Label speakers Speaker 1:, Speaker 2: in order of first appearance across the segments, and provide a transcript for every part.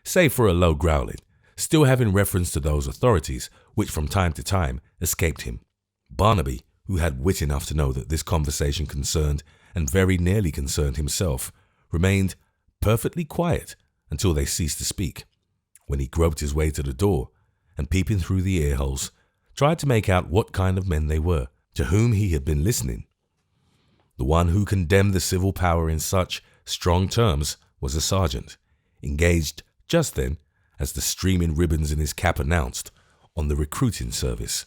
Speaker 1: save for a low growling, still having reference to those authorities which from time to time escaped him. Barnaby, who had wit enough to know that this conversation concerned and very nearly concerned himself, remained perfectly quiet until they ceased to speak, when he groped his way to the door and, peeping through the ear holes, tried to make out what kind of men they were to whom he had been listening. The one who condemned the civil power in such strong terms was a sergeant, engaged just then, as the streaming ribbons in his cap announced, on the recruiting service.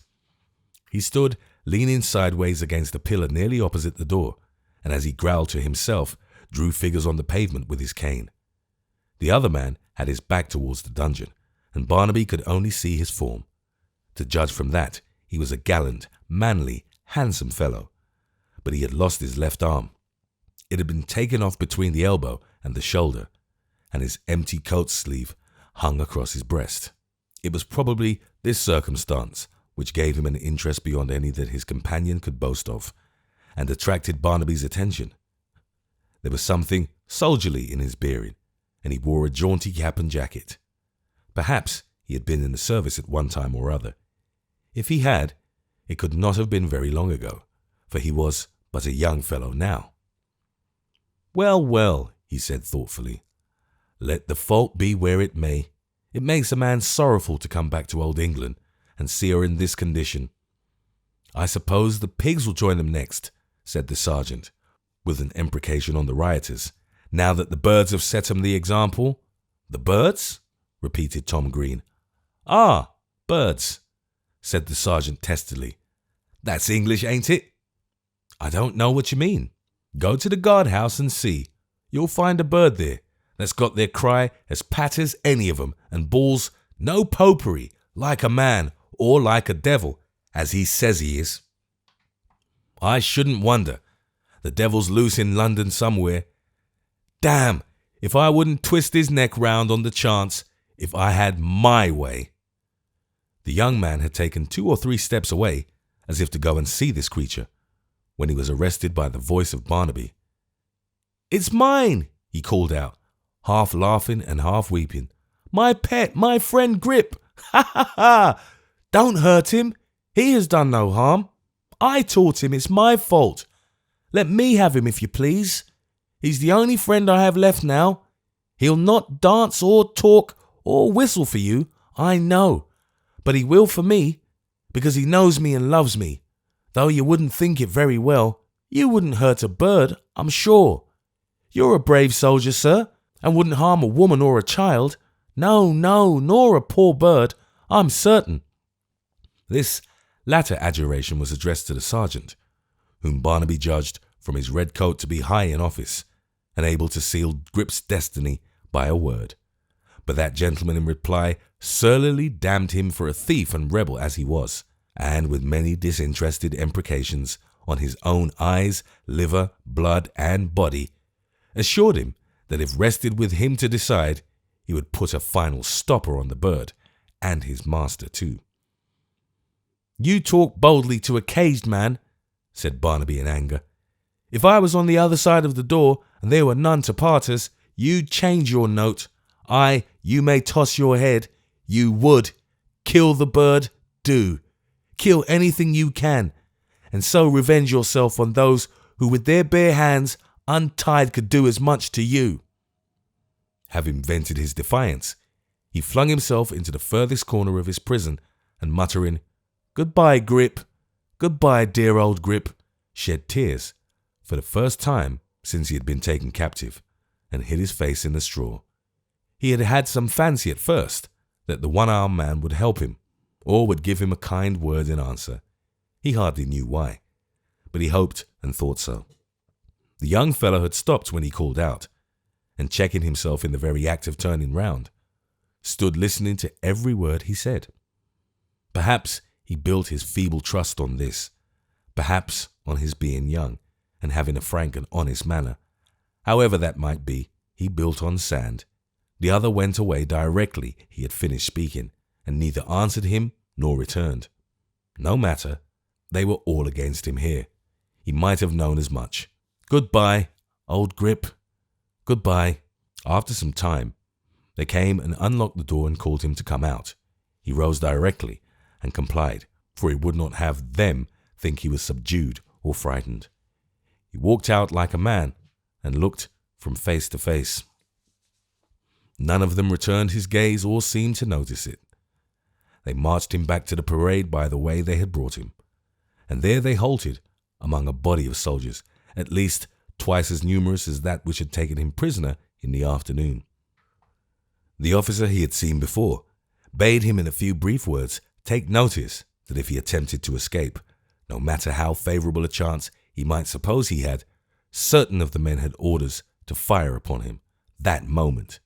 Speaker 1: He stood leaning sideways against a pillar nearly opposite the door, and as he growled to himself, drew figures on the pavement with his cane. The other man had his back towards the dungeon, and Barnaby could only see his form. To judge from that, he was a gallant, manly, handsome fellow, but he had lost his left arm. It had been taken off between the elbow and the shoulder, and his empty coat sleeve hung across his breast. It was probably this circumstance which gave him an interest beyond any that his companion could boast of, and attracted Barnaby's attention. There was something soldierly in his bearing, and he wore a jaunty cap and jacket. Perhaps he had been in the service at one time or other. If he had, it could not have been very long ago, for he was but a young fellow now. "Well, well," he said thoughtfully, "let the fault be where it may, it makes a man sorrowful to come back to old England and see her in this condition." "I suppose the pigs will join them next," said the sergeant, with an imprecation on the rioters, "now that the birds have set 'em the example." "The birds?" repeated Tom Green. "Ah, birds," said the sergeant testily. "That's English, ain't it?" "I don't know what you mean. Go to the guardhouse and see. You'll find a bird there that's got their cry as pat as any of 'em, and bawls 'No popery,' like a man or like a devil, as he says he is. I shouldn't wonder. The devil's loose in London somewhere. Damn, if I wouldn't twist his neck round on the chance, if I had my way." The young man had taken 2 or 3 steps away, as if to go and see this creature, when he was arrested by the voice of Barnaby. "It's mine," he called out, half laughing and half weeping. "My pet, my friend Grip. Ha ha ha! Don't hurt him. He has done no harm. I taught him. It's my fault. Let me have him if you please. He's the only friend I have left now. He'll not dance or talk or whistle for you, I know, but he will for me, because he knows me and loves me. Though you wouldn't think it very well, you wouldn't hurt a bird, I'm sure. You're a brave soldier, sir, and wouldn't harm a woman or a child. No, nor a poor bird, I'm certain." This latter adjuration was addressed to the sergeant, whom Barnaby judged from his red coat to be high in office, and able to seal Grip's destiny by a word. But that gentleman in reply surlily damned him for a thief and rebel as he was, and with many disinterested imprecations on his own eyes, liver, blood, and body, assured him that if rested with him to decide, he would put a final stopper on the bird, and his master too. "You talk boldly to a caged man," said Barnaby in anger. "If I was on the other side of the door, and there were none to part us, you'd change your note. Aye, you may toss your head. You would. Kill the bird, do. Kill anything you can, and so revenge yourself on those who with their bare hands untied could do as much to you." Having vented his defiance, he flung himself into the furthest corner of his prison, and muttering, "Goodbye, Grip. Goodbye, dear old Grip," shed tears, for the first time since he had been taken captive, and hid his face in the straw. He had had some fancy at first that the one-armed man would help him, or would give him a kind word in answer. He hardly knew why, but he hoped and thought so. The young fellow had stopped when he called out, and checking himself in the very act of turning round, stood listening to every word he said. Perhaps he built his feeble trust on this, perhaps on his being young, and having a frank and honest manner. However that might be, he built on sand. The other went away directly he had finished speaking, and neither answered him nor returned. No matter, they were all against him here. He might have known as much. "Goodbye, old Grip. Goodbye." After some time, They came and unlocked the door and called him to come out. He rose directly and complied, for he would not have them think he was subdued or frightened. He walked out like a man and looked from face to face. None of them returned his gaze or seemed to notice it. They marched him back to the parade by the way they had brought him, and there they halted among a body of soldiers, at least twice as numerous as that which had taken him prisoner in the afternoon. The officer he had seen before bade him in a few brief words take notice that if he attempted to escape, no matter how favourable a chance he might suppose he had, certain of the men had orders to fire upon him that moment.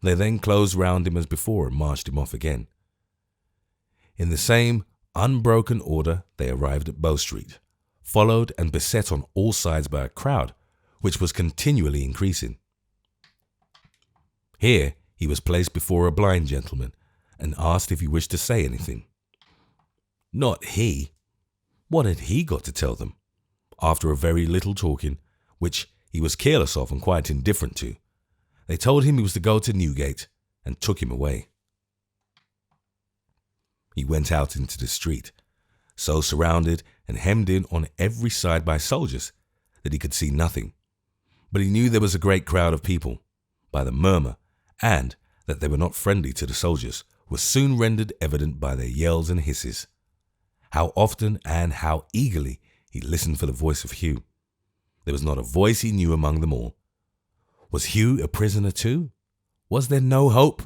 Speaker 1: They then closed round him as before and marched him off again. In the same unbroken order they arrived at Bow Street, followed and beset on all sides by a crowd which was continually increasing. Here he was placed before a blind gentleman and asked if he wished to say anything. Not he. What had he got to tell them? After a very little talking, which he was careless of and quite indifferent to, they told him he was to go to Newgate and took him away. He went out into the street, so surrounded and hemmed in on every side by soldiers that he could see nothing. But he knew there was a great crowd of people. By the murmur, and that they were not friendly to the soldiers, was soon rendered evident by their yells and hisses. How often and how eagerly he listened for the voice of Hugh. There was not a voice he knew among them all. Was Hugh a prisoner too? Was there no hope?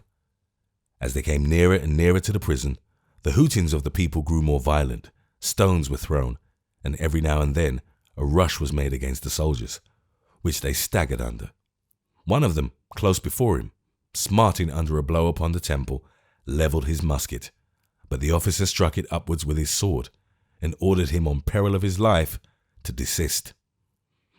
Speaker 1: As they came nearer and nearer to the prison, the hootings of the people grew more violent, stones were thrown, and every now and then a rush was made against the soldiers, which they staggered under. One of them, close before him, smarting under a blow upon the temple, levelled his musket, but the officer struck it upwards with his sword, and ordered him on peril of his life to desist.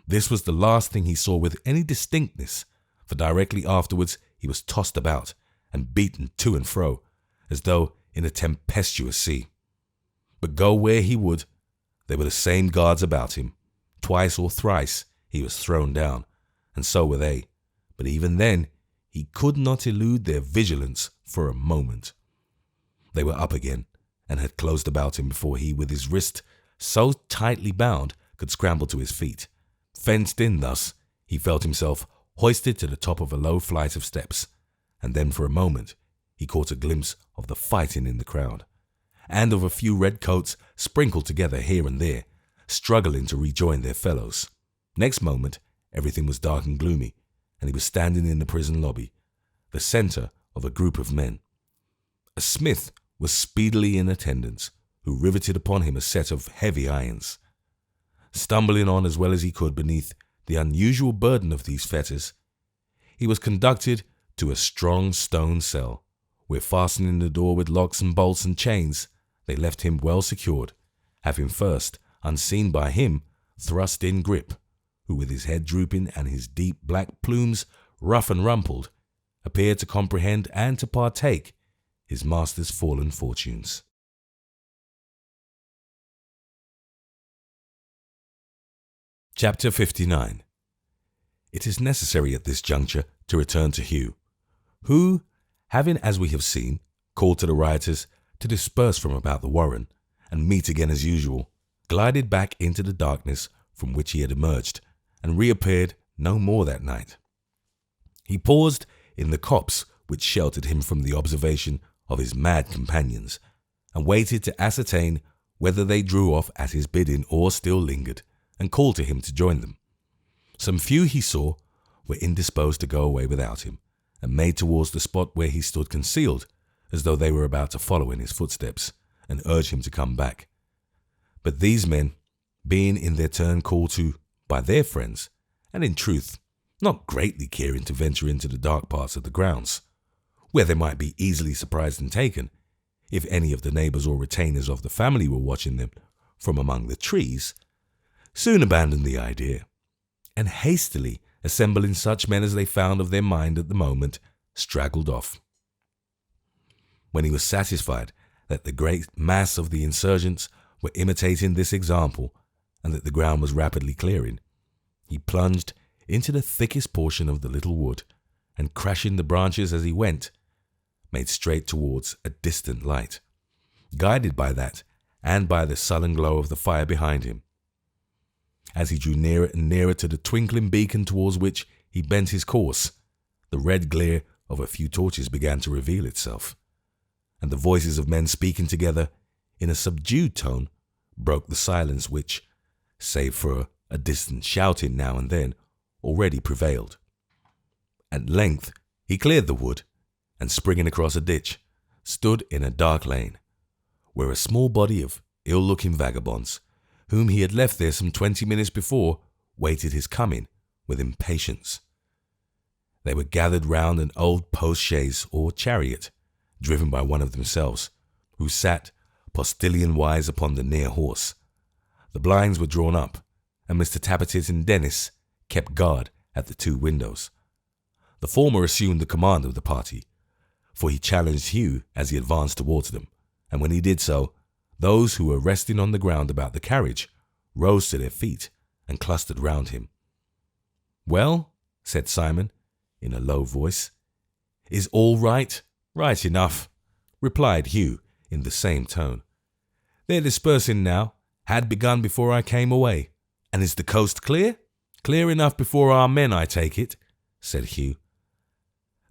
Speaker 1: This was the last thing he saw with any distinctness, for directly afterwards he was tossed about and beaten to and fro, as though in a tempestuous sea. But go where he would, there were the same guards about him. Twice or thrice he was thrown down, and so were they, but even then he could not elude their vigilance for a moment. They were up again, and had closed about him before he, with his wrist so tightly bound, could scramble to his feet. Fenced in thus, he felt himself hoisted to the top of a low flight of steps, and then for a moment he caught a glimpse of the fighting in the crowd, and of a few red coats sprinkled together here and there, struggling to rejoin their fellows. Next moment everything was dark and gloomy, and he was standing in the prison lobby, the centre of a group of men. A smith was speedily in attendance, who riveted upon him a set of heavy irons. Stumbling on as well as he could beneath the unusual burden of these fetters, he was conducted to a strong stone cell, where, fastening the door with locks and bolts and chains, they left him well secured, having first, unseen by him, thrust in Grip, who with his head drooping and his deep black plumes rough and rumpled, appeared to comprehend and to partake his master's fallen fortunes. Chapter 59. It is necessary at this juncture to return to Hugh, who, having, as we have seen, called to the rioters to disperse from about the warren and meet again as usual, glided back into the darkness from which he had emerged, and reappeared no more that night. He paused in the copse which sheltered him from the observation of his mad companions, and waited to ascertain whether they drew off at his bidding or still lingered, and called to him to join them. Some few he saw were indisposed to go away without him, and made towards the spot where he stood concealed, as though they were about to follow in his footsteps, and urge him to come back. But these men, being in their turn called to by their friends, and in truth not greatly caring to venture into the dark parts of the grounds, where they might be easily surprised and taken, if any of the neighbours or retainers of the family were watching them from among the trees, soon abandoned the idea, and hastily assembling such men as they found of their mind at the moment, straggled off. When he was satisfied that the great mass of the insurgents were imitating this example, and that the ground was rapidly clearing, he plunged into the thickest portion of the little wood, and crashing the branches as he went, made straight towards a distant light, guided by that and by the sullen glow of the fire behind him. As he drew nearer and nearer to the twinkling beacon towards which he bent his course, the red glare of a few torches began to reveal itself, and the voices of men speaking together in a subdued tone broke the silence which, save for a distant shouting now and then, already prevailed. At length he cleared the wood, and springing across a ditch, stood in a dark lane, where a small body of ill-looking vagabonds, whom he had left there some 20 minutes before, waited his coming with impatience. They were gathered round an old post-chaise or chariot, driven by one of themselves, who sat postillion-wise upon the near horse. The blinds were drawn up, and Mr. Tappertit and Dennis kept guard at the two windows. The former assumed the command of the party, for he challenged Hugh as he advanced towards them, and when he did so, those who were resting on the ground about the carriage rose to their feet and clustered round him. "Well," said Simon, in a low voice. "Is all right?" "Right enough," replied Hugh in the same tone. "They're dispersing now, had begun before I came away." "And is the coast clear?" "Clear enough before our men, I take it," said Hugh.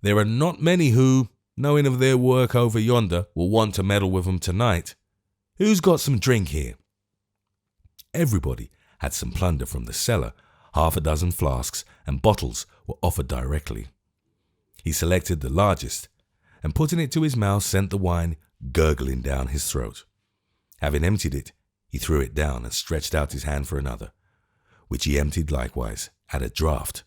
Speaker 1: "There are not many who, knowing of their work over yonder, will want to meddle with them tonight. Who's got some drink here?" Everybody had some plunder from the cellar. Half a dozen flasks and bottles were offered directly. He selected the largest, and putting it to his mouth sent the wine gurgling down his throat. Having emptied it, he threw it down and stretched out his hand for another, which he emptied likewise at a draught.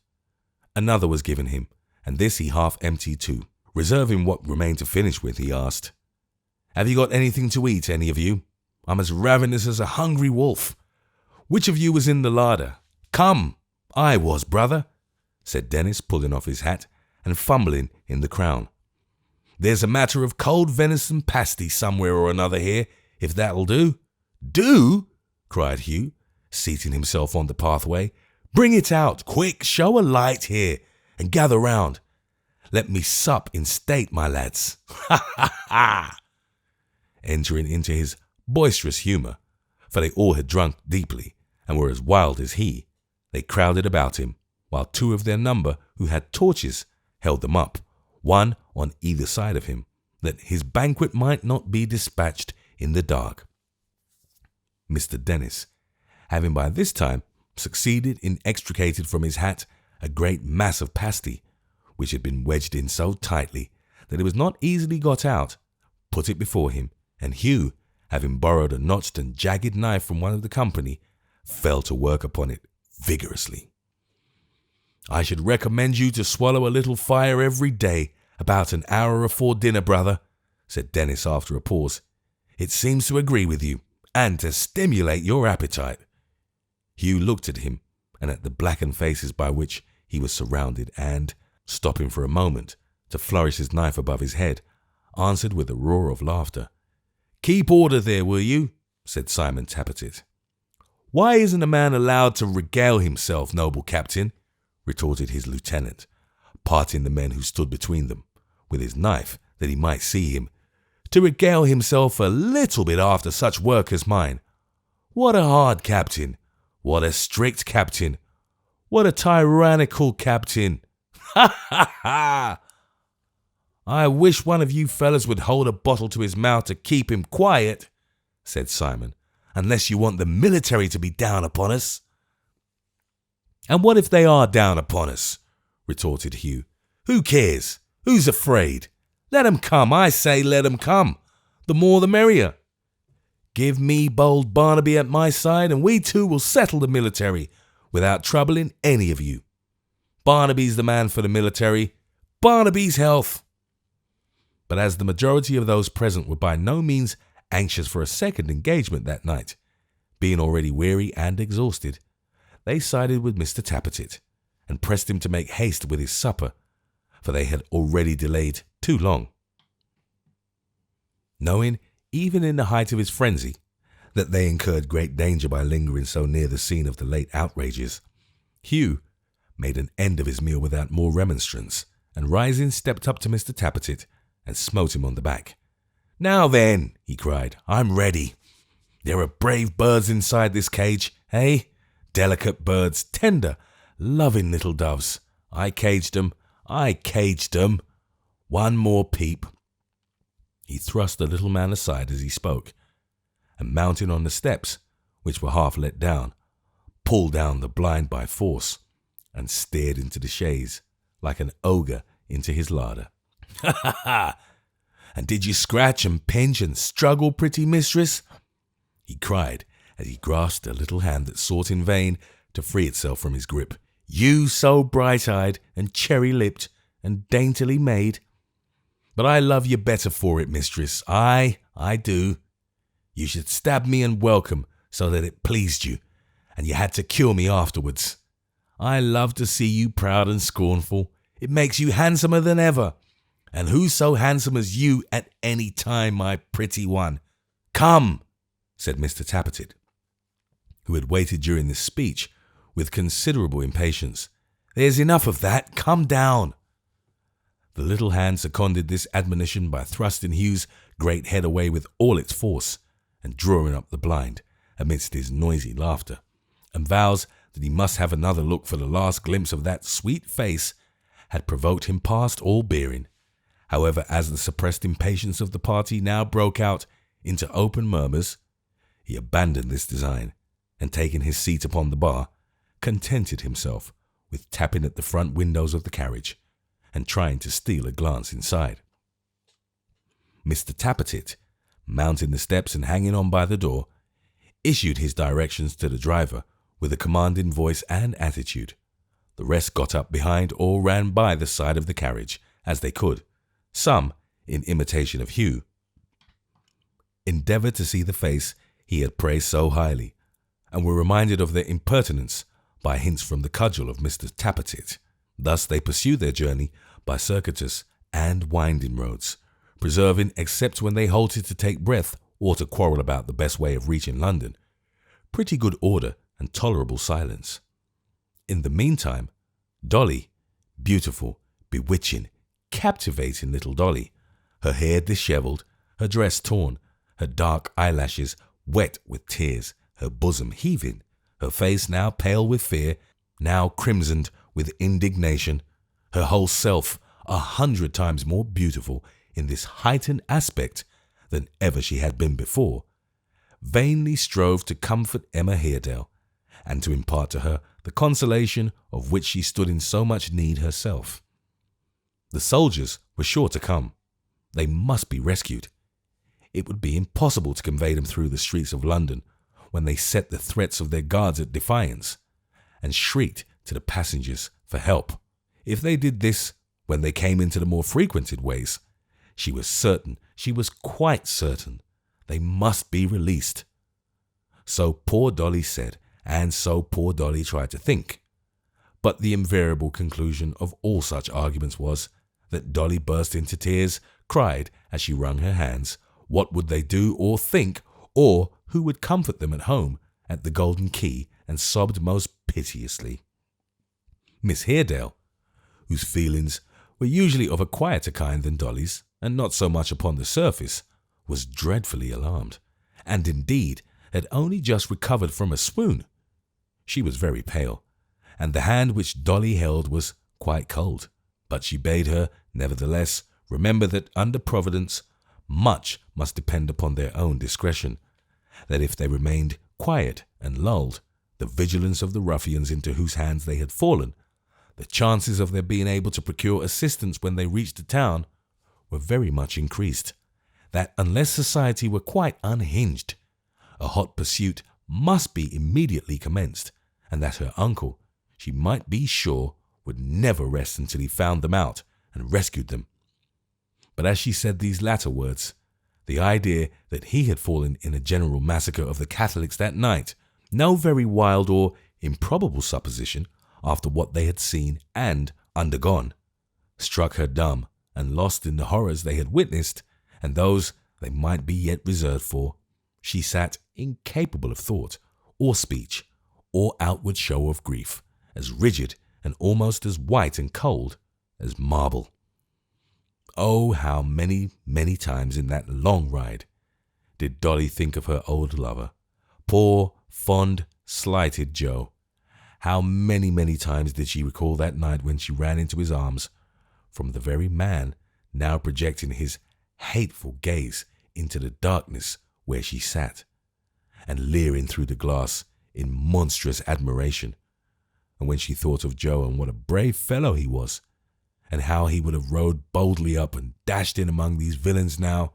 Speaker 1: Another was given him, and this he half emptied too. Reserving what remained to finish with, he asked, "Have you got anything to eat, any of you? I'm as ravenous as a hungry wolf. Which of you was in the larder?" "Come, I was, brother," said Dennis, pulling off his hat and fumbling in the crown. "There's a matter of cold venison pasty somewhere or another here, if that'll do." "Do?" cried Hugh, seating himself on the pathway. "Bring it out, quick, show a light here, and gather round. Let me sup in state, my lads. Ha ha ha!" Entering into his boisterous humour, for they all had drunk deeply and were as wild as he, they crowded about him, while two of their number who had torches held them up, one on either side of him, that his banquet might not be dispatched in the dark. Mr. Dennis, having by this time succeeded in extricating from his hat a great mass of pasty, which had been wedged in so tightly that it was not easily got out, put it before him, and Hugh, having borrowed a notched and jagged knife from one of the company, fell to work upon it vigorously. "I should recommend you to swallow a little fire every day, about an hour afore dinner, brother," said Dennis after a pause. "It seems to agree with you, and to stimulate your appetite." Hugh looked at him and at the blackened faces by which he was surrounded, and, stopping for a moment to flourish his knife above his head, answered with a roar of laughter. "Keep order there, will you?" said Simon Tappertit. "Why isn't a man allowed to regale himself, noble captain?" retorted his lieutenant, parting the men who stood between them, with his knife that he might see him. "To regale himself a little bit after such work as mine. What a hard captain! What a strict captain! What a tyrannical captain! Ha ha ha! I wish one of you fellas would hold a bottle to his mouth to keep him quiet," said Simon, "unless you want the military to be down upon us." "And what if they are down upon us?" retorted Hugh. "Who cares? Who's afraid? Let 'em come, I say, let 'em come. The more the merrier. Give me bold Barnaby at my side, and we two will settle the military without troubling any of you. Barnaby's the man for the military. Barnaby's health." But as the majority of those present were by no means anxious for a second engagement that night, being already weary and exhausted, they sided with Mr. Tappertit and pressed him to make haste with his supper, for they had already delayed too long. Knowing, even in the height of his frenzy, that they incurred great danger by lingering so near the scene of the late outrages, Hugh made an end of his meal without more remonstrance, and rising stepped up to Mr. Tappertit and smote him on the back. "Now then," he cried, "I'm ready. There are brave birds inside this cage, eh? Delicate birds, tender, loving little doves. I caged 'em. One more peep." He thrust the little man aside as he spoke, and mounting on the steps, which were half let down, pulled down the blind by force, and stared into the chaise like an ogre into his larder. "Ha ha ha! And did you scratch and pinch and struggle, pretty mistress?" he cried as he grasped the little hand that sought in vain to free itself from his grip. "You so bright-eyed and cherry-lipped and daintily made. But I love you better for it, mistress. I do. You should stab me and welcome so that it pleased you, and you had to cure me afterwards. I love to see you proud and scornful. It makes you handsomer than ever. And who's so handsome as you at any time, my pretty one? Come," said Mr. Tappertit, who had waited during this speech with considerable impatience. "There's enough of that. Come down." The little hand seconded this admonition by thrusting Hugh's great head away with all its force and drawing up the blind amidst his noisy laughter, and vows that he must have another look, for the last glimpse of that sweet face had provoked him past all bearing. However, as the suppressed impatience of the party now broke out into open murmurs, he abandoned this design, and taking his seat upon the bar, contented himself with tapping at the front windows of the carriage and trying to steal a glance inside. Mr. Tappertit, mounting the steps and hanging on by the door, issued his directions to the driver with a commanding voice and attitude. The rest got up behind or ran by the side of the carriage as they could. Some, in imitation of Hugh, endeavoured to see the face he had praised so highly, and were reminded of their impertinence by hints from the cudgel of Mr. Tappertit. Thus they pursued their journey by circuitous and winding roads, preserving, except when they halted to take breath or to quarrel about the best way of reaching London, pretty good order and tolerable silence. In the meantime, Dolly, beautiful, bewitching, captivating little Dolly, her hair dishevelled, her dress torn, her dark eyelashes wet with tears, her bosom heaving, her face now pale with fear, now crimsoned with indignation, her whole self 100 times more beautiful in this heightened aspect than ever she had been before, vainly strove to comfort Emma Haredale, and to impart to her the consolation of which she stood in so much need herself. The soldiers were sure to come. They must be rescued. It would be impossible to convey them through the streets of London when they set the threats of their guards at defiance, and shrieked to the passengers for help. If they did this when they came into the more frequented ways, she was quite certain, they must be released. So poor Dolly said, and so poor Dolly tried to think. But the invariable conclusion of all such arguments was that Dolly burst into tears, cried as she wrung her hands, what would they do or think, or who would comfort them at home at the Golden Key, and sobbed most piteously. Miss Haredale, whose feelings were usually of a quieter kind than Dolly's, and not so much upon the surface, was dreadfully alarmed, and indeed had only just recovered from a swoon. She was very pale, and the hand which Dolly held was quite cold, but she bade her, nevertheless, remember that under Providence much must depend upon their own discretion, that if they remained quiet and lulled, the vigilance of the ruffians into whose hands they had fallen, the chances of their being able to procure assistance when they reached the town were very much increased, that unless society were quite unhinged, a hot pursuit must be immediately commenced, and that her uncle, she might be sure, would never rest until he found them out and rescued them. But as she said these latter words, the idea that he had fallen in a general massacre of the Catholics that night, no very wild or improbable supposition after what they had seen and undergone, struck her dumb and lost in the horrors they had witnessed and those they might be yet reserved for. She sat incapable of thought or speech or outward show of grief, as rigid and almost as white and cold as marble. oh, how many, many times in that long ride did Dolly think of her old lover, poor, fond, slighted Joe. How many, many times did she recall that night when she ran into his arms from the very man now projecting his hateful gaze into the darkness where she sat, and leering through the glass in monstrous admiration. And when she thought of Joe and what a brave fellow he was, and how he would have rode boldly up and dashed in among these villains now,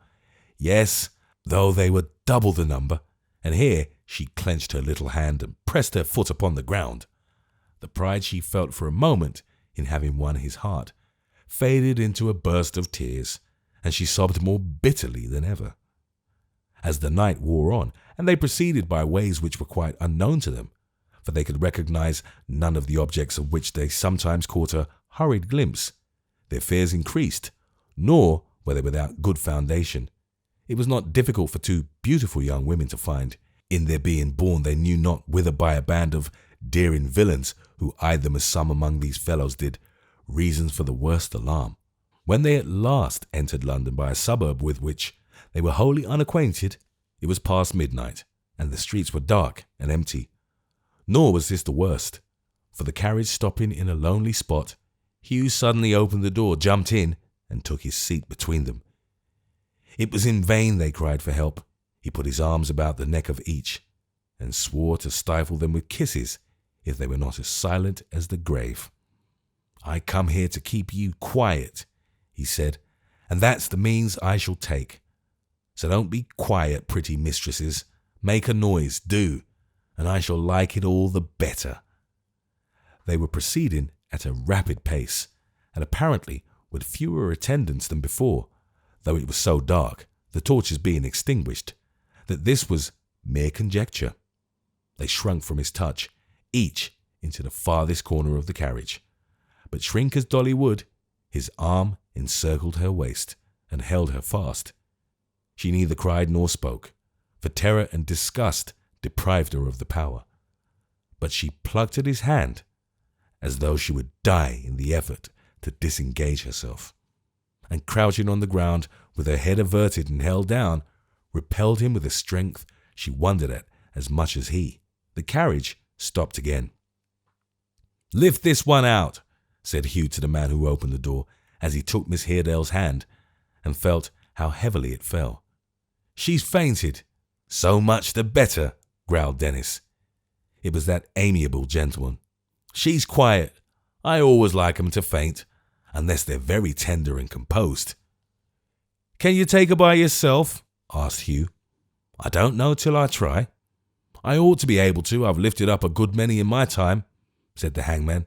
Speaker 1: yes, though they were double the number, and here she clenched her little hand and pressed her foot upon the ground. The pride she felt for a moment in having won his heart faded into a burst of tears, and she sobbed more bitterly than ever. As the night wore on, and they proceeded by ways which were quite unknown to them, for they could recognize none of the objects of which they sometimes caught a hurried glimpse, their fears increased, nor were they without good foundation. It was not difficult for two beautiful young women to find, in their being born they knew not whither, by a band of daring villains who eyed them as some among these fellows did, reasons for the worst alarm. When they at last entered London by a suburb with which they were wholly unacquainted, it was past midnight, and the streets were dark and empty. Nor was this the worst, for the carriage stopping in a lonely spot, Hugh suddenly opened the door, jumped in, and took his seat between them. It was in vain they cried for help. He put his arms about the neck of each, and swore to stifle them with kisses if they were not as silent as the grave. "I come here to keep you quiet," he said, "and that's the means I shall take. So don't be quiet, pretty mistresses. Make a noise, do, and I shall like it all the better." They were proceeding at a rapid pace, and apparently with fewer attendants than before, though it was so dark, the torches being extinguished, that this was mere conjecture. They shrunk from his touch, each into the farthest corner of the carriage. But shrink as Dolly would, his arm encircled her waist and held her fast. She neither cried nor spoke, for terror and disgust deprived her of the power. But she plucked at his hand, as though she would die in the effort to disengage herself, and crouching on the ground with her head averted and held down, repelled him with a strength she wondered at as much as he. The carriage stopped again. "Lift this one out," said Hugh to the man who opened the door, as he took Miss Haredale's hand, and felt how heavily it fell. "She's fainted." "So much the better," growled Dennis. It was that amiable gentleman. "She's quiet. I always like 'em to faint, unless they're very tender and composed." "Can you take her by yourself?" asked Hugh. "I don't know till I try. I ought to be able to. I've lifted up a good many in my time," said the hangman.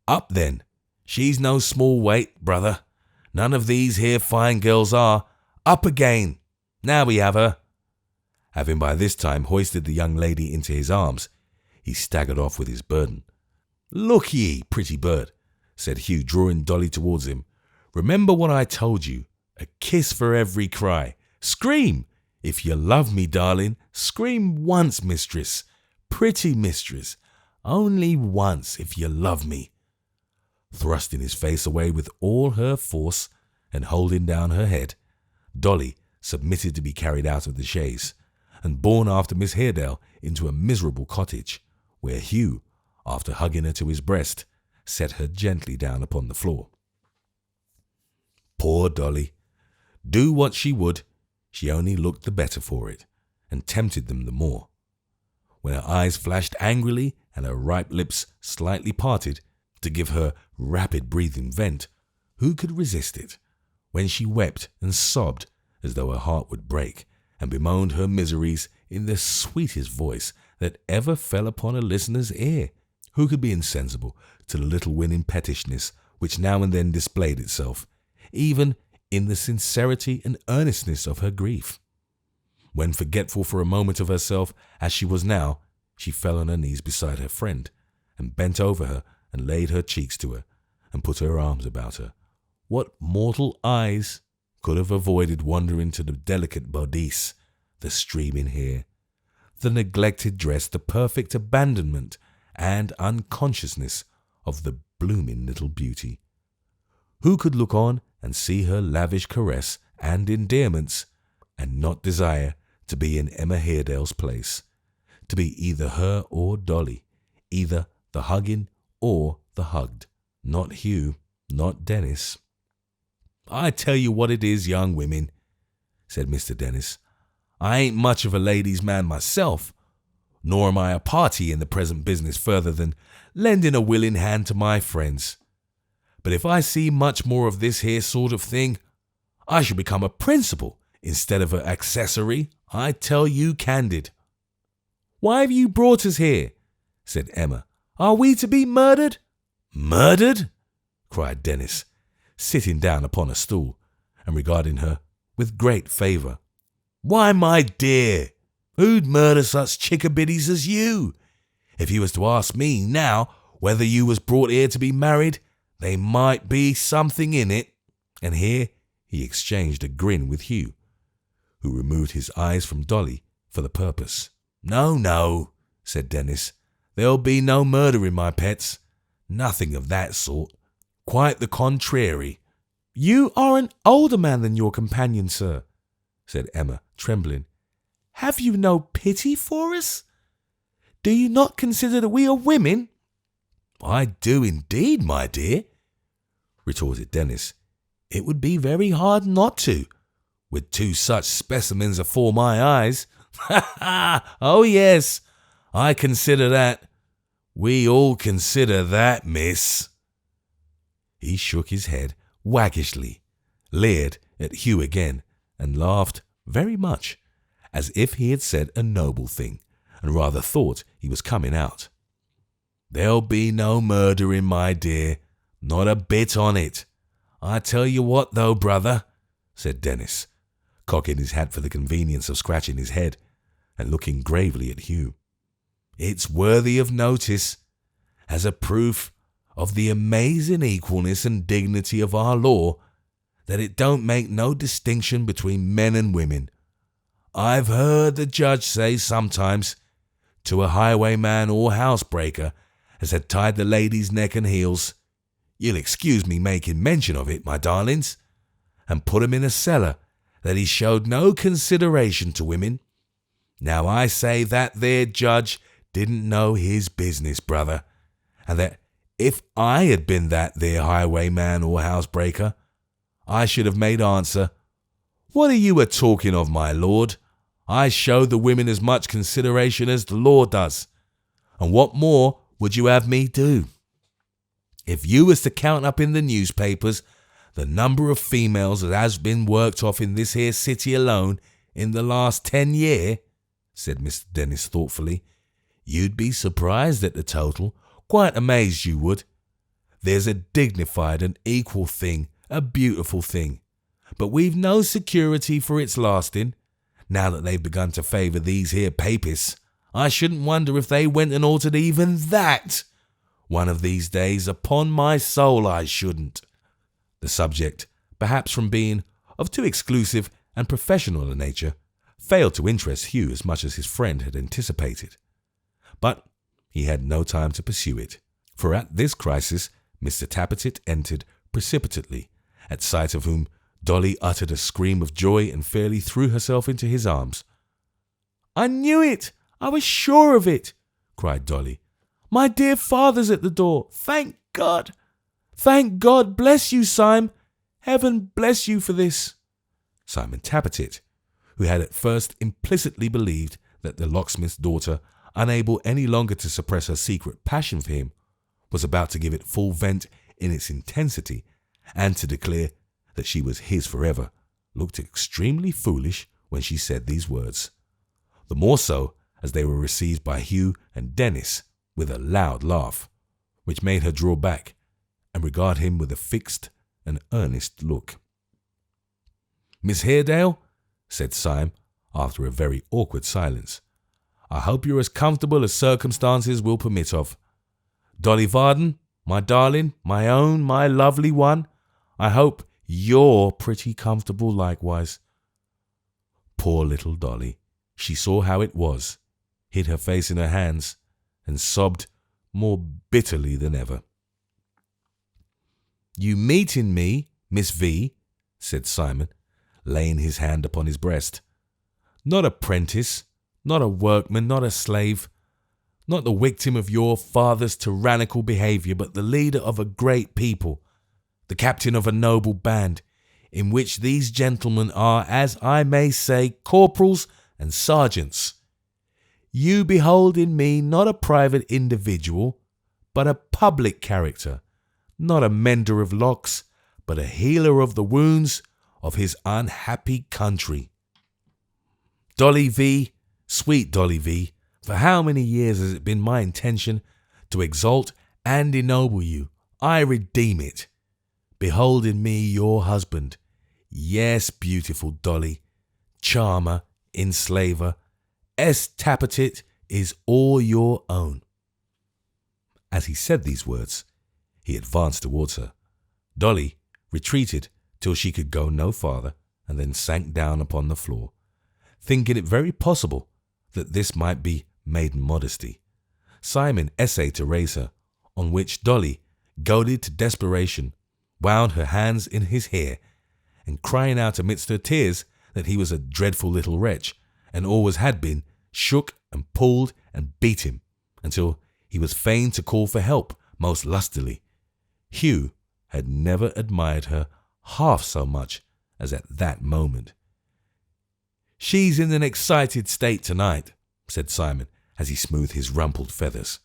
Speaker 1: "Up then. She's no small weight, brother. None of these here fine girls are. Up again. Now we have her." Having by this time hoisted the young lady into his arms, he staggered off with his burden. "Look ye, pretty bird," said Hugh, drawing Dolly towards him. "Remember what I told you. A kiss for every cry. Scream! If you love me, darling, scream once, mistress. Pretty mistress. Only once, if you love me." Thrusting his face away with all her force and holding down her head, Dolly submitted to be carried out of the chaise and borne after Miss Haredale into a miserable cottage, where Hugh, after hugging her to his breast, set her gently down upon the floor. Poor Dolly! Do what she would, she only looked the better for it, and tempted them the more. When her eyes flashed angrily and her ripe lips slightly parted to give her rapid breathing vent, who could resist it? When she wept and sobbed as though her heart would break, and bemoaned her miseries in the sweetest voice that ever fell upon a listener's ear, who could be insensible to the little winning pettishness which now and then displayed itself, even in the sincerity and earnestness of her grief? When, forgetful for a moment of herself, as she was now, she fell on her knees beside her friend, and bent over her and laid her cheeks to her, and put her arms about her, what mortal eyes could have avoided wandering to the delicate bodice, the streaming hair, the neglected dress, the perfect abandonment and unconsciousness of the blooming little beauty? Who could look on and see her lavish caress and endearments, and not desire to be in Emma Haredale's place, to be either her or Dolly, either the hugging or the hugged, not Hugh, not Dennis. "I tell you what it is, young women," said Mr. Dennis, "I ain't much of a ladies' man myself, nor am I a party in the present business further than lending a willing hand to my friends. But if I see much more of this here sort of thing, I shall become a principal instead of an accessory, I tell you candid." "Why have you brought us here?" said Emma. "Are we to be murdered?" "Murdered?" cried Dennis, sitting down upon a stool and regarding her with great favour. "Why, my dear, who'd murder such chickabiddies as you? If you was to ask me now whether you was brought here to be married, they might be something in it." And here he exchanged a grin with Hugh, who removed his eyes from Dolly for the purpose. "No, no," said Dennis, "there'll be no murdering, my pets. Nothing of that sort. Quite the contrary." "You are an older man than your companion, sir," said Emma, trembling. "Have you no pity for us? Do you not consider that we are women?" "I do indeed, my dear," retorted Dennis. "It would be very hard not to, with two such specimens afore my eyes. Ha ha! Oh yes, I consider that. We all consider that, miss." He shook his head waggishly, leered at Hugh again, and laughed very much, as if he had said a noble thing, and rather thought he was coming out. "There'll be no murdering, my dear, not a bit on it. I tell you what, though, brother," said Dennis, cocking his hat for the convenience of scratching his head, and looking gravely at Hugh. "It's worthy of notice, as a proof of the amazing equalness and dignity of our law, that it don't make no distinction between men and women. I've heard the judge say sometimes to a highwayman or housebreaker as had tied the lady's neck and heels, 'You'll excuse me making mention of it, my darlings,' and put 'em in a cellar, that he showed no consideration to women. Now I say that there judge didn't know his business, brother, and that if I had been that there highwayman or housebreaker, I should have made answer, 'What are you a-talking of, my lord? I show the women as much consideration as the law does, and what more would you have me do? If you was to count up in the newspapers the number of females that has been worked off in this here city alone in the last 10 year," said Mr. Dennis thoughtfully, "you'd be surprised at the total, quite amazed you would. There's a dignified and equal thing, a beautiful thing, but we've no security for its lasting. Now that they've begun to favour these here papists, I shouldn't wonder if they went and altered even that. One of these days, upon my soul, I shouldn't." The subject, perhaps from being of too exclusive and professional a nature, failed to interest Hugh as much as his friend had anticipated. But he had no time to pursue it, for at this crisis Mr. Tappertit entered precipitately, at sight of whom Dolly uttered a scream of joy and fairly threw herself into his arms. "I knew it! I was sure of it!" cried Dolly. "My dear father's at the door! Thank God! Thank God! Bless you, Sime! Heaven bless you for this!" Simon Tappertit, who had at first implicitly believed that the locksmith's daughter, unable any longer to suppress her secret passion for him, was about to give it full vent in its intensity, and to declare that she was his forever, looked extremely foolish when she said these words, the more so as they were received by Hugh and Dennis with a loud laugh, which made her draw back and regard him with a fixed and earnest look. "Miss Haredale," said Sime, after a very awkward silence, "I hope you're as comfortable as circumstances will permit of. Dolly Varden, my darling, my own, my lovely one, I hope you're pretty comfortable likewise." Poor little Dolly, she saw how it was, hid her face in her hands, and sobbed more bitterly than ever. "You meet in me, Miss V, said Simon, laying his hand upon his breast. Not apprentice, not a workman, not a slave, not the victim of your father's tyrannical behaviour, but the leader of a great people, the captain of a noble band, in which these gentlemen are, as I may say, corporals and sergeants. You behold in me not a private individual, but a public character, not a mender of locks, but a healer of the wounds of his unhappy country. Dolly V, sweet Dolly V, for how many years has it been my intention to exalt and ennoble you? I redeem it. Behold in me your husband. Yes, beautiful Dolly, charmer, enslaver, Tapetit is all your own. As he said these words, he advanced towards her. Dolly retreated till she could go no farther, and then sank down upon the floor, thinking it very possible that this might be maiden modesty. Simon essayed to raise her, on which Dolly, goaded to desperation, wound her hands in his hair, and crying out amidst her tears that he was a dreadful little wretch, and always had been, shook and pulled and beat him, until he was fain to call for help most lustily. Hugh had never admired her half so much as at that moment. She's in an excited state tonight, said Simon, as he smoothed his rumpled feathers,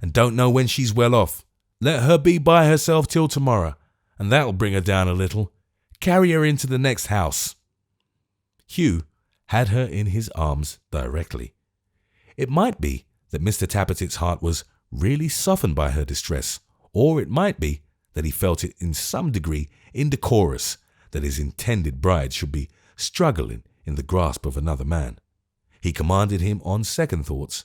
Speaker 1: and don't know when she's well off. Let her be by herself till tomorrow, and that'll bring her down a little. Carry her into the next house. Hugh had her in his arms directly. It might be that Mr. Tappertit's heart was really softened by her distress, or it might be that he felt it in some degree indecorous that his intended bride should be struggling in the grasp of another man. He commanded him on second thoughts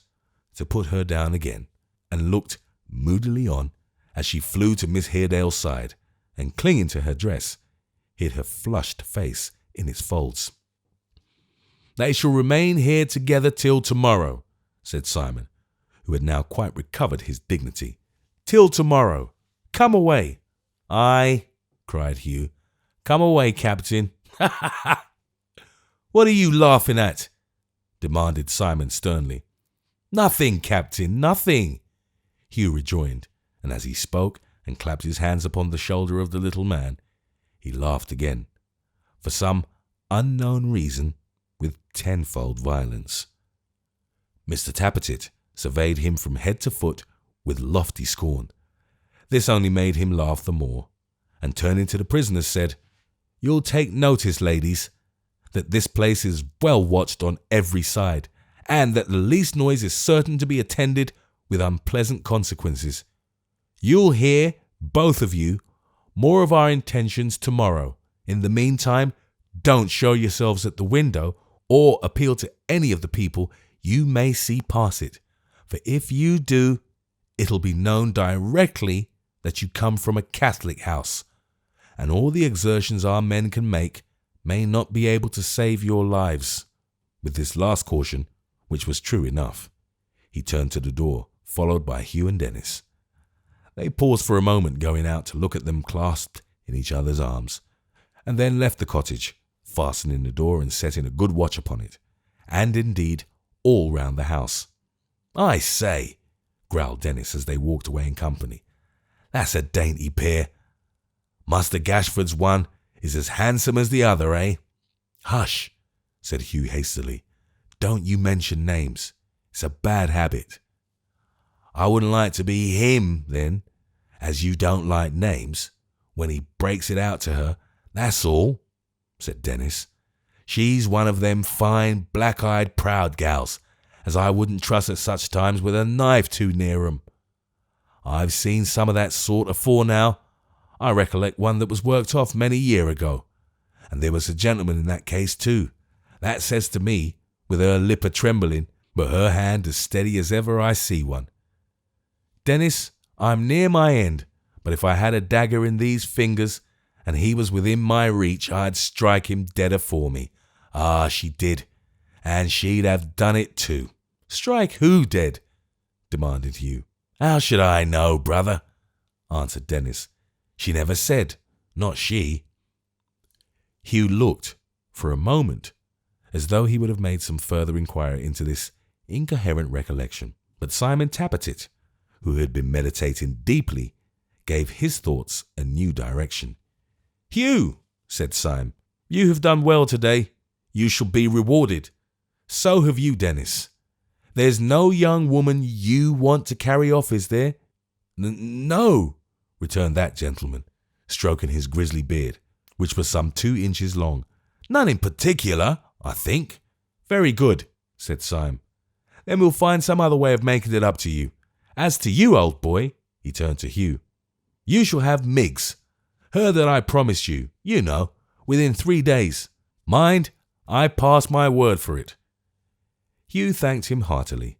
Speaker 1: to put her down again, and looked moodily on as she flew to Miss Haredale's side, and clinging to her dress, hid her flushed face in its folds. They shall remain here together till tomorrow, said Simon, who had now quite recovered his dignity. Till tomorrow. Come away. Aye, cried Hugh. Come away, Captain. Ha ha ha! What are you laughing at? Demanded Simon sternly. Nothing, Captain, nothing, Hugh rejoined, and as he spoke and clapped his hands upon the shoulder of the little man, he laughed again, for some unknown reason, with tenfold violence. Mr. Tappertit surveyed him from head to foot with lofty scorn. This only made him laugh the more, and turning to the prisoners said, You'll take notice, ladies, that this place is well watched on every side, and that the least noise is certain to be attended with unpleasant consequences. You'll hear, both of you, more of our intentions tomorrow. In the meantime, don't show yourselves at the window or appeal to any of the people you may see pass it, for if you do, it'll be known directly that you come from a Catholic house, and all the exertions our men can make may not be able to save your lives. With this last caution, which was true enough, he turned to the door, followed by Hugh and Dennis. They paused for a moment, going out to look at them clasped in each other's arms, and then left the cottage, fastening the door and setting a good watch upon it, and indeed all round the house. I say, growled Dennis as they walked away in company, that's a dainty pair. Master Gashford's one is as handsome as the other, eh? Hush, said Hugh hastily. Don't you mention names. It's a bad habit. I wouldn't like to be him, then, as you don't like names, when he breaks it out to her, that's all, said Dennis. She's one of them fine, black-eyed, proud gals, as I wouldn't trust at such times with a knife too near 'em. I've seen some of that sort afore now. I recollect one that was worked off many year ago, and there was a gentleman in that case too, that says to me, with her lip a-trembling, but her hand as steady as ever I see one. Dennis, I'm near my end, but if I had a dagger in these fingers, and he was within my reach, I'd strike him dead afore me. Ah, she did, and she'd have done it too. Strike who dead? Demanded Hugh. How should I know, brother? Answered Dennis. She never said, not she. Hugh looked, for a moment, as though he would have made some further inquiry into this incoherent recollection. But Simon Tappertit, who had been meditating deeply, gave his thoughts a new direction. "Hugh," said Simon, "you have done well today. You shall be rewarded. So have you, Dennis. There's no young woman you want to carry off, is there?" No," returned that gentleman, stroking his grizzly beard, which was some 2 inches long. "None in particular, I think." "Very good," said Simon. "Then we'll find some other way of making it up to you. As to you, old boy," he turned to Hugh, "you shall have Miggs, her that I promised you, within 3 days. Mind, I pass my word for it." Hugh thanked him heartily,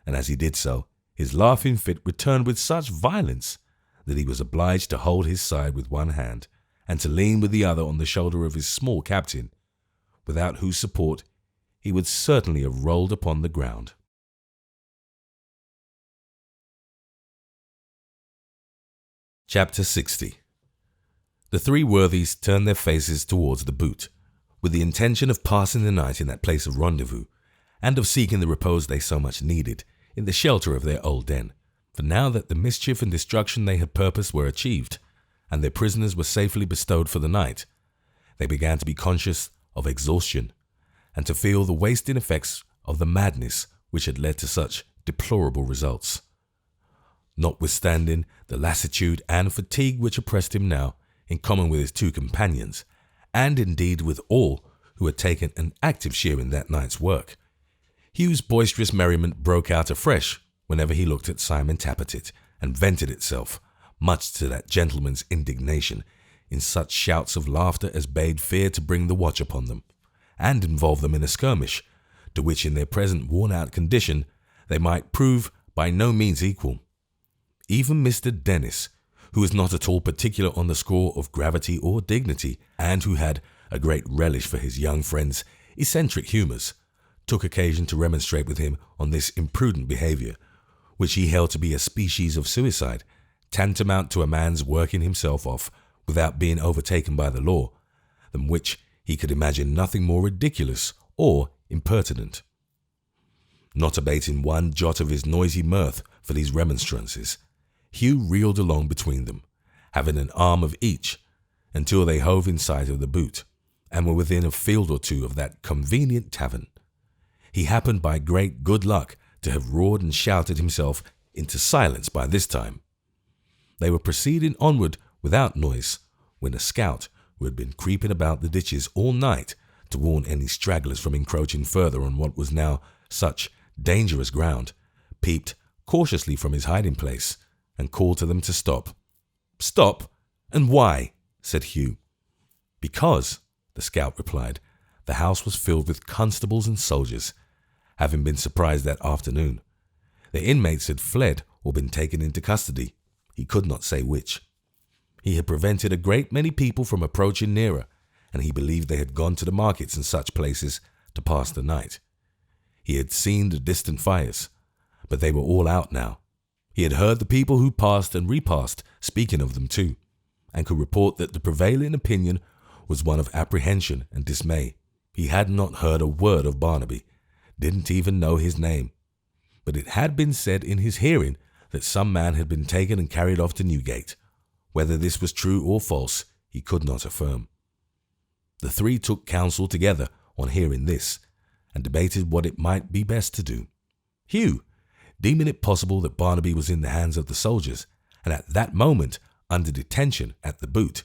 Speaker 1: and as he did so, his laughing fit returned with such violence that he was obliged to hold his side with one hand and to lean with the other on the shoulder of his small captain, without whose support he would certainly have rolled upon the ground. Chapter 60. The 3 worthies turned their faces towards the boot, with the intention of passing the night in that place of rendezvous, and of seeking the repose they so much needed in the shelter of their old den. For now that the mischief and destruction they had purposed were achieved, and their prisoners were safely bestowed for the night, they began to be conscious of exhaustion, and to feel the wasting effects of the madness which had led to such deplorable results. Notwithstanding the lassitude and fatigue which oppressed him now, in common with his 2 companions, and indeed with all who had taken an active share in that night's work, Hugh's boisterous merriment broke out afresh whenever he looked at Simon Tappertit, and vented itself, much to that gentleman's indignation, in such shouts of laughter as bade fear to bring the watch upon them, and involve them in a skirmish, to which in their present worn-out condition they might prove by no means equal. Even Mr. Dennis, who was not at all particular on the score of gravity or dignity, and who had a great relish for his young friend's eccentric humours, took occasion to remonstrate with him on this imprudent behaviour, which he held to be a species of suicide, tantamount to a man's working himself off without being overtaken by the law, than which he could imagine nothing more ridiculous or impertinent. Not abating one jot of his noisy mirth for these remonstrances, Hugh reeled along between them, having an arm of each, until they hove in sight of the boot, and were within a field or 2 of that convenient tavern. He happened by great good luck to have roared and shouted himself into silence by this time. They were proceeding onward without noise, when a scout, who had been creeping about the ditches all night to warn any stragglers from encroaching further on what was now such dangerous ground, peeped cautiously from his hiding place, and called to them to stop. "Stop? And why?" said Hugh. "Because," the scout replied, "the house was filled with constables and soldiers, having been surprised that afternoon. The inmates had fled or been taken into custody, he could not say which. He had prevented a great many people from approaching nearer, and he believed they had gone to the markets and such places to pass the night. He had seen the distant fires, but they were all out now. He had heard the people who passed and repassed speaking of them too, and could report that the prevailing opinion was one of apprehension and dismay. He had not heard a word of Barnaby, didn't even know his name, but it had been said in his hearing that some man had been taken and carried off to Newgate. Whether this was true or false, he could not affirm. The 3 took counsel together on hearing this, and debated what it might be best to do. Hugh, deeming it possible that Barnaby was in the hands of the soldiers, and at that moment under detention at the boot,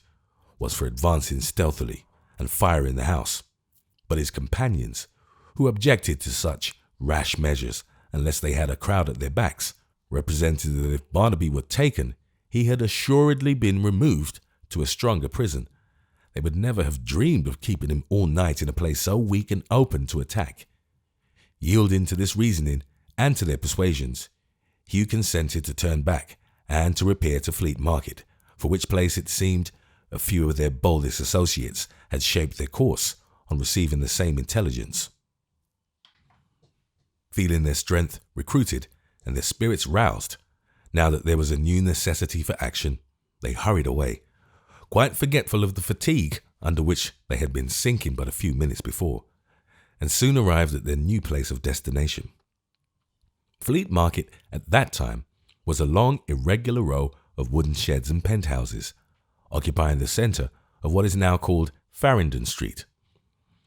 Speaker 1: was for advancing stealthily and firing the house. But his companions, who objected to such rash measures unless they had a crowd at their backs, represented that if Barnaby were taken, he had assuredly been removed to a stronger prison. They would never have dreamed of keeping him all night in a place so weak and open to attack. Yielding to this reasoning and to their persuasions, Hugh consented to turn back and to repair to Fleet Market, for which place it seemed a few of their boldest associates had shaped their course on receiving the same intelligence. Feeling their strength recruited and their spirits roused, now that there was a new necessity for action, they hurried away, quite forgetful of the fatigue under which they had been sinking but a few minutes before, and soon arrived at their new place of destination. Fleet Market at that time was a long, irregular row of wooden sheds and penthouses, occupying the centre of what is now called Farringdon Street.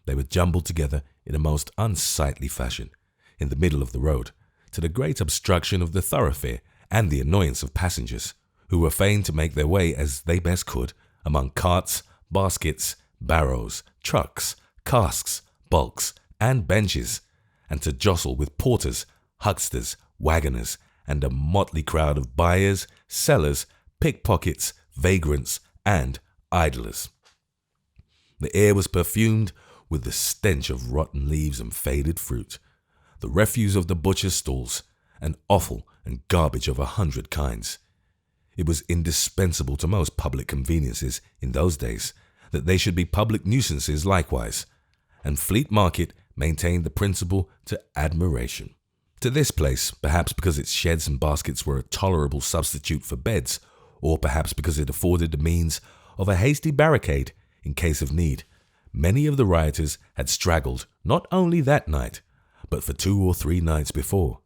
Speaker 1: They were jumbled together in a most unsightly fashion in the middle of the road, to the great obstruction of the thoroughfare and the annoyance of passengers, who were fain to make their way as they best could among carts, baskets, barrows, trucks, casks, bulks, and benches, and to jostle with porters, hucksters, waggoners, and a motley crowd of buyers, sellers, pickpockets, vagrants, and idlers. The air was perfumed with the stench of rotten leaves and faded fruit, the refuse of the butcher's stalls, and offal and garbage of 100 kinds. It was indispensable to most public conveniences in those days that they should be public nuisances likewise, and Fleet Market maintained the principle to admiration. To this place, perhaps because its sheds and baskets were a tolerable substitute for beds, or perhaps because it afforded the means of a hasty barricade in case of need, many of the rioters had straggled not only that night, but for 2 or 3 nights before.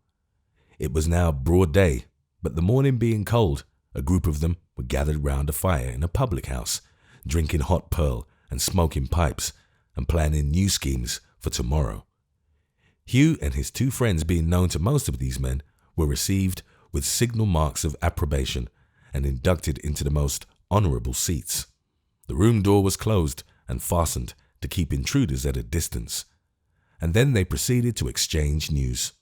Speaker 1: It was now broad day, but the morning being cold, a group of them were gathered round a fire in a public house, drinking hot purl and smoking pipes, and planning new schemes for tomorrow. Hugh and his 2 friends, being known to most of these men, were received with signal marks of approbation and inducted into the most honourable seats. The room door was closed and fastened to keep intruders at a distance, and then they proceeded to exchange news.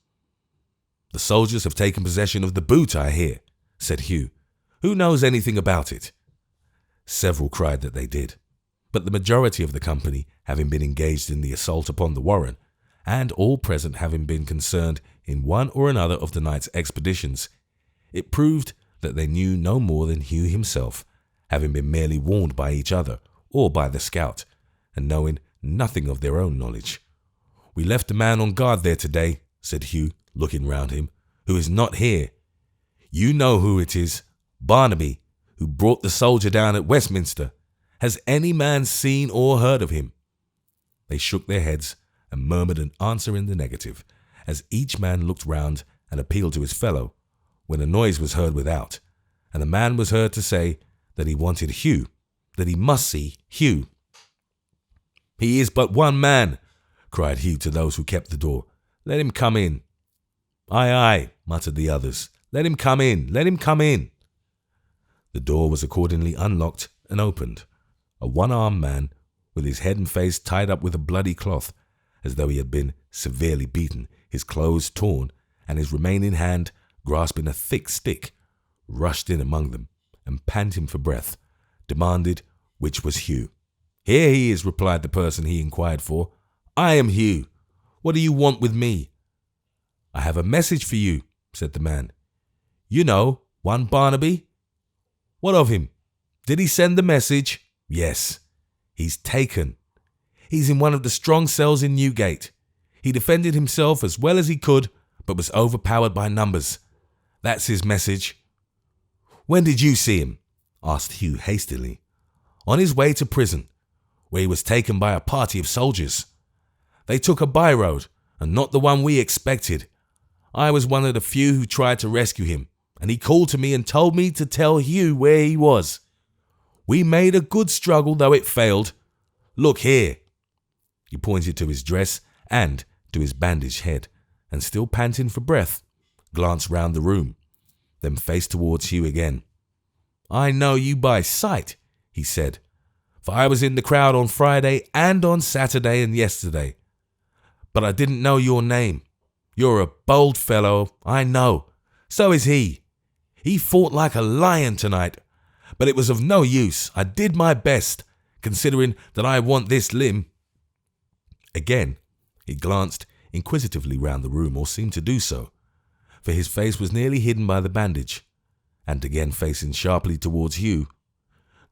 Speaker 1: "The soldiers have taken possession of the boot, I hear," said Hugh. "Who knows anything about it?" Several cried that they did, but the majority of the company having been engaged in the assault upon the warren, and all present having been concerned in one or another of the night's expeditions, it proved that they knew no more than Hugh himself, having been merely warned by each other or by the scout, and knowing nothing of their own knowledge. "We left a man on guard there today," said Hugh, looking round him, "who is not here. You know who it is, Barnaby, who brought the soldier down at Westminster. Has any man seen or heard of him?" They shook their heads and murmured an answer in the negative, as each man looked round and appealed to his fellow, when a noise was heard without, and a man was heard to say that he wanted Hugh, that he must see Hugh. "He is but one man," cried Hugh to those who kept the door. "Let him come in." "Aye, aye," muttered the others. "Let him come in, let him come in." The door was accordingly unlocked and opened. A one-armed man, with his head and face tied up with a bloody cloth, as though he had been severely beaten, his clothes torn, and his remaining hand grasping a thick stick, rushed in among them, and panting for breath, demanded which was Hugh. "Here he is," replied the person he inquired for. "I am Hugh. What do you want with me?" "I have a message for you," said the man. "You know, one Barnaby?" "What of him? Did he send the message?" "Yes." "He's taken. He's in one of the strong cells in Newgate. He defended himself as well as he could, but was overpowered by numbers. That's his message." "When did you see him?" asked Hugh hastily. "On his way to prison, where he was taken by a party of soldiers. They took a by-road, and not the one we expected. I was one of the few who tried to rescue him, and he called to me and told me to tell Hugh where he was. We made a good struggle, though it failed. Look here." He pointed to his dress and to his bandaged head, and still panting for breath, glanced round the room, then faced towards Hugh again. "I know you by sight," he said, "for I was in the crowd on Friday and on Saturday and yesterday. But I didn't know your name. You're a bold fellow, I know. So is he. He fought like a lion tonight, but it was of no use. I did my best, considering that I want this limb." Again, he glanced inquisitively round the room, or seemed to do so, for his face was nearly hidden by the bandage, and again facing sharply towards Hugh,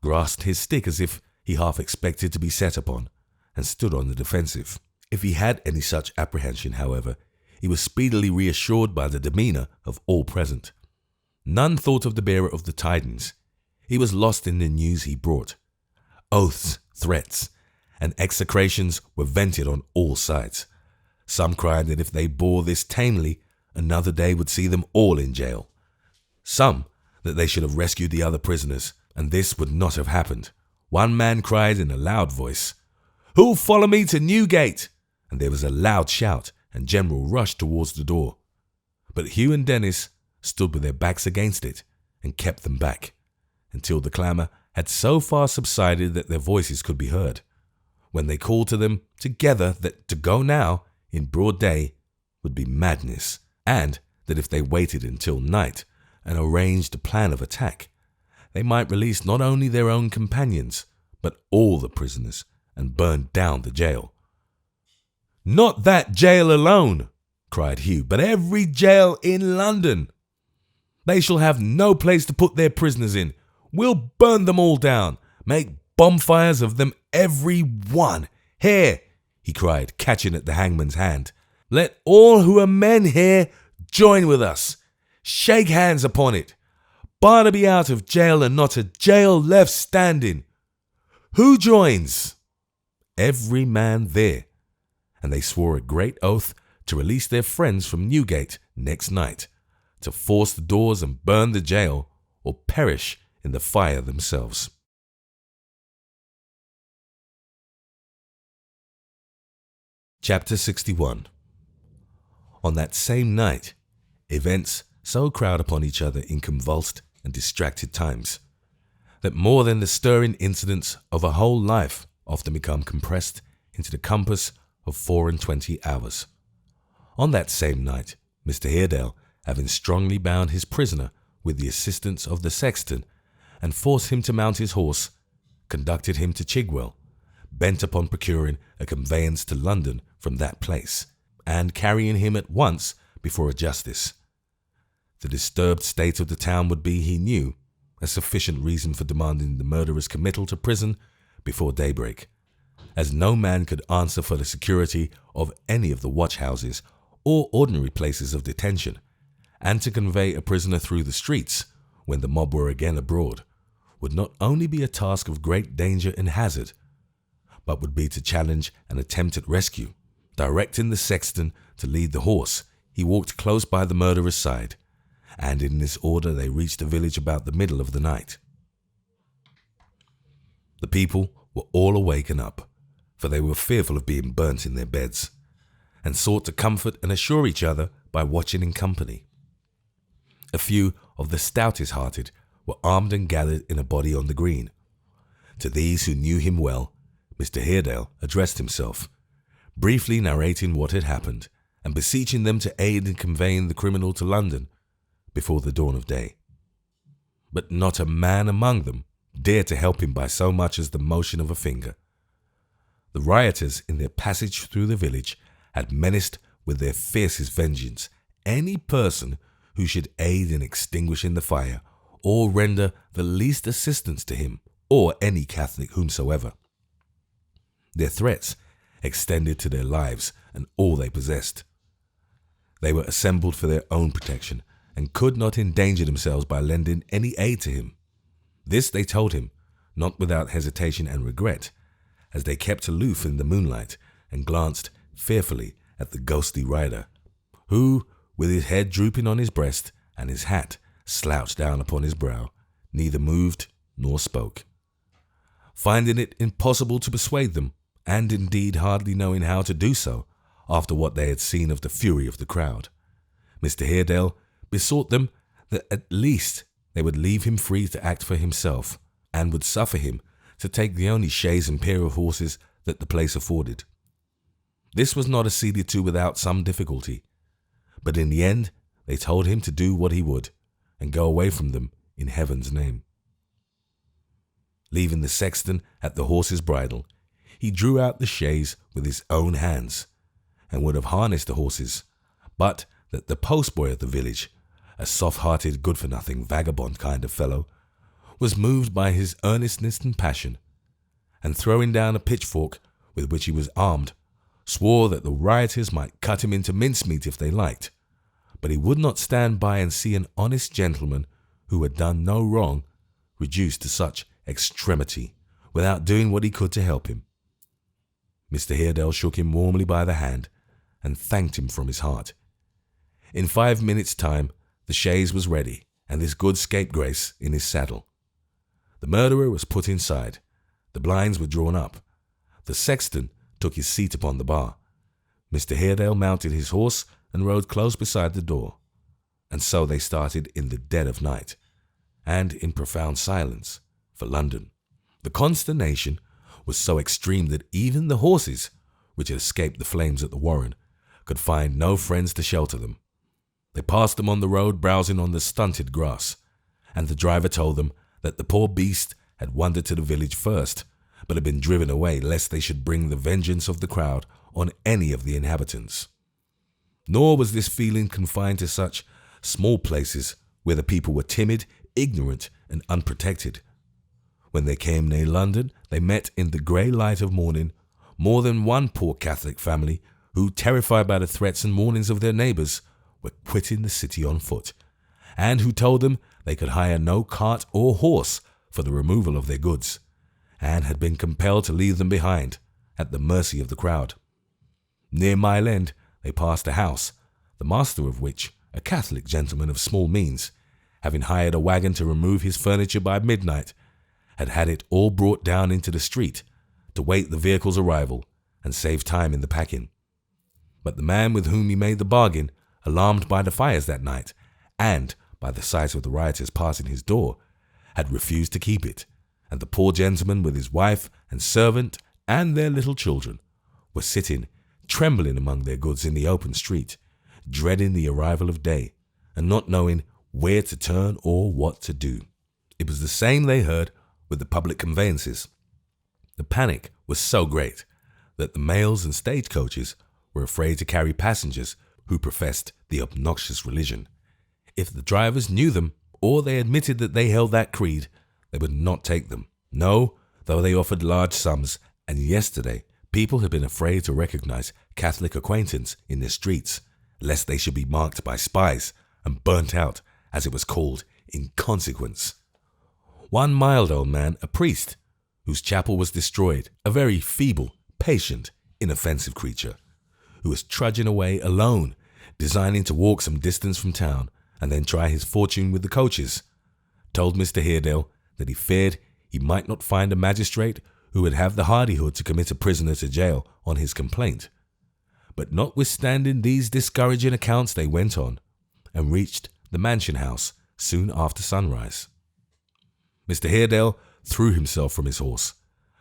Speaker 1: grasped his stick as if he half expected to be set upon, and stood on the defensive. If he had any such apprehension, however, he was speedily reassured by the demeanour of all present. None thought of the bearer of the tidings. He was lost in the news he brought. Oaths Threats and execrations were vented on all sides. Some cried that if they bore this tamely, another day would see them all in jail. Some that they should have rescued the other prisoners, and this would not have happened. One man cried in a loud voice, "Who'll follow me to Newgate?" And there was a loud shout and general rush towards the door. But Hugh and Dennis stood with their backs against it and kept them back, until the clamour had so far subsided that their voices could be heard, when they called to them together that to go now, in broad day, would be madness, and that if they waited until night and arranged a plan of attack, they might release not only their own companions, but all the prisoners, and burn down the jail. "Not that jail alone," cried Hugh, "but every jail in London. They shall have no place to put their prisoners in. We'll burn them all down, make bonfires of them every one. Here," he cried, catching at the hangman's hand, "let all who are men here join with us. Shake hands upon it. Barnaby out of jail and not a jail left standing. Who joins?" Every man there. And they swore a great oath to release their friends from Newgate next night, to force the doors and burn the jail, or perish in the fire themselves. Chapter 61. On that same night, events so crowd upon each other in convulsed and distracted times, that more than the stirring incidents of a whole life often become compressed into the compass of 24 hours. On that same night, Mr. Haredale, having strongly bound his prisoner with the assistance of the sexton, and forced him to mount his horse, conducted him to Chigwell, bent upon procuring a conveyance to London from that place, and carrying him at once before a justice. The disturbed state of the town would be, he knew, a sufficient reason for demanding the murderer's committal to prison before daybreak, as no man could answer for the security of any of the watch-houses or ordinary places of detention, and to convey a prisoner through the streets, when the mob were again abroad, would not only be a task of great danger and hazard, but would be to challenge an attempt at rescue. Directing the sexton to lead the horse, he walked close by the murderer's side, and in this order they reached the village about the middle of the night. The people were all awake and up, for they were fearful of being burnt in their beds, and sought to comfort and assure each other by watching in company. A few of the stoutest hearted were armed and gathered in a body on the green. To these who knew him well, Mr. Haredale addressed himself, briefly narrating what had happened, and beseeching them to aid in conveying the criminal to London before the dawn of day. But not a man among them dared to help him by so much as the motion of a finger. The rioters in their passage through the village had menaced with their fiercest vengeance any person who should aid in extinguishing the fire, or render the least assistance to him or any Catholic whomsoever. Their threats extended to their lives and all they possessed. They were assembled for their own protection, and could not endanger themselves by lending any aid to him. This they told him, not without hesitation and regret, as they kept aloof in the moonlight and glanced fearfully at the ghostly rider, who, with his head drooping on his breast and his hat slouched down upon his brow, neither moved nor spoke. Finding it impossible to persuade them, and indeed hardly knowing how to do so, after what they had seen of the fury of the crowd, Mr. Haredale besought them that at least they would leave him free to act for himself, and would suffer him to take the only chaise and pair of horses that the place afforded. This was not acceded to without some difficulty, but in the end they told him to do what he would, and go away from them in heaven's name. Leaving the sexton at the horse's bridle, he drew out the chaise with his own hands, and would have harnessed the horses, but that the postboy of the village, a soft-hearted, good-for-nothing, vagabond kind of fellow, was moved by his earnestness and passion, and throwing down a pitchfork with which he was armed, swore that the rioters might cut him into mincemeat if they liked, but he would not stand by and see an honest gentleman who had done no wrong reduced to such extremity, without doing what he could to help him. Mr. Haredale shook him warmly by the hand and thanked him from his heart. In 5 minutes' time, the chaise was ready, and this good scapegrace in his saddle. The murderer was put inside. The blinds were drawn up. The sexton took his seat upon the bar. Mr. Haredale mounted his horse and rode close beside the door. And so they started in the dead of night, and in profound silence, for London. The consternation was so extreme that even the horses, which had escaped the flames at the Warren, could find no friends to shelter them. They passed them on the road browsing on the stunted grass, and the driver told them that the poor beast had wandered to the village first, but had been driven away lest they should bring the vengeance of the crowd on any of the inhabitants. Nor was this feeling confined to such small places where the people were timid, ignorant, and unprotected. When they came near London, they met in the grey light of morning more than one poor Catholic family who, terrified by the threats and warnings of their neighbours, were quitting the city on foot, and who told them they could hire no cart or horse for the removal of their goods, and had been compelled to leave them behind, at the mercy of the crowd. Near Mile End they passed a house, the master of which, a Catholic gentleman of small means, having hired a wagon to remove his furniture by midnight, had it all brought down into the street to wait the vehicle's arrival and save time in the packing. But the man with whom he made the bargain, alarmed by the fires that night, and by the sight of the rioters passing his door, had refused to keep it, and the poor gentleman with his wife and servant and their little children were sitting trembling among their goods in the open street, dreading the arrival of day, and not knowing where to turn or what to do. It was the same they heard with the public conveyances. The panic was so great that the mails and stagecoaches were afraid to carry passengers who professed the obnoxious religion. If the drivers knew them, or they admitted that they held that creed, they would not take them. No, though they offered large sums, and yesterday people had been afraid to recognize Catholic acquaintance in the streets, lest they should be marked by spies and burnt out, as it was called, in consequence. One mild old man, a priest, whose chapel was destroyed, a very feeble, patient, inoffensive creature, who was trudging away alone, designing to walk some distance from town and then try his fortune with the coaches, told Mr. Haredale that he feared he might not find a magistrate who would have the hardihood to commit a prisoner to jail on his complaint. But notwithstanding these discouraging accounts, they went on, and reached the mansion house soon after sunrise. Mr. Haredale threw himself from his horse,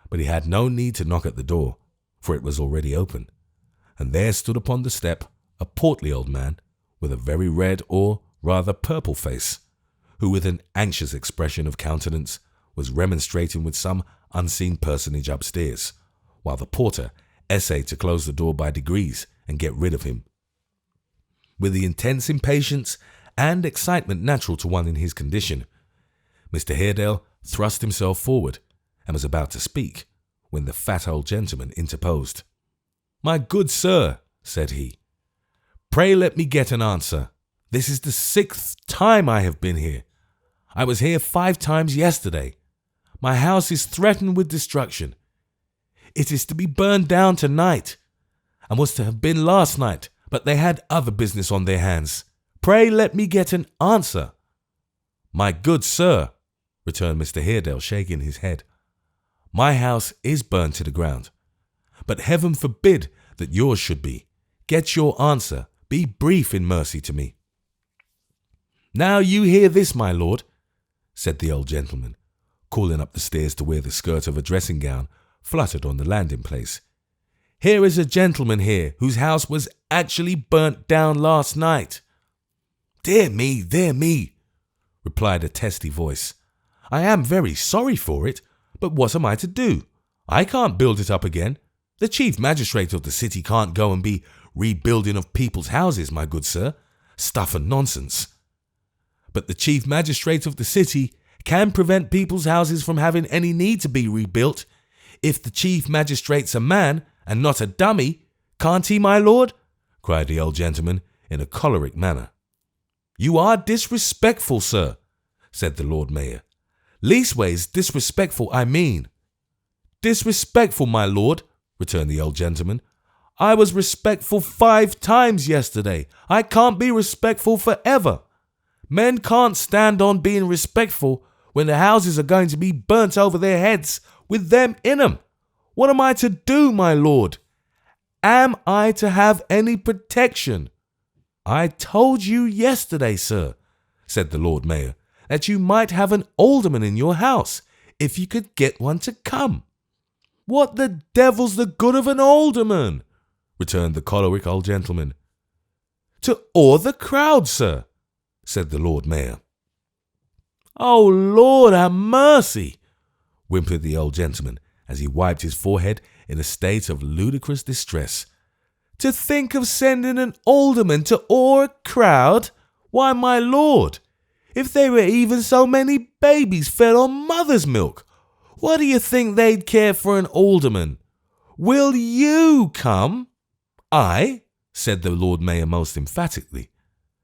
Speaker 1: but he had no need to knock at the door, for it was already open, and there stood upon the step a portly old man with a very red or rather purple face, who with an anxious expression of countenance was remonstrating with some unseen personage upstairs, while the porter essayed to close the door by degrees and get rid of him. With the intense impatience and excitement natural to one in his condition, Mr. Haredale thrust himself forward and was about to speak when the fat old gentleman interposed. "My good sir," said he, "pray let me get an answer. This is the 6th time I have been here. I was here 5 times yesterday. My house is threatened with destruction. It is to be burned down tonight, and was to have been last night, but they had other business on their hands. Pray let me get an answer." "My good sir," returned Mr. Haredale, shaking his head, "my house is burned to the ground, but heaven forbid that yours should be. Get your answer. Be brief in mercy to me." "Now you hear this, my lord," said the old gentleman, calling up the stairs to where the skirt of a dressing gown fluttered on the landing place. "Here is a gentleman here whose house was actually burnt down last night." Dear me," replied a testy voice. "I am very sorry for it, but what am I to do? I can't build it up again. The chief magistrate of the city can't go and be rebuilding of people's houses, my good sir. Stuff and nonsense. But the chief magistrate of the city can prevent people's houses from having any need to be rebuilt. If the chief magistrate's a man and not a dummy, can't he, my lord?" cried the old gentleman in a choleric manner. "You are disrespectful, sir," said the Lord Mayor. "Leastways disrespectful, I mean." Disrespectful, my lord, returned the old gentleman. I was respectful 5 times yesterday. I can't be respectful forever. Men can't stand on being respectful when the houses are going to be burnt over their heads with them in 'em. What am I to do, my lord? Am I to have any protection? I told you yesterday, sir, said the Lord Mayor, that you might have an alderman in your house if you could get one to come. What the devil's the good of an alderman? Returned the choleric old gentleman. To awe the crowd, sir, said the Lord Mayor. Oh, Lord, have mercy, whimpered the old gentleman as he wiped his forehead in a state of ludicrous distress. To think of sending an alderman to awe a crowd? Why, my lord, if they were even so many babies fed on mother's milk, what do you think they'd care for an alderman? Will you come? I, said the Lord Mayor most emphatically.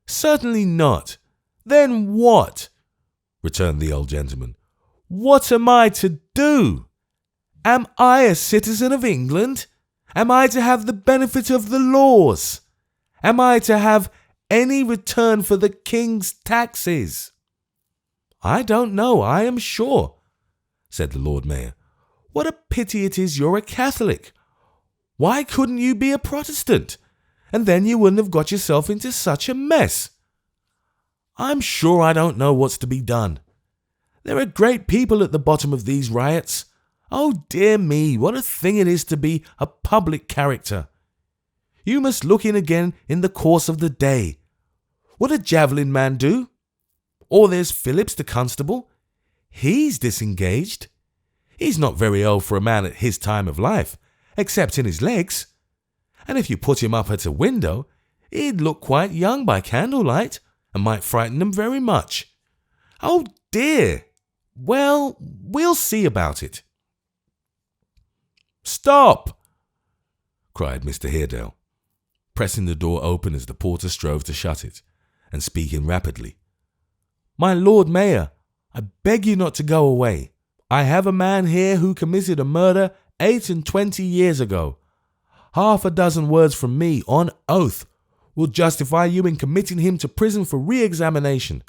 Speaker 1: Certainly not. Then what? Returned the old gentleman. What am I to do? Am I a citizen of England? Am I to have the benefit of the laws? Am I to have any return for the king's taxes? I don't know, I am sure, said the Lord Mayor. What a pity it is you're a Catholic. Why couldn't you be a Protestant? And then you wouldn't have got yourself into such a mess. I'm sure I don't know what's to be done. There are great people at the bottom of these riots. Oh dear me, what a thing it is to be a public character. You must look in again in the course of the day. What did Javelin man do? Or there's Phillips the constable. He's disengaged. He's not very old for a man at his time of life, except in his legs. And if you put him up at a window, he'd look quite young by candlelight, and might frighten them very much. Oh dear! Well, we'll see about it. Stop! cried Mr. Haredale, pressing the door open as the porter strove to shut it, and speaking rapidly. My Lord Mayor, I beg you not to go away. I have a man here who committed a murder 28 years ago. 6 words from me, on oath, will justify you in committing him to prison for re-examination.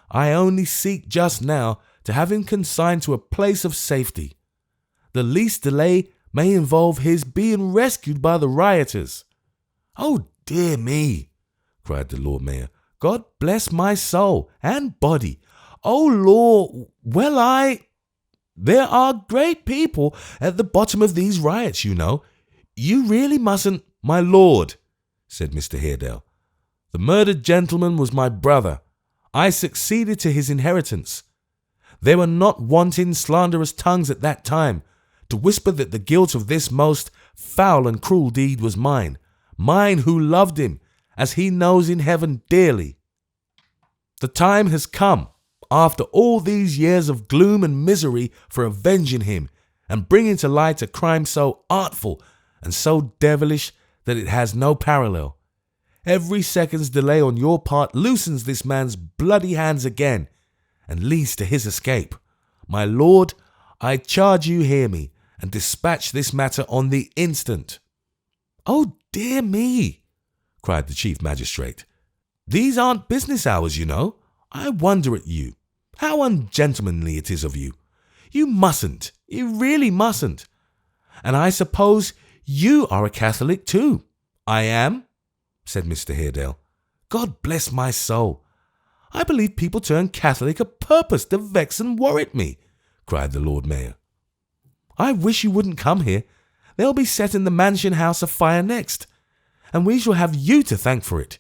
Speaker 1: I only seek just now to have him consigned to a place of safety. The least delay may involve his being rescued by the rioters. Oh dear me, cried the Lord Mayor. God bless my soul and body. Oh Lord, well there are great people at the bottom of these riots, you know. You really mustn't, my lord, said Mr. Haredale. The murdered gentleman was my brother. I succeeded to his inheritance. There were not wanting slanderous tongues at that time to whisper that the guilt of this most foul and cruel deed was mine who loved him, as he knows in heaven dearly. The time has come, after all these years of gloom and misery, for avenging him and bringing to light a crime so artful and so devilish that it has no parallel. Every second's delay on your part loosens this man's bloody hands again and leads to his escape. My lord, I charge you hear me and dispatch this matter on the instant. Oh dear me, cried the chief magistrate. These aren't business hours, you know. I wonder at you. How ungentlemanly it is of you. You mustn't. You really mustn't. And I suppose you are a Catholic too. I am, said Mr. Haredale. God bless my soul. I believe people turn Catholic a purpose to vex and worry me, cried the Lord Mayor. I wish you wouldn't come here. They'll be setting the mansion house afire next, and we shall have you to thank for it.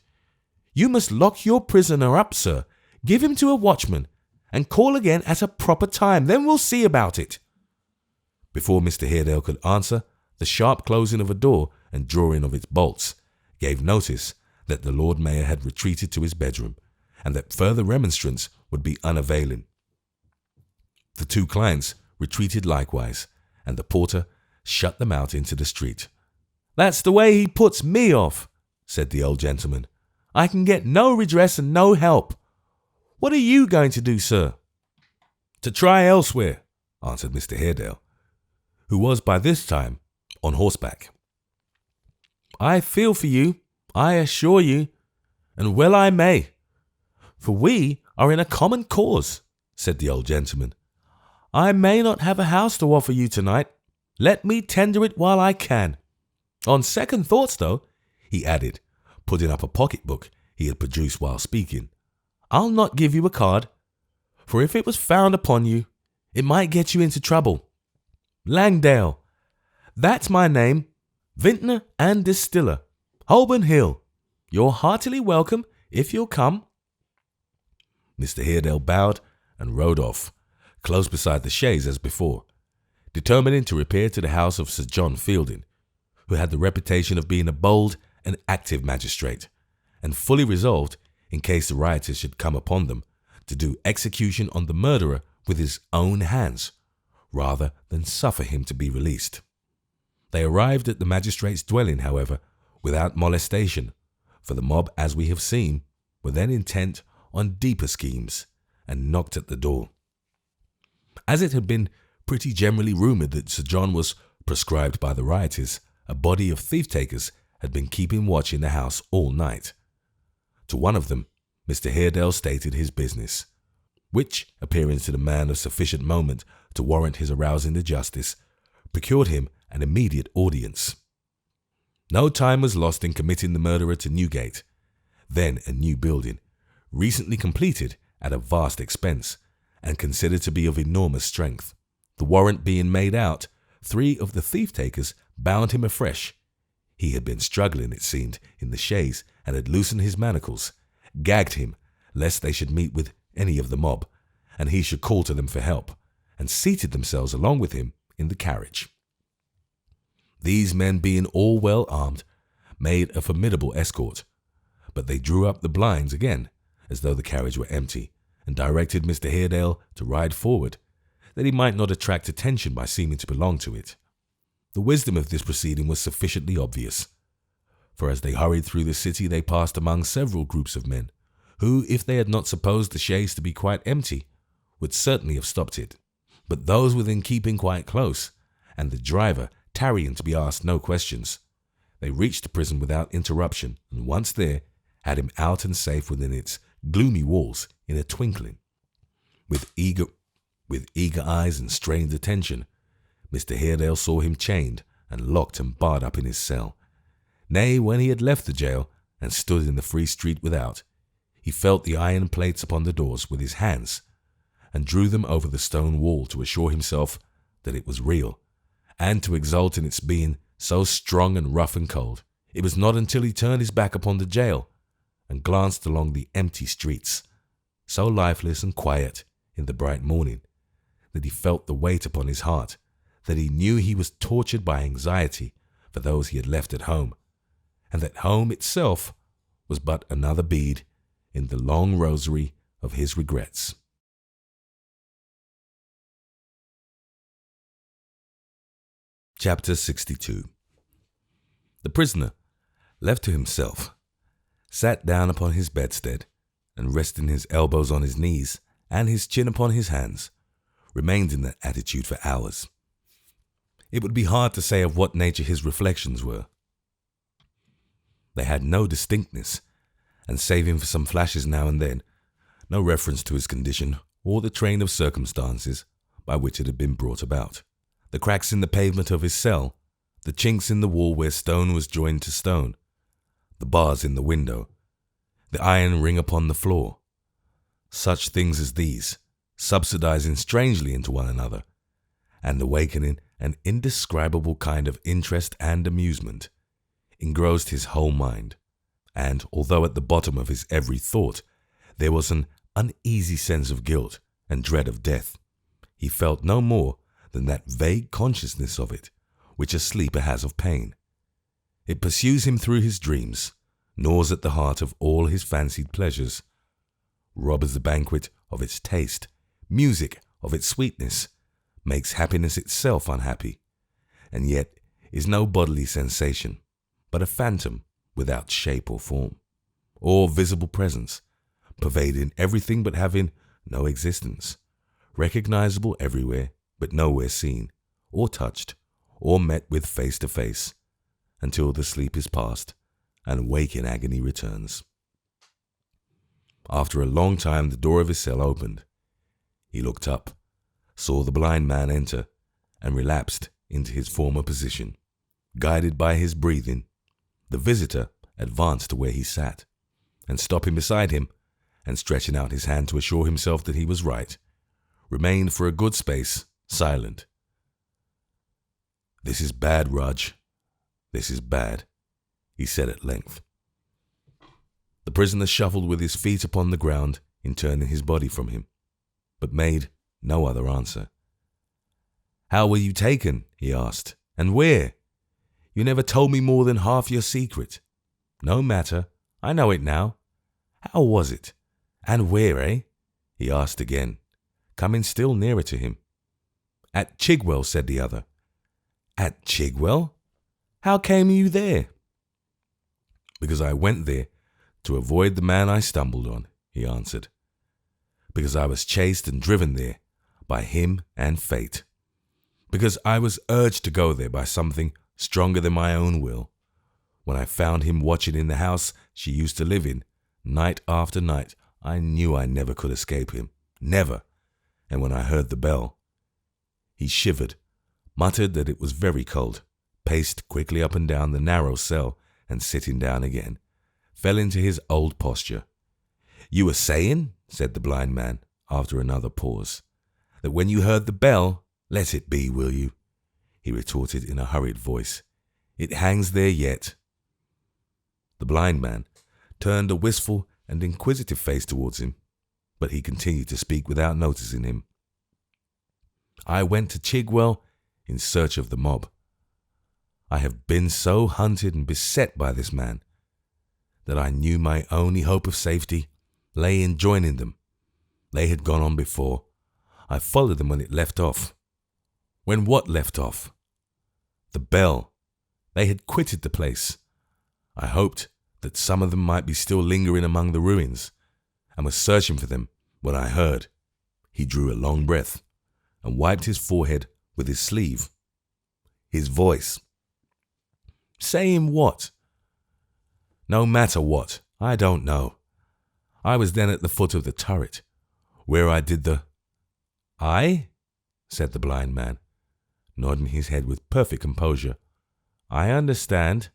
Speaker 1: You must lock your prisoner up, sir, give him to a watchman, and call again at a proper time. Then we'll see about it. Before Mr. Haredale could answer, the sharp closing of a door and drawing of its bolts gave notice that the Lord Mayor had retreated to his bedroom, and that further remonstrance would be unavailing. The 2 clients retreated likewise, and the porter shut them out into the street. That's the way he puts me off, said the old gentleman. I can get no redress and no help. What are you going to do, sir? To try elsewhere, answered Mr. Haredale, who was by this time on horseback. "I feel for you, I assure you, and well I may, for we are in a common cause," said the old gentleman. "I may not have a house to offer you tonight. Let me tender it while I can. On second thoughts, though," he added, putting up a pocketbook he had produced while speaking, "I'll not give you a card, for if it was found upon you, it might get you into trouble. Langdale, that's my name, vintner and distiller, Holborn Hill. You're heartily welcome if you'll come." Mr. Haredale bowed and rode off, close beside the chaise as before, determining to repair to the house of Sir John Fielding, who had the reputation of being a bold and active magistrate, and fully resolved, in case the rioters should come upon them, to do execution on the murderer with his own hands, rather than suffer him to be released. They arrived at the magistrate's dwelling, however, without molestation, for the mob, as we have seen, were then intent on deeper schemes, and knocked at the door. As it had been pretty generally rumoured that Sir John was proscribed by the rioters, a body of thief-takers had been keeping watch in the house all night. To one of them, Mr. Haredale stated his business, which, appearing to the man of sufficient moment to warrant his arousing the justice, procured him an immediate audience. No time was lost in committing the murderer to Newgate, then a new building, recently completed at a vast expense, and considered to be of enormous strength. The warrant being made out, 3 of the thief-takers bound him afresh. He had been struggling, it seemed, in the chaise, and had loosened his manacles, gagged him, lest they should meet with any of the mob, and he should call to them for help, and seated themselves along with him in the carriage. These men, being all well armed, made a formidable escort, but they drew up the blinds again, as though the carriage were empty, and directed Mr. Haredale to ride forward, that he might not attract attention by seeming to belong to it. The wisdom of this proceeding was sufficiently obvious, for as they hurried through the city they passed among several groups of men, who, if they had not supposed the chaise to be quite empty, would certainly have stopped it, but those within keeping quite close, and the driver tarrying to be asked no questions. They reached the prison without interruption, and once there, had him out and safe within its gloomy walls in a twinkling. With eager eyes and strained attention, Mr. Haredale saw him chained and locked and barred up in his cell. Nay, when he had left the jail and stood in the free street without, he felt the iron plates upon the doors with his hands, and drew them over the stone wall to assure himself that it was real, and to exult in its being so strong and rough and cold. It was not until he turned his back upon the jail and glanced along the empty streets, so lifeless and quiet in the bright morning, that he felt the weight upon his heart, that he knew he was tortured by anxiety for those he had left at home, and that home itself was but another bead in the long rosary of his regrets. Chapter 62. The prisoner, left to himself, sat down upon his bedstead, and resting his elbows on his knees and his chin upon his hands, remained in that attitude for hours. It would be hard to say of what nature his reflections were. They had no distinctness, and saving for some flashes now and then, no reference to his condition or the train of circumstances by which it had been brought about. The cracks in the pavement of his cell, the chinks in the wall where stone was joined to stone, the bars in the window, the iron ring upon the floor. Such things as these, subsidizing strangely into one another, and awakening an indescribable kind of interest and amusement, engrossed his whole mind, and although at the bottom of his every thought there was an uneasy sense of guilt and dread of death, he felt no more than that vague consciousness of it which a sleeper has of pain. It pursues him through his dreams, gnaws at the heart of all his fancied pleasures, robs the banquet of its taste, music of its sweetness, makes happiness itself unhappy, and yet is no bodily sensation, but a phantom without shape or form, or visible presence, pervading everything but having no existence, recognizable everywhere but nowhere seen, or touched, or met with face to face, until the sleep is past and waking agony returns. After a long time, the door of his cell opened. He looked up, saw the blind man enter, and relapsed into his former position. Guided by his breathing, the visitor advanced to where he sat, and stopping beside him, and stretching out his hand to assure himself that he was right, remained for a good space silent. "This is bad, Rudge. This is bad," he said at length. The prisoner shuffled with his feet upon the ground in turning his body from him, but made no other answer. "How were you taken?" he asked. "And where? You never told me more than half your secret." "No matter, I know it now. How was it? And where, eh?" he asked again, coming still nearer to him. "At Chigwell," said the other. "At Chigwell? How came you there?" "Because I went there to avoid the man I stumbled on," he answered. "Because I was chased and driven there by him and fate. Because I was urged to go there by something stronger than my own will. When I found him watching in the house she used to live in, night after night, I knew I never could escape him. Never. And when I heard the bell—" He shivered, muttered that it was very cold, paced quickly up and down the narrow cell, and sitting down again, fell into his old posture. "You were saying," said the blind man, after another pause, "that when you heard the bell—" "Let it be, will you?" he retorted in a hurried voice. "It hangs there yet." The blind man turned a wistful and inquisitive face towards him, but he continued to speak without noticing him. "I went to Chigwell in search of the mob. I have been so hunted and beset by this man that I knew my only hope of safety lay in joining them. They had gone on before. I followed them when it left off." "When what left off?" "The bell. They had quitted the place. I hoped that some of them might be still lingering among the ruins, and was searching for them when I heard." He drew a long breath and wiped his forehead with his sleeve. His voice: "Saying what?" "No matter what. I don't know. I was then at the foot of the turret, where I did the—" "I?" said the blind man, nodding his head with perfect composure. "I understand.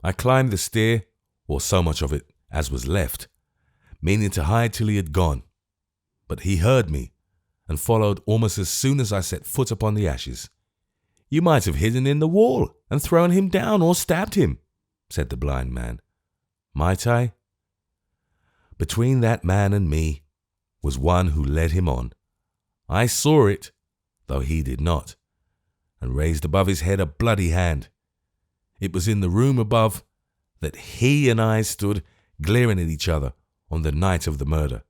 Speaker 1: I climbed the stair, or so much of it as was left, meaning to hide till he had gone. But he heard me, and followed almost as soon as I set foot upon the ashes." "You might have hidden in the wall and thrown him down or stabbed him," said the blind man. "Might I?" "Between that man and me was one who led him on. I saw it, though he did not, and raised above his head a bloody hand. It was in the room above that he and I stood glaring at each other on the night of the murder,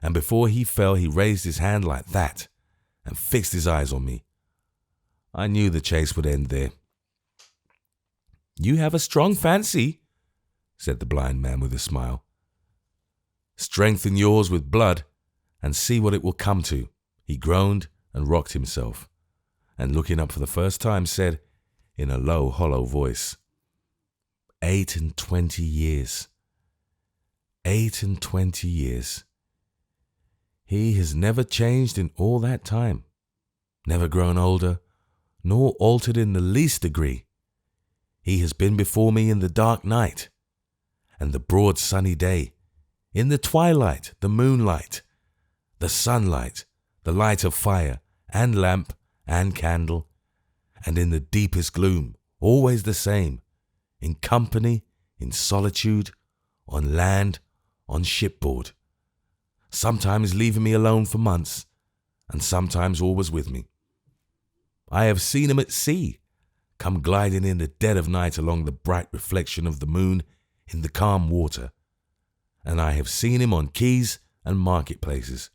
Speaker 1: and before he fell he raised his hand like that and fixed his eyes on me. I knew the chase would end there." "You have a strong fancy," said the blind man with a smile. "Strengthen yours with blood and see what it will come to." He groaned and rocked himself, and looking up for the first time said, in a low, hollow voice, 28 years. 28 years. He has never changed in all that time, never grown older, nor altered in the least degree. He has been before me in the dark night, and the broad sunny day, in the twilight, the moonlight, the sunlight, the light of fire and lamp and candle, and in the deepest gloom, always the same, in company, in solitude, on land, on shipboard, sometimes leaving me alone for months, and sometimes always with me. I have seen him at sea, come gliding in the dead of night along the bright reflection of the moon in the calm water, and I have seen him on quays and marketplaces,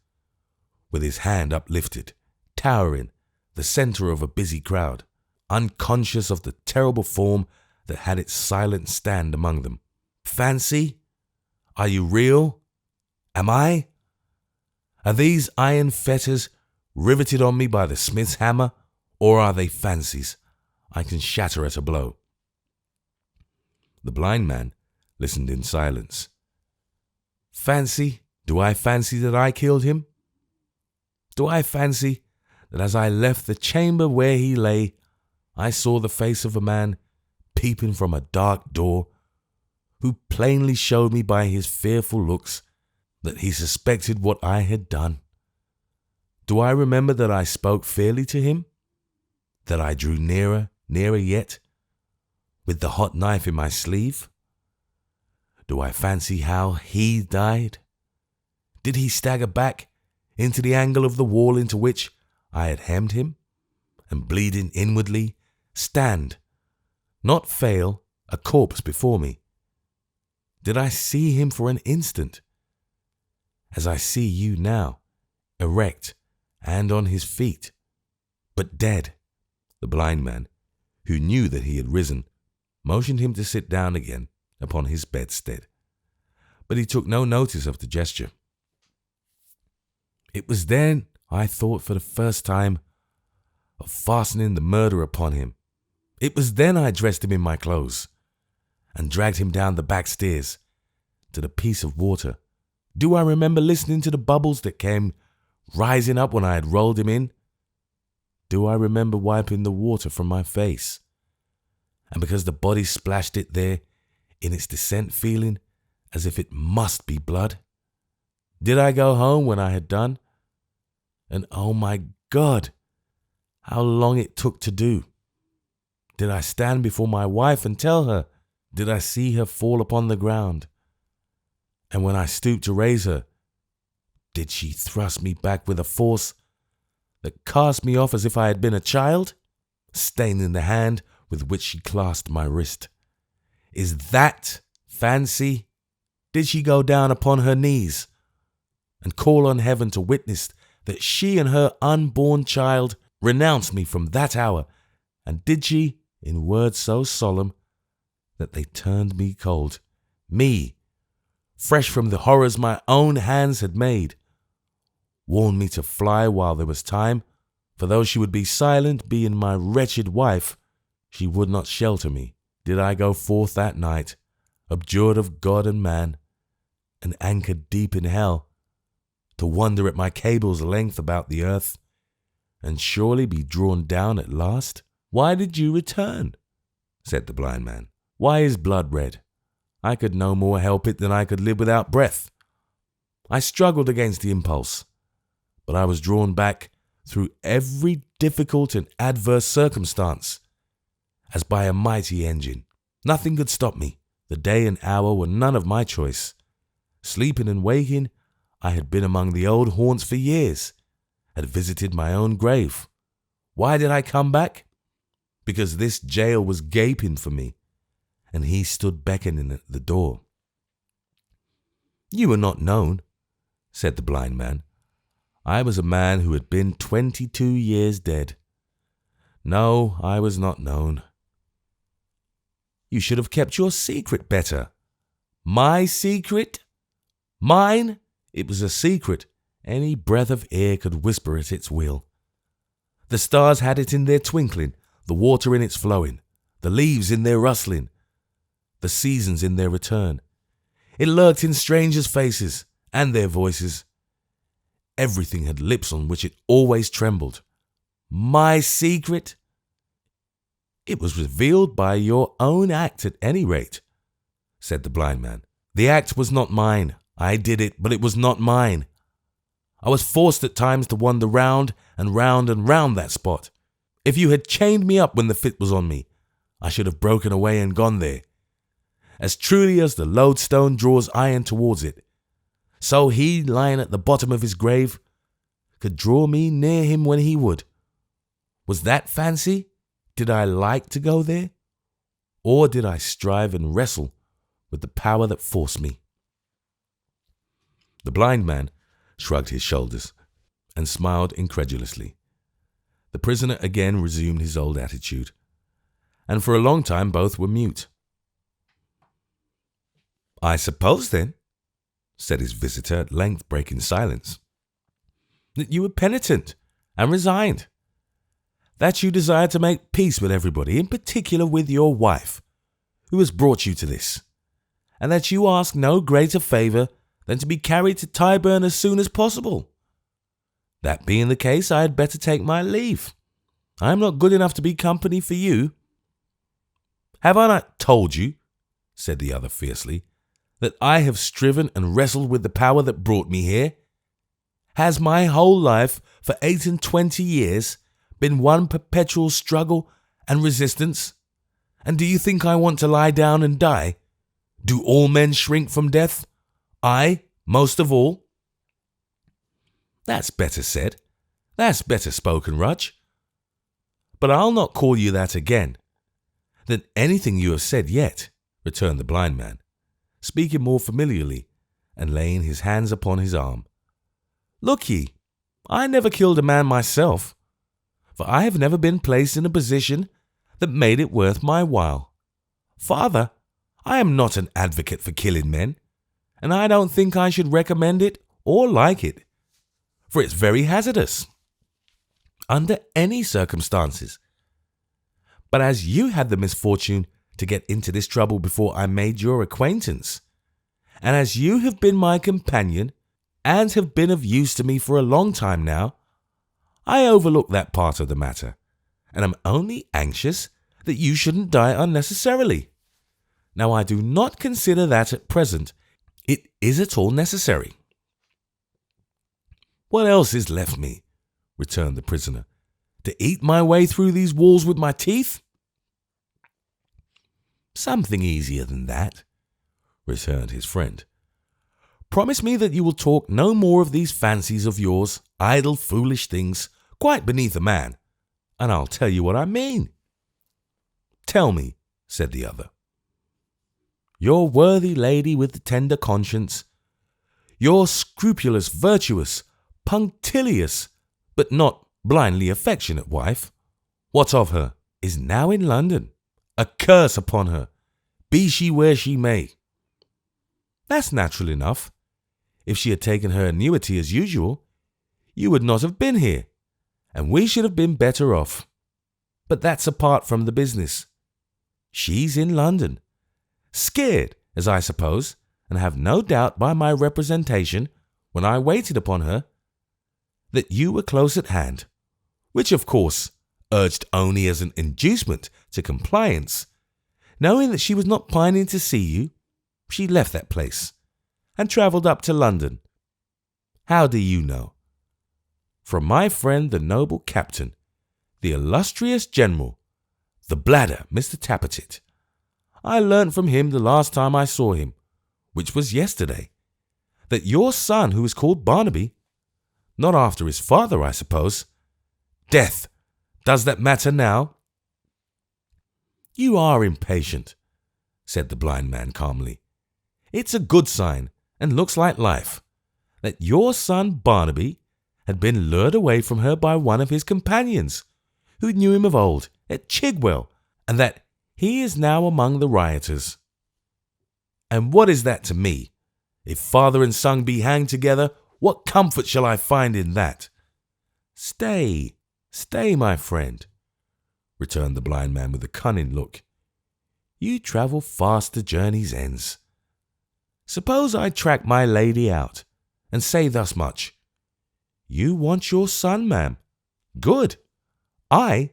Speaker 1: with his hand uplifted, towering, the centre of a busy crowd, unconscious of the terrible form that had its silent stand among them. Fancy? Are you real? Am I? Are these iron fetters riveted on me by the smith's hammer, or are they fancies I can shatter at a blow?" The blind man listened in silence. "Fancy? Do I fancy that I killed him? Do I fancy that as I left the chamber where he lay, I saw the face of a man peeping from a dark door, who plainly showed me by his fearful looks that he suspected what I had done? Do I remember that I spoke fairly to him, that I drew nearer yet, with the hot knife in my sleeve? Do I fancy how he died? Did he stagger back into the angle of the wall into which I had hemmed him, and bleeding inwardly, stand, not fail, a corpse before me? Did I see him for an instant, as I see you now, erect and on his feet, but dead?" The blind man, who knew that he had risen, motioned him to sit down again upon his bedstead, but he took no notice of the gesture. "It was then I thought for the first time of fastening the murder upon him. It was then I dressed him in my clothes and dragged him down the back stairs to the piece of water. Do I remember listening to the bubbles that came rising up when I had rolled him in? Do I remember wiping the water from my face, and because the body splashed it there in its descent, feeling as if it must be blood? Did I go home when I had done? And oh my God, how long it took to do! Did I stand before my wife and tell her? Did I see her fall upon the ground? And when I stooped to raise her, did she thrust me back with a force that cast me off as if I had been a child, staining the hand with which she clasped my wrist? Is that fancy? Did she go down upon her knees and call on heaven to witness that she and her unborn child renounced me from that hour? And did she, in words so solemn that they turned me cold, me, fresh from the horrors my own hands had made, warn me to fly while there was time, for though she would be silent, being my wretched wife, she would not shelter me? Did I go forth that night, abjured of God and man, and anchored deep in hell, to wander at my cable's length about the earth, and surely be drawn down at last? Why did you return?" said the blind man. "Why is blood red? I could no more help it than I could live without breath. I struggled against the impulse, but I was drawn back through every difficult and adverse circumstance, as by a mighty engine. Nothing could stop me. The day and hour were none of my choice. Sleeping and waking, I had been among the old haunts for years, had visited my own grave. Why did I come back? Because this jail was gaping for me, and he stood beckoning at the door." "You were not known," said the blind man. "I was a man who had been 22 years dead. No, I was not known." "You should have kept your secret better." "My secret? Mine? It was a secret any breath of air could whisper at its will. The stars had it in their twinkling, the water in its flowing, the leaves in their rustling, the seasons in their return. It lurked in strangers' faces and their voices. Everything had lips on which it always trembled. My secret? It was revealed by your own act at any rate," said the blind man. "The act was not mine. I did it, but it was not mine. I was forced at times to wander round and round and round that spot. If you had chained me up when the fit was on me, I should have broken away and gone there. As truly as the lodestone draws iron towards it, so he, lying at the bottom of his grave, could draw me near him when he would. Was that fancy? Did I like to go there? Or did I strive and wrestle with the power that forced me?" The blind man shrugged his shoulders and smiled incredulously. The prisoner again resumed his old attitude, and for a long time both were mute. "I suppose, then," said his visitor at length, breaking silence, "that you were penitent and resigned. that you desire to make peace with everybody, in particular with your wife, who has brought you to this, and that you ask no greater favour than to be carried to Tyburn as soon as possible. That being the case, I had better take my leave. I am not good enough to be company for you." "Have I not told you," said the other fiercely, "that I have striven and wrestled with the power that brought me here? Has my whole life for 28 years been one perpetual struggle and resistance? And do you think I want to lie down and die? Do all men shrink from death? I most of all?" "That's better said. That's better spoken, Rudge. But I'll not call you that again than anything you have said yet," returned the blind man, speaking more familiarly and laying his hands upon his arm. "Look ye, I never killed a man myself, for I have never been placed in a position that made it worth my while. Father, I am not an advocate for killing men, and I don't think I should recommend it or like it, for it's very hazardous under any circumstances. But as you had the misfortune to get into this trouble before I made your acquaintance, and as you have been my companion and have been of use to me for a long time now, I overlook that part of the matter, and am only anxious that you shouldn't die unnecessarily. Now I do not consider that at present it is at all necessary." "What else is left me," returned the prisoner, "to eat my way through these walls with my teeth?" "Something easier than that," returned his friend. "Promise me that you will talk no more of these fancies of yours, idle, foolish things, quite beneath a man, and I'll tell you what I mean." "Tell me," said the other. "Your worthy lady with the tender conscience, your scrupulous, virtuous, punctilious, but not blindly affectionate wife, what of her? Is now in London. A curse upon her, be she where she may." "That's natural enough. If she had taken her annuity as usual, you would not have been here, and we should have been better off. But that's apart from the business. She's in London, scared, as I suppose, and have no doubt by my representation, when I waited upon her, that you were close at hand, which of course, urged only as an inducement to compliance, knowing that she was not pining to see you, she left that place and travelled up to London. How do you know? From my friend the noble captain, the illustrious general, the bladder, Mr. Tappertit. I learnt from him the last time I saw him, which was yesterday, that your son, who is called Barnaby, not after his father, I suppose. Death, does that matter now?" "You are impatient," said the blind man calmly. "It's a good sign, and looks like life, that your son Barnaby had been lured away from her by one of his companions, who knew him of old at Chigwell, and that he is now among the rioters. And what is that to me? If father and son be hanged together, what comfort shall I find in that?" Stay, my friend," returned the blind man with a cunning look. "You travel fast to journey's ends. Suppose I track my lady out, and say thus much. You want your son, ma'am. Good. I,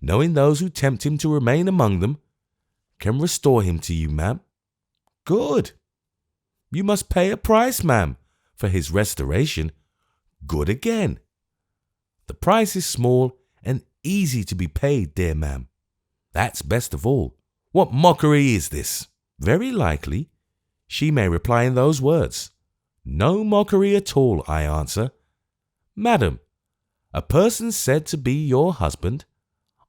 Speaker 1: knowing those who tempt him to remain among them, can restore him to you, ma'am. Good. You must pay a price, ma'am, for his restoration. Good again. The price is small and easy to be paid, dear ma'am. That's best of all. What mockery is this? Very likely, she may reply in those words. No mockery at all, I answer. Madam, a person said to be your husband,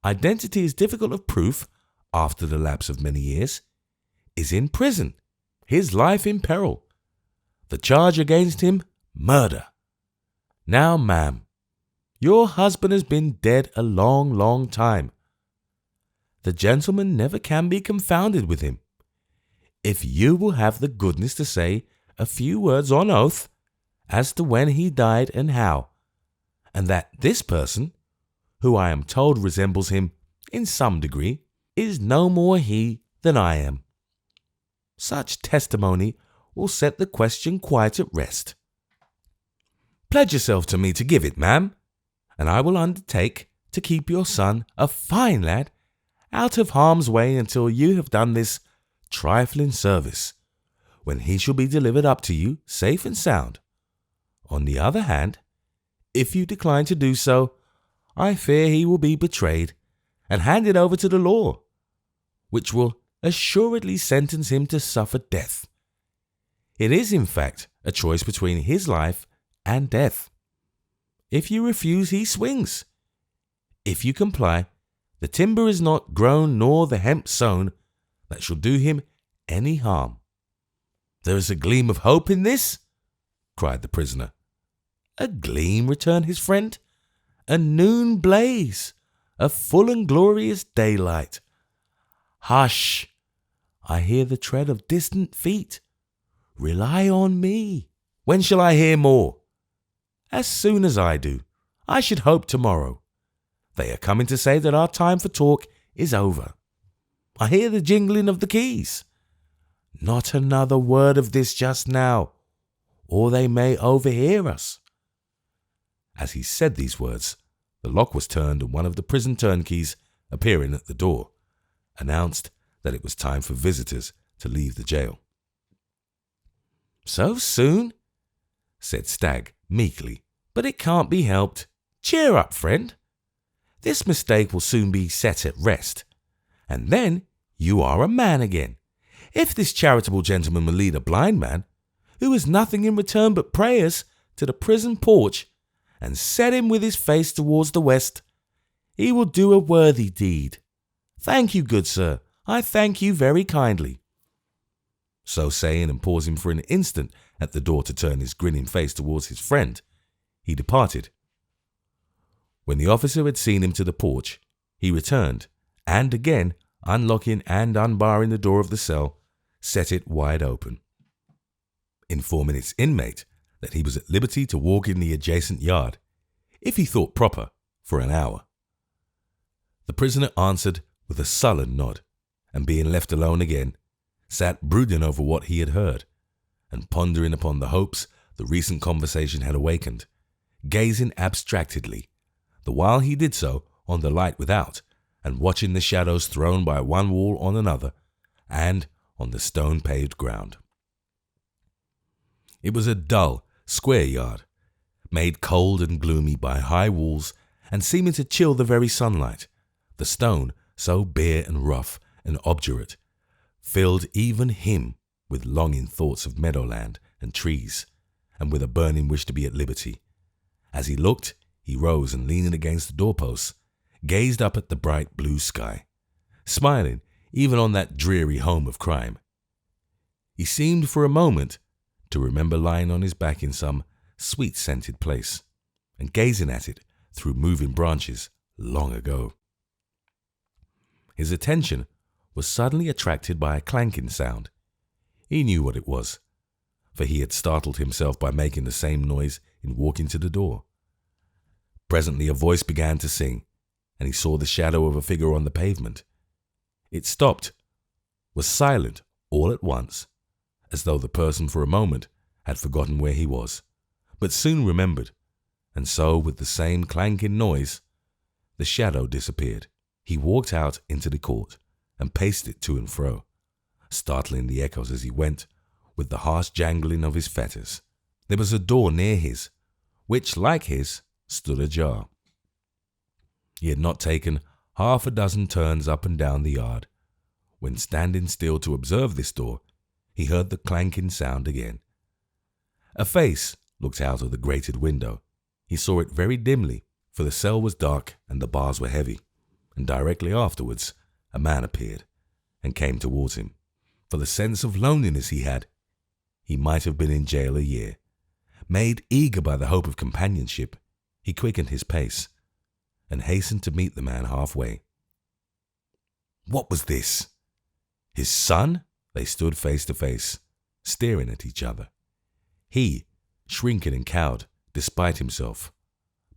Speaker 1: identity is difficult of proof after the lapse of many years, is in prison, his life in peril. The charge against him, murder. Now, ma'am, your husband has been dead a long, long time. The gentleman never can be confounded with him. If you will have the goodness to say a few words on oath as to when he died and how, and that this person, who I am told resembles him in some degree, is no more he than I am. Such testimony will set the question quite at rest. Pledge yourself to me to give it, ma'am, and I will undertake to keep your son, a fine lad, out of harm's way until you have done this trifling service, when he shall be delivered up to you safe and sound. On the other hand, if you decline to do so, I fear he will be betrayed and handed over to the law, which will assuredly sentence him to suffer death. It is, in fact, a choice between his life and death. If you refuse, he swings. If you comply, the timber is not grown nor the hemp sown that shall do him any harm. There is a gleam of hope in this, cried the prisoner. A gleam, returned his friend. A noon blaze, a full and glorious daylight. Hush! I hear the tread of distant feet. Rely on me. When shall I hear more? As soon as I do. I should hope tomorrow. They are coming to say that our time for talk is over. I hear the jingling of the keys. Not another word of this just now, or they may overhear us. As he said these words, the lock was turned and one of the prison turnkeys, appearing at the door, announced that it was time for visitors to leave the jail. So soon? Said Stagg meekly, but it can't be helped. Cheer up, friend. This mistake will soon be set at rest, and then you are a man again. If this charitable gentleman will lead a blind man, who has nothing in return but prayers, to the prison porch, and set him with his face towards the west, he will do a worthy deed. Thank you, good sir, I thank you very kindly. So saying, and pausing for an instant at the door to turn his grinning face towards his friend, he departed. When the officer had seen him to the porch, he returned, and again, unlocking and unbarring the door of the cell, set it wide open, informing its inmate that he was at liberty to walk in the adjacent yard, if he thought proper, for an hour. The prisoner answered with a sullen nod, and being left alone again, sat brooding over what he had heard, and pondering upon the hopes the recent conversation had awakened, gazing abstractedly, the while he did so, on the light without, and watching the shadows thrown by one wall on another, and on the stone-paved ground. It was a dull, square yard, made cold and gloomy by high walls and seeming to chill the very sunlight. The stone, so bare and rough and obdurate, filled even him with longing thoughts of meadowland and trees, and with a burning wish to be at liberty. As he looked, he rose and, leaning against the doorposts, gazed up at the bright blue sky, smiling even on that dreary home of crime. He seemed for a moment to remember lying on his back in some sweet-scented place, and gazing at it through moving branches long ago. His attention was suddenly attracted by a clanking sound. He knew what it was, for he had startled himself by making the same noise in walking to the door. Presently a voice began to sing, and he saw the shadow of a figure on the pavement. It stopped, was silent all at once, as though the person for a moment had forgotten where he was, but soon remembered, and so with the same clanking noise, the shadow disappeared. He walked out into the court and paced it to and fro, startling the echoes as he went with the harsh jangling of his fetters. There was a door near his, which, like his, stood ajar. He had not taken half a dozen turns up and down the yard, when, standing still to observe this door, he heard the clanking sound again. A face looked out of the grated window. He saw it very dimly, for the cell was dark and the bars were heavy, and directly afterwards a man appeared and came towards him. For the sense of loneliness he had, he might have been in jail a year. Made eager by the hope of companionship, he quickened his pace and hastened to meet the man halfway. What was this? His son? They stood face to face, staring at each other. He, shrinking and cowed, despite himself.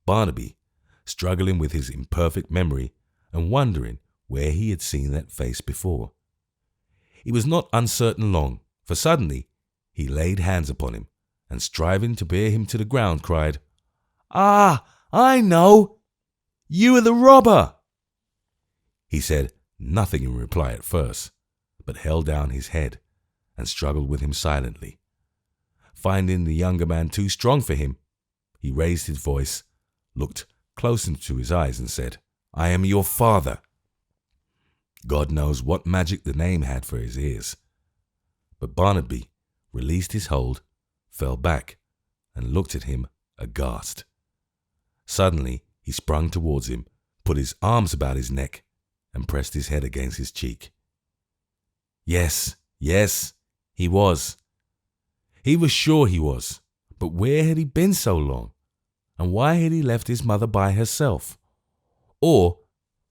Speaker 1: Barnaby, struggling with his imperfect memory and wondering where he had seen that face before. He was not uncertain long, for suddenly he laid hands upon him, and striving to bear him to the ground, cried, "Ah, I know! You are the robber!" He said nothing in reply at first, but held down his head and struggled with him silently. Finding the younger man too strong for him, he raised his voice, looked close into his eyes, and said, "I am your father." God knows what magic the name had for his ears. But Barnaby released his hold, fell back, and looked at him aghast. Suddenly he sprung towards him, put his arms about his neck, and pressed his head against his cheek. Yes, he was. He was sure he was. But where had he been so long? And why had he left his mother by herself? Or,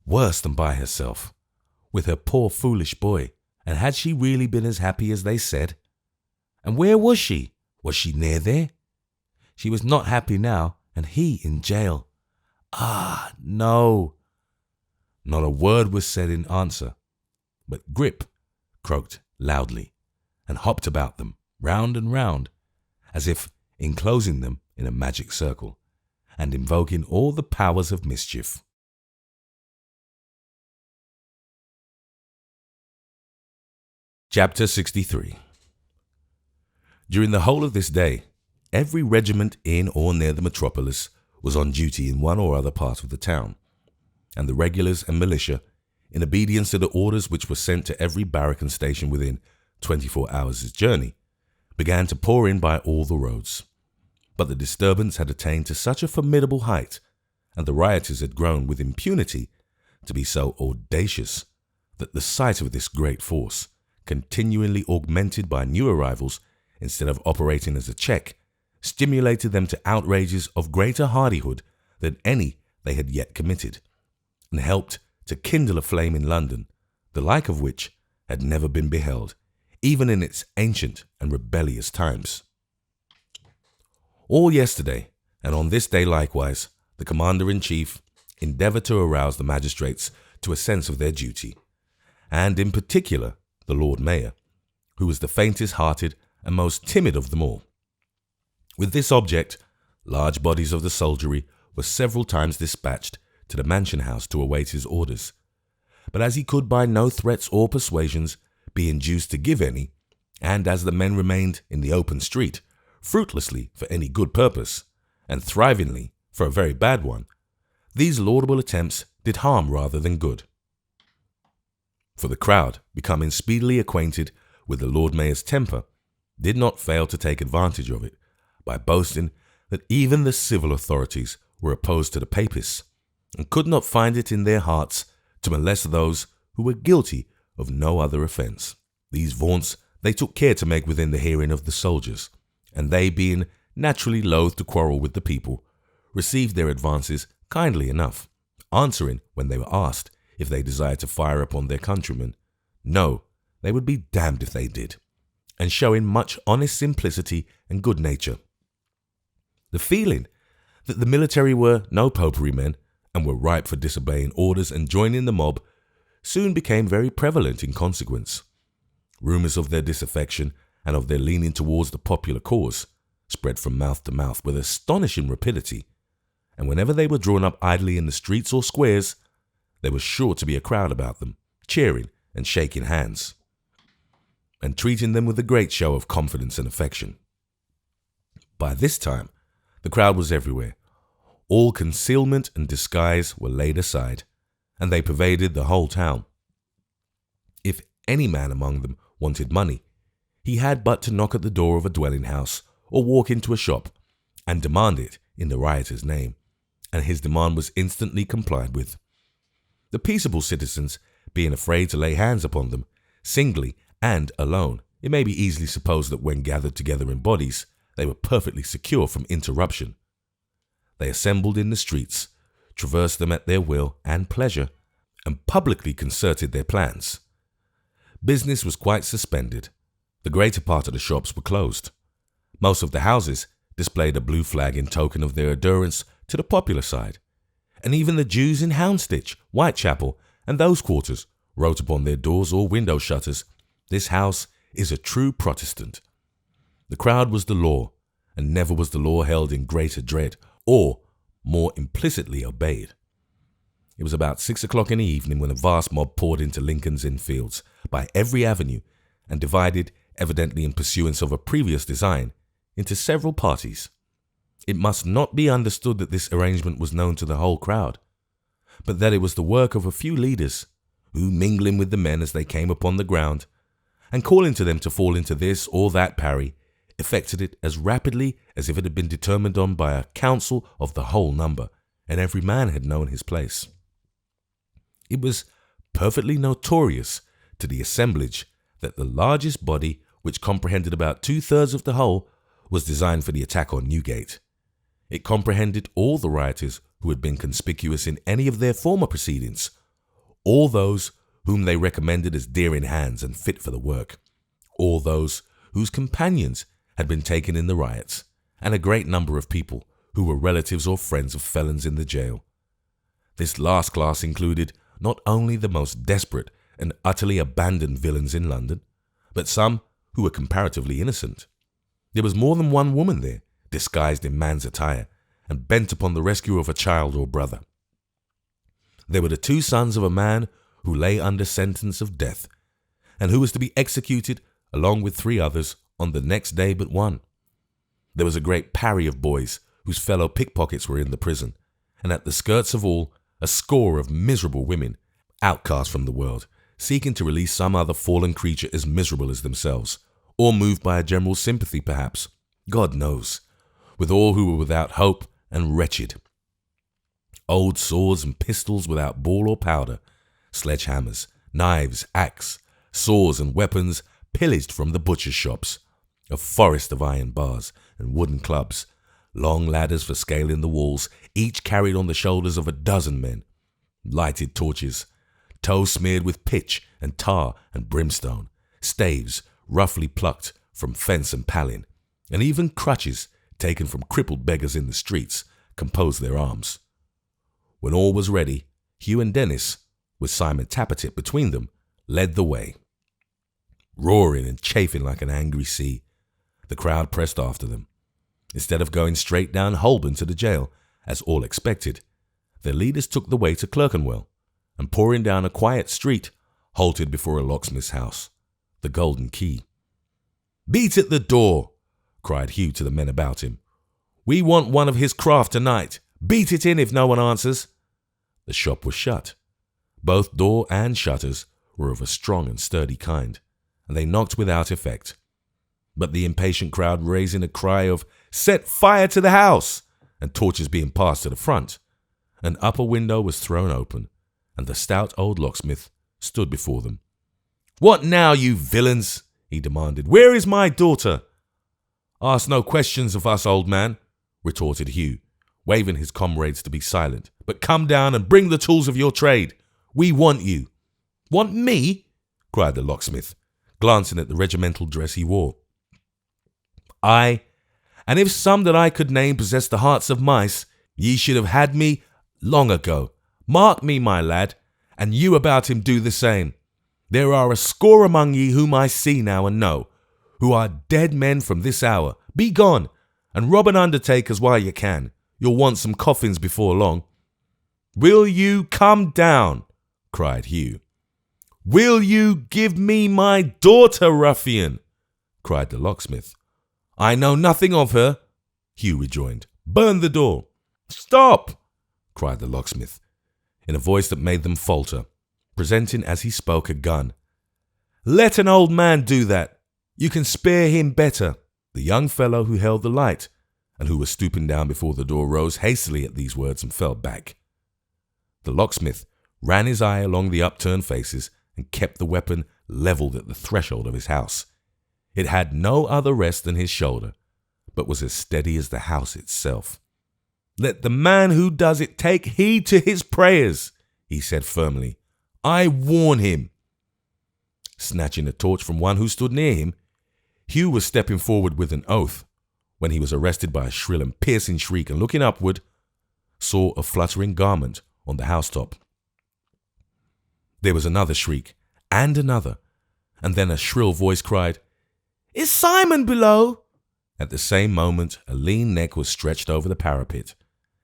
Speaker 1: worse than by herself, with her poor foolish boy? And had she really been as happy as they said? And where was she? Was she near there? She was not happy now, and he in jail. Ah, no. Not a word was said in answer, but Grip croaked loudly and hopped about them, round and round, as if enclosing them in a magic circle and invoking all the powers of mischief. Chapter 63. During the whole of this day, every regiment in or near the metropolis was on duty in one or other part of the town, and the regulars and militia, in obedience to the orders which were sent to every barrack and station within 24 hours' journey, began to pour in by all the roads. But the disturbance had attained to such a formidable height, and the rioters had grown with impunity to be so audacious, that the sight of this great force, continually augmented by new arrivals, instead of operating as a check, stimulated them to outrages of greater hardihood than any they had yet committed, and helped to kindle a flame in London, the like of which had never been beheld, even in its ancient and rebellious times. All yesterday, and on this day likewise, the Commander-in-Chief endeavoured to arouse the magistrates to a sense of their duty, and in particular the Lord Mayor, who was the faintest-hearted and most timid of them all. With this object, large bodies of the soldiery were several times dispatched to the mansion house to await his orders, but as he could by no threats or persuasions be induced to give any, and as the men remained in the open street, fruitlessly for any good purpose, and thrivingly for a very bad one, these laudable attempts did harm rather than good. For the crowd, becoming speedily acquainted with the Lord Mayor's temper, did not fail to take advantage of it by boasting that even the civil authorities were opposed to the Papists, and could not find it in their hearts to molest those who were guilty of no other offence. These vaunts they took care to make within the hearing of the soldiers, and they, being naturally loath to quarrel with the people, received their advances kindly enough, answering, when they were asked if they desired to fire upon their countrymen, no, they would be damned if they did, and showing much honest simplicity and good nature. The feeling that the military were no popery men, and were ripe for disobeying orders and joining the mob, soon became very prevalent in consequence. Rumours of their disaffection and of their leaning towards the popular cause spread from mouth to mouth with astonishing rapidity, and whenever they were drawn up idly in the streets or squares, there was sure to be a crowd about them, cheering and shaking hands, and treating them with a great show of confidence and affection. By this time, the crowd was everywhere. All concealment and disguise were laid aside, and they pervaded the whole town. If any man among them wanted money, he had but to knock at the door of a dwelling house or walk into a shop and demand it in the rioter's name, and his demand was instantly complied with. The peaceable citizens, being afraid to lay hands upon them, singly and alone, it may be easily supposed that when gathered together in bodies, they were perfectly secure from interruption. They assembled in the streets, traversed them at their will and pleasure, and publicly concerted their plans. Business was quite suspended. The greater part of the shops were closed. Most of the houses displayed a blue flag in token of their adherence to the popular side, and even the Jews in Houndsditch, Whitechapel, and those quarters wrote upon their doors or window shutters, "This house is a true Protestant." The crowd was the law, and never was the law held in greater dread or more implicitly obeyed. It was about 6 o'clock in the evening when a vast mob poured into Lincoln's Inn Fields by every avenue and divided, evidently in pursuance of a previous design, into several parties. It must not be understood that this arrangement was known to the whole crowd, but that it was the work of a few leaders, who, mingling with the men as they came upon the ground, and calling to them to fall into this or that parry, effected it as rapidly as if it had been determined on by a council of the whole number, and every man had known his place. It was perfectly notorious to the assemblage that the largest body, which comprehended about 2/3 of the whole, was designed for the attack on Newgate. It comprehended all the rioters who had been conspicuous in any of their former proceedings, all those whom they recommended as dear in hands and fit for the work, all those whose companions had been taken in the riots, and a great number of people who were relatives or friends of felons in the jail. This last class included not only the most desperate and utterly abandoned villains in London, but some who were comparatively innocent. There was more than one woman there, disguised in man's attire, and bent upon the rescue of a child or brother. There were the 2 sons of a man who lay under sentence of death, and who was to be executed along with 3 others on the next day but one. There was a great party of boys whose fellow pickpockets were in the prison, and at the skirts of all, a score of miserable women, outcast from the world, seeking to release some other fallen creature as miserable as themselves, or moved by a general sympathy perhaps, God knows, with all who were without hope and wretched. Old swords and pistols without ball or powder, sledgehammers, knives, axe, saws and weapons pillaged from the butcher's shops, a forest of iron bars and wooden clubs, long ladders for scaling the walls, each carried on the shoulders of a dozen men, lighted torches, tow smeared with pitch and tar and brimstone, staves roughly plucked from fence and paling, and even crutches taken from crippled beggars in the streets composed their arms. When all was ready, Hugh and Dennis, with Simon Tappertit between them, led the way. Roaring and chafing like an angry sea, the crowd pressed after them. Instead of going straight down Holborn to the jail, as all expected, their leaders took the way to Clerkenwell, and pouring down a quiet street, halted before a locksmith's house, the Golden Key. "Beat at the door," cried Hugh to the men about him. "We want one of his craft tonight. Beat it in if no one answers." The shop was shut. Both door and shutters were of a strong and sturdy kind, and they knocked without effect. But the impatient crowd raising a cry of "Set fire to the house!" and torches being passed to the front, an upper window was thrown open, and the stout old locksmith stood before them. "What now, you villains?" he demanded. "Where is my daughter?" "Ask no questions of us, old man," retorted Hugh, waving his comrades to be silent, "but come down and bring the tools of your trade. We want you." "Want me?" cried the locksmith, glancing at the regimental dress he wore. "Aye, and if some that I could name possessed the hearts of mice, ye should have had me long ago. Mark me, my lad, and you about him do the same. There are a score among ye whom I see now and know, who are dead men from this hour. Be gone, and rob an undertaker's while you can. You'll want some coffins before long." "Will you come down?" cried Hugh. "Will you give me my daughter, ruffian?" cried the locksmith. "I know nothing of her," Hugh rejoined. "Burn the door." "Stop!" cried the locksmith, in a voice that made them falter, presenting as he spoke a gun. "Let an old man do that. You can spare him better." The young fellow who held the light, and who was stooping down before the door, rose hastily at these words and fell back. The locksmith ran his eye along the upturned faces and kept the weapon levelled at the threshold of his house. It had no other rest than his shoulder, but was as steady as the house itself. "Let the man who does it take heed to his prayers," he said firmly. "I warn him." Snatching a torch from one who stood near him, Hugh was stepping forward with an oath, when he was arrested by a shrill and piercing shriek, and looking upward, saw a fluttering garment on the housetop. There was another shriek, and another, and then a shrill voice cried, "Is Simon below?" At the same moment, a lean neck was stretched over the parapet,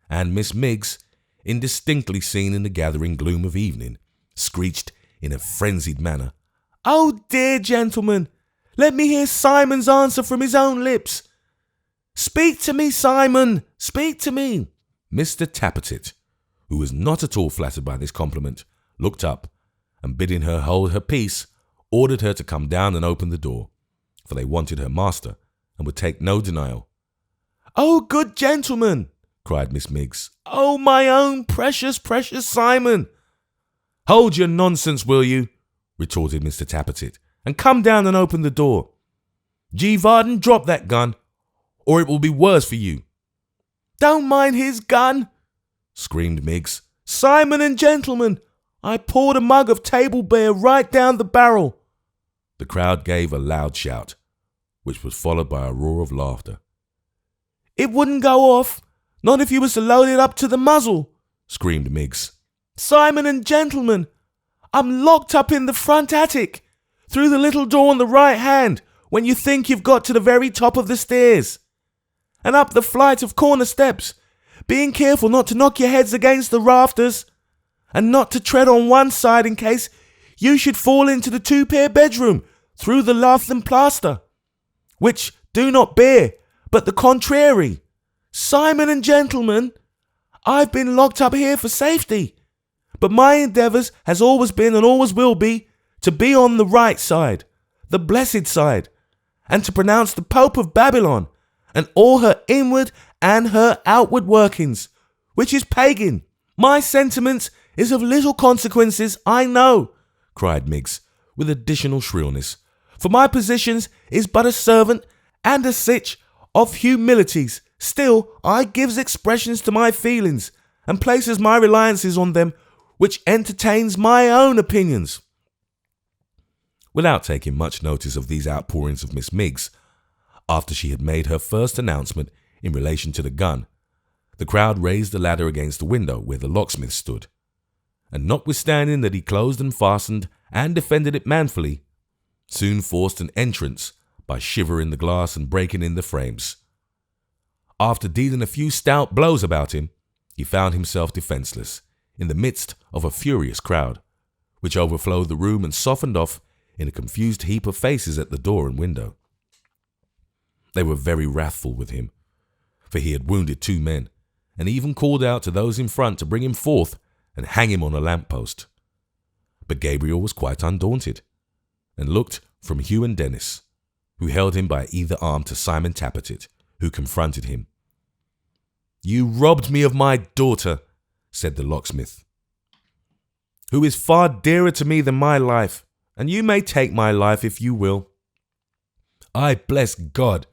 Speaker 1: and Miss Miggs, indistinctly seen in the gathering gloom of evening, screeched in a frenzied manner, "Oh dear, gentlemen, let me hear Simon's answer from his own lips. Speak to me, Simon, speak to me." Mr. Tappertit, who was not at all flattered by this compliment, looked up, and bidding her hold her peace, ordered her to come down and open the door, for they wanted her master, and would take no denial. "Oh, good gentleman," cried Miss Miggs. "Oh, my own precious, precious Simon." "Hold your nonsense, will you?" retorted Mr. Tappertit, "and come down and open the door. G. Varden, drop that gun, or it will be worse for you." "Don't mind his gun," screamed Miggs. "Simon and gentlemen, I poured a mug of table beer right down the barrel." The crowd gave a loud shout, which was followed by a roar of laughter. "It wouldn't go off, not if you was to load it up to the muzzle," screamed Miggs. "Simon and gentlemen, I'm locked up in the front attic, through the little door on the right hand when you think you've got to the very top of the stairs, and up the flight of corner steps, being careful not to knock your heads against the rafters, and not to tread on one side in case you should fall into the two-pair bedroom through the lath and plaster, which do not bear, but the contrary. Simon and gentlemen, I've been locked up here for safety, but my endeavours has always been and always will be to be on the right side, the blessed side, and to pronounce the Pope of Babylon and all her inward and her outward workings, which is pagan. My sentiments is of little consequences, I know," cried Miggs, with additional shrillness, "for my positions is but a servant and a sitch of humilities. Still, I gives expressions to my feelings, and places my reliances on them, which entertains my own opinions." Without taking much notice of these outpourings of Miss Miggs, after she had made her first announcement in relation to the gun, the crowd raised the ladder against the window where the locksmith stood, and notwithstanding that he closed and fastened and defended it manfully, soon forced an entrance by shivering the glass and breaking in the frames. After dealing a few stout blows about him, he found himself defenceless in the midst of a furious crowd, which overflowed the room and softened off in a confused heap of faces at the door and window. They were very wrathful with him, for he had wounded 2 men, and even called out to those in front to bring him forth and hang him on a lamp-post. But Gabriel was quite undaunted, and looked from Hugh and Dennis, who held him by either arm, to Simon Tappertit, who confronted him. "You robbed me of my daughter," said the locksmith, "who is far dearer to me than my life, and you may take my life if you will. I bless God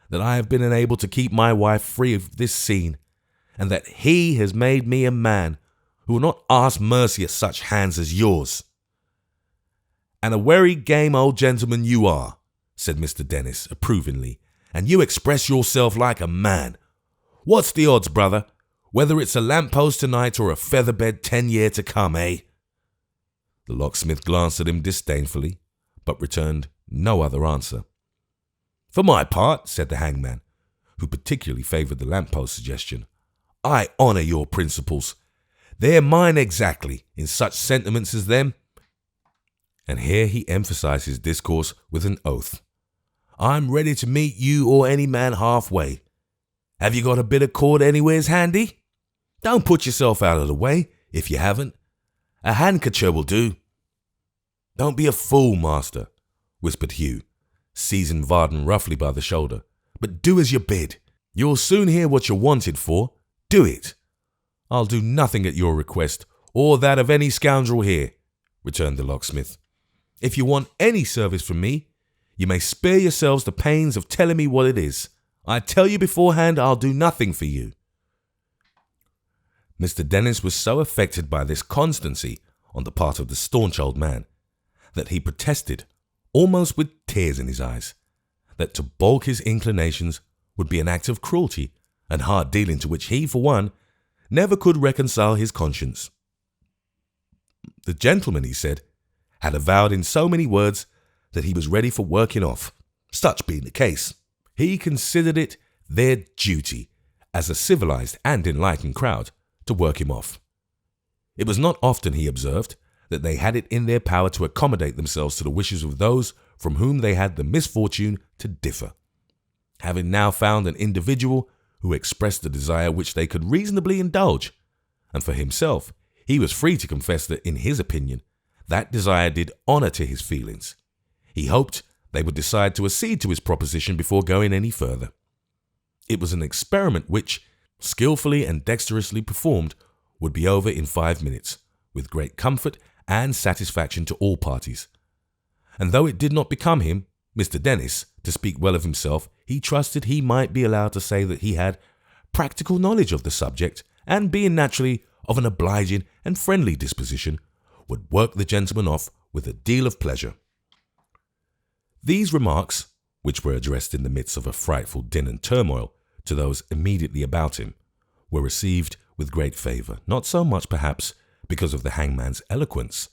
Speaker 1: that I have been enabled to keep my wife free of this scene, and that he has made me a man who will not ask mercy at such hands as yours." "And a very game old gentleman you are," said Mr. Dennis approvingly, "and you express yourself like a man. What's the odds, brother, whether it's a lamp-post tonight or a feather-bed 10 year to come, eh?" The locksmith glanced at him disdainfully, but returned no other answer. "For my part," said the hangman, who particularly favoured the lamp-post suggestion, "I honour your principles. They're mine exactly, in such sentiments as them." And here he emphasised his discourse with an oath. "I'm ready to meet you or any man halfway. Have you got a bit of cord anywheres handy? Don't put yourself out of the way, if you haven't. A handkerchief will do." "Don't be a fool, master," whispered Hugh, seizing Varden roughly by the shoulder, "but do as you're bid. You'll soon hear what you're wanted for. Do it." "I'll do nothing at your request, or that of any scoundrel here," returned the locksmith. "If you want any service from me, you may spare yourselves the pains of telling me what it is. I tell you beforehand I'll do nothing for you." Mr. Dennis was so affected by this constancy on the part of the staunch old man that he protested, almost with tears in his eyes, that to balk his inclinations would be an act of cruelty and hard dealing to which he, for one, never could reconcile his conscience. The gentleman, he said, had avowed in so many words that he was ready for working off. Such being the case, he considered it their duty, as a civilized and enlightened crowd, to work him off. It was not often, he observed, that they had it in their power to accommodate themselves to the wishes of those from whom they had the misfortune to differ. Having now found an individual who expressed a desire which they could reasonably indulge, and for himself, he was free to confess that, in his opinion, that desire did honour to his feelings. He hoped they would decide to accede to his proposition before going any further. It was an experiment which, skillfully and dexterously performed, would be over in 5 minutes, with great comfort and satisfaction to all parties. And though it did not become him, Mr. Dennis, to speak well of himself, he trusted he might be allowed to say that he had practical knowledge of the subject, and being naturally of an obliging and friendly disposition, would work the gentleman off with a deal of pleasure. These remarks, which were addressed in the midst of a frightful din and turmoil to those immediately about him, were received with great favour, not so much perhaps because of the hangman's eloquence,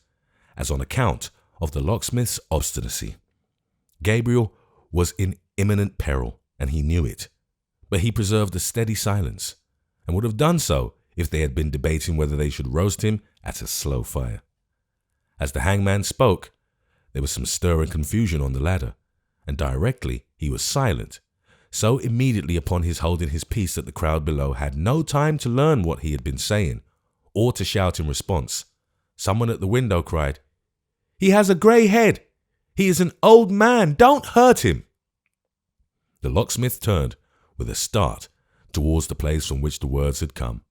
Speaker 1: as on account of the locksmith's obstinacy. Gabriel was in imminent peril, and he knew it, but he preserved a steady silence, and would have done so if they had been debating whether they should roast him at a slow fire. As the hangman spoke, there was some stir and confusion on the ladder, and directly he was silent, so immediately upon his holding his peace that the crowd below had no time to learn what he had been saying, or to shout in response. Someone at the window cried, "He has a grey head! He is an old man! Don't hurt him!" The locksmith turned with a start towards the place from which the words had come,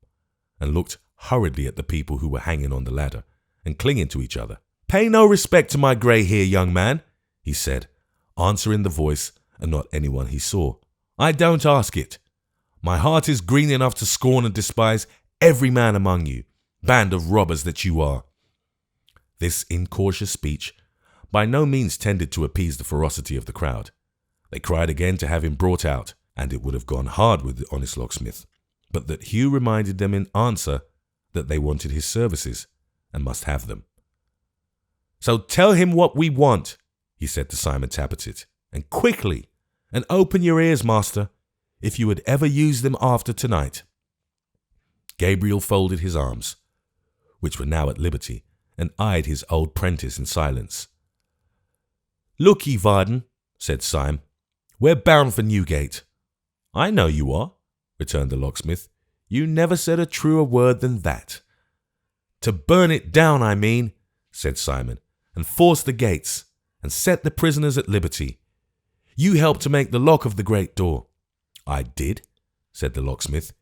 Speaker 1: and looked hurriedly at the people who were hanging on the ladder and clinging to each other. "Pay no respect to my grey hair, young man," he said, answering the voice and not anyone he saw. "I don't ask it. My heart is green enough to scorn and despise every man among you, band of robbers that you are." This incautious speech by no means tended to appease the ferocity of the crowd. They cried again to have him brought out, and it would have gone hard with the honest locksmith, but that Hugh reminded them in answer that they wanted his services, and must have them. "So tell him what we want," he said to Simon Tappertit, "and quickly, and open your ears, master, if you would ever use them after tonight." Gabriel folded his arms, which were now at liberty, and eyed his old prentice in silence. "Look ye, Varden," said Syme, "we're bound for Newgate." "I know you are," returned the locksmith. "You never said a truer word than that." "To burn it down, I mean," said Simon, "and force the gates, and set the prisoners at liberty. You helped to make the lock of the great door." "I did," said the locksmith.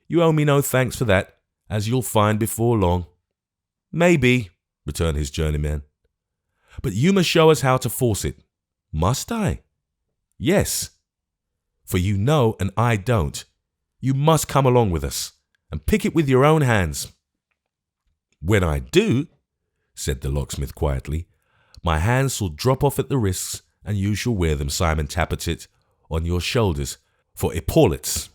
Speaker 1: "You owe me no thanks for that, as you'll find before long." "Maybe," returned his journeyman. "But you must show us how to force it." "Must I?" "Yes. For you know and I don't. You must come along with us, and pick it with your own hands." "When I do," said the locksmith quietly, "my hands shall drop off at the wrists, and you shall wear them, Simon Tappertit, on your shoulders for epaulets."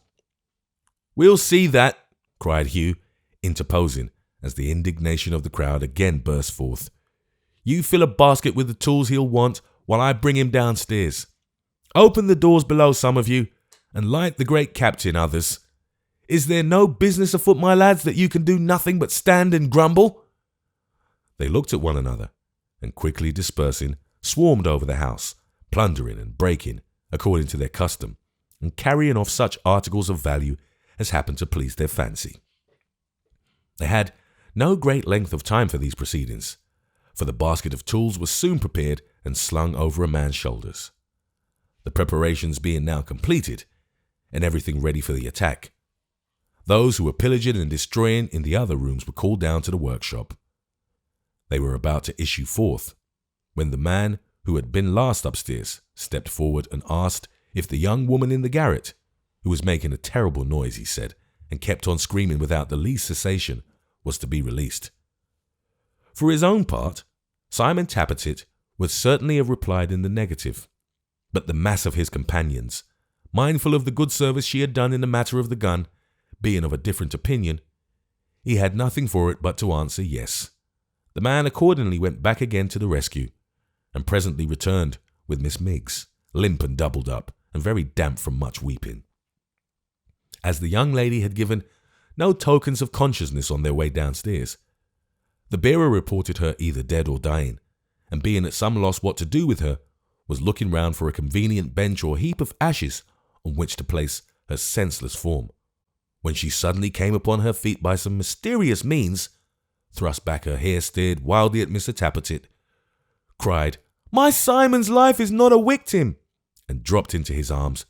Speaker 1: "We'll see that," cried Hugh, interposing, as the indignation of the crowd again burst forth. "You fill a basket with the tools he'll want, while I bring him downstairs. Open the doors below, some of you, and light the great captain, others. Is there no business afoot, my lads, that you can do nothing but stand and grumble?" They looked at one another, and quickly dispersing, swarmed over the house, plundering and breaking, according to their custom, and carrying off such articles of value as happened to please their fancy. They had no great length of time for these proceedings, for the basket of tools was soon prepared and slung over a man's shoulders. The preparations being now completed, and everything ready for the attack, those who were pillaging and destroying in the other rooms were called down to the workshop. They were about to issue forth, when the man who had been last upstairs stepped forward and asked if the young woman in the garret, who was making a terrible noise, he said, and kept on screaming without the least cessation, was to be released. For his own part, Simon Tappertit would certainly have replied in the negative, but the mass of his companions, mindful of the good service she had done in the matter of the gun, being of a different opinion, He had nothing for it but to answer yes. The man accordingly went back again to the rescue, and presently returned with Miss Miggs, limp and doubled up, and very damp from much weeping. As the young lady had given no tokens of consciousness on their way downstairs, the bearer reported her either dead or dying, and being at some loss what to do with her, was looking round for a convenient bench or heap of ashes on which to place her senseless form, when she suddenly came upon her feet by some mysterious means, thrust back her hair, stared wildly at Mr. Tappertit, cried, "My Simon's life is not a victim," and dropped into his arms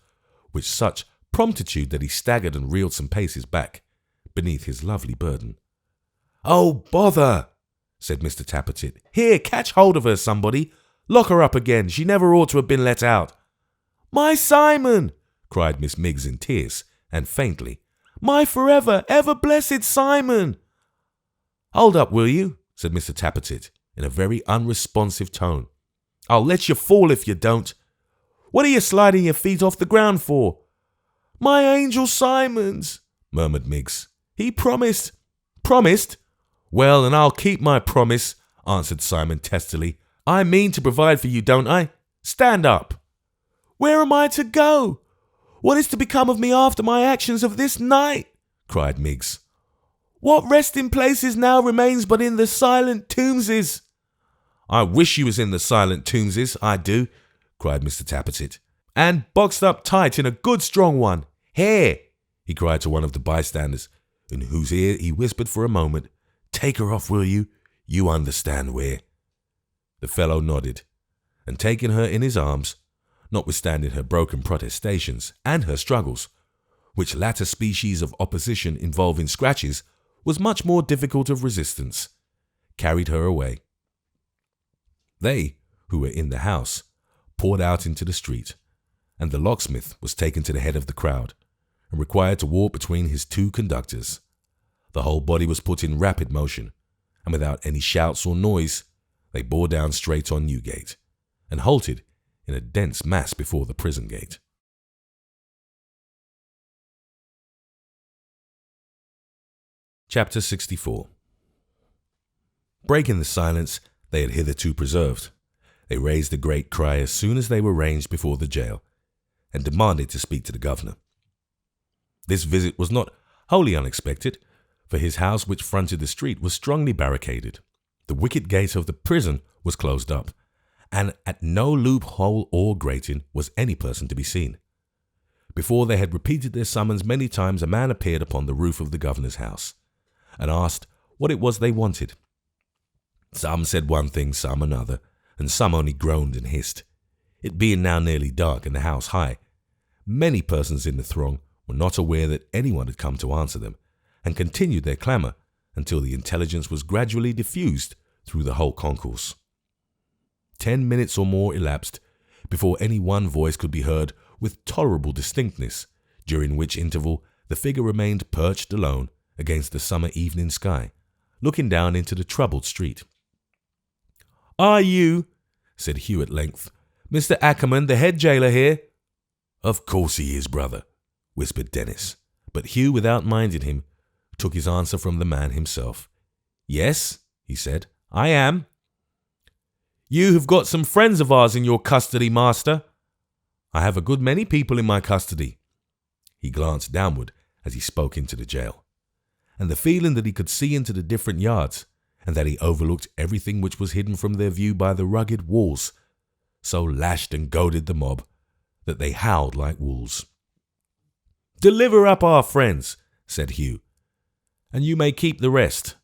Speaker 1: with such promptitude that he staggered and reeled some paces back beneath his lovely burden. "Oh, bother!" said Mr. Tappertit. "Here, catch hold of her, somebody. Lock her up again. She never ought to have been let out." "My Simon!" cried Miss Miggs in tears, and faintly. "My forever, ever blessed Simon!" "Hold up, will you?" said Mr. Tappertit, in a very unresponsive tone. "I'll let you fall if you don't. What are you sliding your feet off the ground for?" "My angel Simon's," murmured Miggs. "He promised." "Promised? Well, and I'll keep my promise," answered Simon testily. "I mean to provide for you, don't I? Stand up." "Where am I to go? What is to become of me after my actions of this night?" cried Miggs. "What resting places now remains but in the silent tombses?" "I wish you was in the silent tombses, I do," cried Mr. Tappertit, "and boxed up tight in a good strong one. Here," he cried to one of the bystanders, in whose ear he whispered for a moment, "Take her off, will you? You understand where." The fellow nodded, and taking her in his arms, notwithstanding her broken protestations and her struggles, which latter species of opposition involving scratches was much more difficult of resistance, carried her away. They, who were in the house, poured out into the street, and the locksmith was taken to the head of the crowd, and required to walk between his two conductors. The whole body was put in rapid motion, and without any shouts or noise, they bore down straight on Newgate, and halted in a dense mass before the prison gate. Chapter 64. Breaking the silence they had hitherto preserved, they raised a great cry as soon as they were ranged before the jail, and demanded to speak to the governor. This visit was not wholly unexpected, for his house, which fronted the street, was strongly barricaded. The wicket gate of the prison was closed up, and at no loophole or grating was any person to be seen. Before they had repeated their summons many times, a man appeared upon the roof of the governor's house, and asked what it was they wanted. Some said one thing, some another, and some only groaned and hissed. It being now nearly dark and the house high, many persons in the throng were not aware that anyone had come to answer them, and continued their clamour until the intelligence was gradually diffused through the whole concourse. 10 minutes or more elapsed before any one voice could be heard with tolerable distinctness, during which interval the figure remained perched alone against the summer evening sky, looking down into the troubled street. "Are you," said Hugh at length, "Mr. Ackerman, the head jailer here?" "Of course he is, brother," whispered Dennis, but Hugh, without minding him, took his answer from the man himself. "Yes," he said, "I am." "You have got some friends of ours in your custody, master." "I have a good many people in my custody." He glanced downward as he spoke into the jail, and the feeling that he could see into the different yards, and that he overlooked everything which was hidden from their view by the rugged walls, so lashed and goaded the mob that they howled like wolves. "Deliver up our friends," said Hugh, "and you may keep the rest.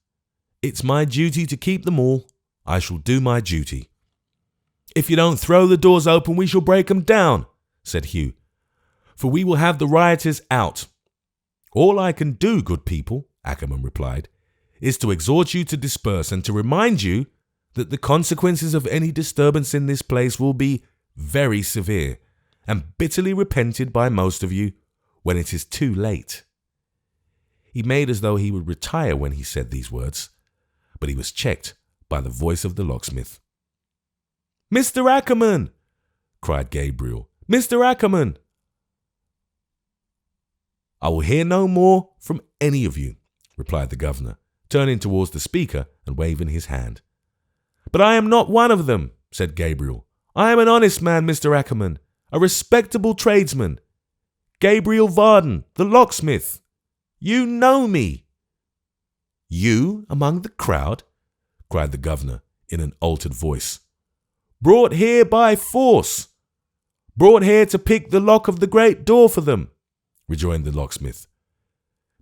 Speaker 1: It's my duty to keep them all. I shall do my duty." "If you don't throw the doors open, we shall break them down," said Hugh, "for we will have the rioters out." "All I can do, good people," Ackerman replied, "is to exhort you to disperse, and to remind you that the consequences of any disturbance in this place will be very severe, and bitterly repented by most of you when it is too late." He made as though he would retire when he said these words, but he was checked by the voice of the locksmith. "Mr. Ackerman!" cried Gabriel. "Mr. Ackerman!" "I will hear no more from any of you," replied the governor, turning towards the speaker and waving his hand. But I am not one of them, said Gabriel. I am an honest man, Mr. Ackerman, a respectable tradesman. Gabriel Varden, the locksmith. You know me. You among the crowd? Cried the governor in an altered voice. Brought here by force. Brought here to pick the lock of the great door for them, rejoined the locksmith.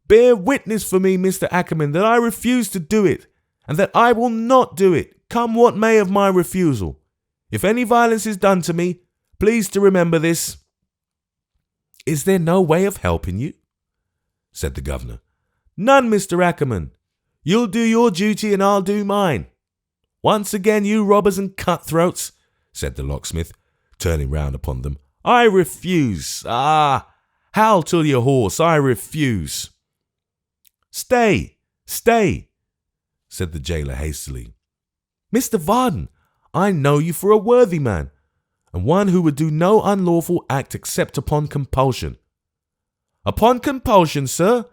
Speaker 1: Bear witness for me, Mr. Ackerman, that I refuse to do it, and that I will not do it, come what may of my refusal. If any violence is done to me, please to remember this. Is there no way of helping you? Said the governor. None, Mr. Ackerman. You'll do your duty and I'll do mine. Once again, you robbers and cutthroats, said the locksmith, turning round upon them. I refuse. Ah, howl till your horse, I refuse. Stay, said the jailer hastily. Mr. Varden, I know you for a worthy man, and one who would do no unlawful act except upon compulsion. Upon compulsion, sir,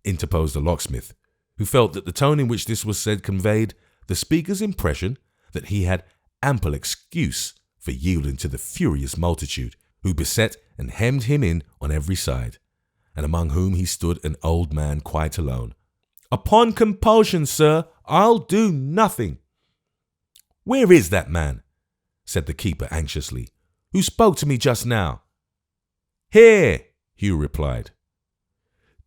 Speaker 1: interposed the locksmith, who felt that the tone in which this was said conveyed the speaker's impression that he had ample excuse for yielding to the furious multitude who beset and hemmed him in on every side, and among whom he stood an old man quite alone. Upon compulsion, sir, I'll do nothing. Where is that man, said the keeper anxiously, who spoke to me just now? Here, Hugh replied.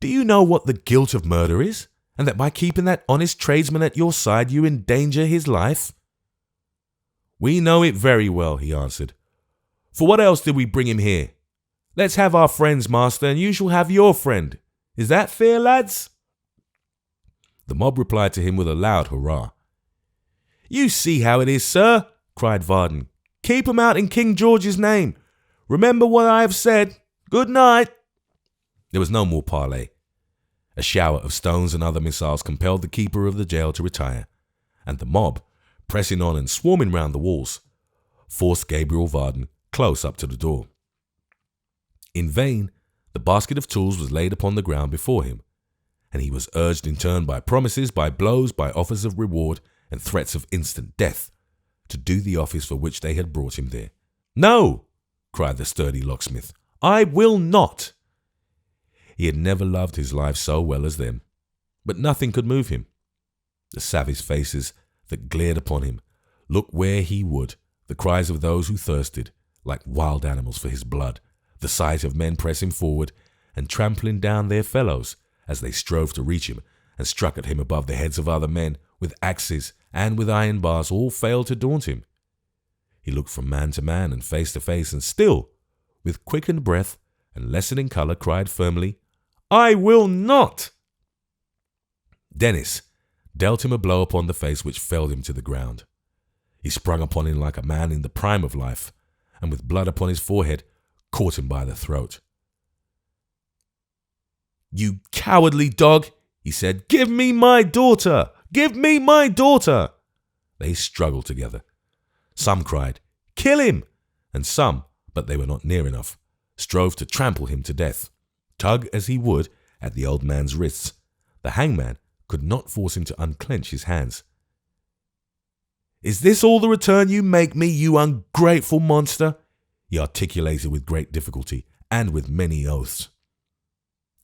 Speaker 1: Do you know what the guilt of murder is, and that by keeping that honest tradesman at your side you endanger his life? We know it very well, he answered. For what else did we bring him here? Let's have our friends, master, and you shall have your friend. Is that fair, lads? The mob replied to him with a loud hurrah. You see how it is, sir, cried Varden. Keep him out in King George's name. Remember what I have said. Good night. There was no more parley. A shower of stones and other missiles compelled the keeper of the jail to retire, and the mob, pressing on and swarming round the walls, forced Gabriel Varden close up to the door. In vain, the basket of tools was laid upon the ground before him, and he was urged in turn by promises, by blows, by offers of reward, and threats of instant death, to do the office for which they had brought him there. No, cried the sturdy locksmith, I will not. He had never loved his life so well as then, but nothing could move him. The savage faces that glared upon him, look where he would, the cries of those who thirsted, like wild animals for his blood, the sight of men pressing forward and trampling down their fellows as they strove to reach him and struck at him above the heads of other men with axes and with iron bars, all failed to daunt him. He looked from man to man and face to face, and still, with quickened breath and lessening colour, cried firmly, I will not. Dennis dealt him a blow upon the face which felled him to the ground. He sprung upon him like a man in the prime of life, and with blood upon his forehead, caught him by the throat. You cowardly dog, he said, give me my daughter! Give me my daughter! They struggled together. Some cried, kill him! And some, but they were not near enough, strove to trample him to death. Tug as he would at the old man's wrists, the hangman could not force him to unclench his hands. Is this all the return you make me, you ungrateful monster? He articulated with great difficulty and with many oaths.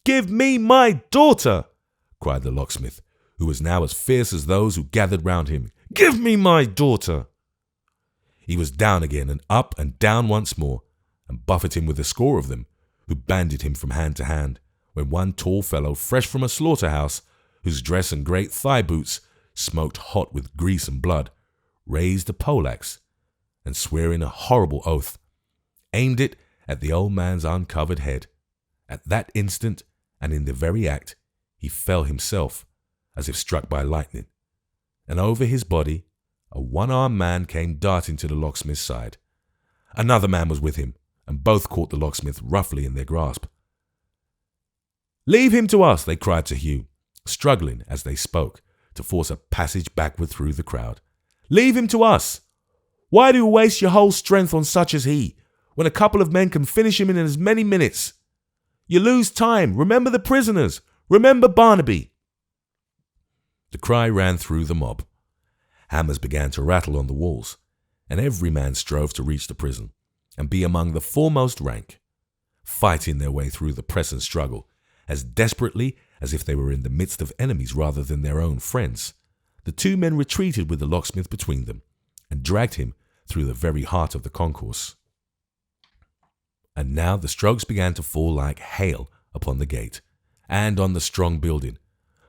Speaker 1: Give me my daughter, cried the locksmith, who was now as fierce as those who gathered round him. Give me my daughter. He was down again and up and down once more, and buffeted him with a score of them, who banded him from hand to hand, when one tall fellow, fresh from a slaughterhouse, whose dress and great thigh boots smoked hot with grease and blood, raised a poleaxe, and swearing a horrible oath, aimed it at the old man's uncovered head. At that instant, and in the very act, he fell himself, as if struck by lightning, and over his body a one-armed man came darting to the locksmith's side. Another man was with him, and both caught the locksmith roughly in their grasp. Leave him to us, they cried to Hugh, struggling as they spoke to force a passage backward through the crowd. Leave him to us. Why do you waste your whole strength on such as he, when a couple of men can finish him in as many minutes? You lose time. Remember the prisoners. Remember Barnaby. The cry ran through the mob. Hammers began to rattle on the walls, and every man strove to reach the prison and be among the foremost rank, fighting their way through the press and struggle as desperately as if they were in the midst of enemies rather than their own friends. The two men retreated with the locksmith between them and dragged him through the very heart of the concourse. And now the strokes began to fall like hail upon the gate and on the strong building,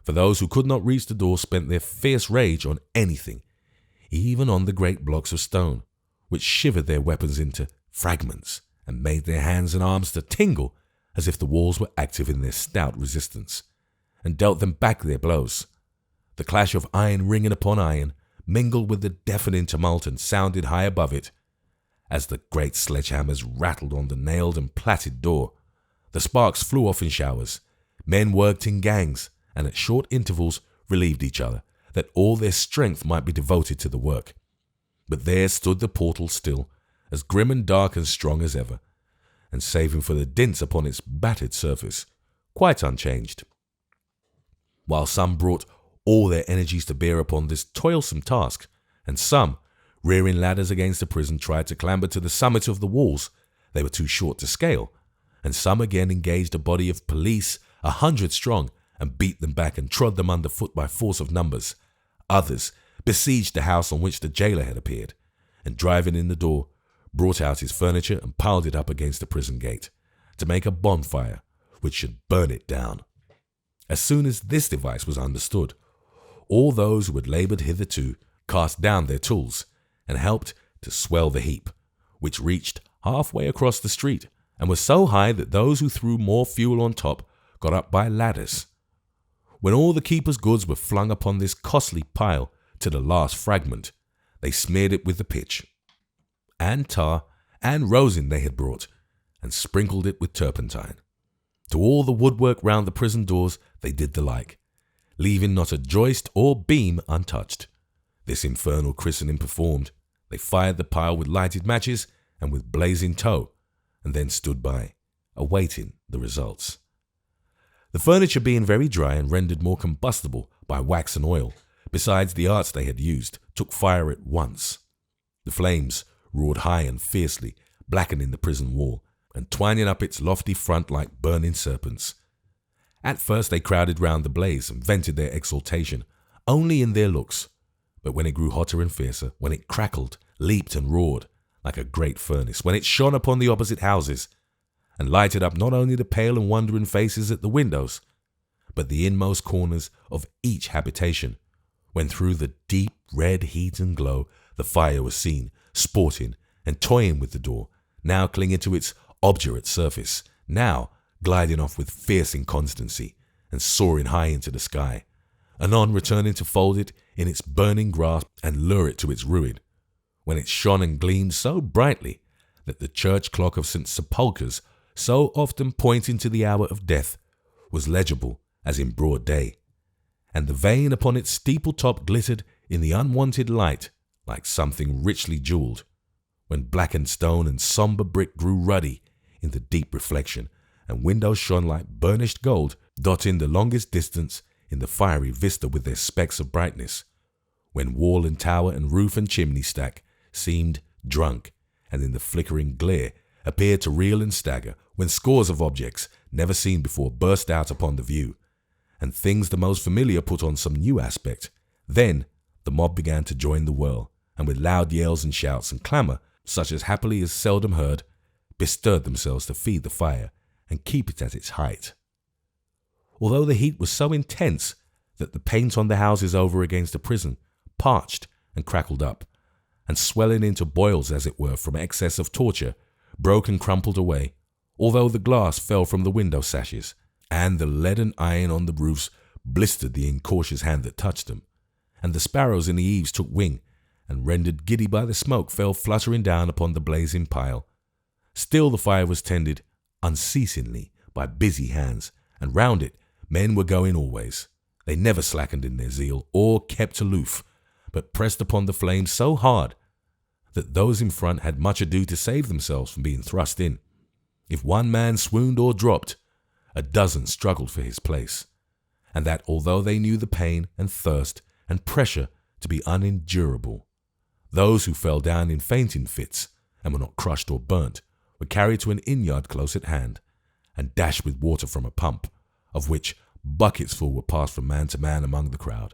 Speaker 1: for those who could not reach the door spent their fierce rage on anything, even on the great blocks of stone, which shivered their weapons into fragments and made their hands and arms to tingle as if the walls were active in their stout resistance, and dealt them back their blows. The clash of iron ringing upon iron mingled with the deafening tumult and sounded high above it. As the great sledgehammers rattled on the nailed and plaited door, the sparks flew off in showers. Men worked in gangs, and at short intervals relieved each other, that all their strength might be devoted to the work. But there stood the portal still, as grim and dark and strong as ever, and saving for the dints upon its battered surface, quite unchanged. While some brought all their energies to bear upon this toilsome task, and some, rearing ladders against the prison, tried to clamber to the summit of the walls they were too short to scale, and some again engaged a body of police 100 strong and beat them back and trod them underfoot by force of numbers. Others besieged the house on which the jailer had appeared, and driving in the door, brought out his furniture and piled it up against the prison gate to make a bonfire which should burn it down. As soon as this device was understood, all those who had laboured hitherto cast down their tools and helped to swell the heap, which reached halfway across the street and was so high that those who threw more fuel on top got up by ladders. When all the keeper's goods were flung upon this costly pile to the last fragment, they smeared it with the pitch and tar and rosin they had brought, and sprinkled it with turpentine. To all the woodwork round the prison doors they did the like, leaving not a joist or beam untouched. This infernal christening performed, they fired the pile with lighted matches and with blazing tow, and then stood by, awaiting the results. The furniture being very dry and rendered more combustible by wax and oil, besides the arts they had used, took fire at once. The flames roared high and fiercely, blackening the prison wall, and twining up its lofty front like burning serpents. At first they crowded round the blaze and vented their exultation only in their looks, but when it grew hotter and fiercer, when it crackled, leaped and roared like a great furnace, when it shone upon the opposite houses, and lighted up not only the pale and wondering faces at the windows, but the inmost corners of each habitation, when through the deep red heat and glow the fire was seen, sporting and toying with the door, now clinging to its obdurate surface, now gliding off with fierce inconstancy and soaring high into the sky, anon returning to fold it in its burning grasp and lure it to its ruin, when it shone and gleamed so brightly that the church clock of St. Sepulchre's, so often pointing to the hour of death, was legible as in broad day, and the vane upon its steeple top glittered in the unwonted light like something richly jewelled, when blackened stone and sombre brick grew ruddy in the deep reflection, and windows shone like burnished gold, dotting the longest distance in the fiery vista with their specks of brightness, when wall and tower and roof and chimney stack seemed drunk, and in the flickering glare appeared to reel and stagger, when scores of objects never seen before burst out upon the view, and things the most familiar put on some new aspect. Then the mob began to join the whirl, and with loud yells and shouts and clamour, such as happily is seldom heard, bestirred themselves to feed the fire and keep it at its height. Although the heat was so intense that the paint on the houses over against the prison parched and crackled up, and swelling into boils as it were from excess of torture, broke and crumpled away, although the glass fell from the window sashes, and the leaden iron on the roofs blistered the incautious hand that touched them, and the sparrows in the eaves took wing, and rendered giddy by the smoke fell fluttering down upon the blazing pile. Still the fire was tended unceasingly by busy hands, and round it men were going always. They never slackened in their zeal or kept aloof, but pressed upon the flames so hard that those in front had much ado to save themselves from being thrust in. If one man swooned or dropped, a dozen struggled for his place, and that although they knew the pain and thirst and pressure to be unendurable, those who fell down in fainting fits and were not crushed or burnt were carried to an inn-yard close at hand and dashed with water from a pump, of which buckets full were passed from man to man among the crowd.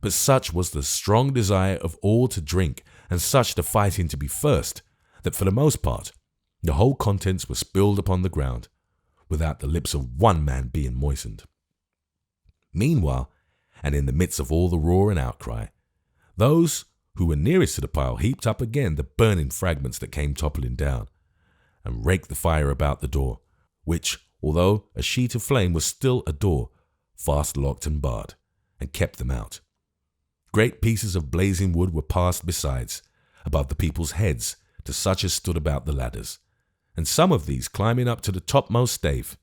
Speaker 1: But such was the strong desire of all to drink, and such the fighting to be first, that for the most part the whole contents were spilled upon the ground, without the lips of one man being moistened. Meanwhile, and in the midst of all the roar and outcry, those who were nearest to the pile heaped up again the burning fragments that came toppling down, and raked the fire about the door, which, although a sheet of flame, was still a door, fast locked and barred, and kept them out. Great pieces of blazing wood were passed besides, above the people's heads, to such as stood about the ladders, and some of these, climbing up to the topmost stave,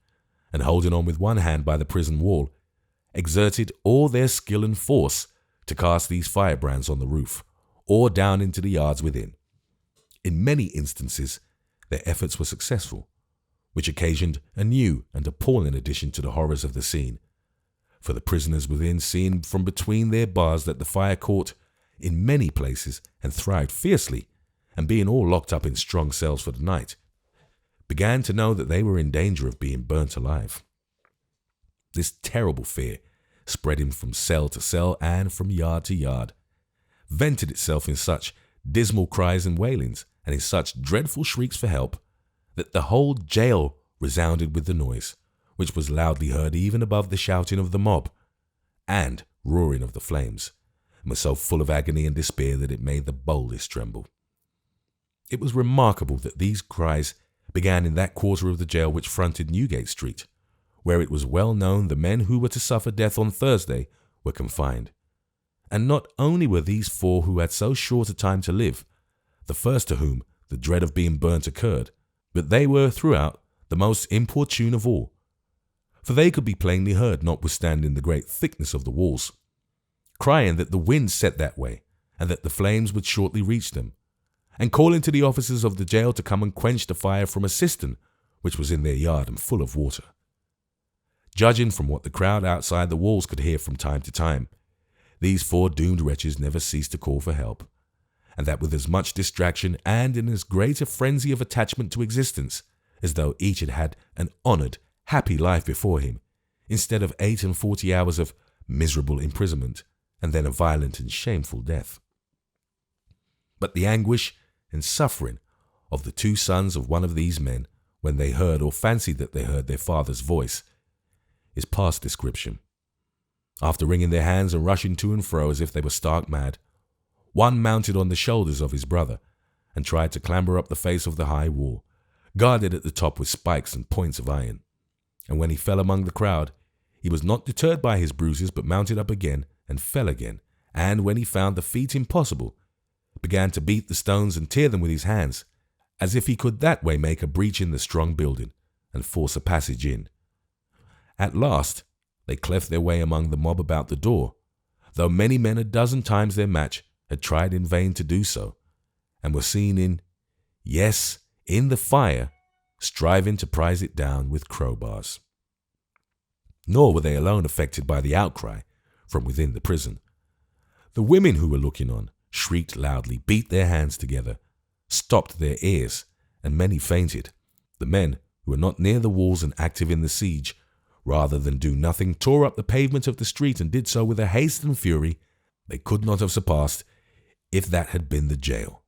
Speaker 1: and holding on with one hand by the prison wall, exerted all their skill and force to cast these firebrands on the roof, or down into the yards within. In many instances their efforts were successful, which occasioned a new and appalling addition to the horrors of the scene. For the prisoners within, seeing from between their bars that the fire caught in many places and thrived fiercely, and being all locked up in strong cells for the night, began to know that they were in danger of being burnt alive. This terrible fear, spreading from cell to cell and from yard to yard, vented itself in such dismal cries and wailings, and in such dreadful shrieks for help, that the whole jail resounded with the noise, which was loudly heard even above the shouting of the mob and roaring of the flames, and was so full of agony and despair that it made the boldest tremble. It was remarkable that these cries began in that quarter of the jail which fronted Newgate Street, where it was well known the men who were to suffer death on Thursday were confined. And not only were these four who had so short a time to live, the first to whom the dread of being burnt occurred, but they were throughout the most importune of all, for they could be plainly heard, notwithstanding the great thickness of the walls, crying that the wind set that way, and that the flames would shortly reach them, and calling to the officers of the jail to come and quench the fire from a cistern which was in their yard and full of water. Judging from what the crowd outside the walls could hear from time to time, these four doomed wretches never ceased to call for help, and that with as much distraction and in as great a frenzy of attachment to existence as though each had had an honoured, happy life before him, instead of 48 hours of miserable imprisonment, and then a violent and shameful death. But the anguish and suffering of the two sons of one of these men, when they heard or fancied that they heard their father's voice, is past description. After wringing their hands and rushing to and fro as if they were stark mad, one mounted on the shoulders of his brother and tried to clamber up the face of the high wall, guarded at the top with spikes and points of iron. And when he fell among the crowd, he was not deterred by his bruises, but mounted up again and fell again, and when he found the feat impossible, began to beat the stones and tear them with his hands, as if he could that way make a breach in the strong building and force a passage in. At last they cleft their way among the mob about the door, though many men a dozen times their match had tried in vain to do so, and were seen in the fire, striving to prise it down with crowbars. Nor were they alone affected by the outcry from within the prison. The women who were looking on shrieked loudly, beat their hands together, stopped their ears, and many fainted. The men who were not near the walls and active in the siege, rather than do nothing, tore up the pavement of the street, and did so with a haste and fury they could not have surpassed if that had been the jail,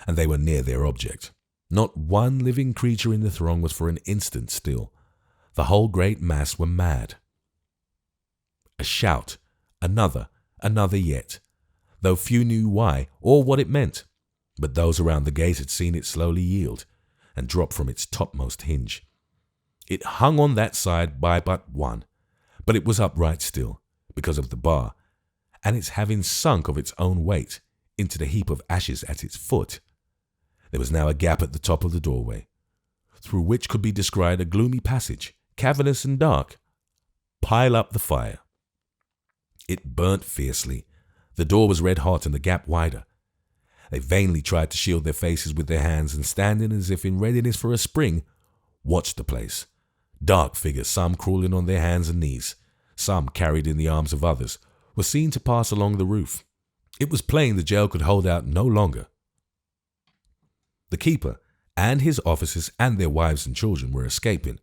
Speaker 1: and they were near their object. Not one living creature in the throng was for an instant still. The whole great mass were mad. A shout, another yet, though few knew why or what it meant, but those around the gate had seen it slowly yield and drop from its topmost hinge. It hung on that side by but one, but it was upright still, because of the bar, and its having sunk of its own weight into the heap of ashes at its foot. There was now a gap at the top of the doorway, through which could be descried a gloomy passage, cavernous and dark. Pile up the fire. It burnt fiercely. The door was red hot and the gap wider. They vainly tried to shield their faces with their hands, and standing as if in readiness for a spring, watched the place. Dark figures, some crawling on their hands and knees, some carried in the arms of others, were seen to pass along the roof. It was plain the jail could hold out no longer. The keeper and his officers and their wives and children were escaping.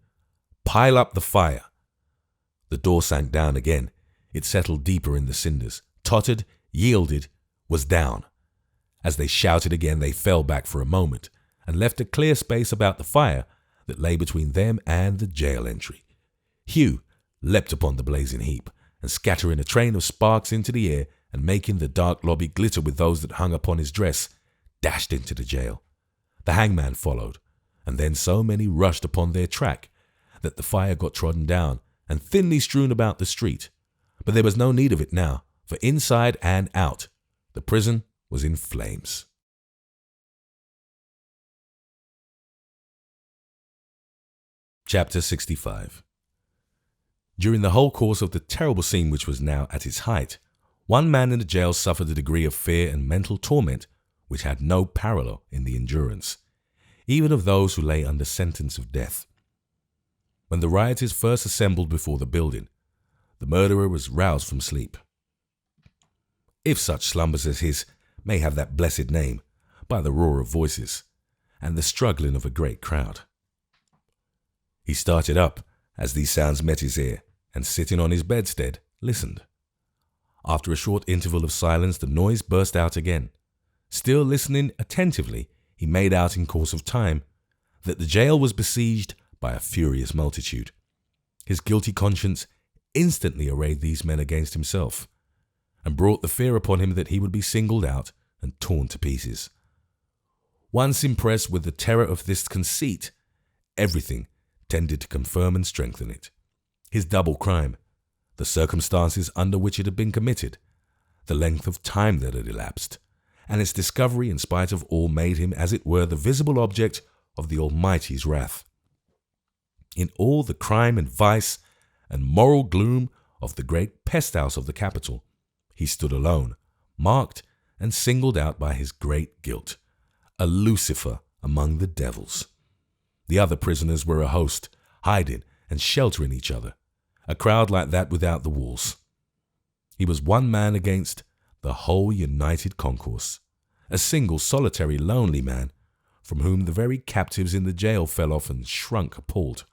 Speaker 1: Pile up the fire. The door sank down again. It settled deeper in the cinders, tottered, yielded, was down. As they shouted again, they fell back for a moment and left a clear space about the fire that lay between them and the jail entry. Hugh leapt upon the blazing heap, and scattering a train of sparks into the air and making the dark lobby glitter with those that hung upon his dress, dashed into the jail. The hangman followed, and then so many rushed upon their track that the fire got trodden down and thinly strewn about the street. But there was no need of it now, for inside and out, the prison was in flames. Chapter 65. During the whole course of the terrible scene which was now at its height, one man in the jail suffered a degree of fear and mental torment which had no parallel in the endurance, even of those who lay under sentence of death. When the rioters first assembled before the building, the murderer was roused from sleep, if such slumbers as his may have that blessed name, by the roar of voices and the struggling of a great crowd. He started up as these sounds met his ear, and sitting on his bedstead, listened. After a short interval of silence, the noise burst out again. Still listening attentively, he made out in course of time that the jail was besieged by a furious multitude. His guilty conscience instantly arrayed these men against himself, and brought the fear upon him that he would be singled out and torn to pieces. Once impressed with the terror of this conceit, everything tended to confirm and strengthen it. His double crime, the circumstances under which it had been committed, the length of time that had elapsed, and its discovery in spite of all made him, as it were, the visible object of the Almighty's wrath. In all the crime and vice and moral gloom of the great pest house of the capital, he stood alone, marked and singled out by his great guilt, a Lucifer among the devils. The other prisoners were a host, hiding and sheltering each other, a crowd like that without the walls. He was one man against the whole united concourse, a single, solitary, lonely man, from whom the very captives in the jail fell off and shrunk appalled.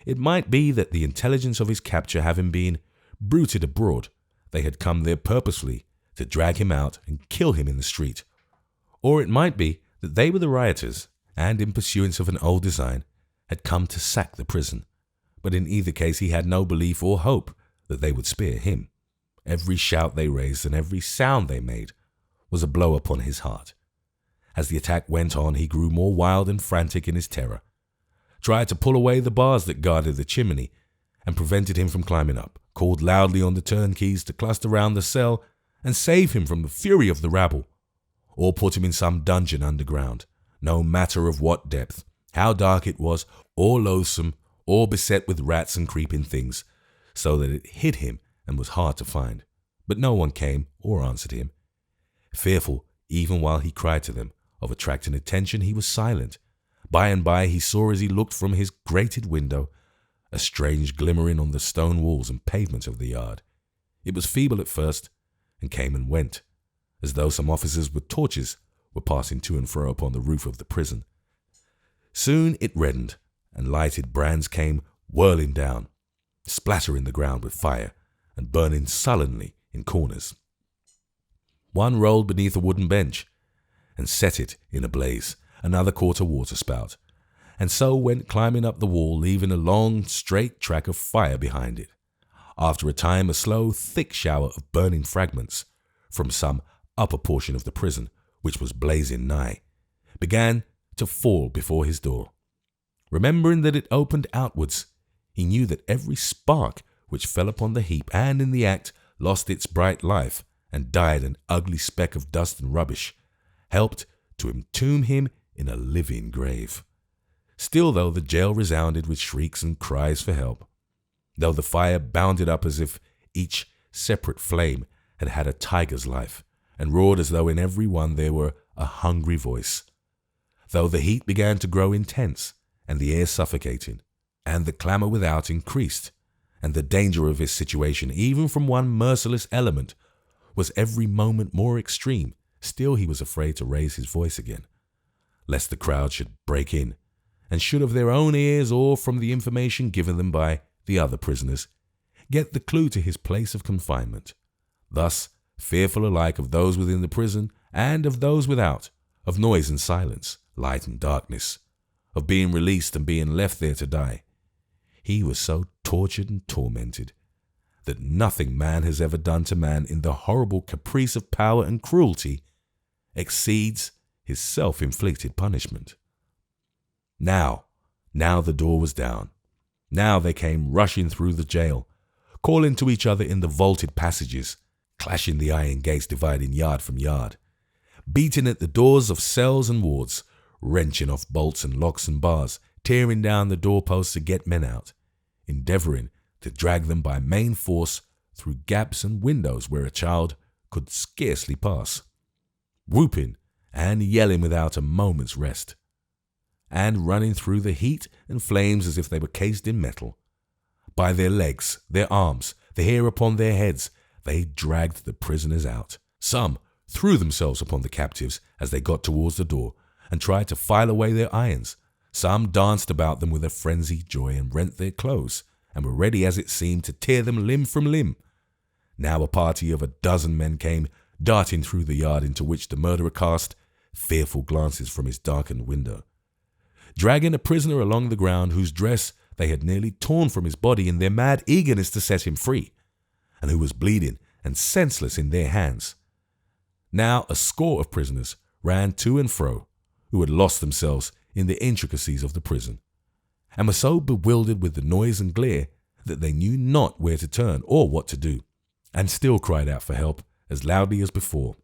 Speaker 1: It might be that the intelligence of his capture having been bruited abroad, they had come there purposely to drag him out and kill him in the street. Or it might be that they were the rioters, and in pursuance of an old design, had come to sack the prison. But in either case he had no belief or hope that they would spare him. Every shout they raised and every sound they made was a blow upon his heart. As the attack went on, he grew more wild and frantic in his terror, tried to pull away the bars that guarded the chimney and prevented him from climbing up, called loudly on the turnkeys to cluster round the cell and save him from the fury of the rabble, or put him in some dungeon underground, no matter of what depth, how dark it was, or loathsome, or beset with rats and creeping things, so that it hid him and was hard to find. But no one came or answered him. Fearful, even while he cried to them, of attracting attention, he was silent. By and by he saw, as he looked from his grated window, a strange glimmering on the stone walls and pavement of the yard. It was feeble at first, and came and went, as though some officers with torches were passing to and fro upon the roof of the prison. Soon it reddened, and lighted brands came whirling down, splattering the ground with fire, and burning sullenly in corners. One rolled beneath a wooden bench, and set it in a blaze. Another caught a waterspout, and so went climbing up the wall, leaving a long, straight track of fire behind it. After a time, a slow, thick shower of burning fragments from some upper portion of the prison, which was blazing nigh, began to fall before his door. Remembering that it opened outwards, he knew that every spark which fell upon the heap and in the act lost its bright life and died an ugly speck of dust and rubbish, helped to entomb him in a living grave. Still, though the jail resounded with shrieks and cries for help, though the fire bounded up as if each separate flame had had a tiger's life, and roared as though in every one there were a hungry voice, though the heat began to grow intense, and the air suffocating, and the clamour without increased, and the danger of his situation, even from one merciless element, was every moment more extreme, still he was afraid to raise his voice again, lest the crowd should break in, and should of their own ears or from the information given them by the other prisoners, get the clue to his place of confinement. Thus, fearful alike of those within the prison and of those without, of noise and silence, light and darkness, of being released and being left there to die, he was so tortured and tormented that nothing man has ever done to man in the horrible caprice of power and cruelty exceeds his self-inflicted punishment. Now the door was down. Now they came rushing through the jail, calling to each other in the vaulted passages, clashing the iron gates dividing yard from yard, beating at the doors of cells and wards, wrenching off bolts and locks and bars, tearing down the doorposts to get men out, endeavouring to drag them by main force through gaps and windows where a child could scarcely pass, whooping and yelling without a moment's rest, and running through the heat and flames as if they were cased in metal. By their legs, their arms, the hair upon their heads, they dragged the prisoners out. Some threw themselves upon the captives as they got towards the door and tried to file away their irons. Some danced about them with a frenzied joy and rent their clothes, and were ready, as it seemed, to tear them limb from limb. Now a party of 12 men came darting through the yard into which the murderer cast fearful glances from his darkened window, dragging a prisoner along the ground whose dress they had nearly torn from his body in their mad eagerness to set him free, and who was bleeding and senseless in their hands. Now a score of prisoners ran to and fro, who had lost themselves in the intricacies of the prison, and were so bewildered with the noise and glare that they knew not where to turn or what to do, and still cried out for help as loudly as before.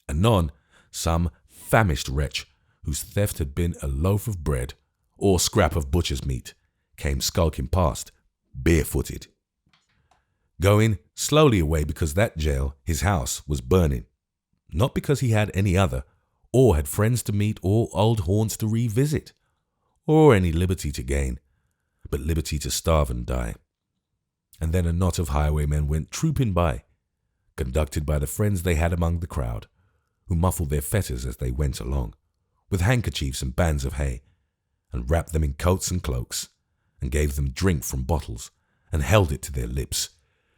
Speaker 1: Anon, some famished wretch, whose theft had been a loaf of bread or scrap of butcher's meat, came skulking past, barefooted, going slowly away because that jail, his house, was burning, not because he had any other, or had friends to meet or old haunts to revisit, or any liberty to gain, but liberty to starve and die. And then a knot of highwaymen went trooping by, conducted by the friends they had among the crowd, who muffled their fetters as they went along, with handkerchiefs and bands of hay, and wrapped them in coats and cloaks, and gave them drink from bottles, and held it to their lips,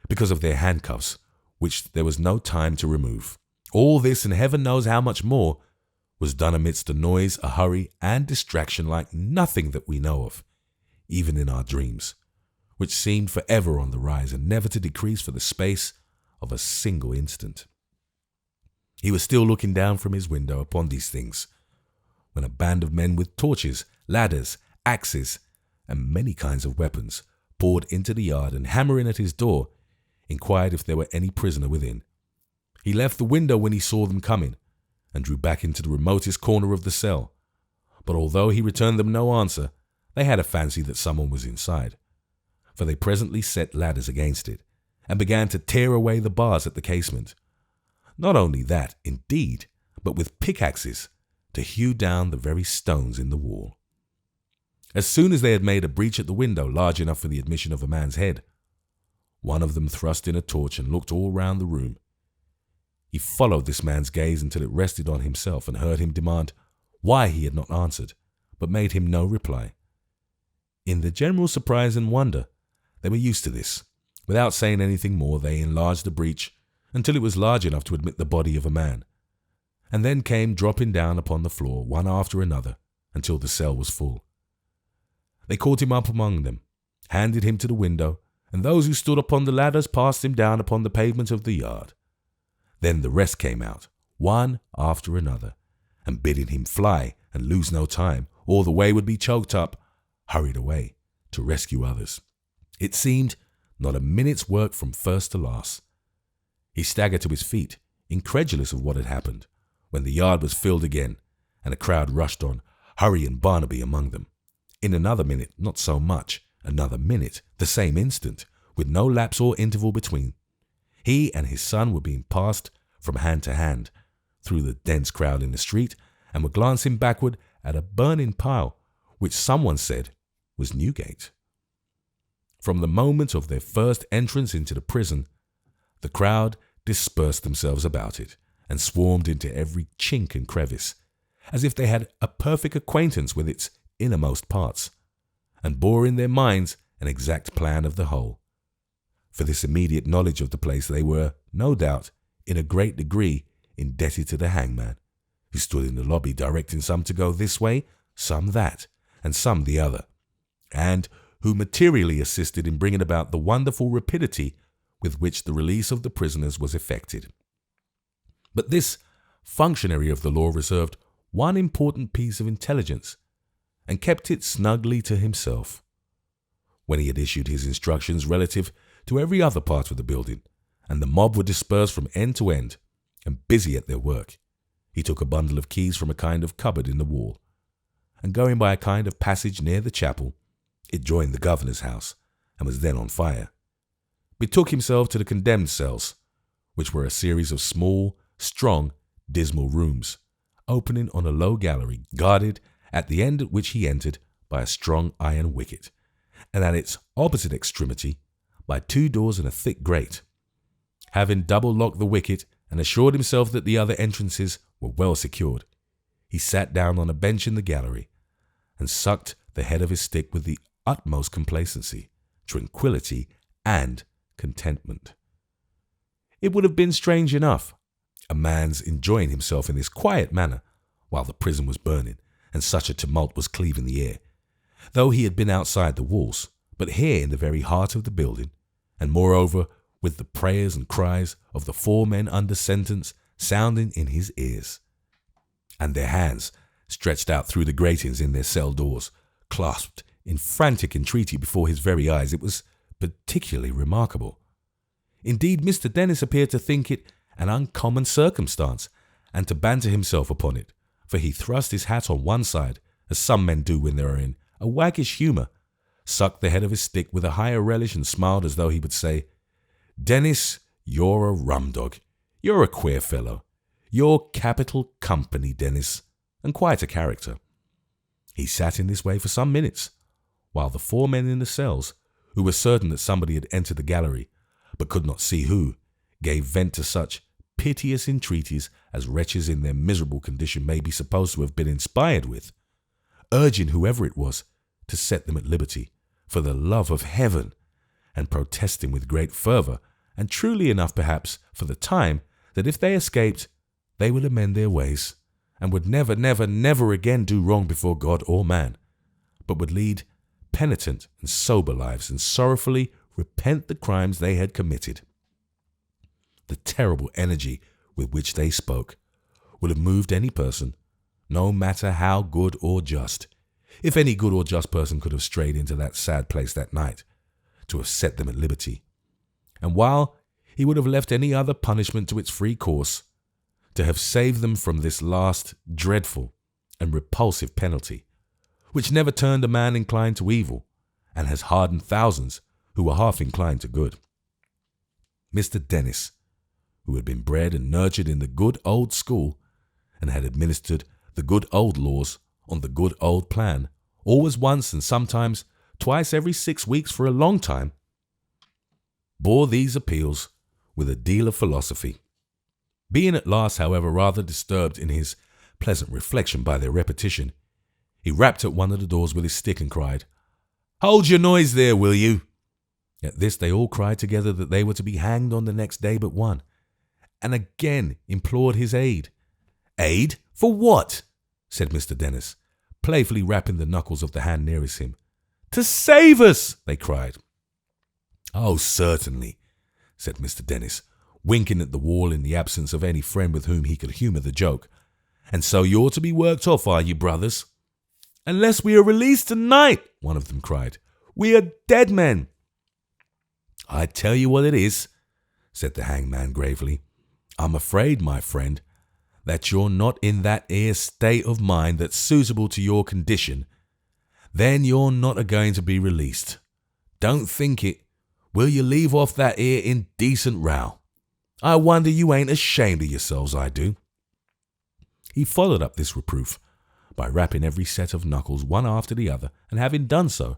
Speaker 1: because of their handcuffs, which there was no time to remove. All this, and heaven knows how much more, was done amidst a noise, a hurry, and distraction like nothing that we know of, even in our dreams, which seemed for ever on the rise and never to decrease for the space of a single instant. He was still looking down from his window upon these things, when a band of men with torches, ladders, axes, and many kinds of weapons poured into the yard, and hammering at his door, inquired if there were any prisoner within. He left the window when he saw them coming, and drew back into the remotest corner of the cell. But although he returned them no answer, they had a fancy that someone was inside, for they presently set ladders against it, and began to tear away the bars at the casement. Not only that, indeed, but with pickaxes to hew down the very stones in the wall. As soon as they had made a breach at the window large enough for the admission of a man's head, one of them thrust in a torch and looked all round the room. He followed this man's gaze until it rested on himself, and heard him demand why he had not answered, but made him no reply. In the general surprise and wonder, they were used to this. Without saying anything more, they enlarged the breach until it was large enough to admit the body of a man, and then came dropping down upon the floor, one after another, until the cell was full. They caught him up among them, handed him to the window, and those who stood upon the ladders passed him down upon the pavement of the yard. Then the rest came out, one after another, and bidding him fly and lose no time, or the way would be choked up, hurried away to rescue others. It seemed not a minute's work from first to last. He staggered to his feet, incredulous of what had happened, when the yard was filled again, and a crowd rushed on, hurrying Barnaby among them. In another minute, not so much, another minute, the same instant, with no lapse or interval between, he and his son were being passed from hand to hand through the dense crowd in the street, and were glancing backward at a burning pile, which someone said was Newgate. From the moment of their first entrance into the prison, the crowd dispersed themselves about it and swarmed into every chink and crevice, as if they had a perfect acquaintance with its innermost parts, and bore in their minds an exact plan of the whole. For this immediate knowledge of the place they were, no doubt, in a great degree indebted to the hangman, who stood in the lobby directing some to go this way, some that, and some the other, and who materially assisted in bringing about the wonderful rapidity with which the release of the prisoners was effected. But this functionary of the law reserved one important piece of intelligence and kept it snugly to himself. When he had issued his instructions relative to every other part of the building, and the mob were dispersed from end to end and busy at their work, he took a bundle of keys from a kind of cupboard in the wall, and going by a kind of passage near the chapel, it joined the governor's house and was then on fire, betook himself to the condemned cells, which were a series of small, strong, dismal rooms, opening on a low gallery, guarded at the end at which he entered by a strong iron wicket, and at its opposite extremity by 2 doors and a thick grate. Having double-locked the wicket and assured himself that the other entrances were well secured, he sat down on a bench in the gallery and sucked the head of his stick with the utmost complacency, tranquillity, and contentment. It would have been strange enough, a man's enjoying himself in this quiet manner while the prison was burning and such a tumult was cleaving the air, though he had been outside the walls, but here in the very heart of the building, and moreover with the prayers and cries of the 4 men under sentence sounding in his ears, and their hands stretched out through the gratings in their cell doors, clasped in frantic entreaty before his very eyes. It was particularly remarkable. Indeed, Mr. Dennis appeared to think it an uncommon circumstance, and to banter himself upon it, for he thrust his hat on one side, as some men do when they are in a waggish humour, sucked the head of his stick with a higher relish, and smiled as though he would say, "Dennis, you're a rum dog. You're a queer fellow. You're capital company, Dennis, and quite a character." He sat in this way for some minutes, while the 4 men in the cells, who were certain that somebody had entered the gallery, but could not see who, gave vent to such piteous entreaties as wretches in their miserable condition may be supposed to have been inspired with, urging whoever it was to set them at liberty, for the love of heaven, and protesting with great fervour, and truly enough perhaps for the time, that if they escaped, they would amend their ways, and would never, never, never again do wrong before God or man, but would lead penitent and sober lives, and sorrowfully repent the crimes they had committed. The terrible energy with which they spoke would have moved any person, no matter how good or just, if any good or just person could have strayed into that sad place that night, to have set them at liberty, and while he would have left any other punishment to its free course, to have saved them from this last dreadful and repulsive penalty, which never turned a man inclined to evil, and has hardened thousands who were half inclined to good. Mr. Dennis, who had been bred and nurtured in the good old school, and had administered the good old laws on the good old plan, always once and sometimes twice every 6 weeks for a long time, bore these appeals with a deal of philosophy. Being at last, however, rather disturbed in his pleasant reflection by their repetition, he rapped at one of the doors with his stick and cried, "Hold your noise there, will you?" At this they all cried together that they were to be hanged on the next day but one, and again implored his aid. "Aid? For what?" said Mr. Dennis, playfully rapping the knuckles of the hand nearest him. "To save us!" they cried. "Oh, certainly," said Mr. Dennis, winking at the wall in the absence of any friend with whom he could humour the joke. "And so you're to be worked off, are you, brothers?" "Unless we are released tonight," one of them cried. "We are dead men." "I tell you what it is," said the hangman gravely. "I'm afraid, my friend, that you're not in that 'ere state of mind that's suitable to your condition. Then you're not a-going to be released. Don't think it. Will you leave off that 'ere indecent row? I wonder you ain't ashamed of yourselves, I do." He followed up this reproof by rapping every set of knuckles one after the other, and having done so,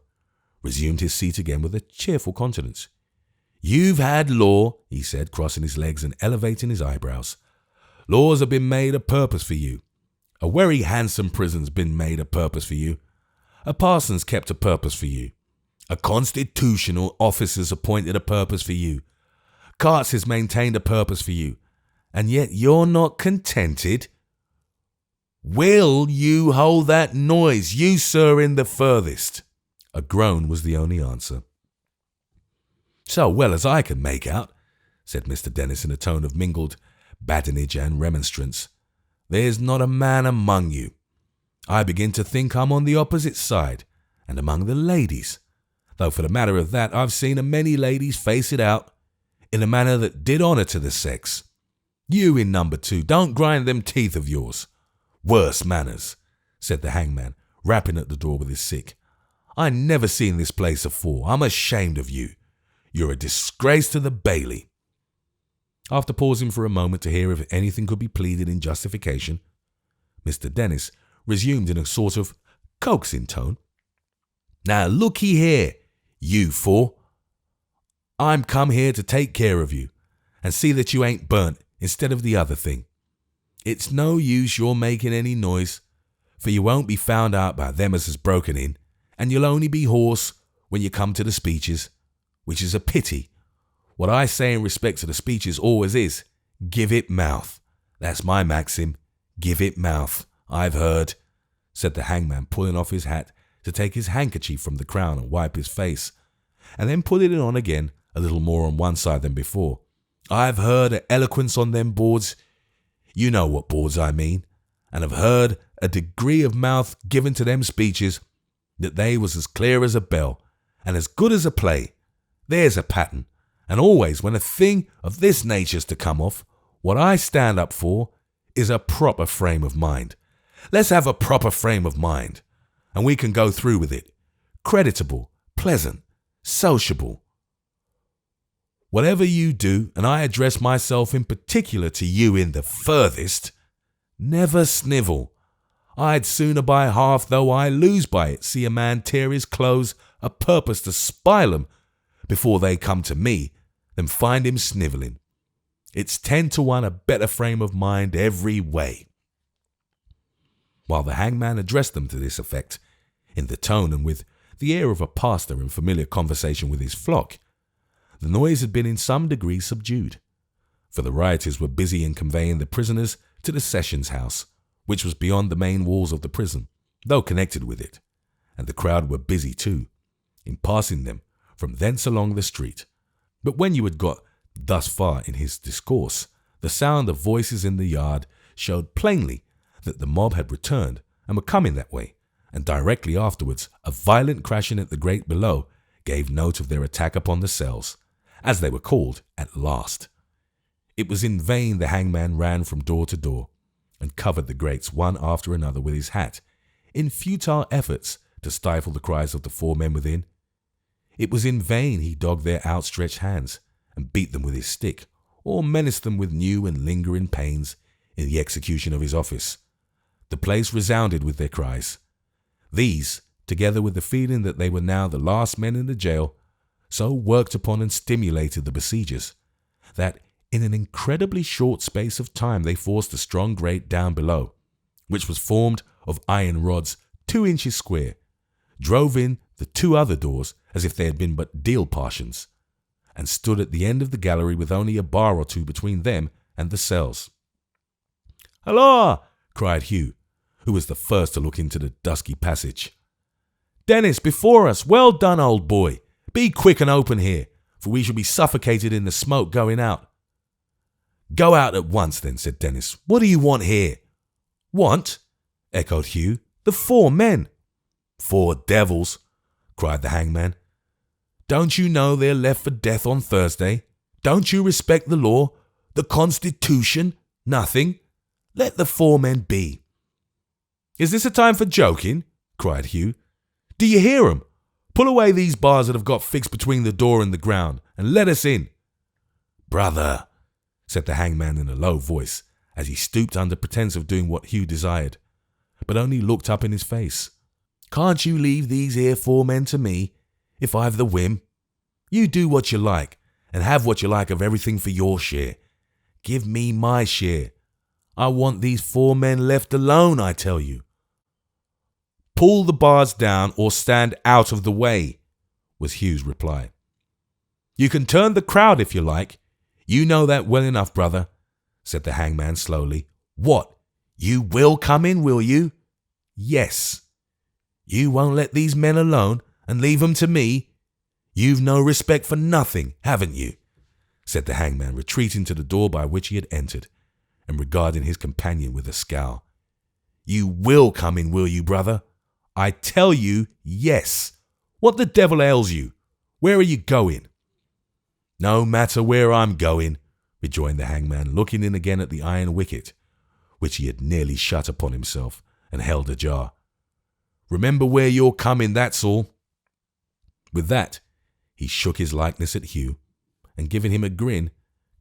Speaker 1: resumed his seat again with a cheerful countenance. "You've had law," he said, crossing his legs and elevating his eyebrows. "Laws have been made a purpose for you. A very handsome prison's been made a purpose for you. A parson's kept a purpose for you. A constitutional officer's appointed a purpose for you. Carts has maintained a purpose for you. And yet you're not contented. Will you hold that noise, you sir in the furthest?" A groan was the only answer. "So well as I can make out," said Mr. Dennis in a tone of mingled badinage and remonstrance, "there's not a man among you. I begin to think I'm on the opposite side, and among the ladies, though for the matter of that I've seen a many ladies face it out in a manner that did honour to the sex. You in number 2, don't grind them teeth of yours. Worse manners," said the hangman, rapping at the door with his stick. "I never seen this place afore. I'm ashamed of you. You're a disgrace to the bailey." After pausing for a moment to hear if anything could be pleaded in justification, Mr. Dennis resumed in a sort of coaxing tone. "Now looky here, you four. I'm come here to take care of you and see that you ain't burnt instead of the other thing. It's no use your making any noise, for you won't be found out by them as has broken in, and you'll only be hoarse when you come to the speeches, which is a pity. What I say in respect to the speeches always is, give it mouth. That's my maxim, give it mouth. I've heard," said the hangman, pulling off his hat to take his handkerchief from the crown and wipe his face, and then putting it on again a little more on one side than before. "I've heard a eloquence on them boards, you know what boards I mean, and have heard a degree of mouth given to them speeches that they was as clear as a bell and as good as a play. There's a pattern, and always when a thing of this nature's to come off, what I stand up for is a proper frame of mind. Let's have a proper frame of mind, and we can go through with it. Creditable, pleasant, sociable. Whatever you do, and I address myself in particular to you in the furthest, never snivel. I'd sooner by half, though I lose by it, see a man tear his clothes a purpose to spile 'em before they come to me than find him snivelling. It's 10 to 1 a better frame of mind every way." While the hangman addressed them to this effect, in the tone and with the air of a pastor in familiar conversation with his flock, the noise had been in some degree subdued, for the rioters were busy in conveying the prisoners to the sessions house, which was beyond the main walls of the prison, though connected with it, and the crowd were busy too, in passing them from thence along the street. But when you had got thus far in his discourse, the sound of voices in the yard showed plainly that the mob had returned and were coming that way, and directly afterwards a violent crashing at the grate below gave note of their attack upon the cells, as they were called at last. It was in vain the hangman ran from door to door, and covered the grates one after another with his hat, in futile efforts to stifle the cries of the 4 men within. It was in vain he dogged their outstretched hands, and beat them with his stick, or menaced them with new and lingering pains in the execution of his office. The place resounded with their cries. These, together with the feeling that they were now the last men in the jail, so worked upon and stimulated the besiegers, that in an incredibly short space of time they forced a strong grate down below, which was formed of iron rods 2 inches square, drove in the 2 other doors as if they had been but deal partitions, and stood at the end of the gallery with only a bar or 2 between them and the cells. "Halloa!" cried Hugh, who was the first to look into the dusky passage. "Dennis, before us! Well done, old boy! Be quick and open here, for we shall be suffocated in the smoke going out." "Go out at once, then," said Dennis. "What do you want here?" "Want?" echoed Hugh. "The 4 men." "4 devils!" cried the hangman. "Don't you know they're left for death on Thursday? Don't you respect the law, the Constitution? Nothing. Let the 4 men be." "Is this a time for joking?" cried Hugh. "Do you hear 'em? Pull away these bars that have got fixed between the door and the ground, and let us in." "Brother," said the hangman in a low voice, as he stooped under pretence of doing what Hugh desired, but only looked up in his face. "Can't you leave these here 4 men to me? if I've the whim. You do what you like, and have what you like of everything for your share. Give me my share. I want these 4 men left alone, I tell you. Pull the bars down or stand out of the way, was Hugh's reply. You can turn the crowd if you like. You know that well enough, brother, said the hangman slowly. What? You will come in, will you? Yes. You won't let these men alone and leave them to me? You've no respect for nothing, haven't you? Said the hangman, retreating to the door by which he had entered, and regarding his companion with a scowl. You will come in, will you, brother? I tell you, yes. What the devil ails you? Where are you going? No matter where I'm going, rejoined the hangman, looking in again at the iron wicket, which he had nearly shut upon himself and held ajar. Remember where you're coming, that's all. With that, he shook his likeness at Hugh, and giving him a grin,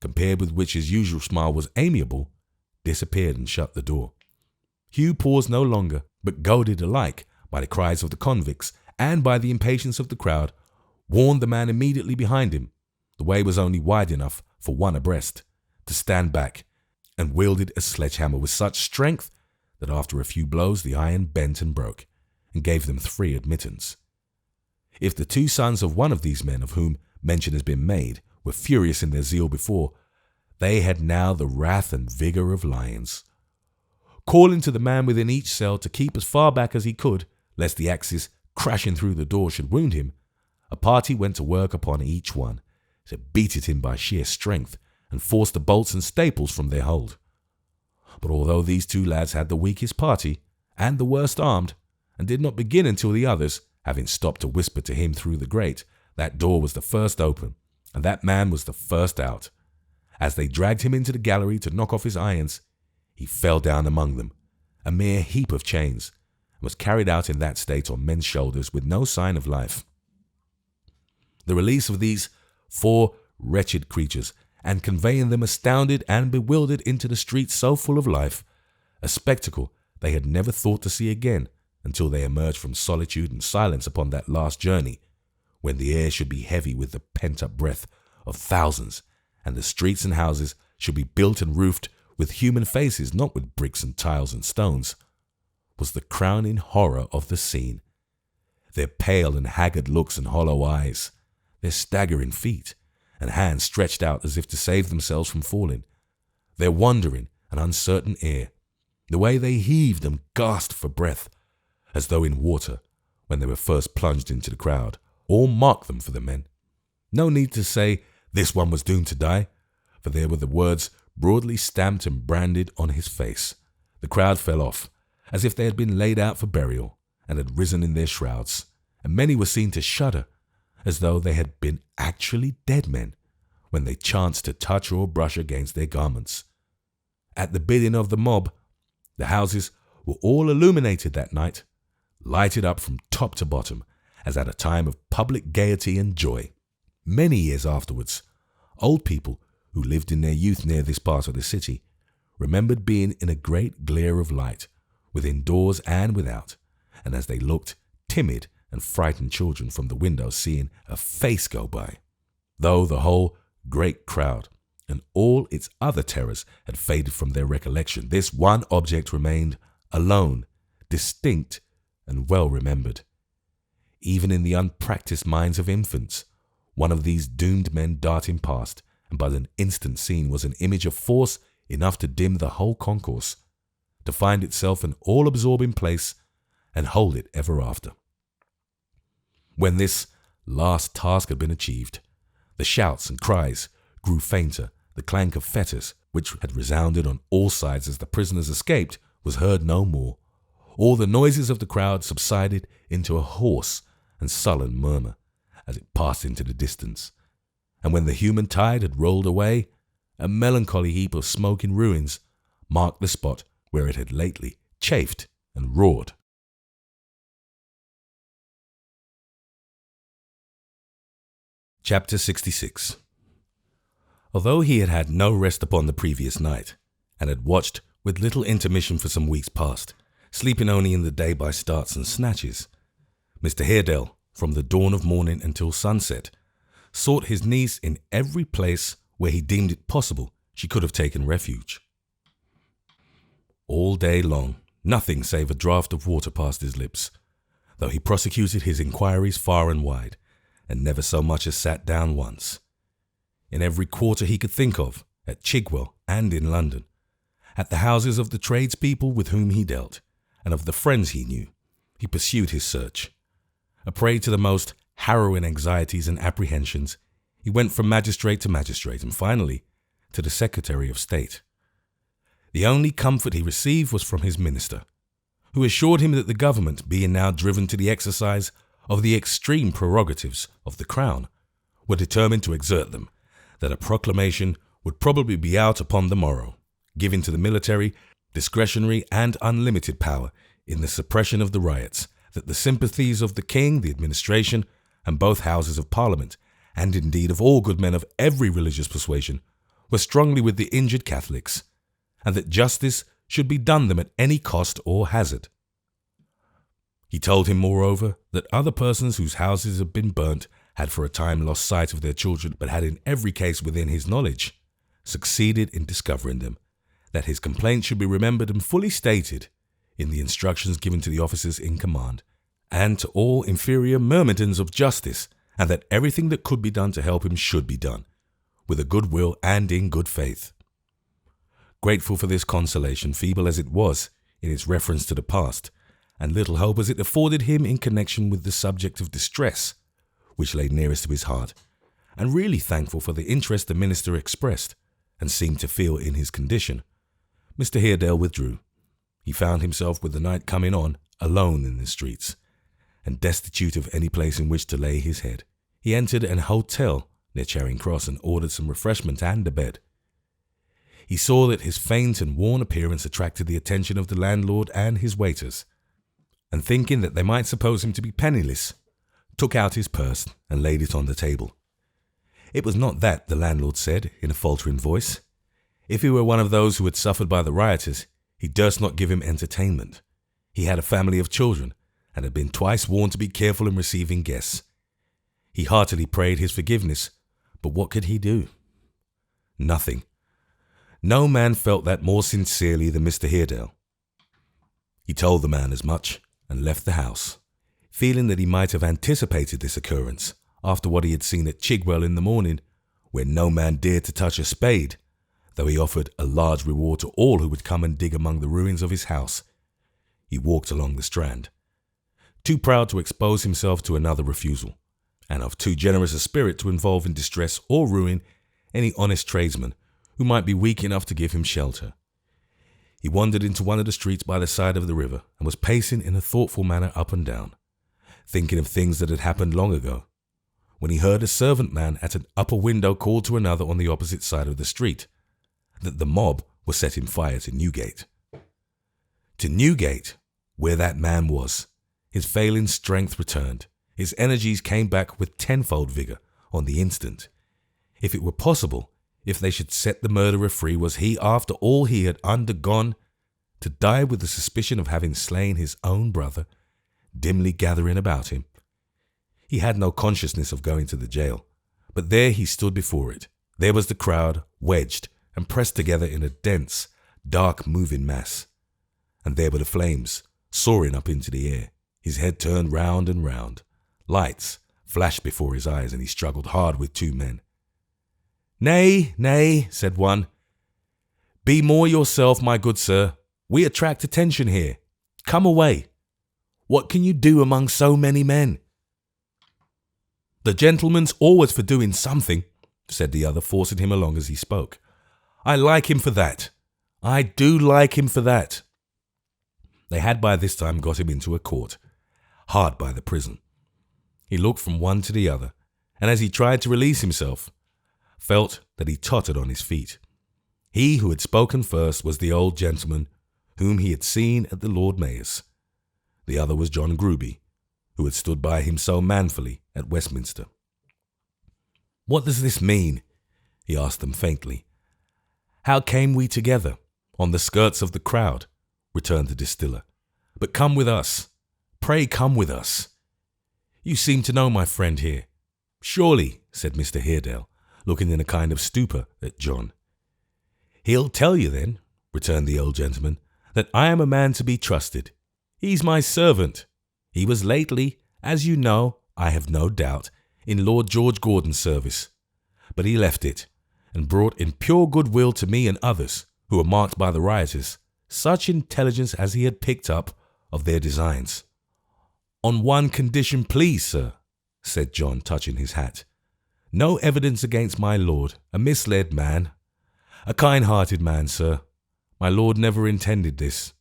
Speaker 1: compared with which his usual smile was amiable, disappeared and shut the door. Hugh paused no longer, but goaded alike by the cries of the convicts and by the impatience of the crowd, warned the man immediately behind him, the way was only wide enough for one abreast, to stand back, and wielded a sledgehammer with such strength that after a few blows the iron bent and broke, and gave them free admittance. If the 2 sons of one of these men of whom mention has been made were furious in their zeal before, they had now the wrath and vigour of lions. Calling to the man within each cell to keep as far back as he could, lest the axes crashing through the door should wound him, a party went to work upon each one, to beat it in by sheer strength, and force the bolts and staples from their hold. But although these 2 lads had the weakest party, and the worst armed, and did not begin until the others, having stopped to whisper to him through the grate, that door was the first open, and that man was the first out. As they dragged him into the gallery to knock off his irons, he fell down among them, a mere heap of chains, and was carried out in that state on men's shoulders with no sign of life. The release of these 4 wretched creatures, and conveying them astounded and bewildered into the streets so full of life, a spectacle they had never thought to see again until they emerged from solitude and silence upon that last journey, when the air should be heavy with the pent-up breath of thousands, and the streets and houses should be built and roofed with human faces, not with bricks and tiles and stones, was the crowning horror of the scene. Their pale and haggard looks and hollow eyes, their staggering feet, and hands stretched out as if to save themselves from falling, their wandering and uncertain air, the way they heaved and gasped for breath, as though in water, when they were first plunged into the crowd, all marked them for the men. No need to say this one was doomed to die, for there were the words broadly stamped and branded on his face. The crowd fell off, as if they had been laid out for burial, and had risen in their shrouds, and many were seen to shudder, as though they had been actually dead men, when they chanced to touch or brush against their garments. At the bidding of the mob, the houses were all illuminated that night, lighted up from top to bottom, as at a time of public gaiety and joy. Many years afterwards, old people who lived in their youth near this part of the city remembered being in a great glare of light, within doors and without, and as they looked, timid and frightened children from the windows seeing a face go by. Though the whole great crowd and all its other terrors had faded from their recollection, this one object remained alone, distinct, and well remembered. Even in the unpractised minds of infants, one of these doomed men darting past, and but an instant seen, was an image of force enough to dim the whole concourse, to find itself an all-absorbing place, and hold it ever after. When this last task had been achieved, the shouts and cries grew fainter, the clank of fetters, which had resounded on all sides as the prisoners escaped, was heard no more. All the noises of the crowd subsided into a hoarse and sullen murmur as it passed into the distance, and when the human tide had rolled away, a melancholy heap of smoking ruins marked the spot where it had lately chafed and roared. Chapter 66. Although he had had no rest upon the previous night, and had watched with little intermission for some weeks past, sleeping only in the day by starts and snatches, Mr. Haredale from the dawn of morning until sunset, sought his niece in every place where he deemed it possible she could have taken refuge. All day long, nothing save a draught of water passed his lips, though he prosecuted his inquiries far and wide, and never so much as sat down once. In every quarter he could think of, at Chigwell and in London, at the houses of the tradespeople with whom he dealt, and of the friends he knew, he pursued his search. A prey to the most harrowing anxieties and apprehensions, he went from magistrate to magistrate, and finally to the Secretary of State. The only comfort he received was from his minister, who assured him that the government, being now driven to the exercise of the extreme prerogatives of the Crown, were determined to exert them, that a proclamation would probably be out upon the morrow, giving to the military discretionary and unlimited power in the suppression of the riots, that the sympathies of the King, the administration, and both Houses of Parliament, and indeed of all good men of every religious persuasion, were strongly with the injured Catholics, and that justice should be done them at any cost or hazard. He told him, moreover, that other persons whose houses had been burnt had for a time lost sight of their children, but had in every case within his knowledge succeeded in discovering them, that his complaint should be remembered and fully stated in the instructions given to the officers in command, and to all inferior myrmidons of justice, and that everything that could be done to help him should be done, with a good will and in good faith. Grateful for this consolation, feeble as it was in its reference to the past, and little hope as it afforded him in connection with the subject of distress, which lay nearest to his heart, and really thankful for the interest the minister expressed and seemed to feel in his condition, Mr. Haredale withdrew. He found himself, with the night coming on, alone in the streets, and destitute of any place in which to lay his head. He entered an hotel near Charing Cross and ordered some refreshment and a bed. He saw that his faint and worn appearance attracted the attention of the landlord and his waiters, and thinking that they might suppose him to be penniless, took out his purse and laid it on the table. It was not that, the landlord said in a faltering voice. If he were one of those who had suffered by the rioters, he durst not give him entertainment. He had a family of children, and had been twice warned to be careful in receiving guests. He heartily prayed his forgiveness, but what could he do? Nothing. No man felt that more sincerely than Mr. Haredale. He told the man as much, and left the house, feeling that he might have anticipated this occurrence after what he had seen at Chigwell in the morning, where no man dared to touch a spade, though he offered a large reward to all who would come and dig among the ruins of his house. He walked along the Strand, too proud to expose himself to another refusal, and of too generous a spirit to involve in distress or ruin any honest tradesman who might be weak enough to give him shelter. He wandered into one of the streets by the side of the river, and was pacing in a thoughtful manner up and down, thinking of things that had happened long ago, when he heard a servant man at an upper window call to another on the opposite side of the street that the mob was setting fire to Newgate. To Newgate, where that man was, his failing strength returned. His energies came back with tenfold vigour on the instant. If it were possible, if they should set the murderer free, was he, after all he had undergone, to die with the suspicion of having slain his own brother, dimly gathering about him? He had no consciousness of going to the jail, but there he stood before it. There was the crowd, wedged and pressed together in a dense, dark, moving mass. And there were the flames, soaring up into the air. His head turned round and round. Lights flashed before his eyes, and he struggled hard with two men. "Nay, nay," said one. "Be more yourself, my good sir. We attract attention here. Come away. What can you do among so many men?" "The gentleman's always for doing something," said the other, forcing him along as he spoke. "I like him for that. I do like him for that." They had by this time got him into a court, hard by the prison. He looked from one to the other, and as he tried to release himself, felt that he tottered on his feet. He who had spoken first was the old gentleman whom he had seen at the Lord Mayor's. The other was John Gruby, who had stood by him so manfully at Westminster. "What does this mean?" he asked them faintly. "How came we together? On the skirts of the crowd," returned the distiller. "But come with us. Pray come with us." You seem to know my friend here." "Surely," said Mr. Haredale, looking in a kind of stupor at John. "He'll tell you then," returned the old gentleman, "that I am a man to be trusted. He's my servant. He was lately, as you know, I have no doubt, in Lord George Gordon's service. But he left it, and brought in pure goodwill to me and others, who were marked by the rioters, such intelligence as he had picked up of their designs." "On one condition, please, sir," said John, touching his hat. "No evidence against my lord, a misled man. A kind-hearted man, sir. My lord never intended this."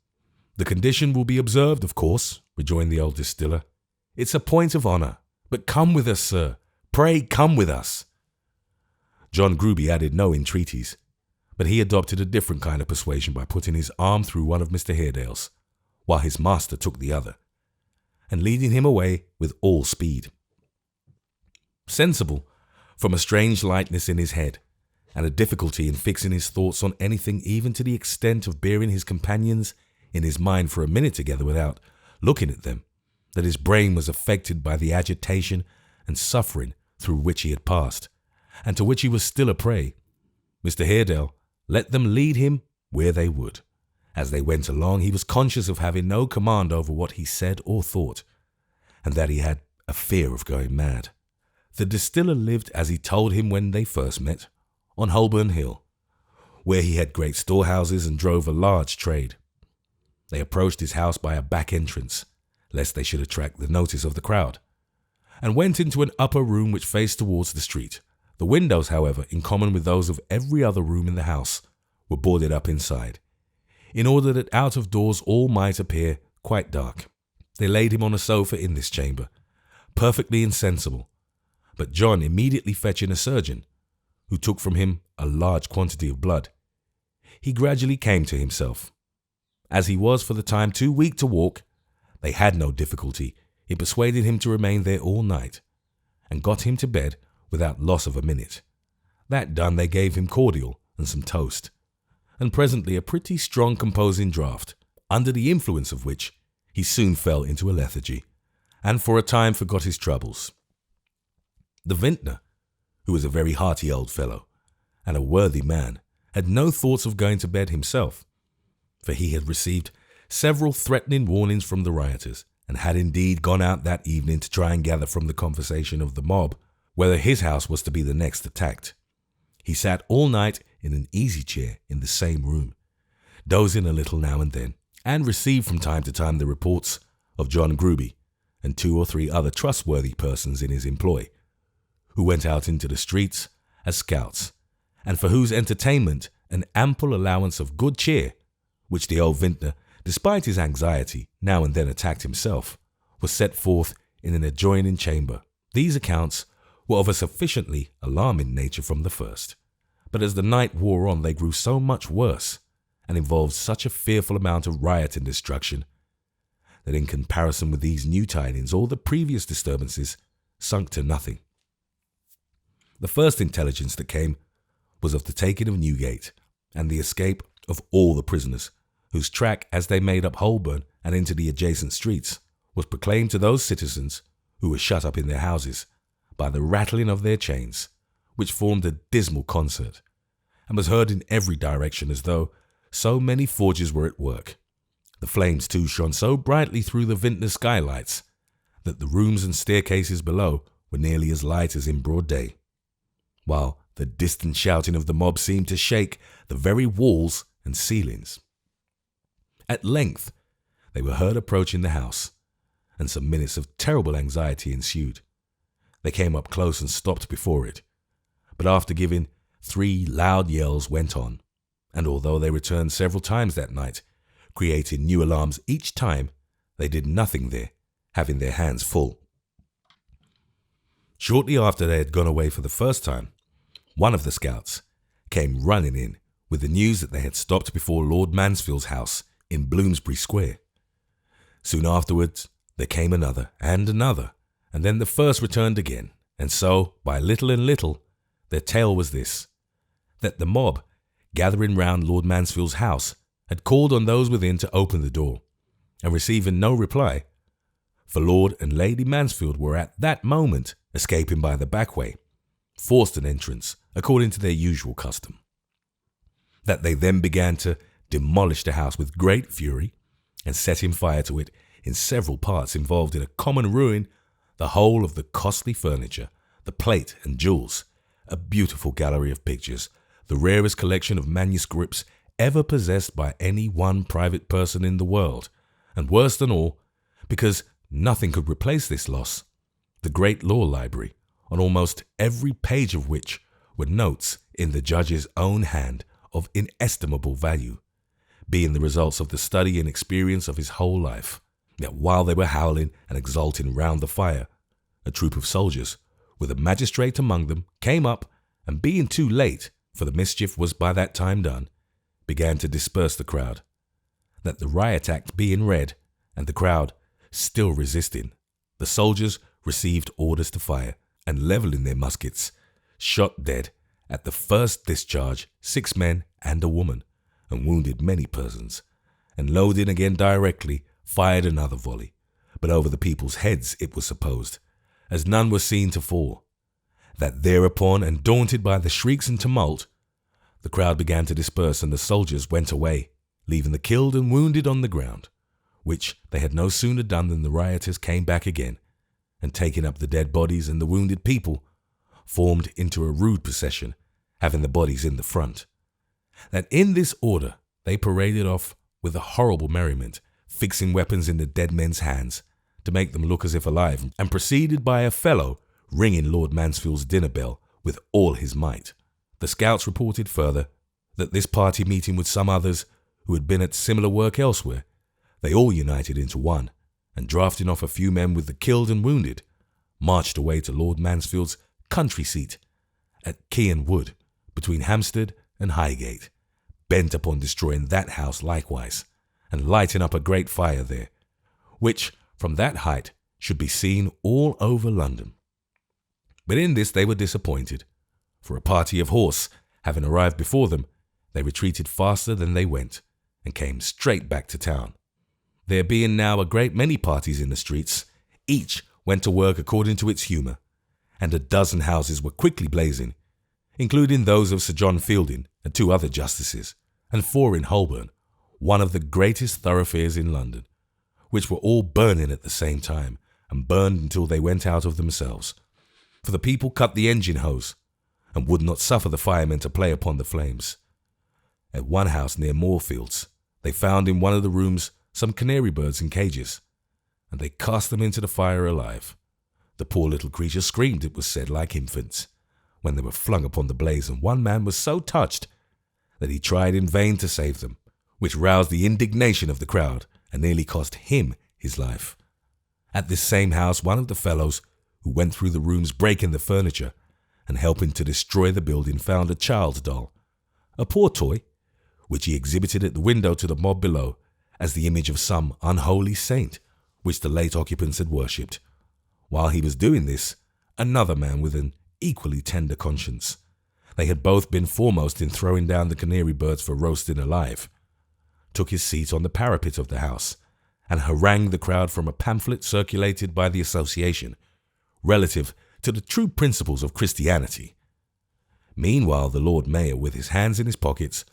Speaker 1: "The condition will be observed, of course," rejoined the old distiller. "It's a point of honour. But come with us, sir. Pray come with us." John Gruby added no entreaties, but he adopted a different kind of persuasion by putting his arm through one of Mr. Haredale's, while his master took the other, and leading him away with all speed. Sensible, from a strange lightness in his head, and a difficulty in fixing his thoughts on anything even to the extent of bearing his companions in his mind for a minute together without looking at them, that his brain was affected by the agitation and suffering through which he had passed, and to which he was still a prey, Mr. Haredale let them lead him where they would. As they went along, he was conscious of having no command over what he said or thought, and that he had a fear of going mad. The distiller lived, as he told him when they first met, on Holborn Hill, where he had great storehouses and drove a large trade. They approached his house by a back entrance, lest they should attract the notice of the crowd, and went into an upper room which faced towards the street. The windows, however, in common with those of every other room in the house, were boarded up inside, in order that out of doors all might appear quite dark. They laid him on a sofa in this chamber, perfectly insensible, but John immediately fetching a surgeon, who took from him a large quantity of blood, he gradually came to himself. As he was for the time too weak to walk, they had no difficulty in persuading him to remain there all night, and got him to bed without loss of a minute. That done, they gave him cordial and some toast, and presently a pretty strong composing draught, under the influence of which he soon fell into a lethargy, and for a time forgot his troubles. The vintner, who was a very hearty old fellow, and a worthy man, had no thoughts of going to bed himself, for he had received several threatening warnings from the rioters, and had indeed gone out that evening to try and gather from the conversation of the mob whether his house was to be the next attacked. He sat all night in an easy chair in the same room, dozing a little now and then, and received from time to time the reports of John Gruby and 2 or 3 other trustworthy persons in his employ, who went out into the streets as scouts, and for whose entertainment an ample allowance of good cheer, which the old vintner, despite his anxiety, now and then attacked himself, was set forth in an adjoining chamber. These accounts were of a sufficiently alarming nature from the first, but as the night wore on they grew so much worse, and involved such a fearful amount of riot and destruction, that in comparison with these new tidings all the previous disturbances sunk to nothing. The first intelligence that came was of the taking of Newgate, and the escape of all the prisoners, whose track, as they made up Holborn and into the adjacent streets, was proclaimed to those citizens who were shut up in their houses by the rattling of their chains, which formed a dismal concert, and was heard in every direction as though so many forges were at work. The flames too shone so brightly through the vintner's skylights that the rooms and staircases below were nearly as light as in broad day, while the distant shouting of the mob seemed to shake the very walls and ceilings. At length they were heard approaching the house, and some minutes of terrible anxiety ensued. They came up close and stopped before it, but after giving 3 loud yells went on, and although they returned several times that night, creating new alarms each time, they did nothing there, having their hands full. Shortly after they had gone away for the first time, one of the scouts came running in with the news that they had stopped before Lord Mansfield's house in Bloomsbury Square. Soon afterwards there came another, and then the first returned again, and so, by little and little, their tale was this, that the mob, gathering round Lord Mansfield's house, had called on those within to open the door, and receiving no reply, for Lord and Lady Mansfield were at that moment escaping by the back way, forced an entrance according to their usual custom. That they then began to demolish the house with great fury and setting fire to it in several parts involved in a common ruin the whole of the costly furniture, the plate and jewels, a beautiful gallery of pictures, the rarest collection of manuscripts ever possessed by any one private person in the world, and worse than all, because nothing could replace this loss, the great law library, on almost every page of which were notes in the judge's own hand of inestimable value, being the results of the study and experience of his whole life. Yet while they were howling and exulting round the fire, a troop of soldiers, with a magistrate among them, came up, and being too late, for the mischief was by that time done, began to disperse the crowd. That the riot act being read, and the crowd still resisting, the soldiers received orders to fire, and levelling their muskets, shot dead at the first discharge 6 men and a woman, and wounded many persons, and loading again directly, fired another volley, but over the people's heads it was supposed, as none were seen to fall. That thereupon, and daunted by the shrieks and tumult, the crowd began to disperse, and the soldiers went away, leaving the killed and wounded on the ground, which they had no sooner done than the rioters came back again, and taking up the dead bodies and the wounded people, formed into a rude procession, having the bodies in the front. That in this order they paraded off with a horrible merriment, fixing weapons in the dead men's hands to make them look as if alive, and preceded by a fellow ringing Lord Mansfield's dinner bell with all his might. The scouts reported further that this party, meeting with some others who had been at similar work elsewhere, they all united into one, and drafting off a few men with the killed and wounded, marched away to Lord Mansfield's country seat at Kean Wood, between Hampstead and Highgate, bent upon destroying that house likewise, and lighting up a great fire there, which from that height should be seen all over London. But in this they were disappointed, for a party of horse having arrived before them, they retreated faster than they went, and came straight back to town. There being now a great many parties in the streets, each went to work according to its humour, and a dozen houses were quickly blazing, including those of Sir John Fielding and 2 other justices, and 4 in Holborn, one of the greatest thoroughfares in London, which were all burning at the same time, and burned until they went out of themselves. For the people cut the engine hose, and would not suffer the firemen to play upon the flames. At one house near Moorfields, they found in one of the rooms some canary birds in cages, and they cast them into the fire alive. The poor little creatures screamed, it was said, like infants, when they were flung upon the blaze, and one man was so touched that he tried in vain to save them, which roused the indignation of the crowd, and nearly cost him his life. At this same house, one of the fellows who went through the rooms breaking the furniture and helping to destroy the building found a child's doll, a poor toy, which he exhibited at the window to the mob below as the image of some unholy saint which the late occupants had worshipped. While he was doing this, another man with an equally tender conscience, they had both been foremost in throwing down the canary birds for roasting alive, took his seat on the parapet of the house, and harangued the crowd from a pamphlet circulated by the association, relative to the true principles of Christianity. Meanwhile, the Lord Mayor, with his hands in his pockets,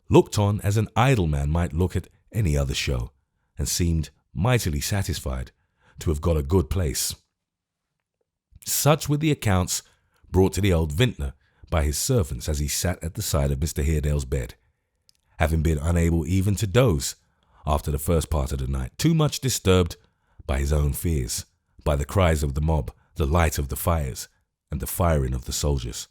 Speaker 1: looked on as an idle man might look at any other show, and seemed mightily satisfied to have got a good place. Such were the accounts brought to the old vintner by his servants as he sat at the side of Mr. Haredale's bed, having been unable even to doze after the first part of the night, too much disturbed by his own fears, by the cries of the mob, the light of the fires, and the firing of the soldiers.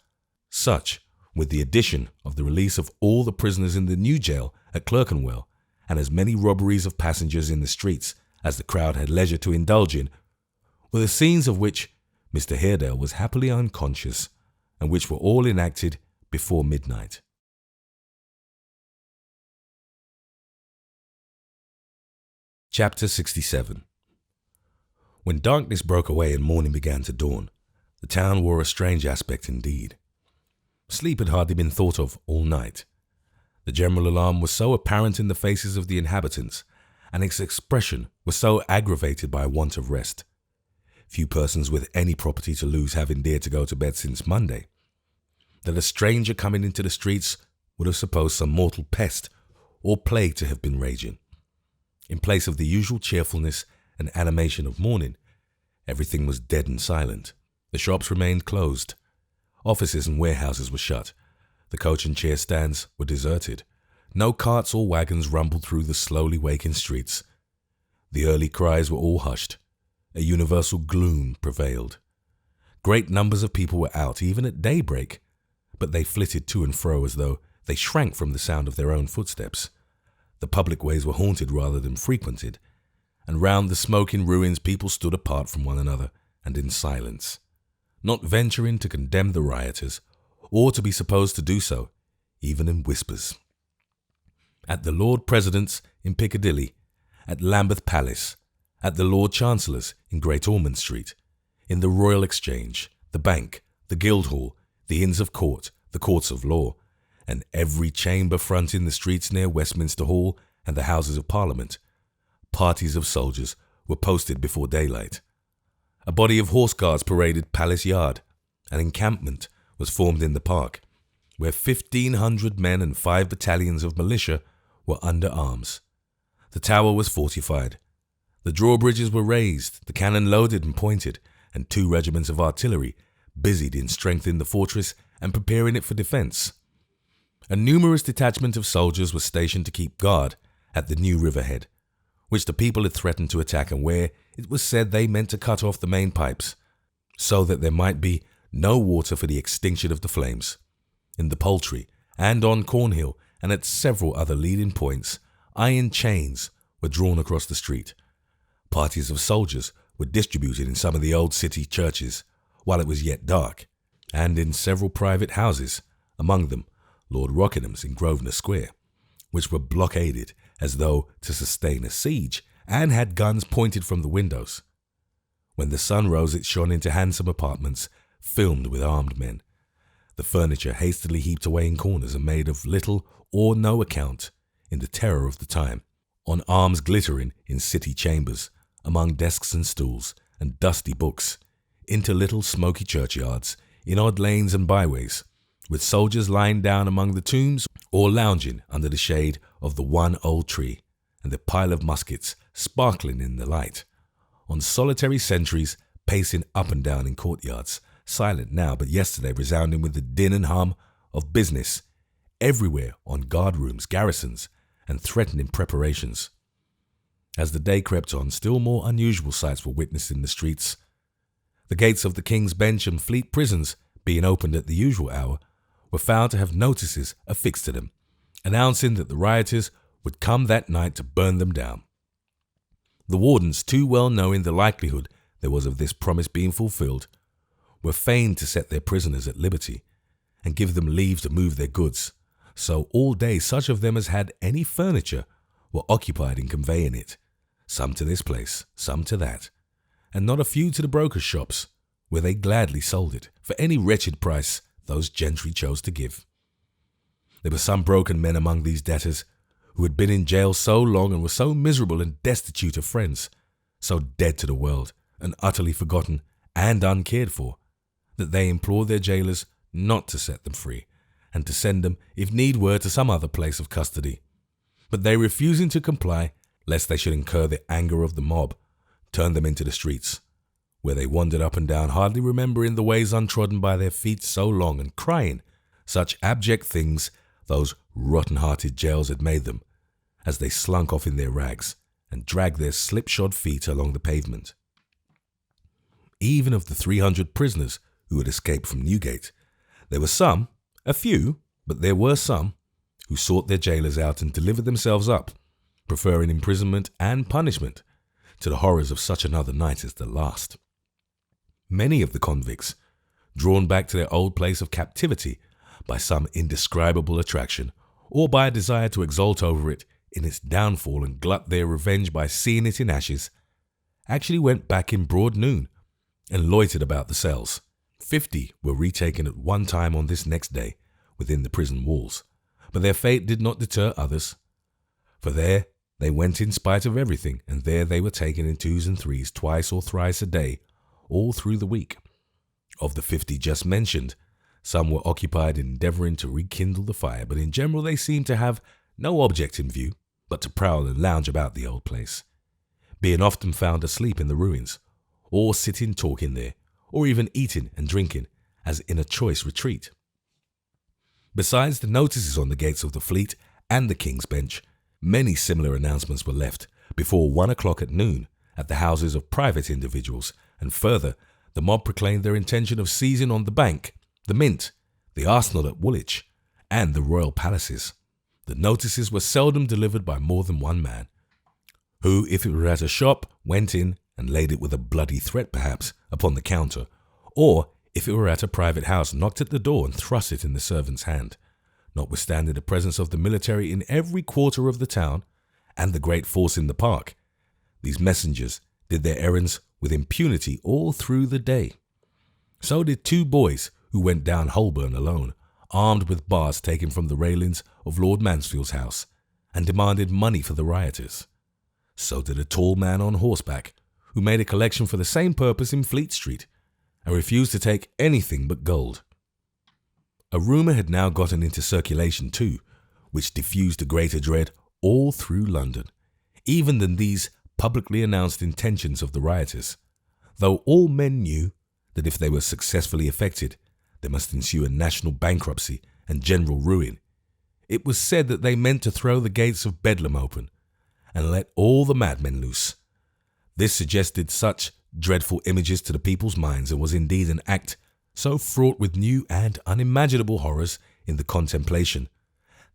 Speaker 1: Such, with the addition of the release of all the prisoners in the new jail at Clerkenwell, and as many robberies of passengers in the streets as the crowd had leisure to indulge in, were the scenes of which Mr. Haredale was happily unconscious, and which were all enacted before midnight. Chapter 67. When darkness broke away and morning began to dawn, the town wore a strange aspect indeed. Sleep had hardly been thought of all night. The general alarm was so apparent in the faces of the inhabitants, and its expression was so aggravated by want of rest. Few persons with any property to lose having dared to go to bed since Monday, that a stranger coming into the streets would have supposed some mortal pest or plague to have been raging. In place of the usual cheerfulness and animation of morning, everything was dead and silent. The shops remained closed. Offices and warehouses were shut. The coach and chair stands were deserted. No carts or wagons rumbled through the slowly waking streets. The early cries were all hushed. A universal gloom prevailed. Great numbers of people were out even at daybreak, but they flitted to and fro as though they shrank from the sound of their own footsteps. The public ways were haunted rather than frequented, and round the smoking ruins people stood apart from one another and in silence, not venturing to condemn the rioters, or to be supposed to do so, even in whispers. At the Lord President's in Piccadilly, at Lambeth Palace, at the Lord Chancellor's in Great Ormond Street, in the Royal Exchange, the Bank, the Guildhall, the Inns of Court, the Courts of Law, and every chamber front in the streets near Westminster Hall and the Houses of Parliament, parties of soldiers were posted before daylight. A body of horse guards paraded Palace Yard. An encampment was formed in the park, where 1,500 men and 5 battalions of militia were under arms. The tower was fortified. The drawbridges were raised, the cannon loaded and pointed, and 2 regiments of artillery busied in strengthening the fortress and preparing it for defence. A numerous detachment of soldiers was stationed to keep guard at the new riverhead, which the people had threatened to attack and where it was said they meant to cut off the main pipes, so that there might be no water for the extinction of the flames. In the Poultry, and on Cornhill, and at several other leading points, iron chains were drawn across the street. Parties of soldiers were distributed in some of the old city churches while it was yet dark, and in several private houses, among them Lord Rockinham's in Grosvenor Square, which were blockaded as though to sustain a siege, and had guns pointed from the windows. When the sun rose, it shone into handsome apartments filled with armed men, the furniture hastily heaped away in corners and made of little or no account in the terror of the time, on arms glittering in city chambers, among desks and stools and dusty books, into little smoky churchyards, in odd lanes and byways, with soldiers lying down among the tombs or lounging under the shade of the one old tree, and the pile of muskets sparkling in the light, on solitary sentries pacing up and down in courtyards, silent now but yesterday resounding with the din and hum of business, everywhere on guard-rooms, garrisons, and threatening preparations. As the day crept on, still more unusual sights were witnessed in the streets. The gates of the King's Bench and Fleet prisons, being opened at the usual hour, were found to have notices affixed to them, announcing that the rioters would come that night to burn them down. The wardens, too well knowing the likelihood there was of this promise being fulfilled, were fain to set their prisoners at liberty, and give them leave to move their goods, so all day such of them as had any furniture were occupied in conveying it, some to this place, some to that, and not a few to the brokers' shops, where they gladly sold it, for any wretched price those gentry chose to give. There were some broken men among these debtors, who had been in jail so long and were so miserable and destitute of friends, so dead to the world, and utterly forgotten and uncared for, that they implored their jailers not to set them free, and to send them, if need were, to some other place of custody. But they, refusing to comply, lest they should incur the anger of the mob, turned them into the streets, where they wandered up and down, hardly remembering the ways untrodden by their feet so long, and crying such abject things those rotten-hearted jails had made them, as they slunk off in their rags, and dragged their slipshod feet along the pavement. Even of the 300 prisoners who had escaped from Newgate, there were some, a few, but there were some, who sought their jailers out and delivered themselves up, preferring imprisonment and punishment to the horrors of such another night as the last. Many of the convicts, drawn back to their old place of captivity by some indescribable attraction, or by a desire to exult over it in its downfall and glut their revenge by seeing it in ashes, actually went back in broad noon and loitered about the cells. 50 were retaken at one time on this next day within the prison walls, but their fate did not deter others, for there They went in spite of everything, and there they were taken in twos and threes, twice or thrice a day, all through the week. Of the 50 just mentioned, some were occupied in endeavouring to rekindle the fire, but in general they seemed to have no object in view but to prowl and lounge about the old place, being often found asleep in the ruins, or sitting talking there, or even eating and drinking as in a choice retreat. Besides the notices on the gates of the Fleet and the King's Bench, many similar announcements were left before 1 o'clock at noon at the houses of private individuals, and further, the mob proclaimed their intention of seizing on the Bank, the Mint, the Arsenal at Woolwich, and the royal palaces. The notices were seldom delivered by more than one man, who, if it were at a shop, went in and laid it with a bloody threat perhaps upon the counter, or if it were at a private house, knocked at the door and thrust it in the servant's hand. Notwithstanding the presence of the military in every quarter of the town and the great force in the park, these messengers did their errands with impunity all through the day. So did 2 boys who went down Holborn alone, armed with bars taken from the railings of Lord Mansfield's house, and demanded money for the rioters. So did a tall man on horseback, who made a collection for the same purpose in Fleet Street, and refused to take anything but gold. A rumour had now gotten into circulation too, which diffused a greater dread all through London, even than these publicly announced intentions of the rioters, though all men knew that if they were successfully effected, there must ensue a national bankruptcy and general ruin. It was said that they meant to throw the gates of Bedlam open and let all the madmen loose. This suggested such dreadful images to the people's minds, and was indeed an act so fraught with new and unimaginable horrors in the contemplation,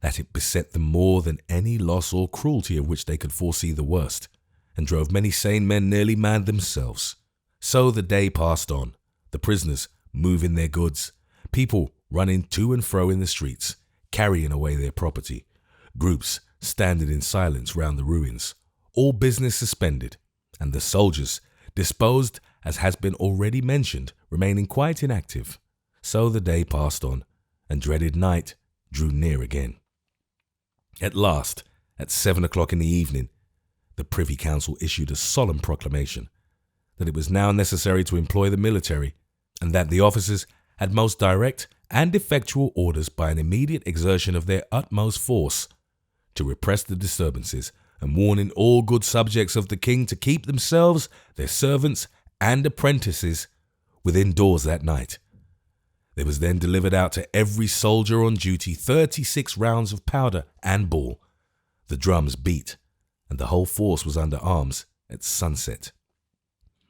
Speaker 1: that it beset them more than any loss or cruelty of which they could foresee the worst, and drove many sane men nearly mad themselves. So the day passed on, the prisoners moving their goods, people running to and fro in the streets, carrying away their property, groups standing in silence round the ruins, all business suspended, and the soldiers, disposed, as has been already mentioned, remaining quite inactive. So the day passed on, and dreaded night drew near again. At last, at 7 o'clock in the evening, the Privy Council issued a solemn proclamation that it was now necessary to employ the military, and that the officers had most direct and effectual orders by an immediate exertion of their utmost force to repress the disturbances, and warning all good subjects of the king to keep themselves, their servants, and apprentices within doors that night. There was then delivered out to every soldier on duty 36 rounds of powder and ball. The drums beat, and the whole force was under arms at sunset.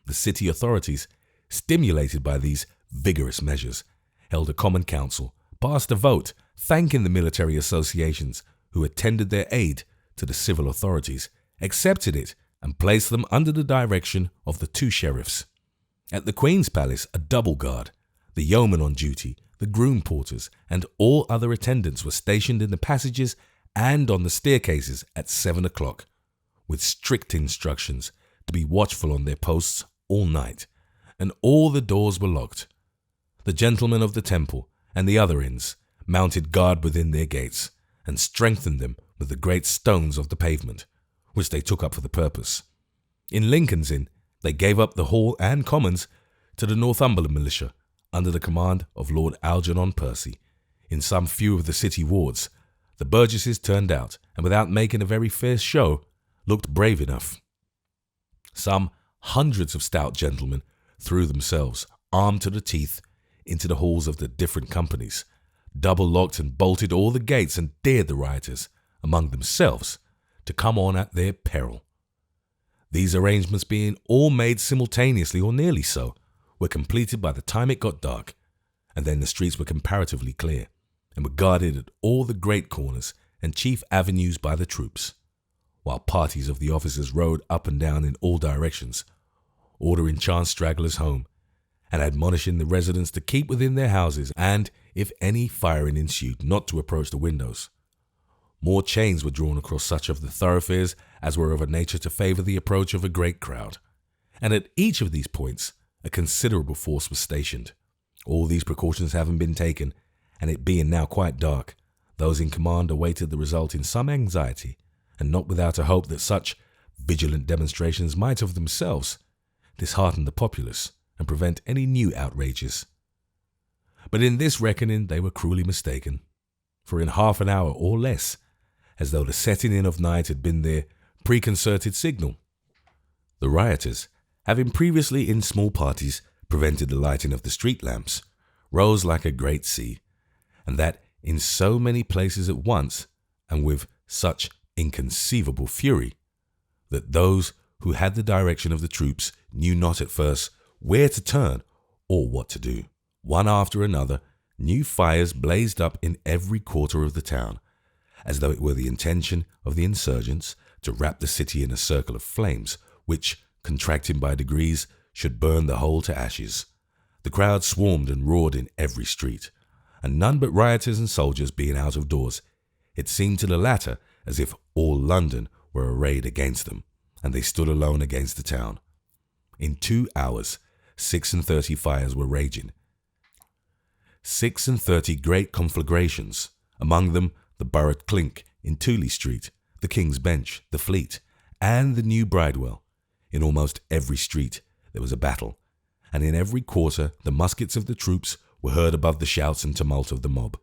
Speaker 1: The city authorities, stimulated by these vigorous measures, held a common council, passed a vote thanking the military associations who attended their aid to the civil authorities, accepted it, and placed them under the direction of the 2 sheriffs. At the Queen's Palace, a double guard, the yeomen on duty, the groom porters, and all other attendants were stationed in the passages and on the staircases at 7 o'clock, with strict instructions to be watchful on their posts all night, and all the doors were locked. The gentlemen of the Temple and the other inns mounted guard within their gates, and strengthened them with the great stones of the pavement, which they took up for the purpose. In Lincoln's Inn, they gave up the hall and commons to the Northumberland militia, under the command of Lord Algernon Percy. In some few of the city wards, the burgesses turned out, and without making a very fierce show, looked brave enough. Some hundreds of stout gentlemen threw themselves, armed to the teeth, into the halls of the different companies, double-locked and bolted all the gates, and dared the rioters, among themselves, to come on at their peril. These arrangements being all made simultaneously, or nearly so, were completed by the time it got dark, and then the streets were comparatively clear, and were guarded at all the great corners and chief avenues by the troops, while parties of the officers rode up and down in all directions, ordering chance stragglers home, and admonishing the residents to keep within their houses, and, if any firing ensued, not to approach the windows. More chains were drawn across such of the thoroughfares as were of a nature to favour the approach of a great crowd, and at each of these points a considerable force was stationed. All these precautions having been taken, and it being now quite dark, those in command awaited the result in some anxiety, and not without a hope that such vigilant demonstrations might of themselves dishearten the populace and prevent any new outrages. But in this reckoning they were cruelly mistaken, for in half an hour or less, as though the setting in of night had been their preconcerted signal, the rioters, having previously in small parties prevented the lighting of the street lamps, rose like a great sea, and that in so many places at once, and with such inconceivable fury, that those who had the direction of the troops knew not at first where to turn or what to do. One after another, new fires blazed up in every quarter of the town, as though it were the intention of the insurgents to wrap the city in a circle of flames, which, contracting by degrees, should burn the whole to ashes. The crowd swarmed and roared in every street, and none but rioters and soldiers being out of doors, it seemed to the latter as if all London were arrayed against them, and they stood alone against the town. In 2 hours, 36 fires were raging. 36 great conflagrations, among them the Borough Clink in Tooley Street, the King's Bench, the Fleet, and the New Bridewell. In almost every street there was a battle, and in every quarter the muskets of the troops were heard above the shouts and tumult of the mob.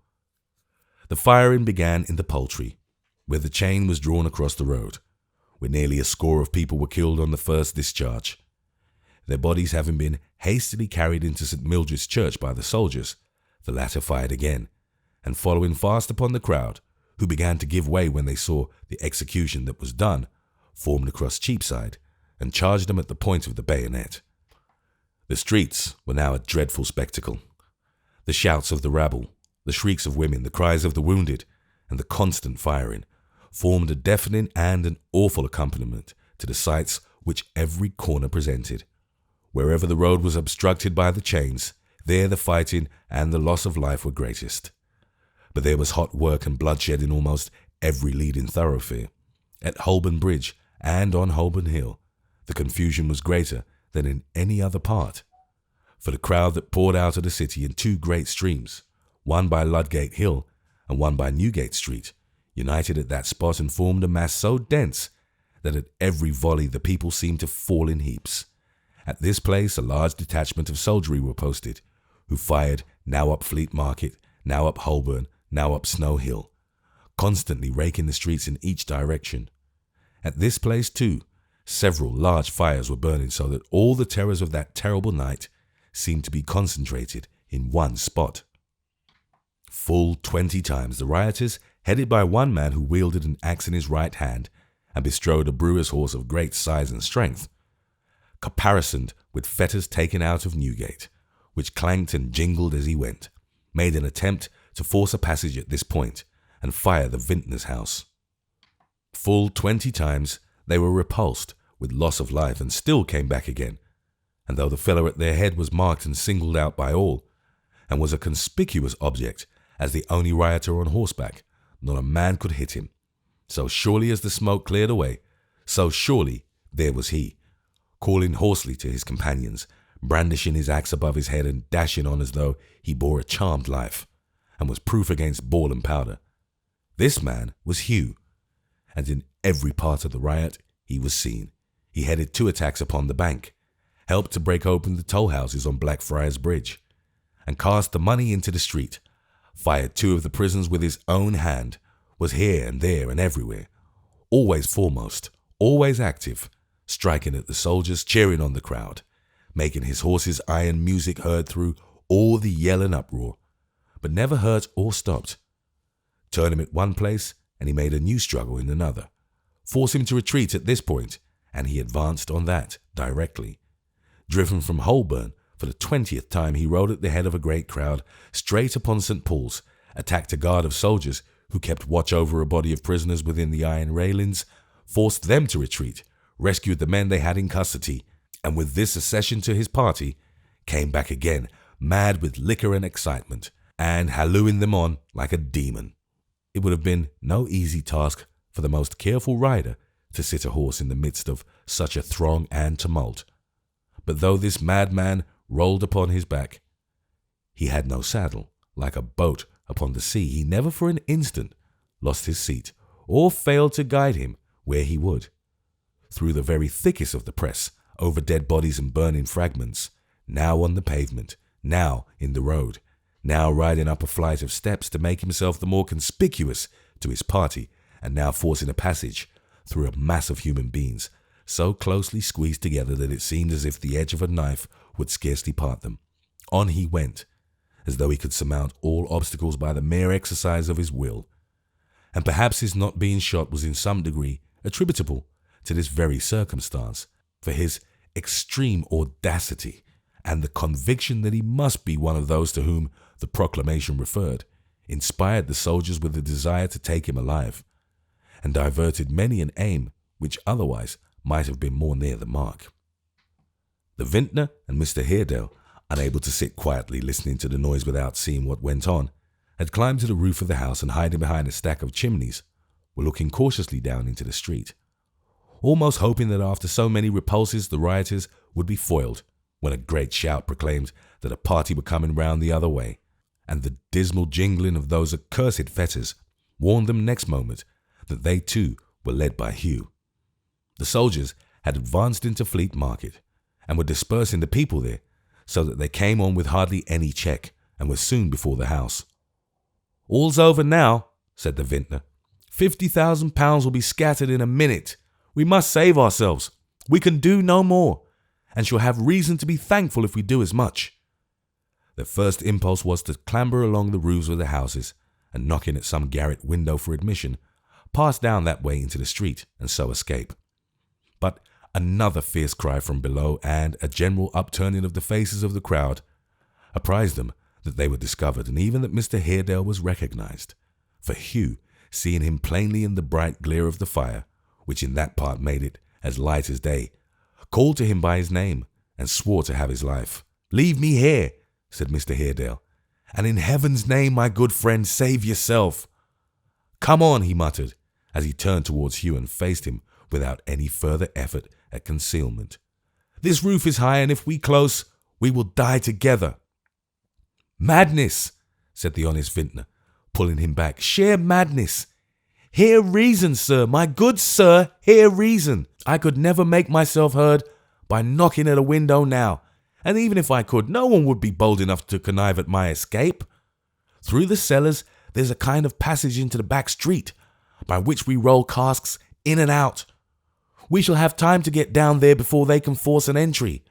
Speaker 1: The firing began in the Poultry, where the chain was drawn across the road, where nearly a score of people were killed on the first discharge. Their bodies having been hastily carried into St. Mildred's Church by the soldiers, the latter fired again, and following fast upon the crowd, who began to give way when they saw the execution that was done, formed across Cheapside, and charged them at the point of the bayonet. The streets were now a dreadful spectacle. The shouts of the rabble, the shrieks of women, the cries of the wounded, and the constant firing formed a deafening and an awful accompaniment to the sights which every corner presented. Wherever the road was obstructed by the chains, there the fighting and the loss of life were greatest. But there was hot work and bloodshed in almost every leading thoroughfare. At Holborn Bridge and on Holborn Hill, the confusion was greater than in any other part. For the crowd that poured out of the city in 2 great streams, one by Ludgate Hill and one by Newgate Street, united at that spot and formed a mass so dense that at every volley the people seemed to fall in heaps. At this place a large detachment of soldiery were posted, who fired now up Fleet Market, now up Holborn, now up Snow Hill, constantly raking the streets in each direction. At this place, too, several large fires were burning so that all the terrors of that terrible night seemed to be concentrated in one spot. Full 20 times the rioters, headed by one man who wielded an axe in his right hand and bestrode a brewer's horse of great size and strength, caparisoned with fetters taken out of Newgate, which clanked and jingled as he went, made an attempt to force a passage at this point and fire the vintner's house. Full 20 times they were repulsed with loss of life and still came back again, and though the fellow at their head was marked and singled out by all, and was a conspicuous object as the only rioter on horseback, not a man could hit him. So surely as the smoke cleared away, so surely there was he, calling hoarsely to his companions, brandishing his axe above his head and dashing on as though he bore a charmed life, and was proof against ball and powder. This man was Hugh, and in every part of the riot he was seen. He headed 2 attacks upon the bank, helped to break open the toll houses on Blackfriars Bridge, and cast the money into the street, fired 2 of the prisons with his own hand, was here and there and everywhere, always foremost, always active, striking at the soldiers, cheering on the crowd, making his horse's iron music heard through all the yell and uproar, but never hurt or stopped. Turn him at one place, and he made a new struggle in another. Force him to retreat at this point, and he advanced on that directly. Driven from Holborn, for the 20th time he rode at the head of a great crowd straight upon St. Paul's, attacked a guard of soldiers who kept watch over a body of prisoners within the iron railings, forced them to retreat, rescued the men they had in custody, and with this accession to his party, came back again, mad with liquor and excitement, and hallooing them on like a demon. It would have been no easy task for the most careful rider to sit a horse in the midst of such a throng and tumult. But though this madman rolled upon his back, he had no saddle. Like a boat upon the sea, he never for an instant lost his seat, or failed to guide him where he would. Through the very thickest of the press, over dead bodies and burning fragments, now on the pavement, now in the road, now riding up a flight of steps to make himself the more conspicuous to his party, and now forcing a passage through a mass of human beings, so closely squeezed together that it seemed as if the edge of a knife would scarcely part them. On he went, as though he could surmount all obstacles by the mere exercise of his will. And perhaps his not being shot was in some degree attributable to this very circumstance, for his extreme audacity and the conviction that he must be one of those to whom the proclamation referred inspired the soldiers with a desire to take him alive, and diverted many an aim which otherwise might have been more near the mark. The vintner and Mr. Haredale, unable to sit quietly listening to the noise without seeing what went on, had climbed to the roof of the house and, hiding behind a stack of chimneys, were looking cautiously down into the street, almost hoping that after so many repulses the rioters would be foiled, when a great shout proclaimed that a party were coming round the other way, and the dismal jingling of those accursed fetters warned them next moment that they too were led by Hugh. The soldiers had advanced into Fleet Market, and were dispersing the people there, so that they came on with hardly any check, and were soon before the house. "All's over now," said the vintner. £50,000 will be scattered in a minute. We must save ourselves. We can do no more, and shall have reason to be thankful if we do as much. Their first impulse was to clamber along the roofs of the houses, and knocking at some garret window for admission, pass down that way into the street, and so escape. But another fierce cry from below, and a general upturning of the faces of the crowd, apprised them that they were discovered, and even that Mr. Haredale was recognized. For Hugh, seeing him plainly in the bright glare of the fire, which in that part made it as light as day, called to him by his name, and swore to have his life. "Leave me here," said Mr. Haredale, "and in heaven's name, my good friend, save yourself." "Come on," he muttered, as he turned towards Hugh and faced him without any further effort at concealment. "This roof is high, and if we close, we will die together." "Madness," said the honest vintner, pulling him back. "Sheer madness. Hear reason, sir, my good sir, hear reason. I could never make myself heard by knocking at a window now, and even if I could, no one would be bold enough to connive at my escape. Through the cellars there's a kind of passage into the back street, by which we roll casks in and out. We shall have time to get down there before they can force an entry.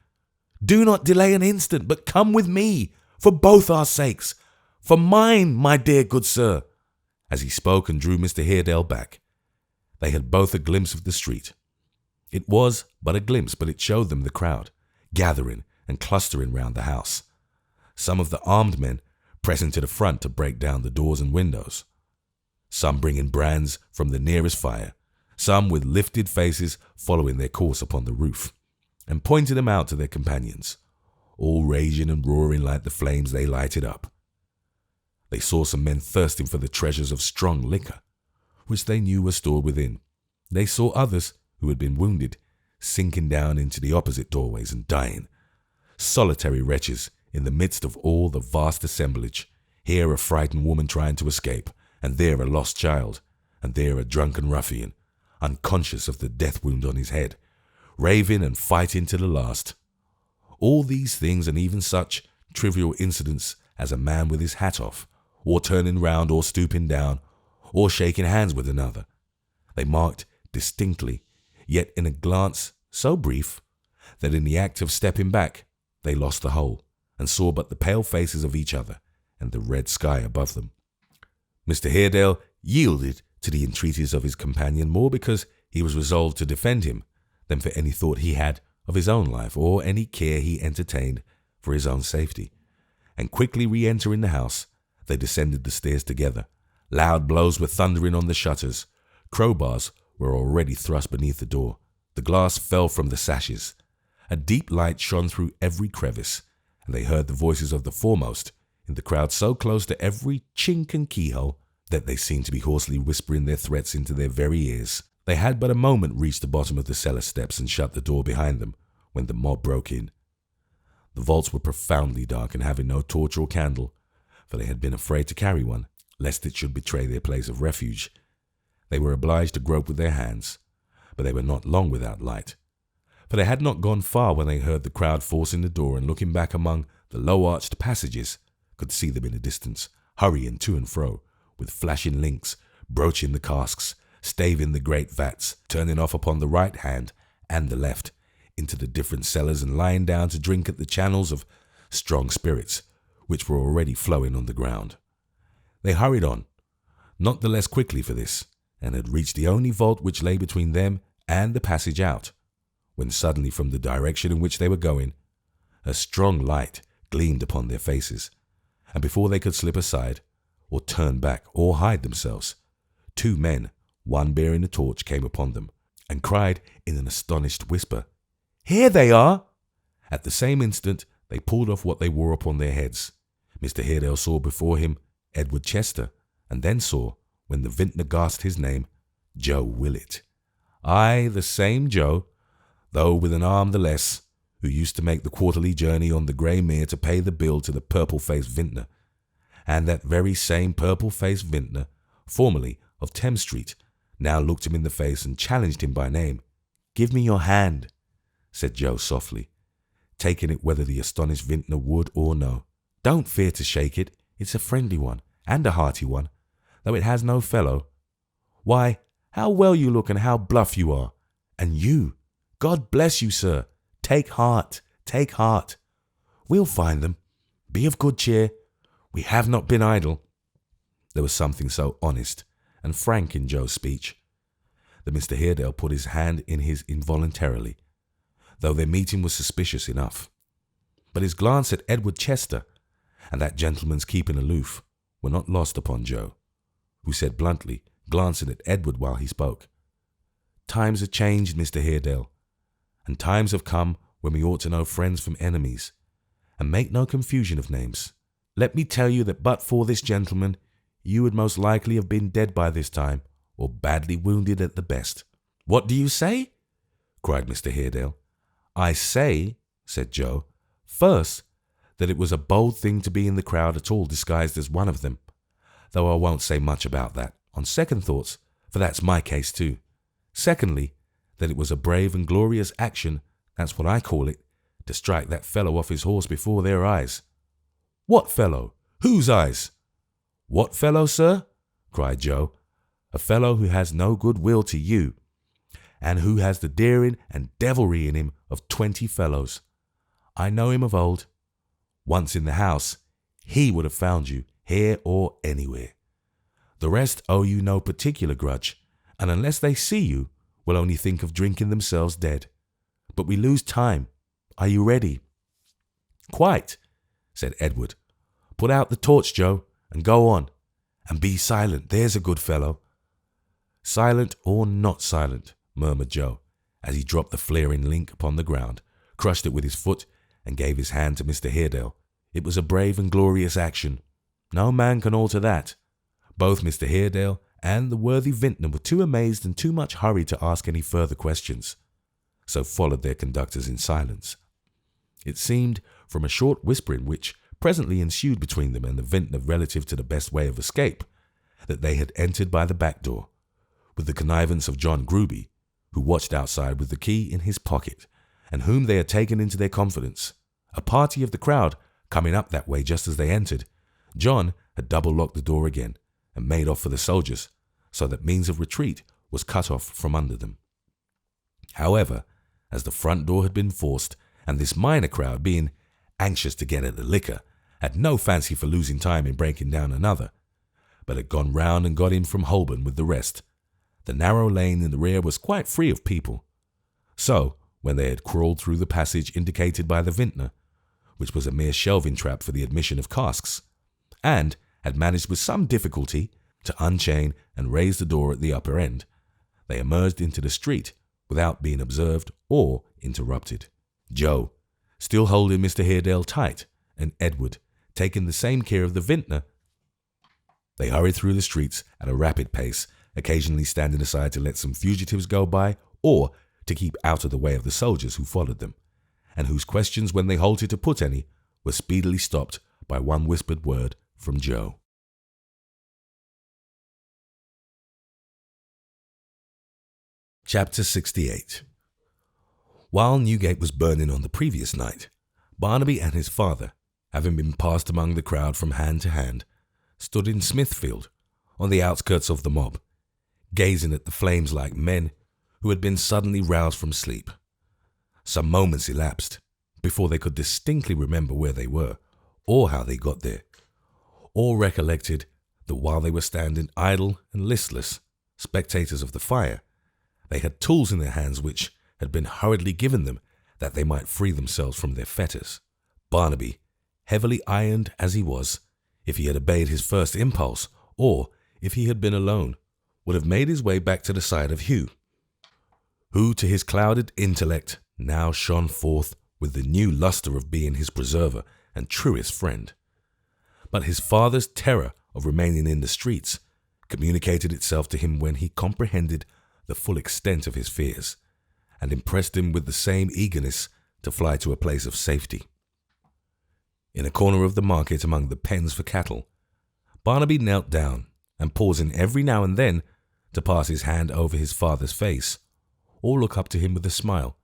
Speaker 1: Do not delay an instant, but come with me, for both our sakes, for mine, my dear good sir," as he spoke and drew Mr. Haredale back. They had both a glimpse of the street. It was but a glimpse, but it showed them the crowd, gathering and clustering round the house. Some of the armed men pressing to the front to break down the doors and windows. Some bringing brands from the nearest fire, some with lifted faces following their course upon the roof, and pointing them out to their companions, all raging and roaring like the flames they lighted up. They saw some men thirsting for the treasures of strong liquor, which they knew were stored within. They saw others, who had been wounded, sinking down into the opposite doorways and dying. Solitary wretches in the midst of all the vast assemblage, here a frightened woman trying to escape, and there a lost child, and there a drunken ruffian, unconscious of the death wound on his head, raving and fighting to the last. All these things, and even such trivial incidents as a man with his hat off, or turning round, or stooping down, or shaking hands with another, they marked distinctly, yet in a glance so brief that in the act of stepping back they lost the whole, and saw but the pale faces of each other and the red sky above them. Mr. Haredale yielded to the entreaties of his companion more because he was resolved to defend him than for any thought he had of his own life, or any care he entertained for his own safety. And quickly re-entering the house, they descended the stairs together. Loud blows were thundering on the shutters. Crowbars were already thrust beneath the door. The glass fell from the sashes. A deep light shone through every crevice, and they heard the voices of the foremost in the crowd so close to every chink and keyhole that they seemed to be hoarsely whispering their threats into their very ears. They had but a moment reached the bottom of the cellar steps and shut the door behind them when the mob broke in. The vaults were profoundly dark, and having no torch or candle, for they had been afraid to carry one, lest it should betray their place of refuge, they were obliged to grope with their hands, but they were not long without light. For they had not gone far when they heard the crowd forcing the door, and looking back among the low-arched passages, could see them in the distance, hurrying to and fro, with flashing links, broaching the casks, staving the great vats, turning off upon the right hand and the left, into the different cellars, and lying down to drink at the channels of strong spirits, which were already flowing on the ground. They hurried on, not the less quickly for this, and had reached the only vault which lay between them and the passage out, when suddenly from the direction in which they were going, a strong light gleamed upon their faces, and before they could slip aside, or turn back, or hide themselves, 2 men, one bearing a torch, came upon them, and cried in an astonished whisper, "Here they are!" At the same instant they pulled off what they wore upon their heads. Mr. Haredale saw before him Edward Chester, and then saw, when the vintner gasped his name, Joe Willett. Aye, the same Joe, though with an arm the less, who used to make the quarterly journey on the grey mare to pay the bill to the purple-faced vintner. And that very same purple-faced vintner, formerly of Thames Street, now looked him in the face and challenged him by name. "Give me your hand," said Joe softly, taking it whether the astonished vintner would or no. "Don't fear to shake it. It's a friendly one, and a hearty one, though it has no fellow. Why, how well you look, and how bluff you are. And you, God bless you, sir. Take heart, take heart. We'll find them. Be of good cheer. We have not been idle." There was something so honest and frank in Joe's speech that Mr. Haredale put his hand in his involuntarily, though their meeting was suspicious enough. But his glance at Edward Chester, and that gentleman's keeping aloof, were not lost upon Joe, who said bluntly, glancing at Edward while he spoke, "Times are changed, Mr. Haredale, and times have come when we ought to know friends from enemies, and make no confusion of names. Let me tell you that but for this gentleman, you would most likely have been dead by this time, or badly wounded at the best." "What do you say?" cried Mr. Haredale. "I say," said Joe, "first, that it was a bold thing to be in the crowd at all disguised as one of them, though I won't say much about that, on second thoughts, for that's my case too. Secondly, that it was a brave and glorious action, that's what I call it, to strike that fellow off his horse before their eyes." "What fellow? Whose eyes?" "What fellow, sir?" cried Joe. "A fellow who has no good will to you, and who has the daring and devilry in him of 20 fellows. I know him of old. Once in the house, he would have found you, here or anywhere. The rest owe you no particular grudge, and unless they see you, will only think of drinking themselves dead. But we lose time. Are you ready?" "Quite," said Edward. "Put out the torch, Joe, and go on. And be silent, there's a good fellow." "Silent or not silent," murmured Joe, as he dropped the flaring link upon the ground, crushed it with his foot, and gave his hand to Mr. Haredale. "It was a brave and glorious action. No man can alter that." Both Mr. Haredale and the worthy vintner were too amazed and too much hurried to ask any further questions, so followed their conductors in silence. It seemed, from a short whispering which presently ensued between them and the vintner relative to the best way of escape, that they had entered by the back door, with the connivance of John Gruby, who watched outside with the key in his pocket, and whom they had taken into their confidence. A party of the crowd coming up that way just as they entered, John had double-locked the door again and made off for the soldiers, so that means of retreat was cut off from under them. However, as the front door had been forced, and this minor crowd, being anxious to get at the liquor, had no fancy for losing time in breaking down another, but had gone round and got in from Holborn with the rest, the narrow lane in the rear was quite free of people. So, when they had crawled through the passage indicated by the vintner, which was a mere shelving trap for the admission of casks, and had managed with some difficulty to unchain and raise the door at the upper end, they emerged into the street without being observed or interrupted. Joe, still holding Mr. Haredale tight, and Edward, taking the same care of the vintner, they hurried through the streets at a rapid pace, occasionally standing aside to let some fugitives go by, or to keep out of the way of the soldiers who followed them, and whose questions, when they halted to put any, were speedily stopped by one whispered word from Joe. Chapter 68. While Newgate was burning on the previous night, Barnaby and his father, having been passed among the crowd from hand to hand, stood in Smithfield, on the outskirts of the mob, gazing at the flames like men who had been suddenly roused from sleep. Some moments elapsed before they could distinctly remember where they were, or how they got there. All recollected that while they were standing idle and listless, spectators of the fire, they had tools in their hands which had been hurriedly given them that they might free themselves from their fetters. Barnaby, heavily ironed as he was, if he had obeyed his first impulse, or if he had been alone, would have made his way back to the side of Hugh, who to his clouded intellect now shone forth with the new lustre of being his preserver and truest friend. But his father's terror of remaining in the streets communicated itself to him when he comprehended the full extent of his fears, and impressed him with the same eagerness to fly to a place of safety. In a corner of the market among the pens for cattle, Barnaby knelt down, and pausing every now and then to pass his hand over his father's face, or look up to him with a smile,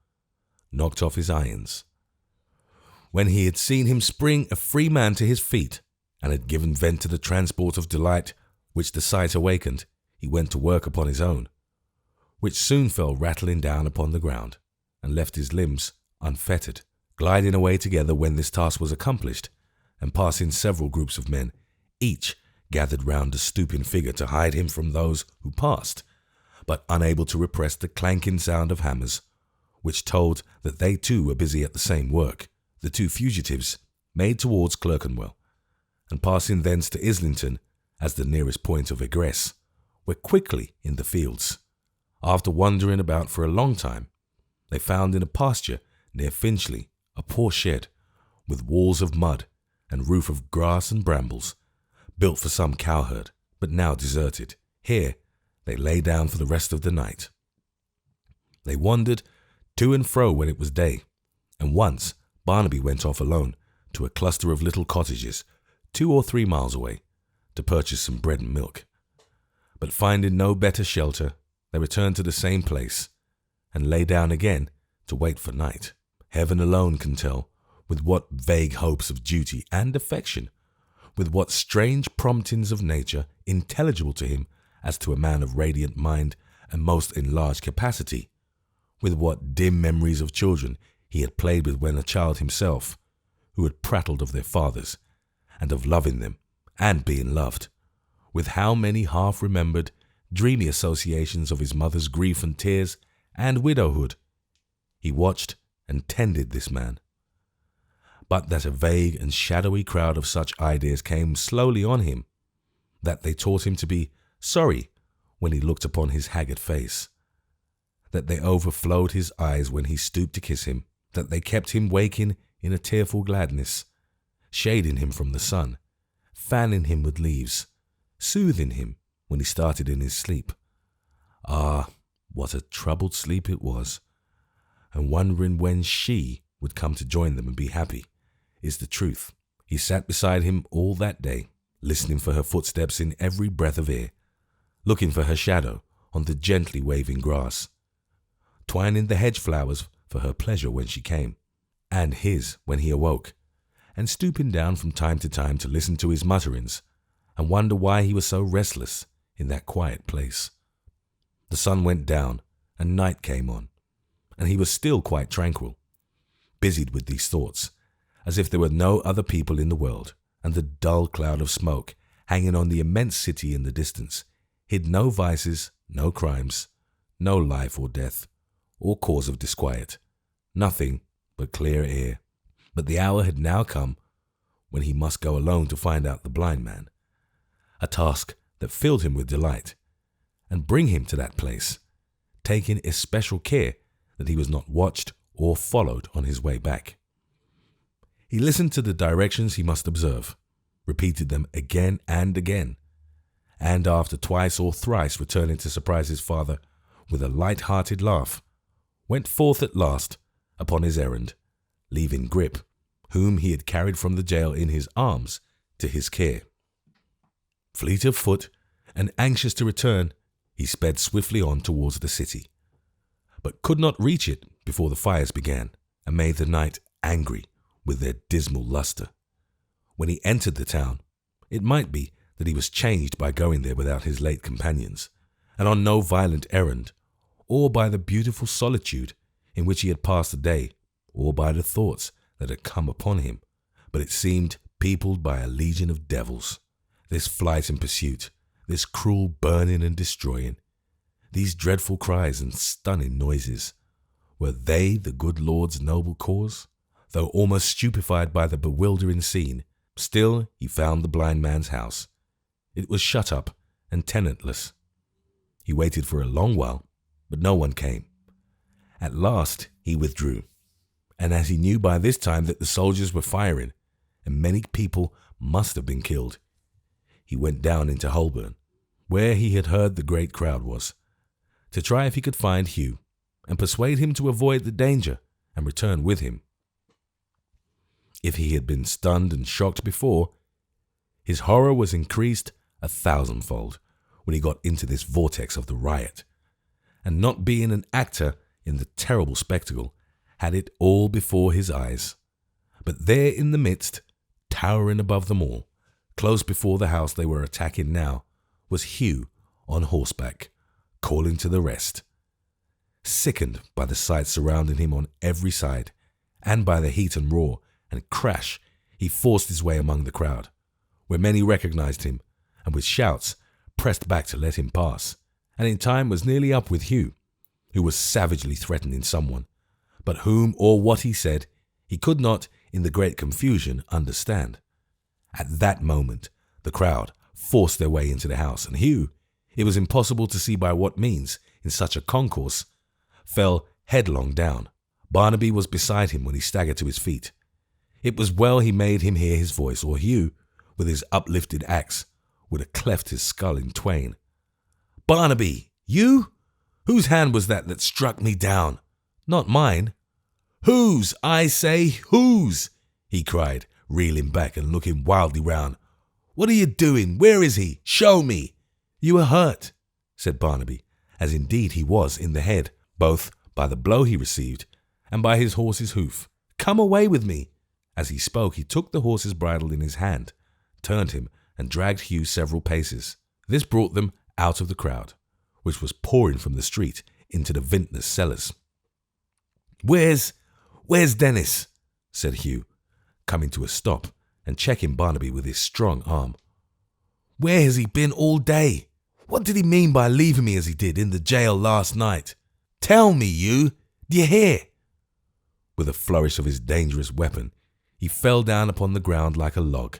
Speaker 1: knocked off his irons. When he had seen him spring a free man to his feet, and had given vent to the transport of delight which the sight awakened, he went to work upon his own, which soon fell rattling down upon the ground, and left his limbs unfettered, gliding away together when this task was accomplished, and passing several groups of men, each gathered round the stooping figure to hide him from those who passed, but unable to repress the clanking sound of hammers, which told that they too were busy at the same work. The two fugitives made towards Clerkenwell, and passing thence to Islington as the nearest point of egress, were quickly in the fields. After wandering about for a long time, they found in a pasture near Finchley a poor shed, with walls of mud and roof of grass and brambles, built for some cowherd, but now deserted. Here they lay down for the rest of the night. They wandered to and fro when it was day, and once Barnaby went off alone to a cluster of little cottages 2 or 3 miles away to purchase some bread and milk. But finding no better shelter, they returned to the same place and lay down again to wait for night. Heaven alone can tell with what vague hopes of duty and affection, with what strange promptings of nature intelligible to him as to a man of radiant mind and most enlarged capacity, with what dim memories of children he had played with when a child himself, who had prattled of their fathers, and of loving them and being loved, with how many half-remembered, dreamy associations of his mother's grief and tears and widowhood, he watched and tended this man. But that a vague and shadowy crowd of such ideas came slowly on him, that they taught him to be sorry when he looked upon his haggard face, that they overflowed his eyes when he stooped to kiss him, that they kept him waking in a tearful gladness, shading him from the sun, fanning him with leaves, soothing him when he started in his sleep. Ah, what a troubled sleep it was, and wondering when she would come to join them and be happy, is the truth. He sat beside him all that day, listening for her footsteps in every breath of air, looking for her shadow on the gently waving grass, twining the hedge flowers for her pleasure when she came, and his when he awoke, and stooping down from time to time to listen to his mutterings and wonder why he was so restless in that quiet place. The sun went down and night came on, and he was still quite tranquil, busied with these thoughts, as if there were no other people in the world, and the dull cloud of smoke hanging on the immense city in the distance hid no vices, no crimes, no life or death, or cause of disquiet, nothing but clear air. But the hour had now come when he must go alone to find out the blind man, a task that filled him with delight, and bring him to that place, taking especial care that he was not watched or followed on his way back. He listened to the directions he must observe, repeated them again and again, and after twice or thrice returning to surprise his father with a light-hearted laugh, went forth at last upon his errand, leaving Grip, whom he had carried from the jail in his arms, to his care. Fleet of foot and anxious to return, he sped swiftly on towards the city, but could not reach it before the fires began, and made the night angry with their dismal lustre. When he entered the town, it might be that he was changed by going there without his late companions, and on no violent errand, or by the beautiful solitude in which he had passed the day, or by the thoughts that had come upon him, but it seemed peopled by a legion of devils. This flight and pursuit, this cruel burning and destroying, these dreadful cries and stunning noises, were they the good Lord's noble cause? Though almost stupefied by the bewildering scene, still he found the blind man's house. It was shut up and tenantless. He waited for a long while, but no one came. At last he withdrew, and as he knew by this time that the soldiers were firing, and many people must have been killed, he went down into Holborn, where he had heard the great crowd was, to try if he could find Hugh, and persuade him to avoid the danger and return with him. If he had been stunned and shocked before, his horror was increased 1,000-fold when he got into this vortex of the riot, and not being an actor in the terrible spectacle, had it all before his eyes. But there in the midst, towering above them all, close before the house they were attacking now, was Hugh on horseback, calling to the rest. Sickened by the sights surrounding him on every side, and by the heat and roar and crash, he forced his way among the crowd, where many recognized him, and with shouts pressed back to let him pass, and in time was nearly up with Hugh, who was savagely threatening someone, but whom or what he said he could not, in the great confusion, understand. At that moment the crowd forced their way into the house, and Hugh, it was impossible to see by what means, in such a concourse, fell headlong down. Barnaby was beside him when he staggered to his feet. It was well he made him hear his voice, or Hugh, with his uplifted axe, would have cleft his skull in twain. "Barnaby, you? Whose hand was that struck me down? Not mine." "Whose, I say, whose?" he cried, reeling back and looking wildly round. "What are you doing? Where is he? Show me." "You are hurt," said Barnaby, as indeed he was in the head, both by the blow he received and by his horse's hoof. "Come away with me." As he spoke, he took the horse's bridle in his hand, turned him, and dragged Hugh several paces. This brought them out of the crowd, which was pouring from the street into the vintner's cellars. Where's Dennis?" said Hugh, coming to a stop and checking Barnaby with his strong arm. "Where has he been all day? What did he mean by leaving me as he did in the jail last night? Tell me, you! D'ye hear?" With a flourish of his dangerous weapon, he fell down upon the ground like a log.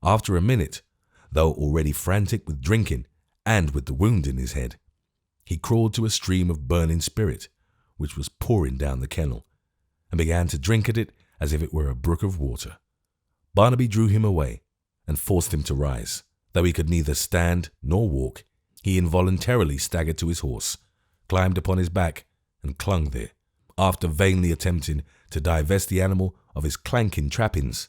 Speaker 1: After a minute, though already frantic with drinking and with the wound in his head, he crawled to a stream of burning spirit, which was pouring down the kennel, and began to drink at it as if it were a brook of water. Barnaby drew him away and forced him to rise. Though he could neither stand nor walk, he involuntarily staggered to his horse, climbed upon his back, and clung there, after vainly attempting to divest the animal of his clanking trappings.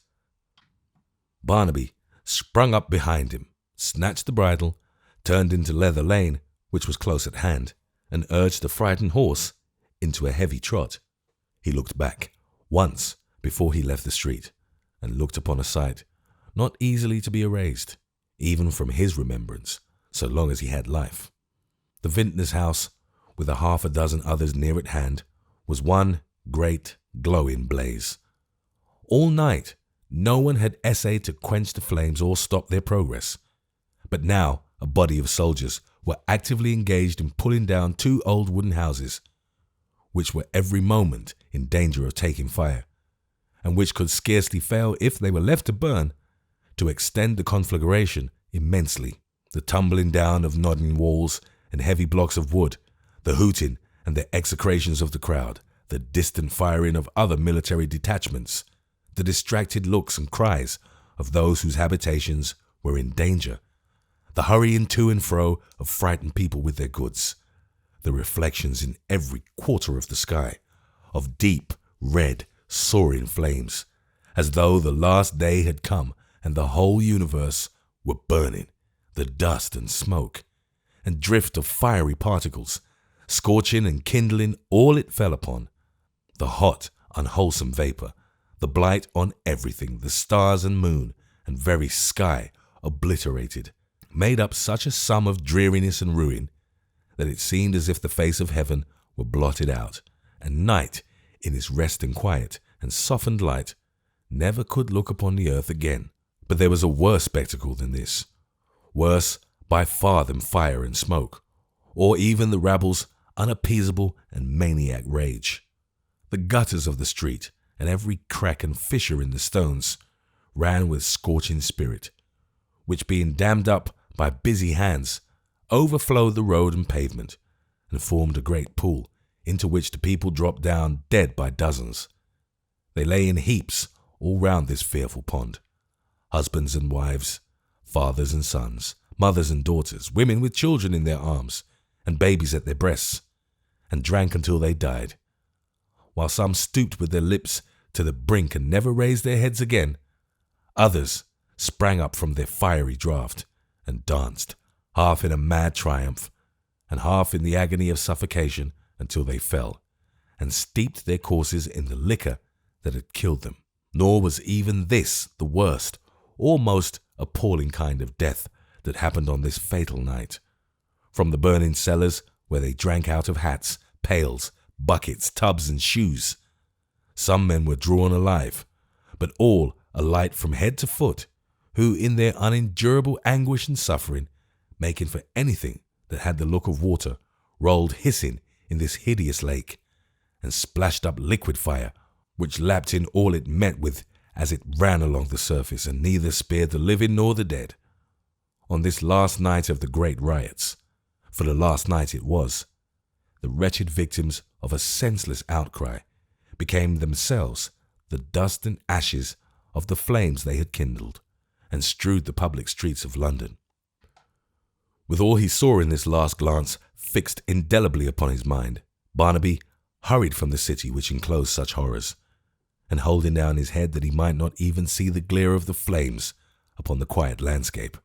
Speaker 1: Barnaby sprung up behind him, snatched the bridle, turned into Leather Lane, which was close at hand, and urged the frightened horse into a heavy trot. He looked back once before he left the street, and looked upon a sight not easily to be erased, even from his remembrance, so long as he had life. The vintner's house, with 6 others near at hand, was one great glowing blaze. All night no one had essayed to quench the flames or stop their progress, but now a body of soldiers were actively engaged in pulling down 2 old wooden houses, which were every moment in danger of taking fire, and which could scarcely fail, if they were left to burn, to extend the conflagration immensely. The tumbling down of nodding walls and heavy blocks of wood, the hooting and the execrations of the crowd, the distant firing of other military detachments, the distracted looks and cries of those whose habitations were in danger, the hurrying to and fro of frightened people with their goods, the reflections in every quarter of the sky of deep, red, soaring flames, as though the last day had come and the whole universe were burning, the dust and smoke and drift of fiery particles, scorching and kindling all it fell upon. The hot, unwholesome vapour, the blight on everything, the stars and moon and very sky obliterated, made up such a sum of dreariness and ruin that it seemed as if the face of heaven were blotted out, and night, in its rest and quiet and softened light, never could look upon the earth again. But there was a worse spectacle than this, worse by far than fire and smoke, or even the rabble's unappeasable and maniac rage. The gutters of the street and every crack and fissure in the stones ran with scorching spirit, which being dammed up by busy hands, overflowed the road and pavement, and formed a great pool into which the people dropped down dead by dozens. They lay in heaps all round this fearful pond, husbands and wives, fathers and sons, mothers and daughters, women with children in their arms, and babies at their breasts, and drank until they died, while some stooped with their lips to the brink and never raised their heads again. Others sprang up from their fiery draught and danced, half in a mad triumph and half in the agony of suffocation, until they fell, and steeped their courses in the liquor that had killed them. Nor was even this the worst or most appalling kind of death that happened on this fatal night. From the burning cellars, where they drank out of hats, pails, buckets, tubs, and shoes, some men were drawn alive, but all alight from head to foot, who in their unendurable anguish and suffering, making for anything that had the look of water, rolled hissing in this hideous lake, and splashed up liquid fire, which lapped in all it met with as it ran along the surface, and neither spared the living nor the dead. On this last night of the great riots, for the last night it was, the wretched victims of a senseless outcry became themselves the dust and ashes of the flames they had kindled, and strewed the public streets of London. With all he saw in this last glance fixed indelibly upon his mind, Barnaby hurried from the city which enclosed such horrors, and holding down his head that he might not even see the glare of the flames upon the quiet landscape,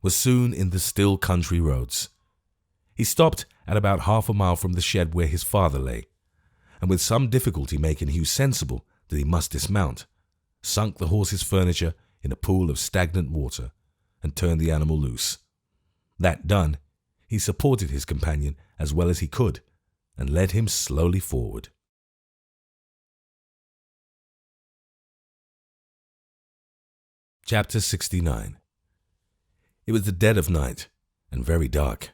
Speaker 1: was soon in the still country roads. He stopped at about half a mile from the shed where his father lay, and with some difficulty making Hugh sensible that he must dismount, sunk the horse's furniture in a pool of stagnant water, and turned the animal loose. That done, he supported his companion as well as he could, and led him slowly forward. Chapter 69. It was the dead of night, and very dark,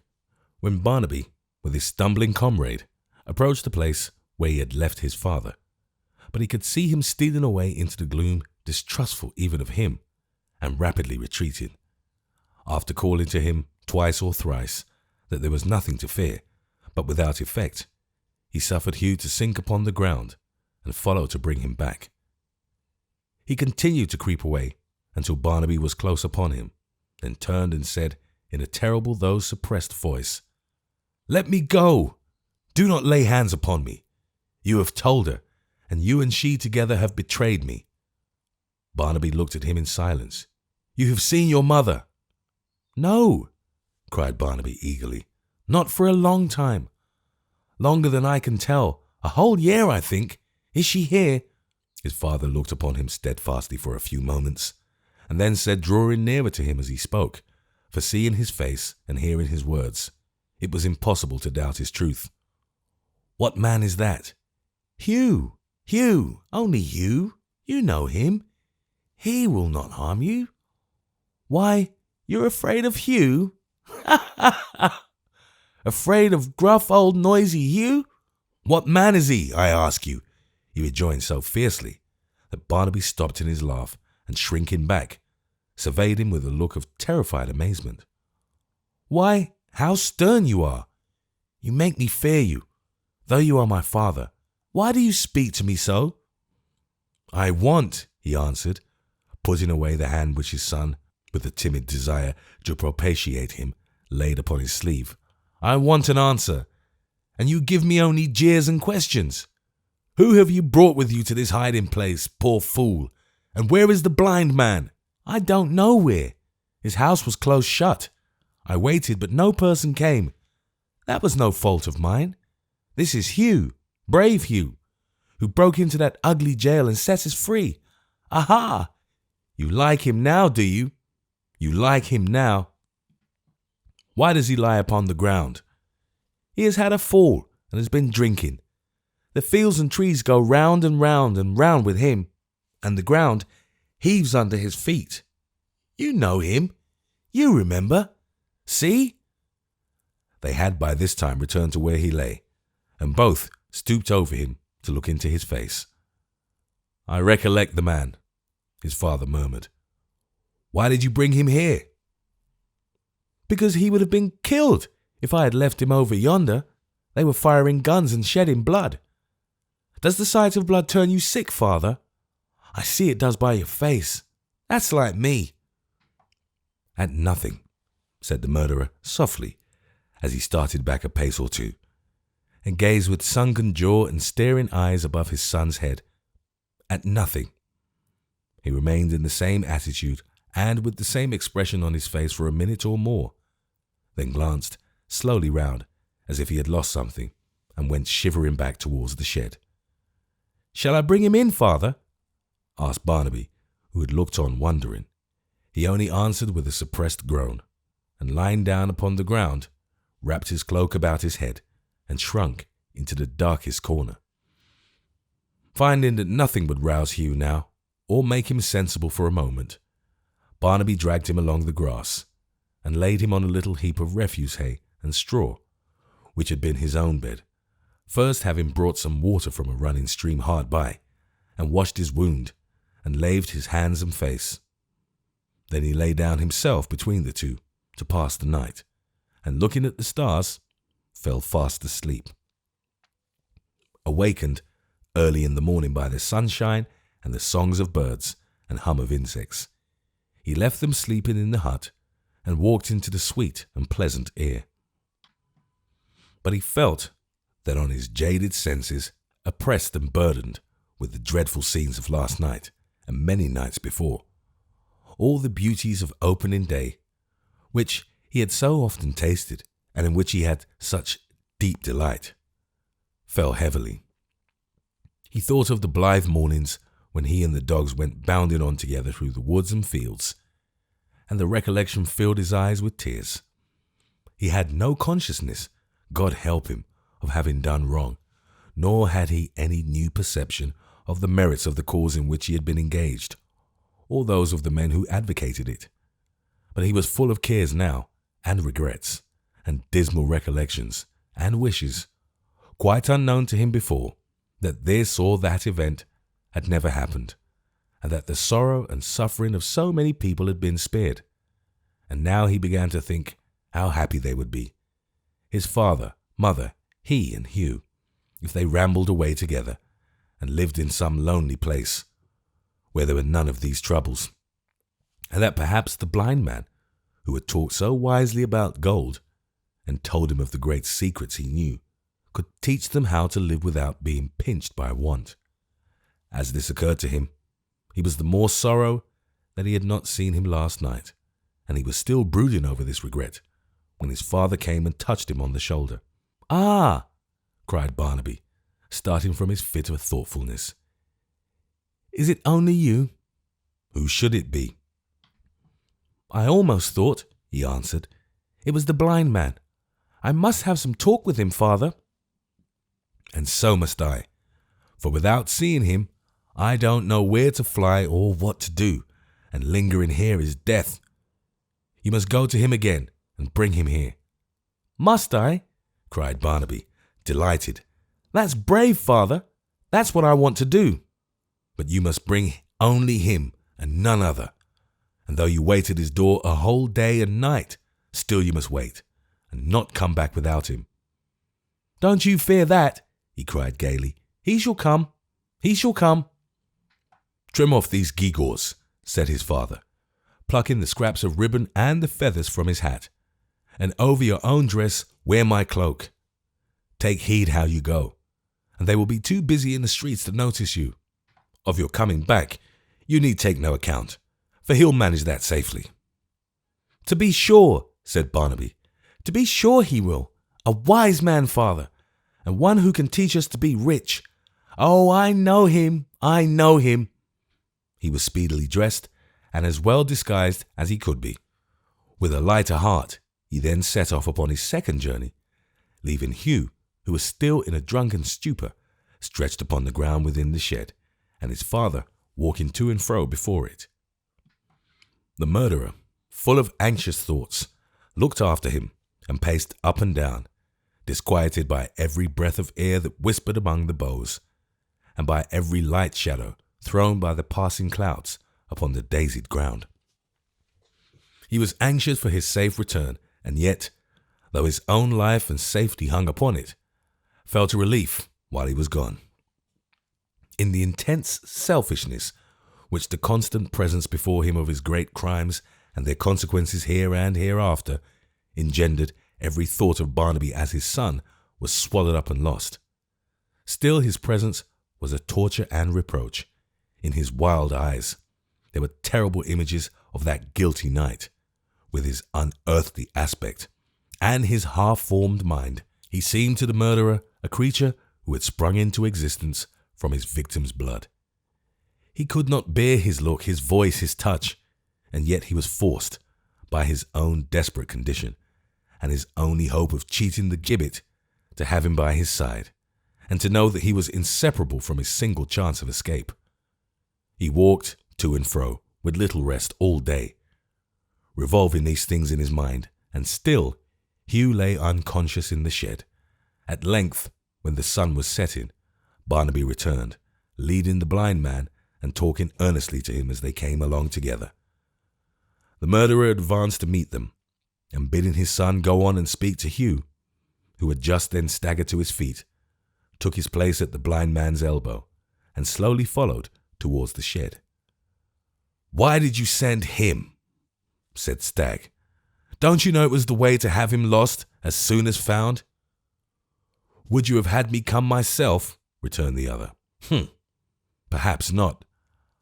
Speaker 1: when Barnaby, with his stumbling comrade, approached the place where he had left his father, but he could see him stealing away into the gloom, distrustful even of him, and rapidly retreating. After calling to him twice or thrice that there was nothing to fear, but without effect, he suffered Hugh to sink upon the ground and follow to bring him back. He continued to creep away until Barnaby was close upon him, then turned and said in a terrible though suppressed voice, "Let me go! Do not lay hands upon me. You have told her, and you and she together have betrayed me." Barnaby looked at him in silence. "You have seen your mother?" "No," cried Barnaby eagerly. "Not for a long time. Longer than I can tell. A whole year, I think. Is she here?" His father looked upon him steadfastly for a few moments, and then said, drawing nearer to him as he spoke, for seeing his face and hearing his words, it was impossible to doubt his truth, "What man is that?" "Hugh, Hugh, only Hugh. You know him. He will not harm you." "Why, you're afraid of Hugh?" "Ha, ha, ha! Afraid of gruff old noisy Hugh? What man is he, I ask you?" he rejoined so fiercely that Barnaby stopped in his laugh and, shrinking back, surveyed him with a look of terrified amazement. "Why, how stern you are! You make me fear you, though you are my father. Why do you speak to me so?" "I want," he answered, putting away the hand which his son, with a timid desire to propitiate him, laid upon his sleeve. "I want an answer, and you give me only jeers and questions. Who have you brought with you to this hiding place, poor fool? And where is the blind man?" "I don't know where. His house was close shut. I waited, but no person came. That was no fault of mine. This is Hugh, brave Hugh, who broke into that ugly jail and set us free. Aha! You like him now, do you? You like him now. Why does he lie upon the ground? He has had a fall and has been drinking. The fields and trees go round and round and round with him, and the ground heaves under his feet. You know him. You remember. See? They had by this time returned to where he lay, and both stooped over him to look into his face. I recollect the man, his father murmured. Why did you bring him here? Because he would have been killed if I had left him over yonder. They were firing guns and shedding blood. Does the sight of blood turn you sick, father? I see it does by your face. That's like me. At nothing, said the murderer softly, as he started back a pace or two, and gazed with sunken jaw and staring eyes above his son's head. At nothing. He remained in the same attitude and with the same expression on his face for a minute or more, then glanced slowly round as if he had lost something, and went shivering back towards the shed. Shall I bring him in, father? Asked Barnaby, who had looked on wondering. He only answered with a suppressed groan, and lying down upon the ground, wrapped his cloak about his head, and shrunk into the darkest corner. Finding that nothing would rouse Hugh now, or make him sensible for a moment, Barnaby dragged him along the grass, and laid him on a little heap of refuse hay and straw, which had been his own bed, first having brought some water from a running stream hard by, and washed his wound, and laved his hands and face. Then he lay down himself between the two to pass the night, and looking at the stars, fell fast asleep. Awakened early in the morning by the sunshine and the songs of birds and hum of insects, he left them sleeping in the hut and walked into the sweet and pleasant air. But he felt that on his jaded senses, oppressed and burdened with the dreadful scenes of last night and many nights before, all the beauties of opening day, which he had so often tasted and in which he had such deep delight, fell heavily. He thought of the blithe mornings when he and the dogs went bounding on together through the woods and fields, and the recollection filled his eyes with tears. He had no consciousness, God help him, of having done wrong, nor had he any new perception of the merits of the cause in which he had been engaged, or those of the men who advocated it. But he was full of cares now, and regrets, and dismal recollections, and wishes, quite unknown to him before, that this or that event had never happened, and that the sorrow and suffering of so many people had been spared. And now he began to think how happy they would be, his father, mother, he and Hugh, if they rambled away together and lived in some lonely place where there were none of these troubles, and that perhaps the blind man, who had talked so wisely about gold and told him of the great secrets he knew, could teach them how to live without being pinched by want. As this occurred to him, he was the more sorrow that he had not seen him last night, and he was still brooding over this regret when his father came and touched him on the shoulder. "Ah!" cried Barnaby, starting from his fit of thoughtfulness. "Is it only you?" "Who should it be?" "I almost thought," he answered, "it was the blind man. I must have some talk with him, father." "And so must I, for without seeing him, I don't know where to fly or what to do, and lingering here is death. You must go to him again and bring him here." "Must I?" cried Barnaby, delighted. "That's brave, father. That's what I want to do." "But you must bring only him and none other. And though you wait at his door a whole day and night, still you must wait, and not come back without him." "Don't you fear that," he cried gaily. "He shall come. He shall come." "Trim off these gewgaws," said his father, plucking the scraps of ribbon and the feathers from his hat, "and over your own dress wear my cloak. Take heed how you go, and they will be too busy in the streets to notice you. Of your coming back, you need take no account, for he'll manage that safely." "To be sure," said Barnaby. "To be sure he will. A wise man, father, and one who can teach us to be rich. Oh, I know him, I know him." He was speedily dressed and as well disguised as he could be. With a lighter heart, he then set off upon his second journey, leaving Hugh, who was still in a drunken stupor, stretched upon the ground within the shed, and his father walking to and fro before it. The murderer, full of anxious thoughts, looked after him and paced up and down, disquieted by every breath of air that whispered among the boughs, and by every light shadow thrown by the passing clouds upon the daisied ground. He was anxious for his safe return, and yet, though his own life and safety hung upon it, felt a relief while he was gone. In the intense selfishness which the constant presence before him of his great crimes and their consequences here and hereafter engendered, every thought of Barnaby as his son was swallowed up and lost. Still his presence was a torture and reproach. In his wild eyes there were terrible images of that guilty night, with his unearthly aspect and his half-formed mind. He seemed to the murderer a creature who had sprung into existence from his victim's blood. He could not bear his look, his voice, his touch, and yet he was forced, by his own desperate condition, and his only hope of cheating the gibbet, to have him by his side, and to know that he was inseparable from his single chance of escape. He walked to and fro, with little rest, all day, revolving these things in his mind, and still Hugh lay unconscious in the shed. At length, when the sun was setting, Barnaby returned, leading the blind man and talking earnestly to him as they came along together. The murderer advanced to meet them, and bidding his son go on and speak to Hugh, who had just then staggered to his feet, took his place at the blind man's elbow, and slowly followed towards the shed. "Why did you send him?" said Stagg. "Don't you know it was the way to have him lost as soon as found?" "Would you have had me come myself?" returned the other. Perhaps not.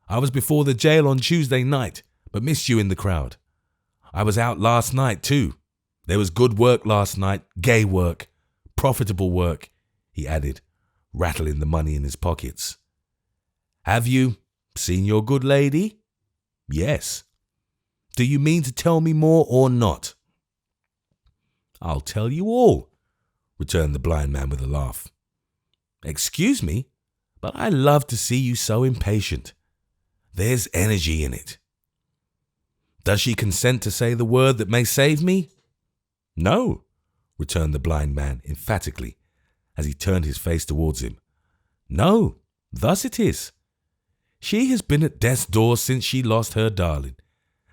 Speaker 1: I was before the jail on Tuesday night, but missed you in the crowd. I was out last night too. There was good work last night, gay work, profitable work," he added, rattling the money in his pockets. "Have you seen your good lady?" "Yes." "Do you mean to tell me more or not?" "I'll tell you all," returned the blind man with a laugh. "Excuse me, but I love to see you so impatient. There's energy in it." "Does she consent to say the word that may save me?" "No," returned the blind man emphatically, as he turned his face towards him. "No, thus it is. She has been at death's door since she lost her darling,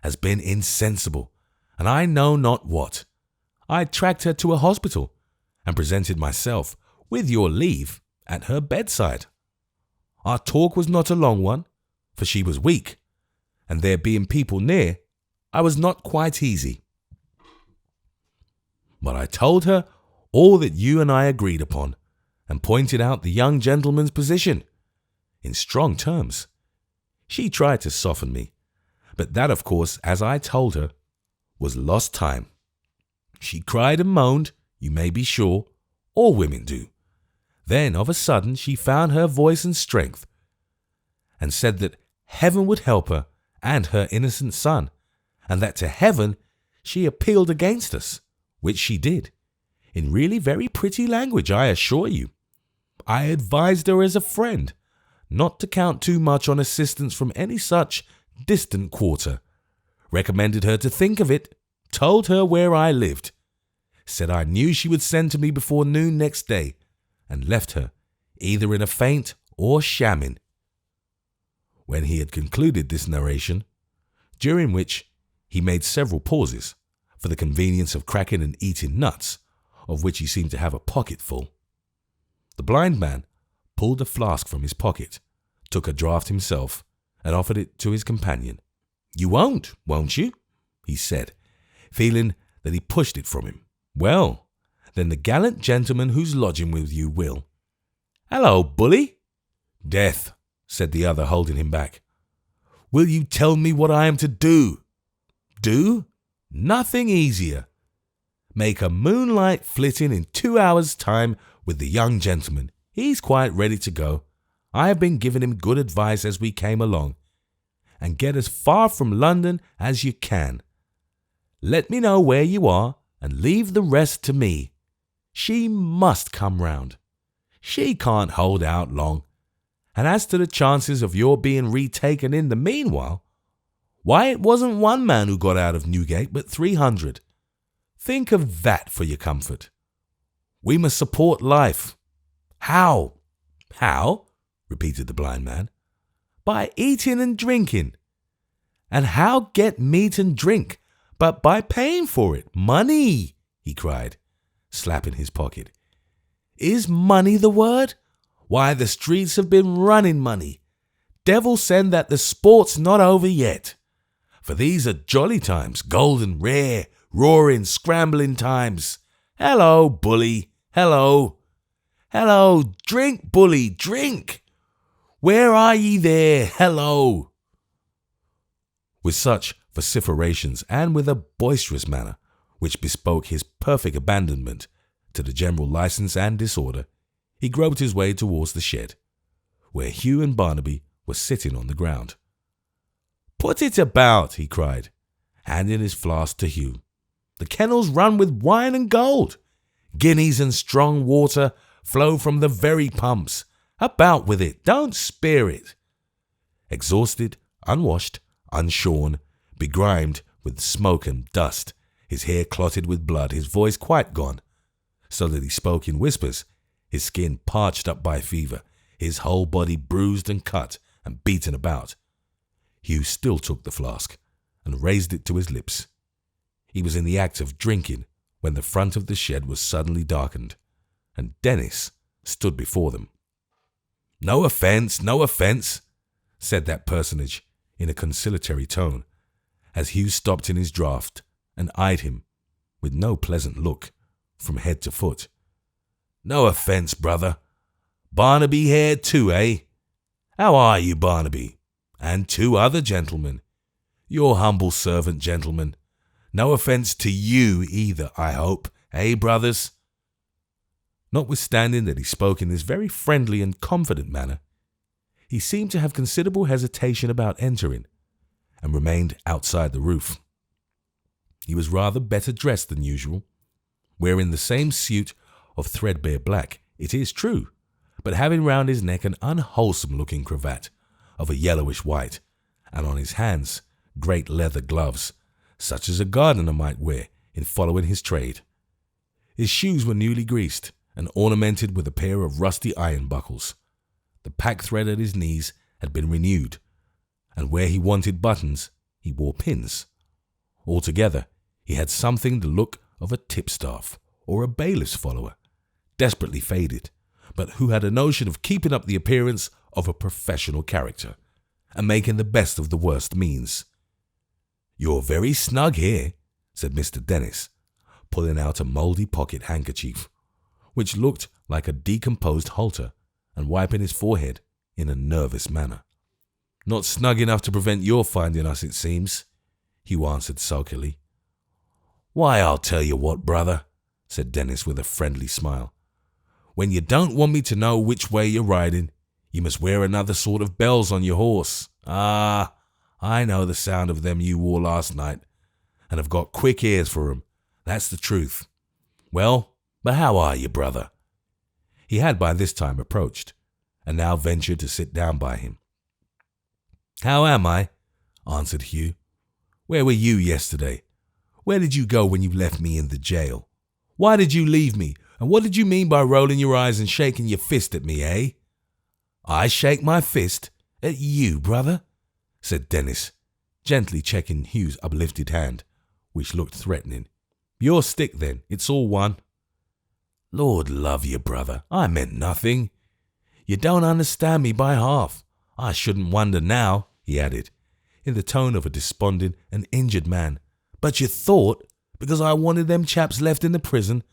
Speaker 1: has been insensible, and I know not what. I tracked her to a hospital, and presented myself, with your leave, at her bedside. Our talk was not a long one, for she was weak, and there being people near, I was not quite easy. But I told her all that you and I agreed upon, and pointed out the young gentleman's position, in strong terms. She tried to soften me, but that, of course, as I told her, was lost time. She cried and moaned, you may be sure, all women do. Then, of a sudden, she found her voice and strength, and said that heaven would help her and her innocent son, and that to heaven she appealed against us, which she did, in really very pretty language, I assure you. I advised her as a friend not to count too much on assistance from any such distant quarter, recommended her to think of it, told her where I lived, said I knew she would send to me before noon next day, and left her either in a faint or shamming. When he had concluded this narration, during which he made several pauses for the convenience of cracking and eating nuts, of which he seemed to have a pocket full, the blind man pulled a flask from his pocket, took a draught himself, and offered it to his companion. "You won't you?" he said, feeling that he pushed it from him. "Well, then the gallant gentleman who's lodging with you will." "Hello, bully." "Death," said the other, holding him back. "Will you tell me what I am to do?" "Do? Nothing easier. make a moonlight flitting in 2 hours' time with the young gentleman. He's quite ready to go. I have been giving him good advice as we came along. And get as far from London as you can. Let me know where you are and leave the rest to me. She must come round. She can't hold out long. And as to the chances of your being retaken in the meanwhile, why, it wasn't one man who got out of Newgate, but 300. Think of that for your comfort. We must support life. How? How? Repeated the blind man. By eating and drinking. And how get meat and drink but by paying for it? Money, he cried, slapping his pocket. Is money the word? Why, the streets have been running money. Devil send that the sport's not over yet. For these are jolly times, golden, rare, roaring, scrambling times. Hello, bully, hello. Hello, drink, bully, drink. Where are ye there? Hello. With such vociferations and with a boisterous manner, which bespoke his perfect abandonment to the general license and disorder, he groped his way towards the shed, where Hugh and Barnaby were sitting on the ground. Put it about, he cried, handing his flask to Hugh. The kennels run with wine and gold. Guineas and strong water flow from the very pumps. About with it, don't spare it. Exhausted, unwashed, unshorn, begrimed with smoke and dust, his hair clotted with blood, his voice quite gone, so that he spoke in whispers, his skin parched up by fever, his whole body bruised and cut and beaten about. Hugh still took the flask and raised it to his lips. He was in the act of drinking when the front of the shed was suddenly darkened, and Dennis stood before them. No offence, said that personage in a conciliatory tone, as Hugh stopped in his draught and eyed him with no pleasant look from head to foot. No offence, brother. Barnaby here too, eh? How are you, Barnaby? And 2 other gentlemen. Your humble servant, gentlemen. No offence to you either, I hope, eh, brothers? Notwithstanding that he spoke in this very friendly and confident manner, he seemed to have considerable hesitation about entering, and remained outside the roof. He was rather better dressed than usual, wearing the same suit of threadbare black, it is true, but having round his neck an unwholesome-looking cravat of a yellowish white, and on his hands great leather gloves, such as a gardener might wear in following his trade. His shoes were newly greased, and ornamented with a pair of rusty iron buckles. The pack-thread at his knees had been renewed, and where he wanted buttons, he wore pins. Altogether, he had something the look of a tipstaff or a bailiff's follower, desperately faded, but who had a notion of keeping up the appearance of a professional character, and making the best of the worst means. You're very snug here, said Mr. Dennis, pulling out a mouldy pocket handkerchief, which looked like a decomposed halter, and wiping his forehead in a nervous manner. Not snug enough to prevent your finding us, it seems, Hugh answered sulkily. Why, I'll tell you what, brother, said Dennis with a friendly smile. When you don't want me to know which way you're riding, you must wear another sort of bells on your horse. Ah, I know the sound of them you wore last night, and have got quick ears for 'em. That's the truth. Well, but how are you, brother? He had by this time approached, and now ventured to sit down by him. How am I? Answered Hugh. Where were you yesterday? Where did you go when you left me in the jail? Why did you leave me, and what did you mean by rolling your eyes and shaking your fist at me, eh? I shake my fist at you, brother, said Dennis, gently checking Hugh's uplifted hand, which looked threatening. Your stick, then, it's all one. Lord love you, brother, I meant nothing. You don't understand me by half. I shouldn't wonder now, he added, in the tone of a despondent and injured man. But you thought, because I wanted them chaps left in the prison,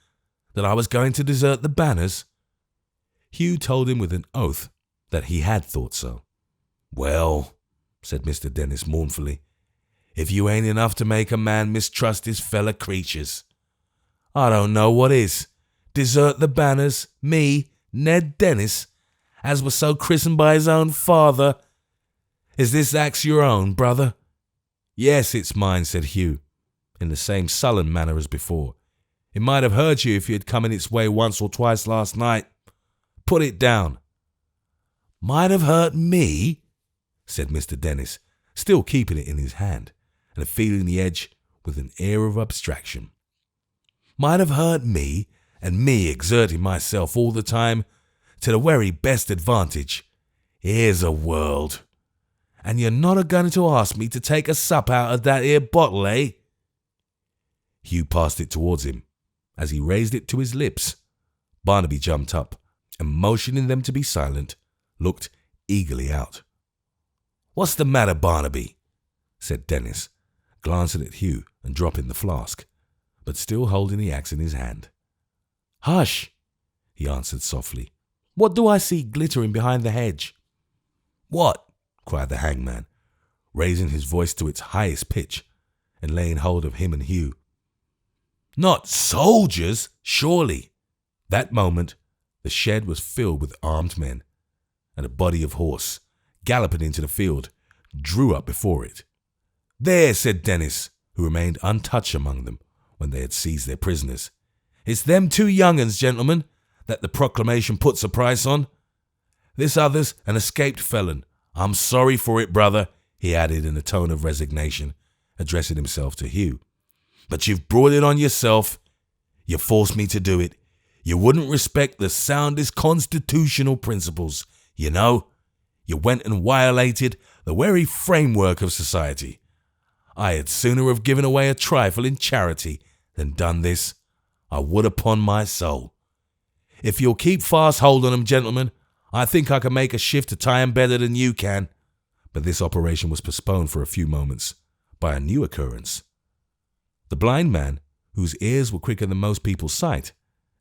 Speaker 1: that I was going to desert the Banners? Hugh told him with an oath that he had thought so. Well, said Mr. Dennis mournfully, if you ain't enough to make a man mistrust his fellow creatures. I don't know what is. Desert the banners, me, Ned Dennis, as was so christened by his own father. Is this axe your own, brother? Yes, it's mine, said Hugh, in the same sullen manner as before. It might have hurt you if you had come in its way once or twice last night. Put it down. Might have hurt me, said Mr. Dennis, still keeping it in his hand and feeling the edge with an air of abstraction. Might have hurt me, and me exerting myself all the time to the very best advantage. Here's a world. And you're not a-going to ask me to take a sup out of that here bottle, eh? Hugh passed it towards him. As he raised it to his lips, Barnaby jumped up and, motioning them to be silent, looked eagerly out. What's the matter, Barnaby? Said Dennis, glancing at Hugh and dropping the flask, but still holding the axe in his hand. Hush, he answered softly. What do I see glittering behind the hedge? What? Cried the hangman, raising his voice to its highest pitch and laying hold of him and Hugh. Not soldiers, surely. That moment, the shed was filled with armed men, and a body of horse, galloping into the field, drew up before it. There, said Dennis, who remained untouched among them when they had seized their prisoners. It's them two young'uns, gentlemen, that the proclamation puts a price on. This other's an escaped felon. I'm sorry for it, brother, he added in a tone of resignation, addressing himself to Hugh. But you've brought it on yourself. You forced me to do it. You wouldn't respect the soundest constitutional principles, you know. You went and violated the very framework of society. I had sooner have given away a trifle in charity than done this. I would upon my soul. If you'll keep fast hold on 'em, gentlemen, I think I can make a shift to tie 'em better than you can. But this operation was postponed for a few moments by a new occurrence. The blind man, whose ears were quicker than most people's sight,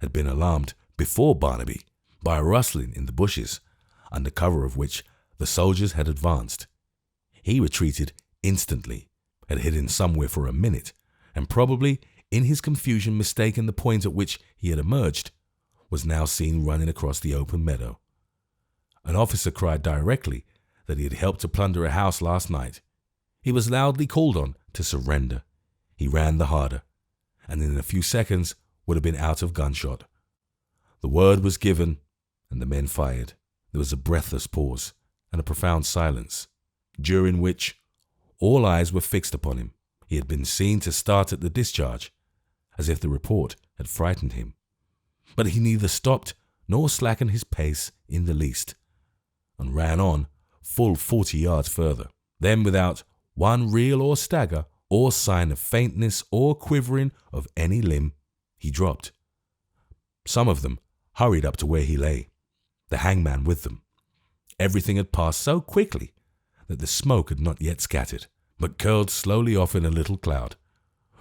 Speaker 1: had been alarmed before Barnaby by a rustling in the bushes, under cover of which the soldiers had advanced. He retreated instantly, had hidden somewhere for a minute, and probably, in his confusion mistaken the point at which he had emerged, was now seen running across the open meadow. An officer cried directly that he had helped to plunder a house last night. He was loudly called on to surrender. He ran the harder, and in a few seconds would have been out of gunshot. The word was given, and the men fired. There was a breathless pause and a profound silence, during which all eyes were fixed upon him. He had been seen to start at the discharge, as if the report had frightened him. But he neither stopped nor slackened his pace in the least, and ran on full 40 yards further. Then, without one reel or stagger, or sign of faintness or quivering of any limb, he dropped. Some of them hurried up to where he lay, the hangman with them. Everything had passed so quickly that the smoke had not yet scattered, but curled slowly off in a little cloud,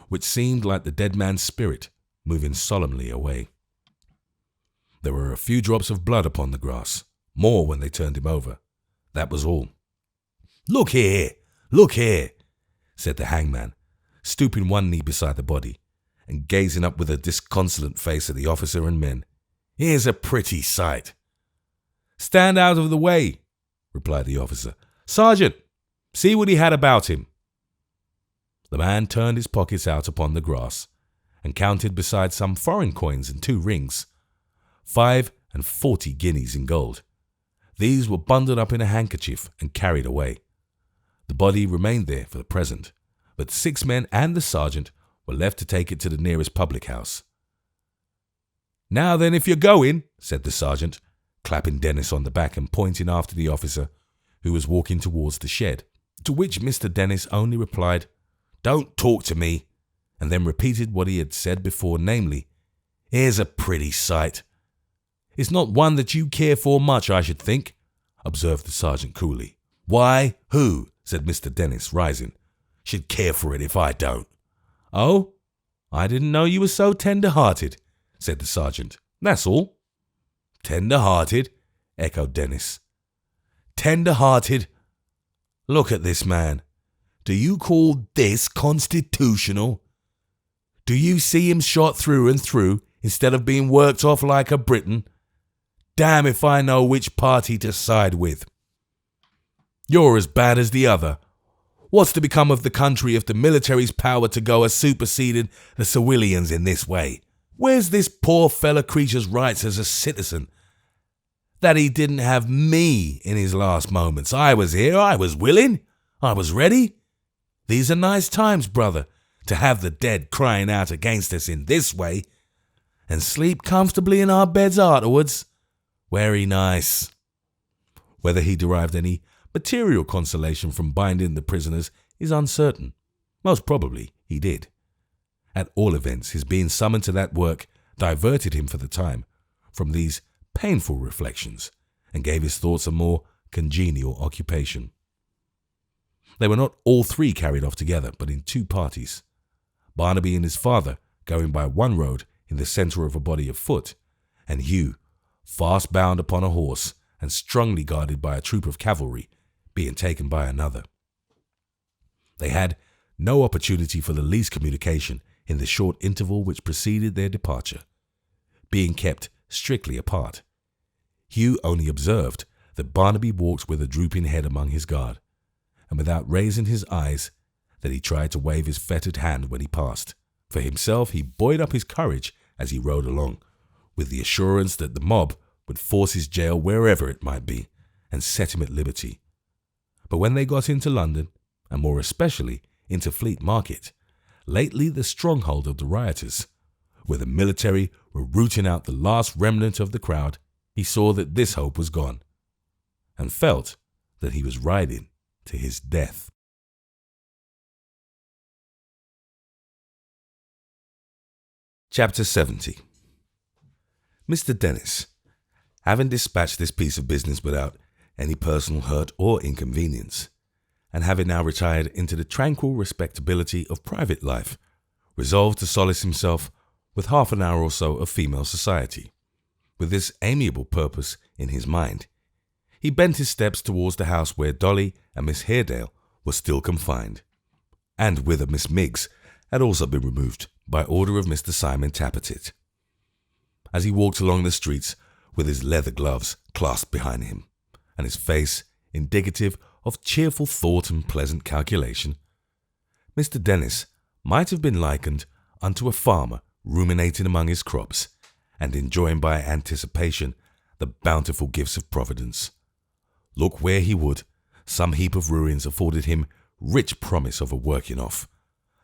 Speaker 1: which seemed like the dead man's spirit moving solemnly away. There were a few drops of blood upon the grass, more when they turned him over. That was all. Look here, said the hangman, stooping one knee beside the body and gazing up with a disconsolate face at the officer and men. Here's a pretty sight. Stand out of the way, replied the officer. Sergeant, see what he had about him. The man turned his pockets out upon the grass and counted, beside some foreign coins and 2 rings, 5 and 40 guineas in gold. These were bundled up in a handkerchief and carried away. The body remained there for the present, but 6 men and the sergeant were left to take it to the nearest public house. Now then, if you're going, said the sergeant, clapping Dennis on the back and pointing after the officer, who was walking towards the shed, to which Mr. Dennis only replied, Don't talk to me, and then repeated what he had said before, namely, Here's a pretty sight. It's not one that you care for much, I should think, observed the sergeant coolly. Why, who, said Mr. Dennis, rising, should care for it if I don't? Oh, I didn't know you were so tender-hearted, said the sergeant. That's all. Tender-hearted, echoed Dennis. Tender-hearted? Look at this man. Do you call this constitutional? Do you see him shot through and through instead of being worked off like a Briton? Damn if I know which party to side with. You're as bad as the other. What's to become of the country if the military's power to go has superseded the civilians in this way? Where's this poor fellow creature's rights as a citizen? That he didn't have me in his last moments. I was here, I was willing, I was ready. These are nice times, brother, to have the dead crying out against us in this way, and sleep comfortably in our beds afterwards. Very nice. Whether he derived any material consolation from binding the prisoners is uncertain. Most probably he did. At all events, his being summoned to that work diverted him for the time from these painful reflections and gave his thoughts a more congenial occupation. They were not all three carried off together, but in two parties, Barnaby and his father going by one road in the centre of a body of foot, and Hugh, fast bound upon a horse and strongly guarded by a troop of cavalry, being taken by another. They had no opportunity for the least communication in the short interval which preceded their departure, being kept strictly apart. Hugh only observed that Barnaby walked with a drooping head among his guard, and without raising his eyes, that he tried to wave his fettered hand when he passed. For himself, he buoyed up his courage as he rode along, with the assurance that the mob would force his jail wherever it might be, and set him at liberty. But when they got into London, and more especially into Fleet Market, lately the stronghold of the rioters, where the military were rooting out the last remnant of the crowd, he saw that this hope was gone, and felt that he was riding to his death. Chapter 70. Mr. Dennis, having dispatched this piece of business without any personal hurt or inconvenience, and having now retired into the tranquil respectability of private life, resolved to solace himself with half an hour or so of female society. With this amiable purpose in his mind, he bent his steps towards the house where Dolly and Miss Haredale were still confined, and whither Miss Miggs had also been removed by order of Mr. Simon Tappertit. As he walked along the streets with his leather gloves clasped behind him, and his face indicative of cheerful thought and pleasant calculation, Mr. Dennis might have been likened unto a farmer ruminating among his crops, and enjoying by anticipation the bountiful gifts of Providence. Look where he would, some heap of ruins afforded him rich promise of a working off.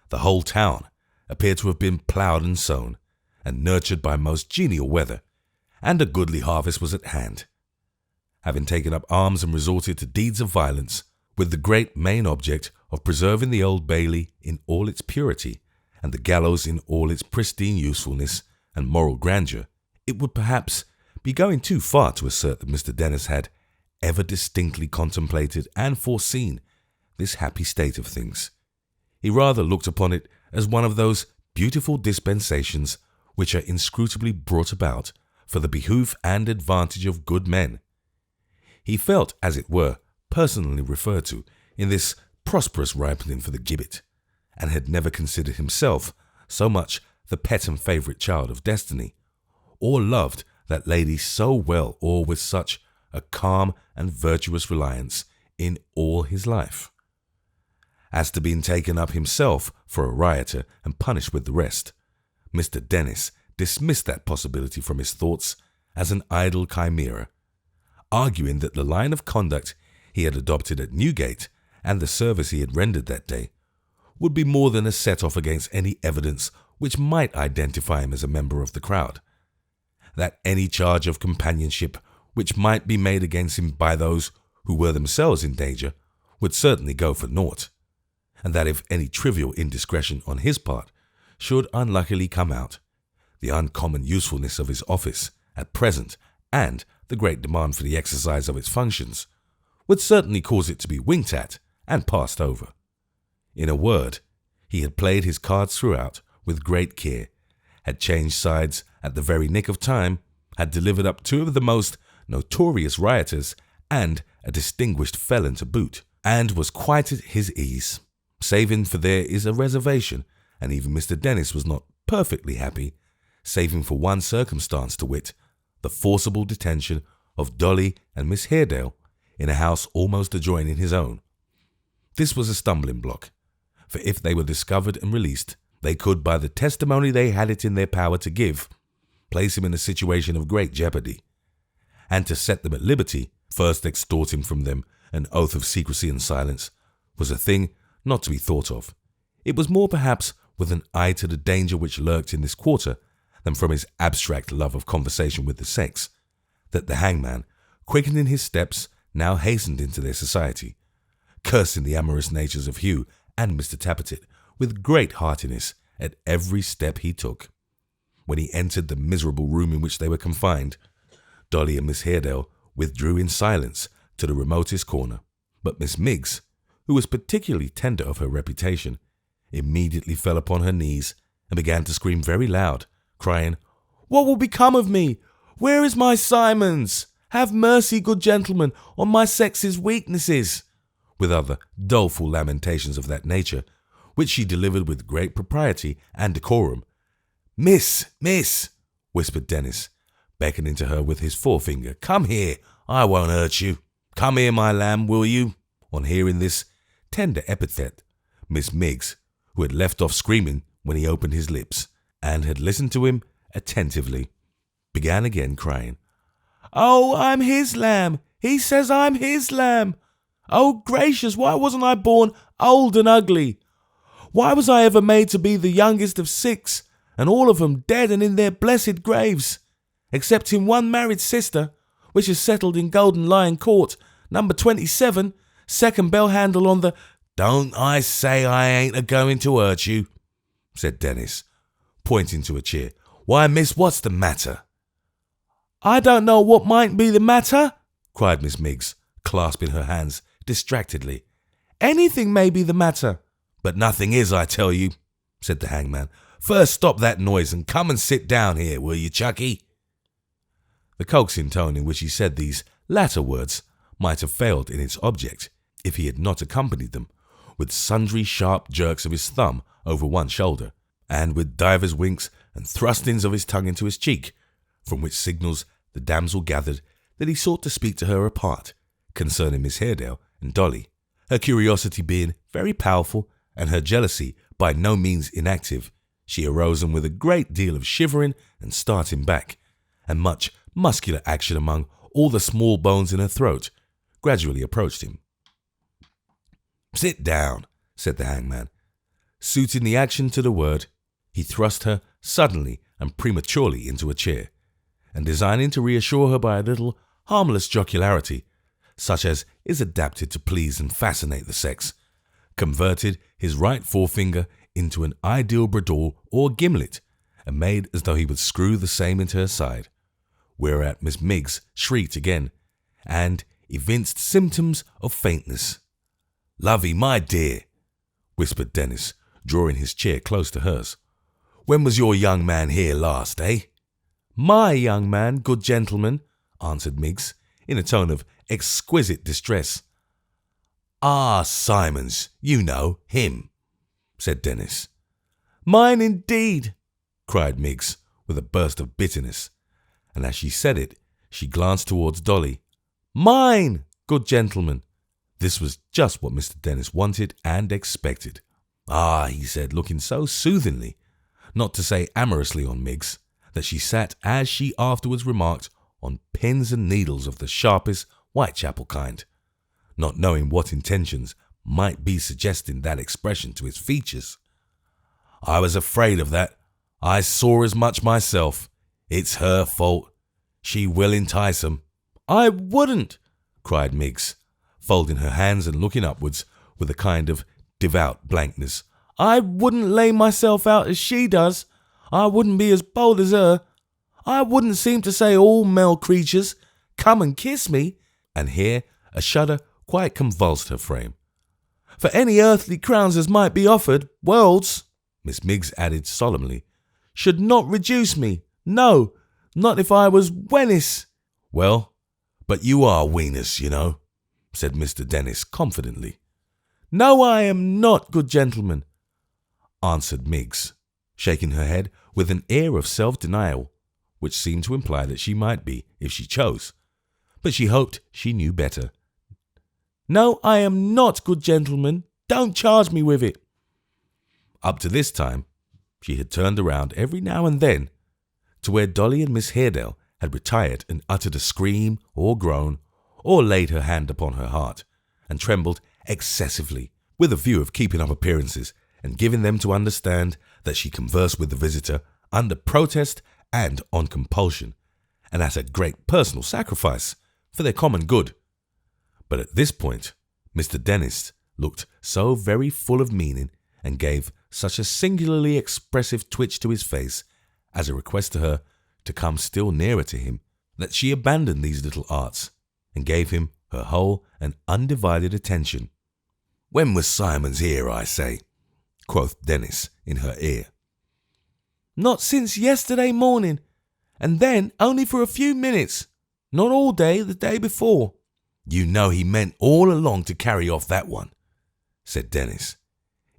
Speaker 1: The whole town appeared to have been ploughed and sown, and nurtured by most genial weather, and a goodly harvest was at hand. Having taken up arms and resorted to deeds of violence, with the great main object of preserving the Old Bailey in all its purity, and the gallows in all its pristine usefulness and moral grandeur, it would perhaps be going too far to assert that Mr. Dennis had ever distinctly contemplated and foreseen this happy state of things. He rather looked upon it as one of those beautiful dispensations which are inscrutably brought about for the behoof and advantage of good men. He felt, as it were, personally referred to in this prosperous ripening for the gibbet, and had never considered himself so much the pet and favourite child of destiny, or loved that lady so well or with such a calm and virtuous reliance in all his life. As to being taken up himself for a rioter and punished with the rest, Mr. Dennis dismissed that possibility from his thoughts as an idle chimera, arguing that the line of conduct he had adopted at Newgate and the service he had rendered that day would be more than a set-off against any evidence which might identify him as a member of the crowd, that any charge of companionship which might be made against him by those who were themselves in danger would certainly go for naught, and that if any trivial indiscretion on his part should unluckily come out, the uncommon usefulness of his office at present and the great demand for the exercise of its functions would certainly cause it to be winked at and passed over. In a word, he had played his cards throughout with great care, had changed sides at the very nick of time, had delivered up two of the most notorious rioters and a distinguished felon to boot, and was quite at his ease, saving for there is a reservation, and even Mr. Dennis was not perfectly happy, saving for one circumstance, to wit, the forcible detention of Dolly and Miss Haredale in a house almost adjoining his own. This was a stumbling block, for if they were discovered and released, they could, by the testimony they had it in their power to give, place him in a situation of great jeopardy, and to set them at liberty, first extorting from them an oath of secrecy and silence, was a thing not to be thought of. It was more perhaps with an eye to the danger which lurked in this quarter than from his abstract love of conversation with the sex, that the hangman, quickening his steps, now hastened into their society, cursing the amorous natures of Hugh and Mr. Tappertit with great heartiness at every step he took. When he entered the miserable room in which they were confined, Dolly and Miss Haredale withdrew in silence to the remotest corner, but Miss Miggs, who was particularly tender of her reputation, immediately fell upon her knees and began to scream very loud, crying, "What will become of me? Where is my Simons? Have mercy, good gentlemen, on my sex's weaknesses," with other doleful lamentations of that nature, which she delivered with great propriety and decorum. Miss, whispered Dennis, beckoning to her with his forefinger, "come here, I won't hurt you. Come here, my lamb, will you?" On hearing this tender epithet, Miss Miggs, who had left off screaming when he opened his lips, and had listened to him attentively, began again crying, "Oh, I'm his lamb. He says I'm his lamb. Oh, gracious, why wasn't I born old and ugly? Why was I ever made to be the youngest of 6, and all of them dead and in their blessed graves, excepting one married sister, which is settled in Golden Lion Court, number 27, second bell handle on the—" "Don't I say I ain't a-going to hurt you?" said Dennis, pointing to a chair. "Why, miss, what's the matter?" "I don't know what might be the matter," cried Miss Miggs, clasping her hands distractedly. "Anything may be the matter." "But nothing is, I tell you," said the hangman. "First stop that noise and come and sit down here, will you, Chucky?" The coaxing tone in which he said these latter words might have failed in its object if he had not accompanied them with sundry sharp jerks of his thumb over one shoulder, and with divers winks and thrustings of his tongue into his cheek, from which signals the damsel gathered that he sought to speak to her apart concerning Miss Haredale and Dolly, her curiosity being very powerful and her jealousy by no means inactive. She arose, and with a great deal of shivering and starting back, and much muscular action among all the small bones in her throat, gradually approached him. "Sit down," said the hangman. Suiting the action to the word, he thrust her suddenly and prematurely into a chair, and designing to reassure her by a little harmless jocularity, such as is adapted to please and fascinate the sex, converted his right forefinger into an ideal bradawl or gimlet, and made as though he would screw the same into her side, whereat Miss Miggs shrieked again, and evinced symptoms of faintness. "Lovey, my dear," whispered Dennis, drawing his chair close to hers, "when was your young man here last, eh?" "My young man, good gentleman," answered Miggs, in a tone of exquisite distress. "Ah, Simons, you know, him," said Dennis. "Mine indeed," cried Miggs, with a burst of bitterness, and as she said it, she glanced towards Dolly. "Mine, good gentleman." This was just what Mr. Dennis wanted and expected. "Ah," he said, looking so soothingly, not to say amorously, on Miggs, that she sat, as she afterwards remarked, on pins and needles of the sharpest Whitechapel kind, not knowing what intentions might be suggesting that expression to his features. "I was afraid of that. I saw as much myself. It's her fault. She will entice 'em." "I wouldn't," cried Miggs, folding her hands and looking upwards with a kind of devout blankness. "I wouldn't lay myself out as she does. I wouldn't be as bold as her. I wouldn't seem to say all male creatures, 'Come and kiss me,'" and here a shudder quite convulsed her frame, "for any earthly crowns as might be offered, worlds," Miss Miggs added solemnly, "should not reduce me. No, not if I was Wennis." "Well, but you are Wenus, you know," said Mr. Dennis confidently. "No, I am not, good gentleman," answered Miggs. shaking her head with an air of self-denial, which seemed to imply that she might be, if she chose. But she hoped she knew better. "No, I am not, good gentleman. Don't charge me with it." Up to this time, she had turned around every now and then to where Dolly and Miss Haredale had retired and uttered a scream or groan, or laid her hand upon her heart, and trembled excessively, with a view of keeping up appearances and giving them to understand that she conversed with the visitor under protest and on compulsion, and at a great personal sacrifice for their common good. But at this point, Mr. Dennis looked so very full of meaning and gave such a singularly expressive twitch to his face as a request to her to come still nearer to him, that she abandoned these little arts and gave him her whole and undivided attention. "When was Simons here, I say?" quoth Dennis in her ear. "Not since yesterday morning, and then only for a few minutes. Not all day the day before." "You know he meant all along to carry off that one," said Dennis,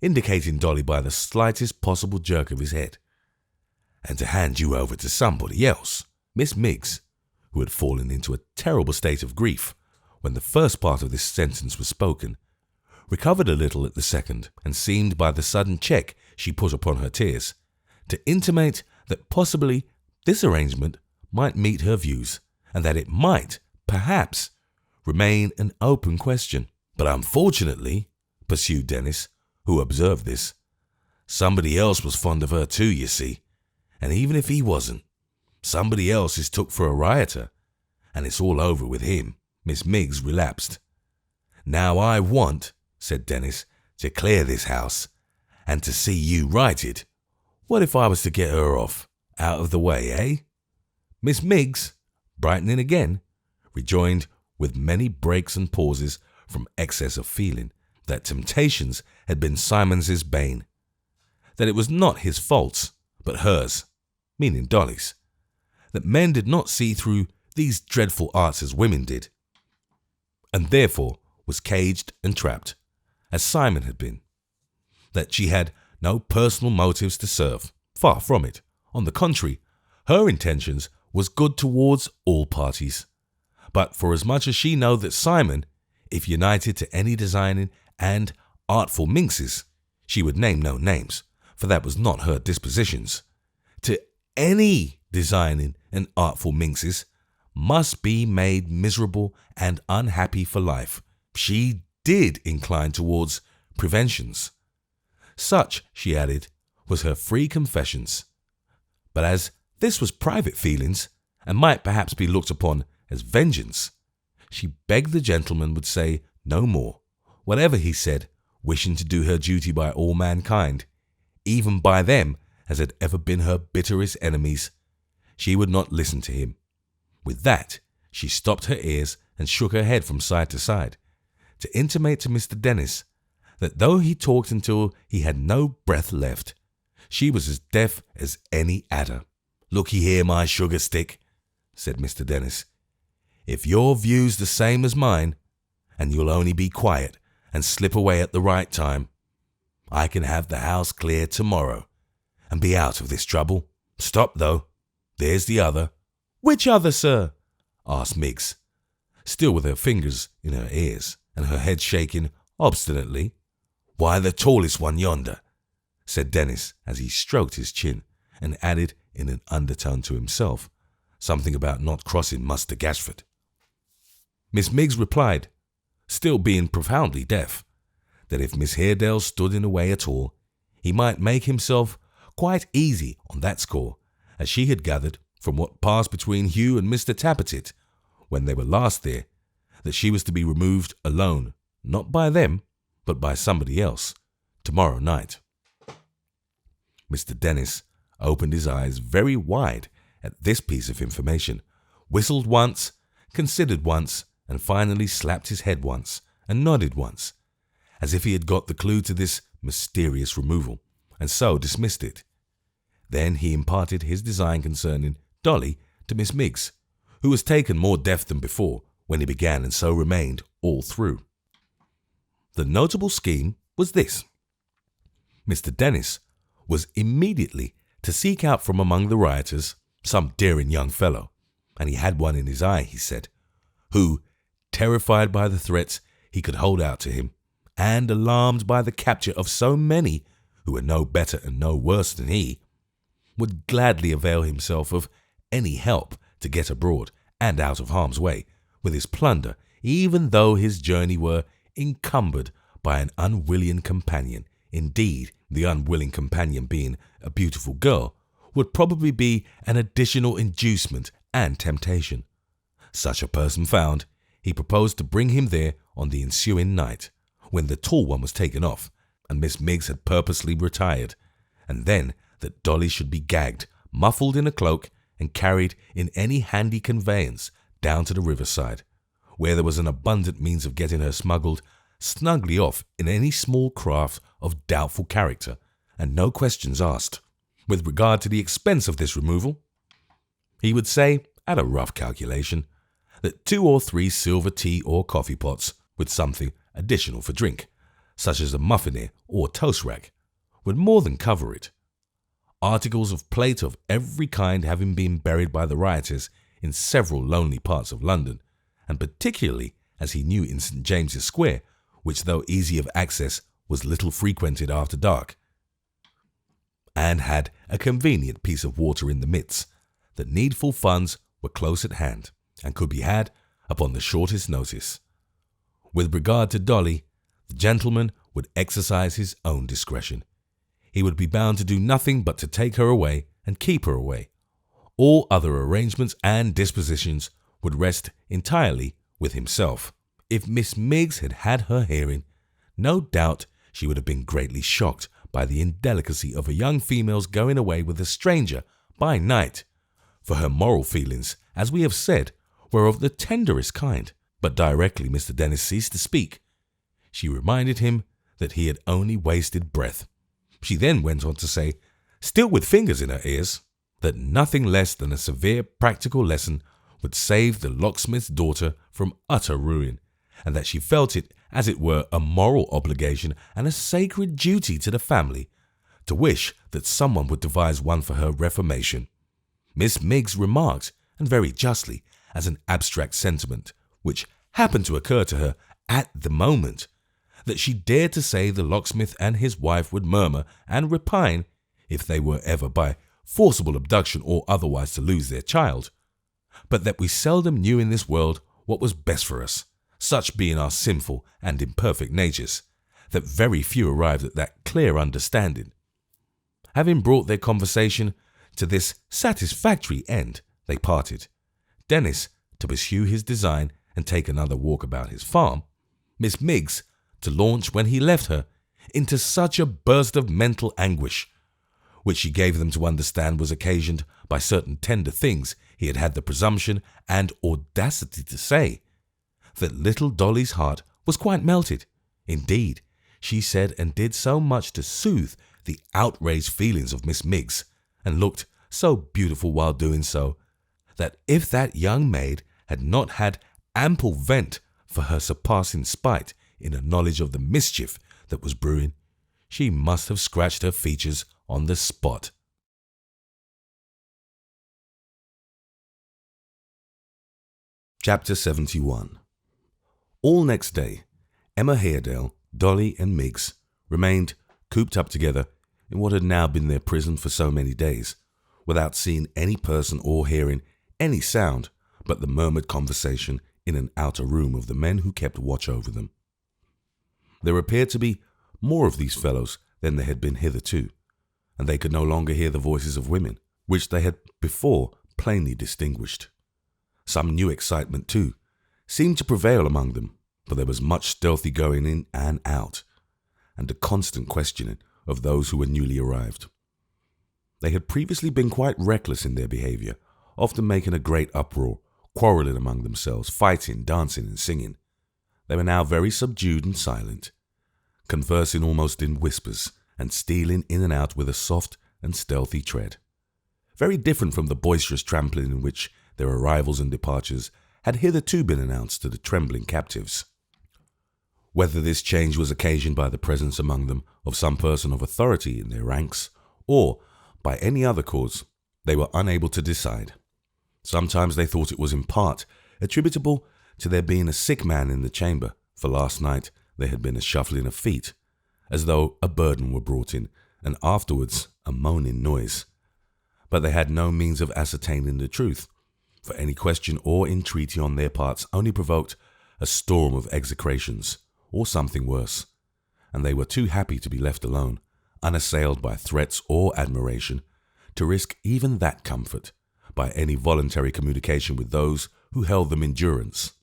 Speaker 1: indicating Dolly by the slightest possible jerk of his head, "and to hand you over to somebody else." Miss Miggs, who had fallen into a terrible state of grief when the first part of this sentence was spoken, recovered a little at the second, and seemed by the sudden check she put upon her tears to intimate that possibly this arrangement might meet her views, and that it might, perhaps, remain an open question. "But unfortunately," pursued Dennis, who observed this, "somebody else was fond of her too, you see, and even if he wasn't, somebody else is took for a rioter, and it's all over with him." Miss Miggs relapsed. "Now I want," said Dennis, "to clear this house, and to see you righted. What if I was to get her off, out of the way, eh?" Miss Miggs, brightening again, rejoined with many breaks and pauses from excess of feeling that temptations had been Simons's bane, that it was not his faults, but hers, meaning Dolly's, that men did not see through these dreadful arts as women did, and therefore was caged and trapped, as Simon had been, that she had no personal motives to serve, far from it. On the contrary, her intentions was good towards all parties. But for as much as she know that Simon, if united to any designing and artful minxes, she would name no names, for that was not her dispositions, to any designing and artful minxes, must be made miserable and unhappy for life, she did incline towards preventions. Such, she added, was her free confessions. But as this was private feelings, and might perhaps be looked upon as vengeance, she begged the gentleman would say no more, whatever he said, wishing to do her duty by all mankind, even by them as had ever been her bitterest enemies. She would not listen to him. With that, she stopped her ears and shook her head from side to side, to intimate to Mr. Dennis that though he talked until he had no breath left, she was as deaf as any adder. "Looky here, my sugar stick," said Mr. Dennis. "If your view's the same as mine, and you'll only be quiet and slip away at the right time, I can have the house cleared tomorrow and be out of this trouble. Stop, though. There's the other." "Which other, sir?" asked Miggs, still with her fingers in her ears and her head shaking obstinately. "Why, the tallest one yonder," said Dennis as he stroked his chin, and added in an undertone to himself something about not crossing Muster Gashford. Miss Miggs replied, still being profoundly deaf, that if Miss Haredale stood in the way at all, he might make himself quite easy on that score, as she had gathered from what passed between Hugh and Mr. Tappertit when they were last there, that she was to be removed alone, not by them, but by somebody else, tomorrow night. Mr. Dennis opened his eyes very wide at this piece of information, whistled once, considered once, and finally slapped his head once and nodded once, as if he had got the clue to this mysterious removal, and so dismissed it. Then he imparted his design concerning Dolly to Miss Miggs, who was taken more deaf than before when he began, and so remained all through. The notable scheme was this. Mr. Dennis was immediately to seek out from among the rioters some daring young fellow, and he had one in his eye, he said, who, terrified by the threats he could hold out to him, and alarmed by the capture of so many who were no better and no worse than he, would gladly avail himself of any help to get abroad and out of harm's way with his plunder, even though his journey were encumbered by an unwilling companion. Indeed, the unwilling companion being a beautiful girl would probably be an additional inducement and temptation. Such a person found, he proposed to bring him there on the ensuing night, when the tall one was taken off and Miss Miggs had purposely retired, and then that Dolly should be gagged, muffled in a cloak, and carried in any handy conveyance down to the riverside, where there was an abundant means of getting her smuggled snugly off in any small craft of doubtful character, and no questions asked. With regard to the expense of this removal, he would say, at a rough calculation, that 2 or 3 silver tea or coffee pots, with something additional for drink, such as a muffiner or toast rack, would more than cover it. Articles of plate of every kind having been buried by the rioters in several lonely parts of London, and particularly, as he knew, in St. James's Square, which, though easy of access, was little frequented after dark, and had a convenient piece of water in the midst, that needful funds were close at hand, and could be had upon the shortest notice. With regard to Dolly, the gentleman would exercise his own discretion. He would be bound to do nothing but to take her away and keep her away. All other arrangements and dispositions would rest entirely with himself. If Miss Miggs had had her hearing, no doubt she would have been greatly shocked by the indelicacy of a young female's going away with a stranger by night, for her moral feelings, as we have said, were of the tenderest kind. But directly Mr. Dennis ceased to speak, she reminded him that he had only wasted breath. She then went on to say, still with fingers in her ears, that nothing less than a severe practical lesson would save the locksmith's daughter from utter ruin, and that she felt it, as it were, a moral obligation and a sacred duty to the family to wish that someone would devise one for her reformation. Miss Miggs remarked, and very justly, as an abstract sentiment, which happened to occur to her at the moment, that she dared to say the locksmith and his wife would murmur and repine if they were ever by forcible abduction or otherwise to lose their child, but that we seldom knew in this world what was best for us, such being our sinful and imperfect natures, that very few arrived at that clear understanding. Having brought their conversation to this satisfactory end, they parted, Dennis to pursue his design and take another walk about his farm, Miss Miggs to launch, when he left her, into such a burst of mental anguish, which she gave them to understand was occasioned by certain tender things he had had the presumption and audacity to say, that little Dolly's heart was quite melted. Indeed, she said and did so much to soothe the outraged feelings of Miss Miggs, and looked so beautiful while doing so, that if that young maid had not had ample vent for her surpassing spite in a knowledge of the mischief that was brewing, she must have scratched her features on the spot. Chapter 71. All next day, Emma Haredale, Dolly and Miggs remained cooped up together in what had now been their prison for so many days, without seeing any person or hearing any sound but the murmured conversation in an outer room of the men who kept watch over them. There appeared to be more of these fellows than there had been hitherto, and they could no longer hear the voices of women, which they had before plainly distinguished. Some new excitement, too, seemed to prevail among them, for there was much stealthy going in and out, and a constant questioning of those who were newly arrived. They had previously been quite reckless in their behaviour, often making a great uproar, quarrelling among themselves, fighting, dancing and singing. They were now very subdued and silent, conversing almost in whispers, and stealing in and out with a soft and stealthy tread, very different from the boisterous trampling in which their arrivals and departures had hitherto been announced to the trembling captives. Whether this change was occasioned by the presence among them of some person of authority in their ranks, or by any other cause, they were unable to decide. Sometimes they thought it was in part attributable to there being a sick man in the chamber, for last night there had been a shuffling of feet, as though a burden were brought in, and afterwards a moaning noise. But they had no means of ascertaining the truth, for any question or entreaty on their parts only provoked a storm of execrations, or something worse, and they were too happy to be left alone, unassailed by threats or admiration, to risk even that comfort by any voluntary communication with those who held them in durance.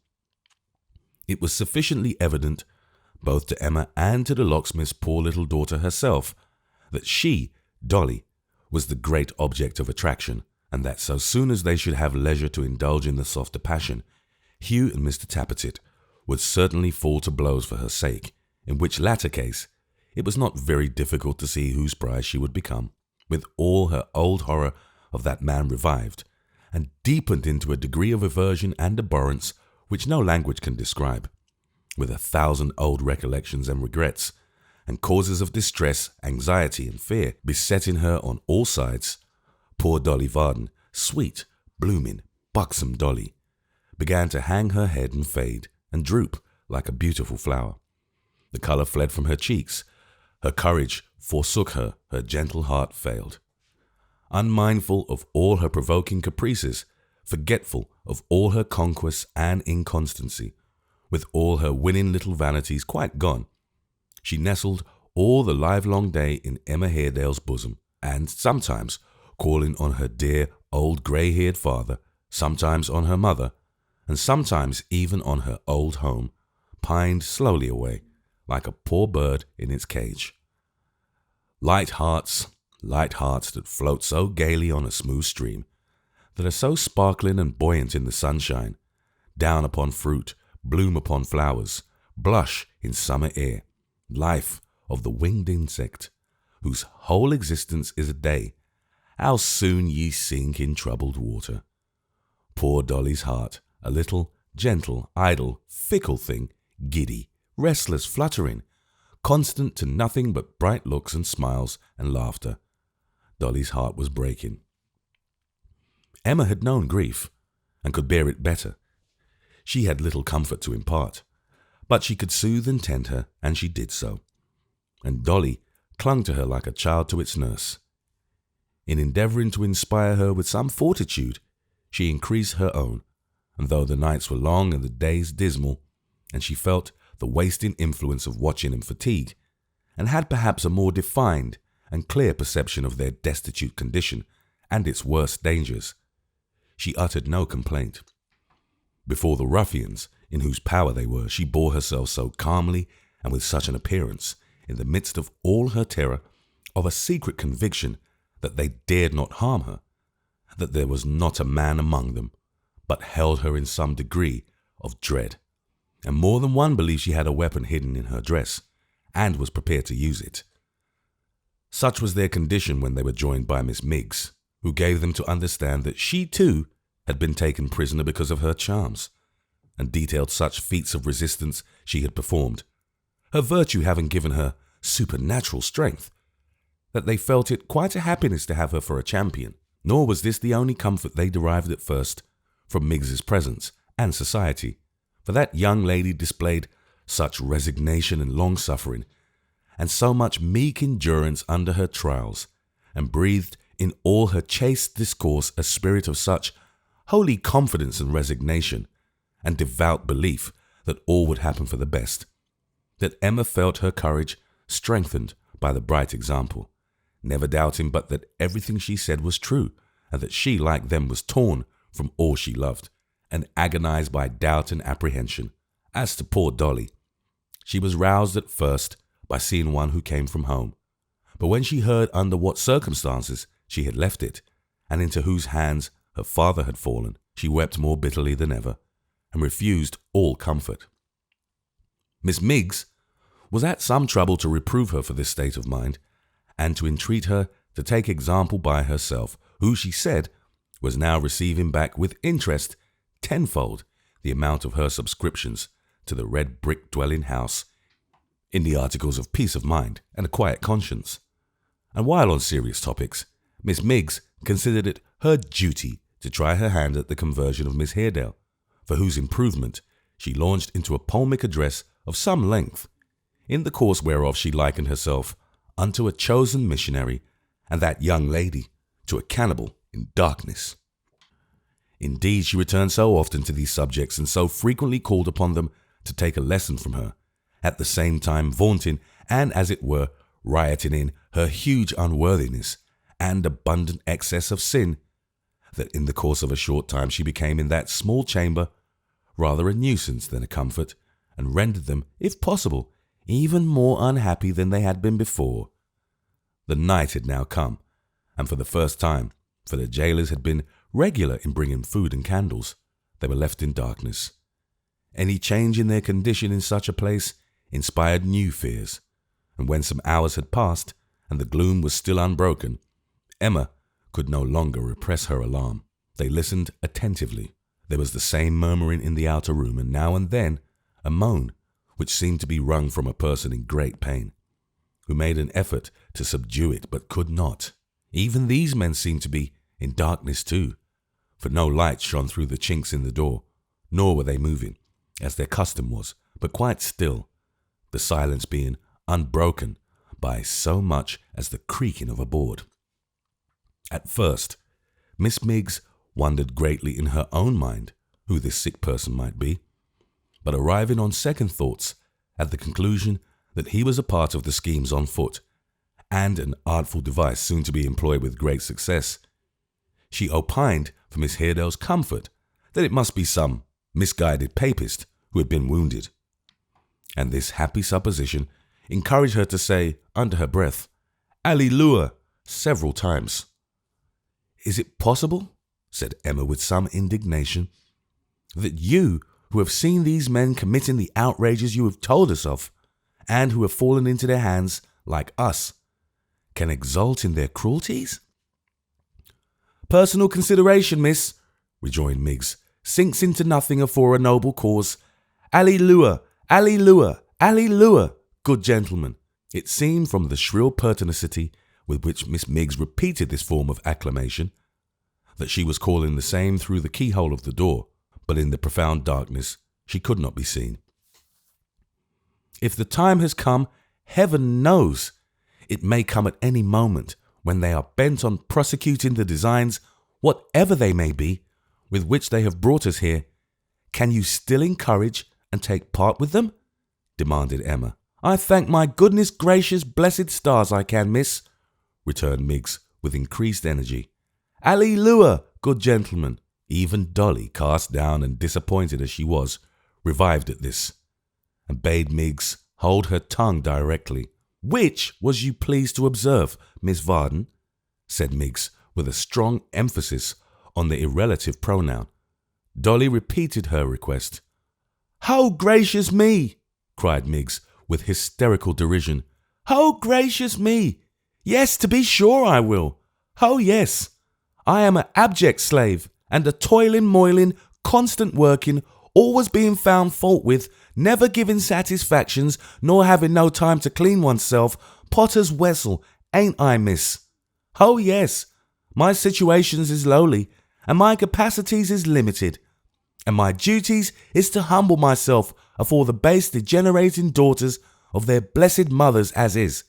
Speaker 1: It was sufficiently evident, both to Emma and to the locksmith's poor little daughter herself, that she, Dolly, was the great object of attraction, and that so soon as they should have leisure to indulge in the softer passion, Hugh and Mr. Tappertit would certainly fall to blows for her sake, in which latter case it was not very difficult to see whose prize she would become, with all her old horror of that man revived, and deepened into a degree of aversion and abhorrence which no language can describe, with 1,000 old recollections and regrets, and causes of distress, anxiety, and fear besetting her on all sides. Poor Dolly Varden, sweet, blooming, buxom Dolly, began to hang her head and fade and droop like a beautiful flower. The colour fled from her cheeks, her courage forsook her, her gentle heart failed. Unmindful of all her provoking caprices, forgetful of all her conquests and inconstancy, with all her winning little vanities quite gone, she nestled all the livelong day in Emma Haredale's bosom, and sometimes, calling on her dear old grey-haired father, sometimes on her mother, and sometimes even on her old home, pined slowly away, like a poor bird in its cage. Light hearts that float so gaily on a smooth stream, that are so sparkling and buoyant in the sunshine, down upon fruit, bloom upon flowers, blush in summer air, life of the winged insect, whose whole existence is a day, how soon ye sink in troubled water. Poor Dolly's heart, a little, gentle, idle, fickle thing, giddy, restless, fluttering, constant to nothing but bright looks and smiles and laughter. Dolly's heart was breaking. Emma had known grief, and could bear it better. She had little comfort to impart, but she could soothe and tend her, and she did so. And Dolly clung to her like a child to its nurse. In endeavouring to inspire her with some fortitude, she increased her own, and though the nights were long and the days dismal, and she felt the wasting influence of watching and fatigue, and had perhaps a more defined and clear perception of their destitute condition and its worst dangers, she uttered no complaint. Before the ruffians, in whose power they were, she bore herself so calmly and with such an appearance, in the midst of all her terror, of a secret conviction that they dared not harm her, that there was not a man among them, but held her in some degree of dread, and more than one believed she had a weapon hidden in her dress, and was prepared to use it. Such was their condition when they were joined by Miss Miggs, who gave them to understand that she too had been taken prisoner because of her charms, and detailed such feats of resistance she had performed, her virtue having given her supernatural strength, that they felt it quite a happiness to have her for a champion. Nor was this the only comfort they derived at first from Miggs's presence and society, for that young lady displayed such resignation and long-suffering, and so much meek endurance under her trials, and breathed in all her chaste discourse a spirit of such holy confidence and resignation, and devout belief that all would happen for the best, that Emma felt her courage strengthened by the bright example, never doubting but that everything she said was true, and that she, like them, was torn from all she loved, and agonized by doubt and apprehension. As to poor Dolly, she was roused at first by seeing one who came from home, but when she heard under what circumstances she had left it, and into whose hands her father had fallen, she wept more bitterly than ever, and refused all comfort. Miss Miggs was at some trouble to reprove her for this state of mind, and to entreat her to take example by herself, who, she said, was now receiving back with interest tenfold the amount of her subscriptions to the red brick dwelling house in the articles of peace of mind and a quiet conscience. And while on serious topics, Miss Miggs considered it her duty to try her hand at the conversion of Miss Haredale, for whose improvement she launched into a polemic address of some length, in the course whereof she likened herself unto a chosen missionary, and that young lady to a cannibal in darkness. Indeed, she returned so often to these subjects and so frequently called upon them to take a lesson from her, at the same time vaunting and, as it were, rioting in her huge unworthiness and abundant excess of sin, that in the course of a short time she became in that small chamber rather a nuisance than a comfort, and rendered them, if possible, even more unhappy than they had been before. The night had now come, and for the first time, for the jailers had been regular in bringing food and candles, they were left in darkness. Any change in their condition in such a place inspired new fears, and when some hours had passed, and the gloom was still unbroken, Emma could no longer repress her alarm. They listened attentively. There was the same murmuring in the outer room, and now and then a moan, which seemed to be wrung from a person in great pain, who made an effort to subdue it, but could not. Even these men seemed to be in darkness too, for no light shone through the chinks in the door, nor were they moving, as their custom was, but quite still, the silence being unbroken by so much as the creaking of a board. At first, Miss Miggs wondered greatly in her own mind who this sick person might be, but arriving on second thoughts at the conclusion that he was a part of the schemes on foot, and an artful device soon to be employed with great success, she opined for Miss Haredale's comfort that it must be some misguided papist who had been wounded. And this happy supposition encouraged her to say, under her breath, "Alleluia," several times. "Is it possible," said Emma with some indignation, "that you, who have seen these men committing the outrages you have told us of, and who have fallen into their hands like us, can exult in their cruelties?" "Personal consideration, miss," rejoined Miggs, "sinks into nothing afore a noble cause. Alleluia, alleluia, alleluia, good gentlemen." It seemed from the shrill pertinacity with which Miss Miggs repeated this form of acclamation that she was calling the same through the keyhole of the door, but in the profound darkness she could not be seen. "If the time has come, heaven knows it may come at any moment, when they are bent on prosecuting the designs, whatever they may be, with which they have brought us here, can you still encourage and take part with them?" demanded Emma. "I thank my goodness gracious blessed stars I can, miss," returned Miggs with increased energy. "Alleluia, good gentlemen." Even Dolly, cast down and disappointed as she was, revived at this, and bade Miggs hold her tongue directly. "Which was you pleased to observe, Miss Varden?" said Miggs, with a strong emphasis on the irrelative pronoun. Dolly repeated her request. "Oh, gracious me!" cried Miggs, with hysterical derision. "Oh, gracious me! Yes, to be sure I will. Oh, yes. I am an abject slave, and a toiling, moiling, constant working, always being found fault with, never giving satisfactions, nor having no time to clean oneself, potter's vessel, ain't I, miss? Oh, yes. My situations is lowly, and my capacities is limited, and my duties is to humble myself afore the base degenerating daughters of their blessed mothers as is,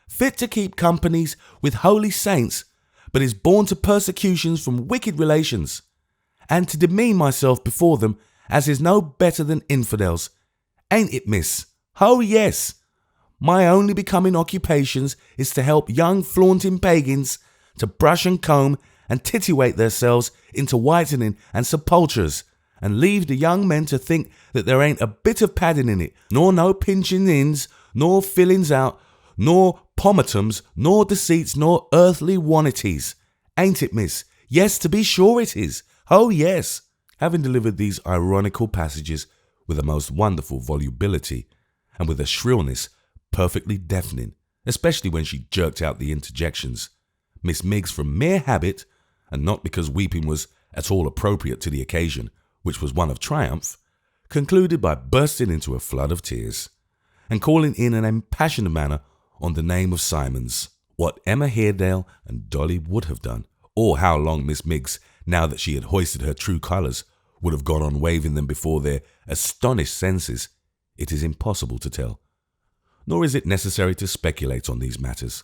Speaker 1: fit to keep companies with holy saints, but is born to persecutions from wicked relations, and to demean myself before them as is no better than infidels. Ain't it, miss? Oh, yes. My only becoming occupations is to help young flaunting pagans to brush and comb and titillate themselves into whitening and sepultures, and leave the young men to think that there ain't a bit of padding in it, nor no pinching ins, nor fillings out, nor pomatums, nor deceits, nor earthly vanities. Ain't it, miss? Yes, to be sure it is. Oh, yes." Having delivered these ironical passages with a most wonderful volubility, and with a shrillness perfectly deafening, especially when she jerked out the interjections, Miss Miggs, from mere habit, and not because weeping was at all appropriate to the occasion, which was one of triumph, concluded by bursting into a flood of tears, and calling in an impassioned manner on the name of Simons, What Emma Haredale and Dolly would have done, or how long Miss Miggs, now that she had hoisted her true colours, would have gone on waving them before their astonished senses, it is impossible to tell. Nor is it necessary to speculate on these matters,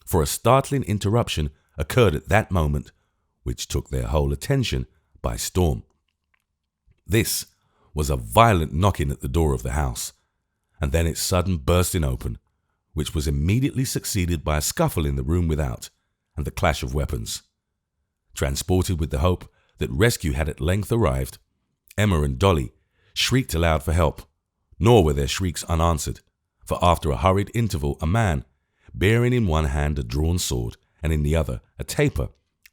Speaker 1: for a startling interruption occurred at that moment, which took their whole attention by storm. This was a violent knocking at the door of the house, and then its sudden bursting open, which was immediately succeeded by a scuffle in the room without, and the clash of weapons. Transported with the hope that rescue had at length arrived, Emma and Dolly shrieked aloud for help, nor were their shrieks unanswered, for after a hurried interval a man, bearing in one hand a drawn sword and in the other a taper,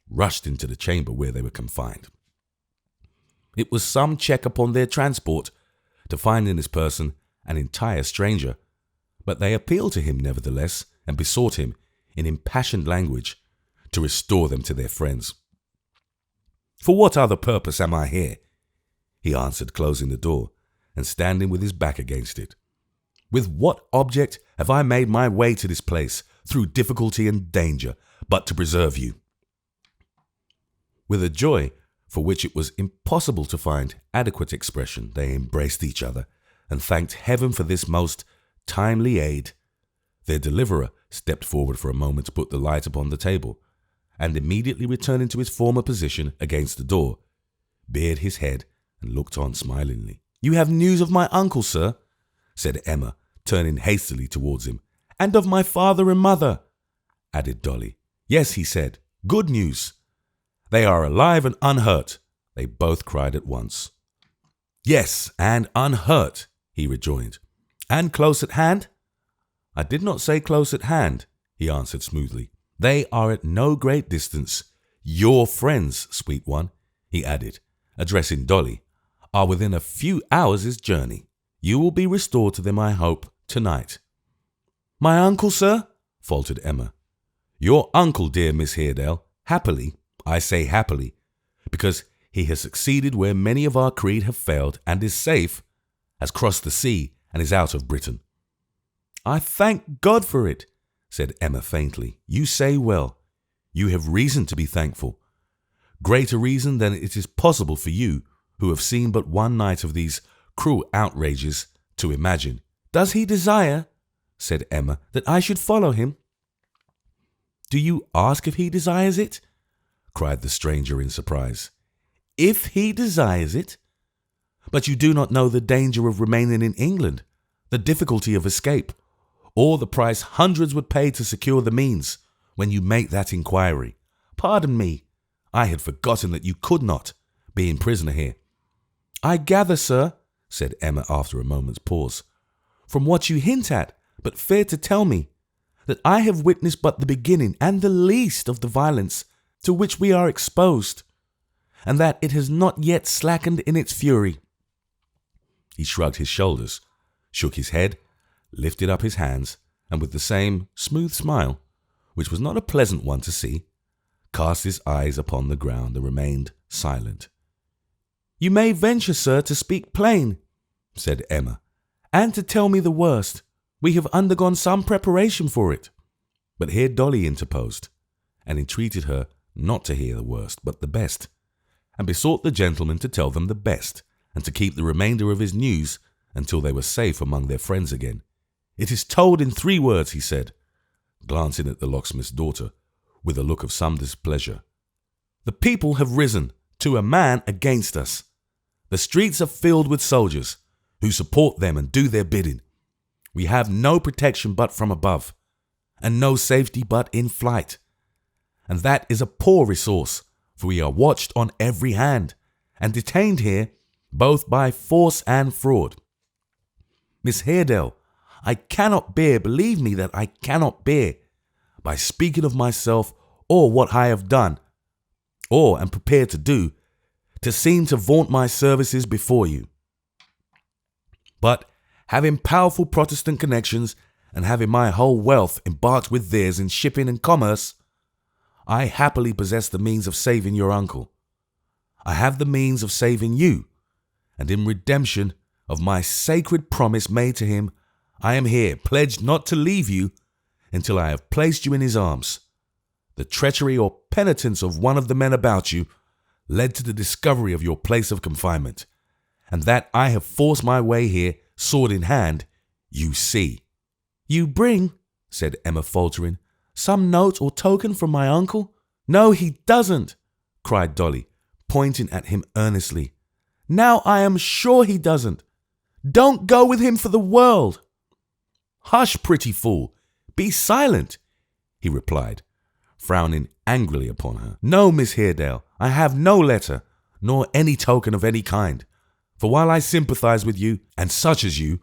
Speaker 1: rushed into the chamber where they were confined. It was some check upon their transport to find in this person an entire stranger, but they appealed to him nevertheless and besought him, in impassioned language, to restore them to their friends. "For what other purpose am I here?" he answered, closing the door and standing with his back against it. "With what object have I made my way to this place, through difficulty and danger, but to preserve you?" With a joy for which it was impossible to find adequate expression, they embraced each other and thanked heaven for this most timely aid. Their deliverer stepped forward for a moment to put the light upon the table, and immediately returning to his former position against the door, bared his head and looked on smilingly. "You have news of my uncle, sir?" said Emma, turning hastily towards him. "And of my father and mother," added Dolly. "Yes," he said, "good news." "They are alive and unhurt," they both cried at once. "Yes, and unhurt," he rejoined. "And close at hand?" "I did not say close at hand," he answered smoothly. "They are at no great distance. Your friends, sweet one," he added, addressing Dolly, "are within a few hours' journey. You will be restored to them, I hope, tonight." "My uncle, sir?" faltered Emma. "Your uncle, dear Miss Haredale, happily, I say happily, because he has succeeded where many of our creed have failed and is safe, has crossed the sea and is out of Britain." "I thank God for it," said Emma faintly. "You say well. You have reason to be thankful. Greater reason than it is possible for you, who have seen but one night of these cruel outrages, to imagine." "Does he desire," said Emma, "that I should follow him?" "Do you ask if he desires it?" cried the stranger in surprise. "If he desires it? But you do not know the danger of remaining in England, the difficulty of escape, or the price hundreds would pay to secure the means, when you make that inquiry. Pardon me, I had forgotten that you could not, being prisoner here." "I gather, sir," said Emma after a moment's pause, "from what you hint at, but fear to tell me, that I have witnessed but the beginning and the least of the violence to which we are exposed, and that it has not yet slackened in its fury." He shrugged his shoulders, shook his head, lifted up his hands, and with the same smooth smile, which was not a pleasant one to see, cast his eyes upon the ground and remained silent. "You may venture, sir, to speak plain," said Emma, "and to tell me the worst. We have undergone some preparation for it." But here Dolly interposed, and entreated her not to hear the worst, but the best, and besought the gentleman to tell them the best, and to keep the remainder of his news until they were safe among their friends again. "It is told in 3 words," he said, glancing at the locksmith's daughter with a look of some displeasure. "The people have risen, to a man, against us. The streets are filled with soldiers, who support them and do their bidding. We have no protection but from above, and no safety but in flight. And that is a poor resource, for we are watched on every hand, and detained here, both by force and fraud. Miss Haredale, I cannot bear, believe me that I cannot bear, by speaking of myself or what I have done, or am prepared to do, to seem to vaunt my services before you. But having powerful Protestant connections, and having my whole wealth embarked with theirs in shipping and commerce, I happily possess the means of saving your uncle. I have the means of saving you, and in redemption of my sacred promise made to him, I am here, pledged not to leave you until I have placed you in his arms. The treachery or penitence of one of the men about you led to the discovery of your place of confinement, and that I have forced my way here, sword in hand, you see." "You bring," said Emma, faltering, "some note or token from my uncle?" "No, he doesn't," cried Dolly, pointing at him earnestly. "Now I am sure he doesn't. Don't go with him for the world." "Hush, pretty fool, be silent," he replied, frowning angrily upon her. "No, Miss Haredale, I have no letter, nor any token of any kind. For while I sympathize with you, and such as you,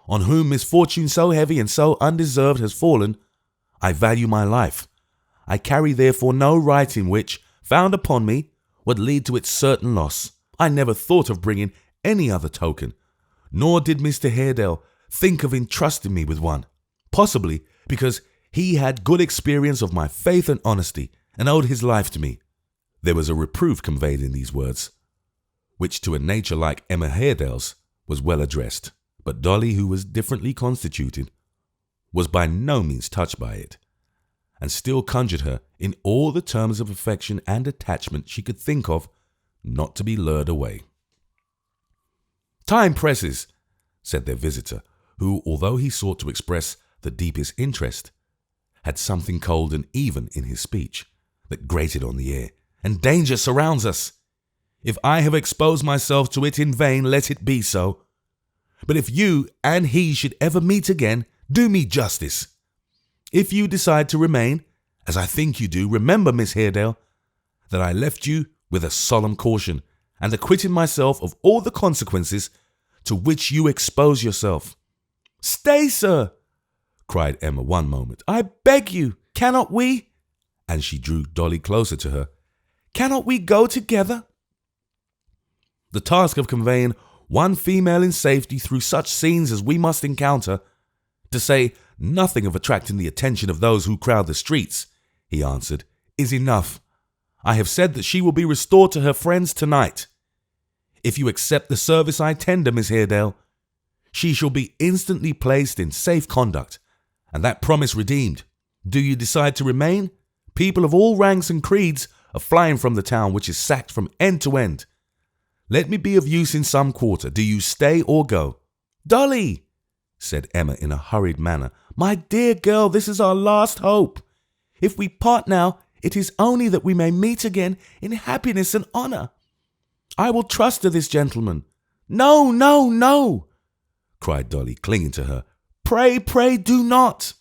Speaker 1: on whom misfortune so heavy and so undeserved has fallen, I value my life. I carry therefore no writing which, found upon me, would lead to its certain loss. I never thought of bringing any other token, nor did Mr. Haredale think of entrusting me with one, possibly because he had good experience of my faith and honesty, and owed his life to me." There was a reproof conveyed in these words, which to a nature like Emma Haredale's was well addressed, but Dolly, who was differently constituted, was by no means touched by it, and still conjured her in all the terms of affection and attachment she could think of not to be lured away. "Time presses," said their visitor, who, although he sought to express the deepest interest, had something cold and even in his speech that grated on the ear, "and danger surrounds us. If I have exposed myself to it in vain, let it be so. But if you and he should ever meet again, do me justice. If you decide to remain, as I think you do, remember, Miss Haredale, that I left you with a solemn caution, and acquitting myself of all the consequences to which you expose yourself." "Stay, sir," cried Emma one moment. "I beg you, cannot we?" And she drew Dolly closer to her. "Cannot we go together? The task of conveying one female in safety through such scenes as we must encounter, to say nothing of attracting the attention of those who crowd the streets," he answered, "is enough. I have said that she will be restored to her friends tonight. If you accept the service I tender, Miss Haredale, she shall be instantly placed in safe conduct, and that promise redeemed. Do you decide to remain? People of all ranks and creeds are flying from the town, which is sacked from end to end. Let me be of use in some quarter. Do you stay or go?" "Dolly," said Emma in a hurried manner, "my dear girl, this is our last hope. If we part now, it is only that we may meet again in happiness and honour. I will trust to this gentleman." "No, no, no," cried Dolly, clinging to her. "Pray, pray do not."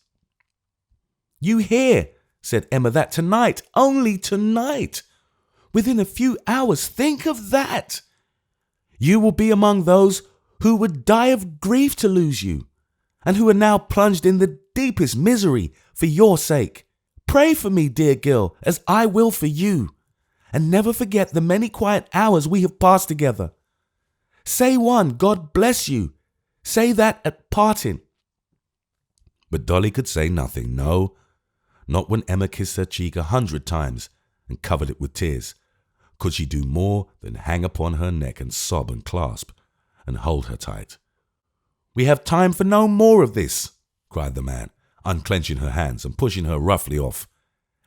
Speaker 1: "You hear," said Emma, "that tonight, only tonight, within a few hours, think of that, you will be among those who would die of grief to lose you, and who are now plunged in the deepest misery for your sake. Pray for me, dear girl, as I will for you, and never forget the many quiet hours we have passed together. Say one, 'God bless you.' Say that at parting." But Dolly could say nothing, no, not when Emma kissed her cheek 100 times and covered it with tears, could she do more than hang upon her neck and sob and clasp and hold her tight. "We have time for no more of this," cried the man, unclenching her hands and pushing her roughly off,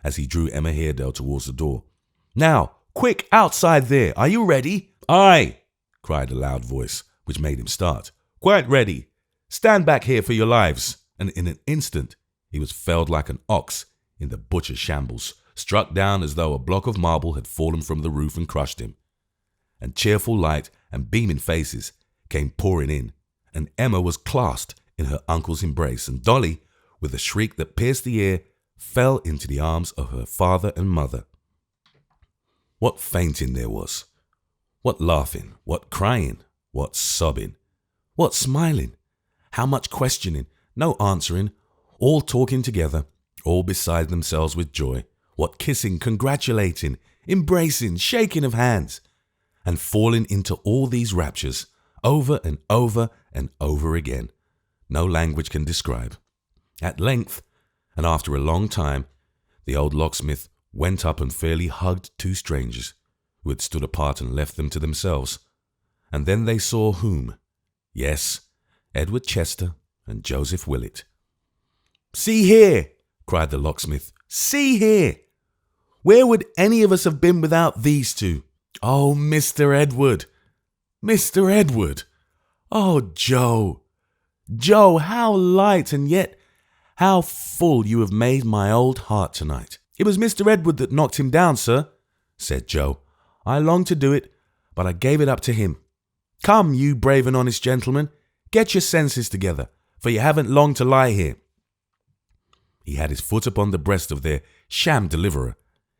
Speaker 1: as he drew Emma Haredale towards the door. "Now, quick, outside there, are you ready?" "Aye," cried a loud voice, which made him start. "Quite ready. Stand back here for your lives." And in an instant he was felled like an ox in the butcher's shambles, struck down as though a block of marble had fallen from the roof and crushed him. And cheerful light and beaming faces came pouring in, and Emma was clasped in her uncle's embrace, and Dolly, with a shriek that pierced the ear, fell into the arms of her father and mother. What fainting there was! What laughing! What crying! What sobbing! What smiling! How much questioning! No answering! All talking together, all beside themselves with joy. What kissing, congratulating, embracing, shaking of hands, and falling into all these raptures, over and over and over again, no language can describe. At length, and after a long time, the old locksmith went up and fairly hugged two strangers who had stood apart and left them to themselves. And then they saw whom. Yes, Edward Chester and Joseph Willett. "See here," cried the locksmith. "See here! Where would any of us have been without these two? Oh, Mr. Edward! Mr. Edward! Oh, Joe! Joe, how light and yet how full you have made my old heart tonight." "It was Mr. Edward that knocked him down, sir," said Joe. "I longed to do it, but I gave it up to him. Come, you brave and honest gentleman, get your senses together, for you haven't long to lie here." He had his foot upon the breast of their sham deliverer,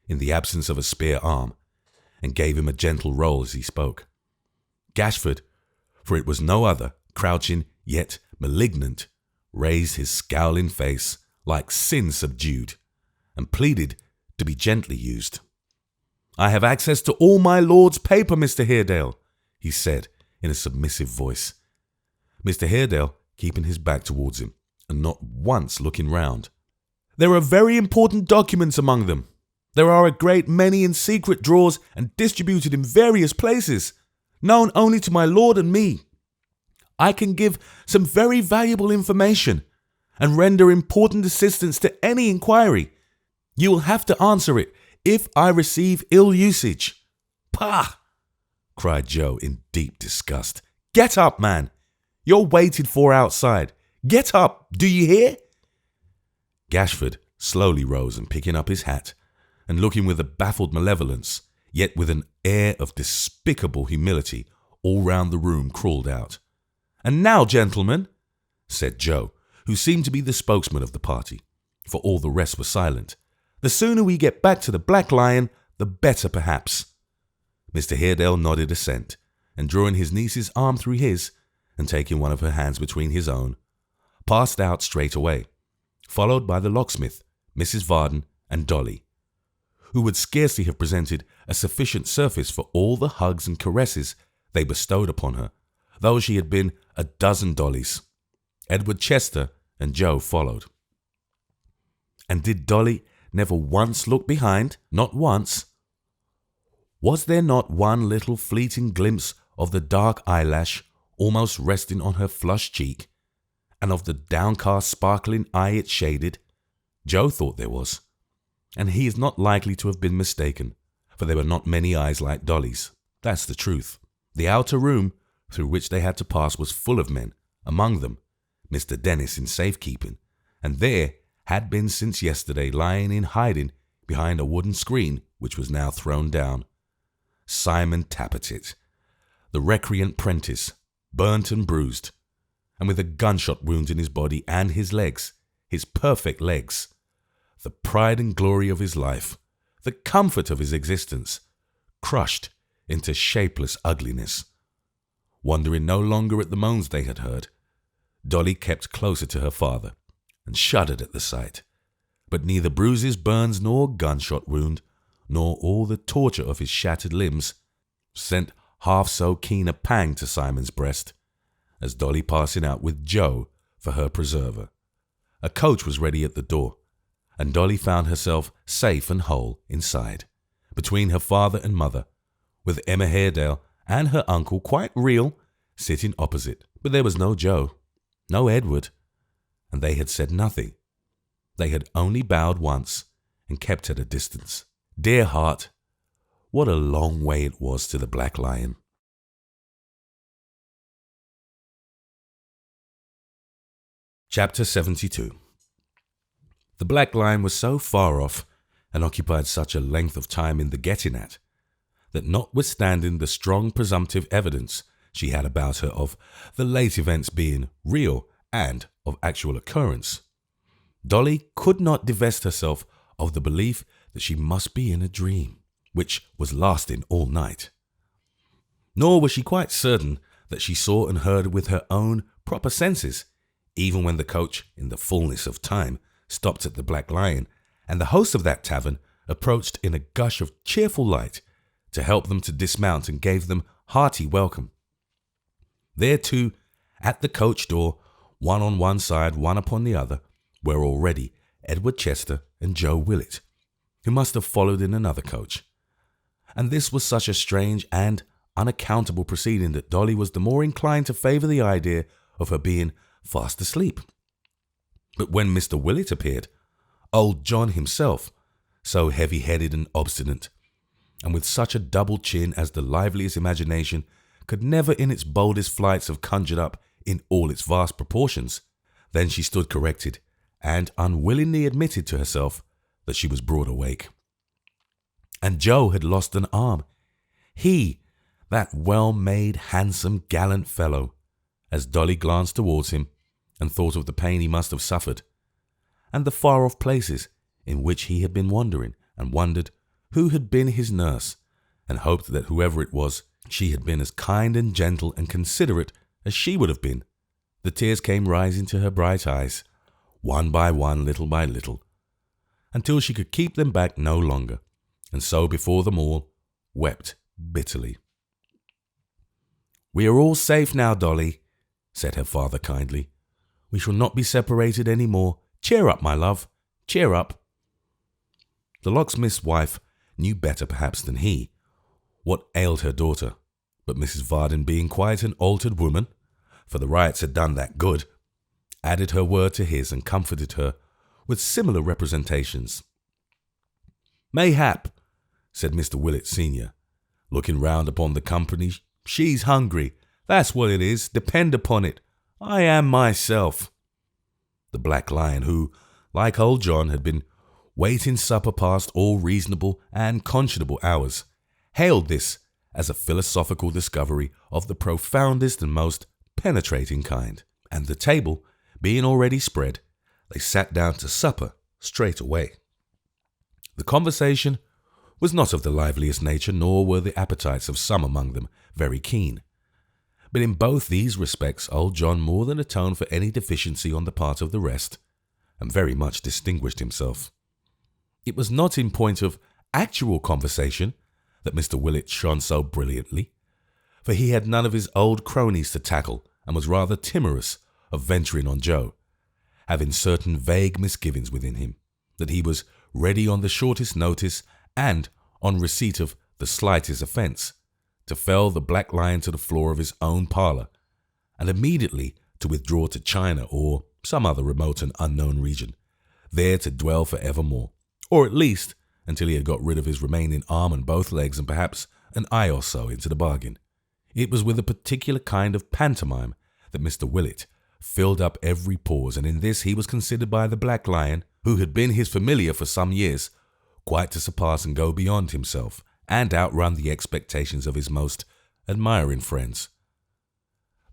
Speaker 1: in the absence of a spare arm, and gave him a gentle roll as he spoke. Gashford, for it was no other, crouching yet malignant, raised his scowling face like sin subdued, and pleaded to be gently used. "I have access to all my lord's paper, Mr. Haredale," he said in a submissive voice. Mr. Haredale keeping his back towards him, and not once looking round. "There are very important documents among them. There are a great many in secret drawers and distributed in various places, known only to my lord and me. I can give some very valuable information, and render important assistance to any inquiry. You will have to answer it if I receive ill usage." "Pah!" cried Joe in deep disgust. "Get up, man! You're waited for outside. Get up, do you hear?" Gashford slowly rose, and picking up his hat, and looking with a baffled malevolence, yet with an air of despicable humility, all round the room, crawled out. "And now, gentlemen," said Joe, who seemed to be the spokesman of the party, for all the rest were silent, "the sooner we get back to the Black Lion, the better perhaps." Mr. Haredale nodded assent, and drawing his niece's arm through his, and taking one of her hands between his own, passed out straight away, followed by the locksmith, Mrs. Varden, and Dolly, who would scarcely have presented a sufficient surface for all the hugs and caresses they bestowed upon her, though she had been a dozen Dollys. Edward Chester and Joe followed. And did Dolly never once look behind? Not once. Was there not one little fleeting glimpse of the dark eyelash almost resting on her flushed cheek, and of the downcast sparkling eye it shaded? Joe thought there was, and he is not likely to have been mistaken, for there were not many eyes like Dolly's. That's the truth. The outer room through which they had to pass was full of men, among them Mr. Dennis in safekeeping, and there had been since yesterday, lying in hiding behind a wooden screen which was now thrown down, Simon Tappertit, the recreant prentice, burnt and bruised, and with a gunshot wound in his body and his legs, his perfect legs, the pride and glory of his life, the comfort of his existence, crushed into shapeless ugliness. Wondering no longer at the moans they had heard, Dolly kept closer to her father, and shuddered at the sight. But neither bruises, burns, nor gunshot wound, nor all the torture of his shattered limbs, sent half so keen a pang to Simon's breast as Dolly passing out with Joe for her preserver. A coach was ready at the door, and Dolly found herself safe and whole inside, between her father and mother, with Emma Haredale and her uncle, quite real, sitting opposite. But there was no Joe, no Edward, and they had said nothing. They had only bowed once and kept at a distance. Dear heart, what a long way it was to the Black Lion. Chapter 72. The Black Lion was so far off, and occupied such a length of time in the getting at, that notwithstanding the strong presumptive evidence she had about her of the late events being real and of actual occurrence, Dolly could not divest herself of the belief that she must be in a dream, which was lasting all night. Nor was she quite certain that she saw and heard with her own proper senses, even when the coach, in the fullness of time, stopped at the Black Lion, and the host of that tavern approached in a gush of cheerful light to help them to dismount, and gave them hearty welcome. There too, at the coach door, one on one side, one upon the other, were already Edward Chester and Joe Willett, who must have followed in another coach. And this was such a strange and unaccountable proceeding that Dolly was the more inclined to favour the idea of her being fast asleep. But when Mr. Willett appeared, old John himself, so heavy-headed and obstinate, and with such a double chin as the liveliest imagination could never in its boldest flights have conjured up in all its vast proportions. Then she stood corrected, and unwillingly admitted to herself that she was broad awake. And Joe had lost an arm. He, that well-made, handsome, gallant fellow, as Dolly glanced towards him and thought of the pain he must have suffered, and the far-off places in which he had been wandering, and wondered who had been his nurse, and hoped that whoever it was, she had been as kind and gentle and considerate as she would have been. The tears came rising to her bright eyes, one by one, little by little, until she could keep them back no longer, and so before them all wept bitterly. "We are all safe now, Dolly," said her father kindly. "We shall not be separated any more. Cheer up, my love, cheer up." The locksmith's wife knew better perhaps than he what ailed her daughter, but Mrs. Varden, being quite an altered woman, for the riots had done that good, added her word to his and comforted her with similar representations. "Mayhap," said Mr. Willett senior, looking round upon the company, "she's hungry. That's what it is, depend upon it. I am myself." The Black Lion, who, like old John, had been waiting supper past all reasonable and conscionable hours, hailed this as a philosophical discovery of the profoundest and most penetrating kind, and the table being already spread, they sat down to supper straight away. The conversation was not of the liveliest nature, nor were the appetites of some among them very keen. But in both these respects old John more than atoned for any deficiency on the part of the rest, and very much distinguished himself. It was not in point of actual conversation that Mr. Willett shone so brilliantly, for he had none of his old cronies to tackle, and was rather timorous of venturing on Joe, having certain vague misgivings within him that he was ready on the shortest notice and on receipt of the slightest offence to fell the Black Lion to the floor of his own parlour, and immediately to withdraw to China or some other remote and unknown region, there to dwell for evermore, or at least until he had got rid of his remaining arm and both legs, and perhaps an eye or so into the bargain. It was with a particular kind of pantomime that Mr. Willett filled up every pause, and in this he was considered by the Black Lion, who had been his familiar for some years, quite to surpass and go beyond himself, and outrun the expectations of his most admiring friends.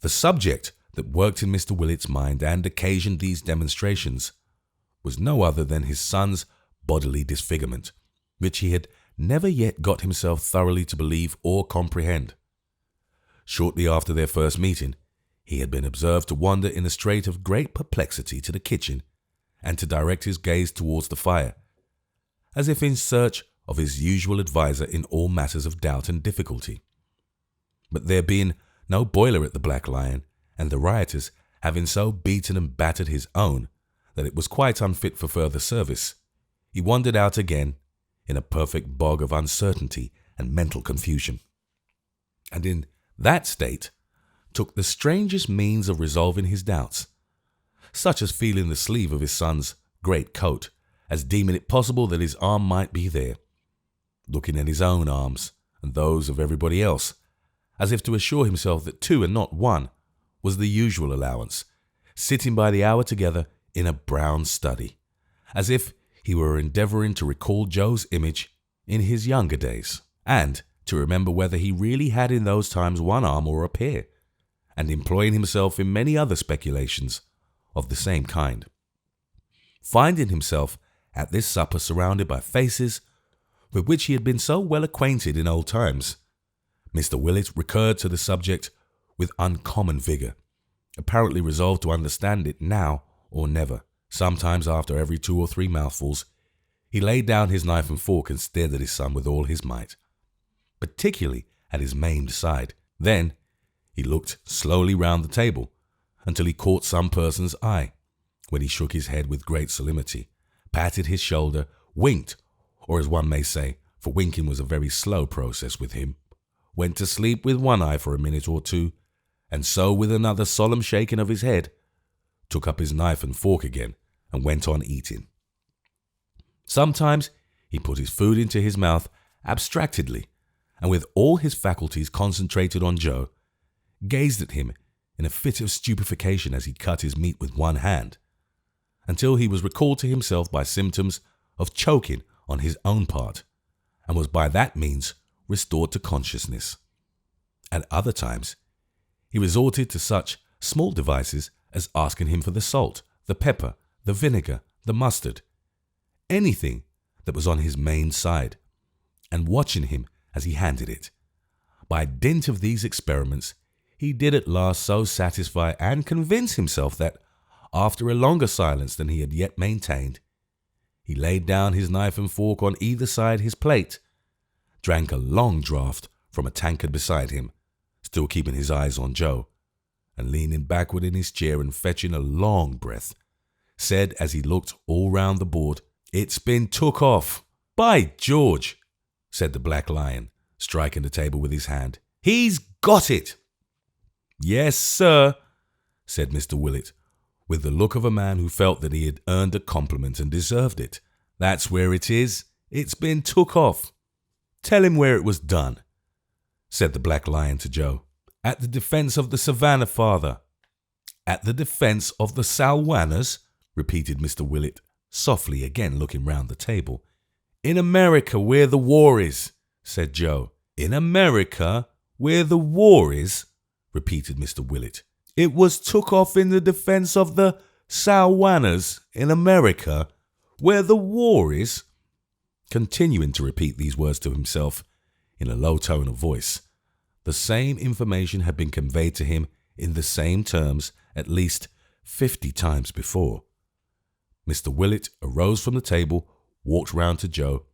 Speaker 1: The subject that worked in Mr. Willett's mind and occasioned these demonstrations was no other than his son's bodily disfigurement, which he had never yet got himself thoroughly to believe or comprehend. Shortly after their first meeting, he had been observed to wander in a strait of great perplexity to the kitchen, and to direct his gaze towards the fire, as if in search of his usual adviser in all matters of doubt and difficulty. But there being no boiler at the Black Lion, and the rioters having so beaten and battered his own that it was quite unfit for further service, he wandered out again in a perfect bog of uncertainty and mental confusion, and in that state took the strangest means of resolving his doubts, such as feeling the sleeve of his son's great coat, as deeming it possible that his arm might be there, looking at his own arms and those of everybody else, as if to assure himself that two and not one was the usual allowance, sitting by the hour together in a brown study, as if he were endeavouring to recall Joe's image in his younger days, and to remember whether he really had in those times one arm or a pair, and employing himself in many other speculations of the same kind. Finding himself at this supper surrounded by faces with which he had been so well acquainted in old times, Mr. Willett recurred to the subject with uncommon vigour, apparently resolved to understand it now or never. Sometimes, after every 2 or 3 mouthfuls, he laid down his knife and fork and stared at his son with all his might, particularly at his maimed side. Then he looked slowly round the table until he caught some person's eye, when he shook his head with great solemnity, patted his shoulder, winked, or as one may say, for winking was a very slow process with him, went to sleep with one eye for a minute or two, and so with another solemn shaking of his head, took up his knife and fork again and went on eating. Sometimes he put his food into his mouth abstractedly, and with all his faculties concentrated on Joe, gazed at him in a fit of stupefaction as he cut his meat with one hand, until he was recalled to himself by symptoms of choking on his own part, and was by that means restored to consciousness. At other times, he resorted to such small devices as asking him for the salt, the pepper, the vinegar, the mustard, anything that was on his main side, and watching him as he handed it. By dint of these experiments, he did at last so satisfy and convince himself that, after a longer silence than he had yet maintained, he laid down his knife and fork on either side his plate, drank a long draught from a tankard beside him, still keeping his eyes on Joe, and leaning backward in his chair and fetching a long breath, said as he looked all round the board, "It's been took off. By George," said the Black Lion, striking the table with his hand. "He's got it." "Yes, sir," said Mr. Willett, with the look of a man who felt that he had earned a compliment and deserved it. "That's where it is. It's been took off. Tell him where it was done," said the Black Lion to Joe. "At the defence of the Savannah, father." "At the defence of the Salwanners," repeated Mr. Willett, softly again looking round the table. "In America, where the war is," said Joe. "In America, where the war is," repeated Mr. Willett. "It was took off in the defence of the Salwanners in America, where the war is," continuing to repeat these words to himself in a low tone of voice. The same information had been conveyed to him in the same terms at least 50 times before. Mr. Willett arose from the table, walked round to Joe,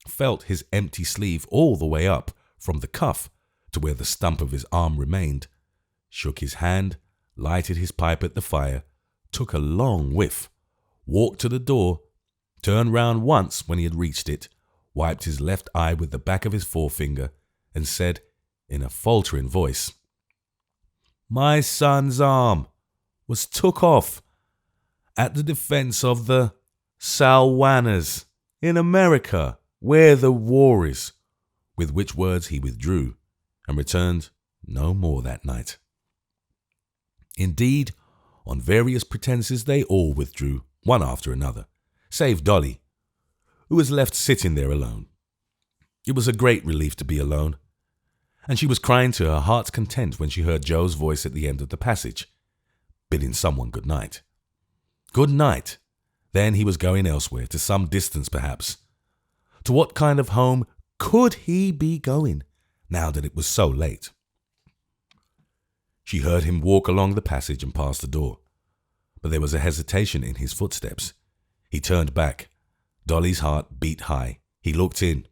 Speaker 1: felt his empty sleeve all the way up from the cuff to where the stump of his arm remained, shook his hand, lighted his pipe at the fire, took a long whiff, walked to the door, turned round once when he had reached it, wiped his left eye with the back of his forefinger, and said in a faltering voice, "My son's arm was took off at the defence of the Salwanners in America, where the war is," with which words he withdrew and returned no more that night. Indeed, on various pretences they all withdrew, one after another, save Dolly, who was left sitting there alone. It was a great relief to be alone, and she was crying to her heart's content when she heard Joe's voice at the end of the passage, bidding someone good night. Good night. Then he was going elsewhere, to some distance perhaps. To what kind of home could he be going, now that it was so late? She heard him walk along the passage and past the door, but there was a hesitation in his footsteps. He turned back. Dolly's heart beat high. He looked in.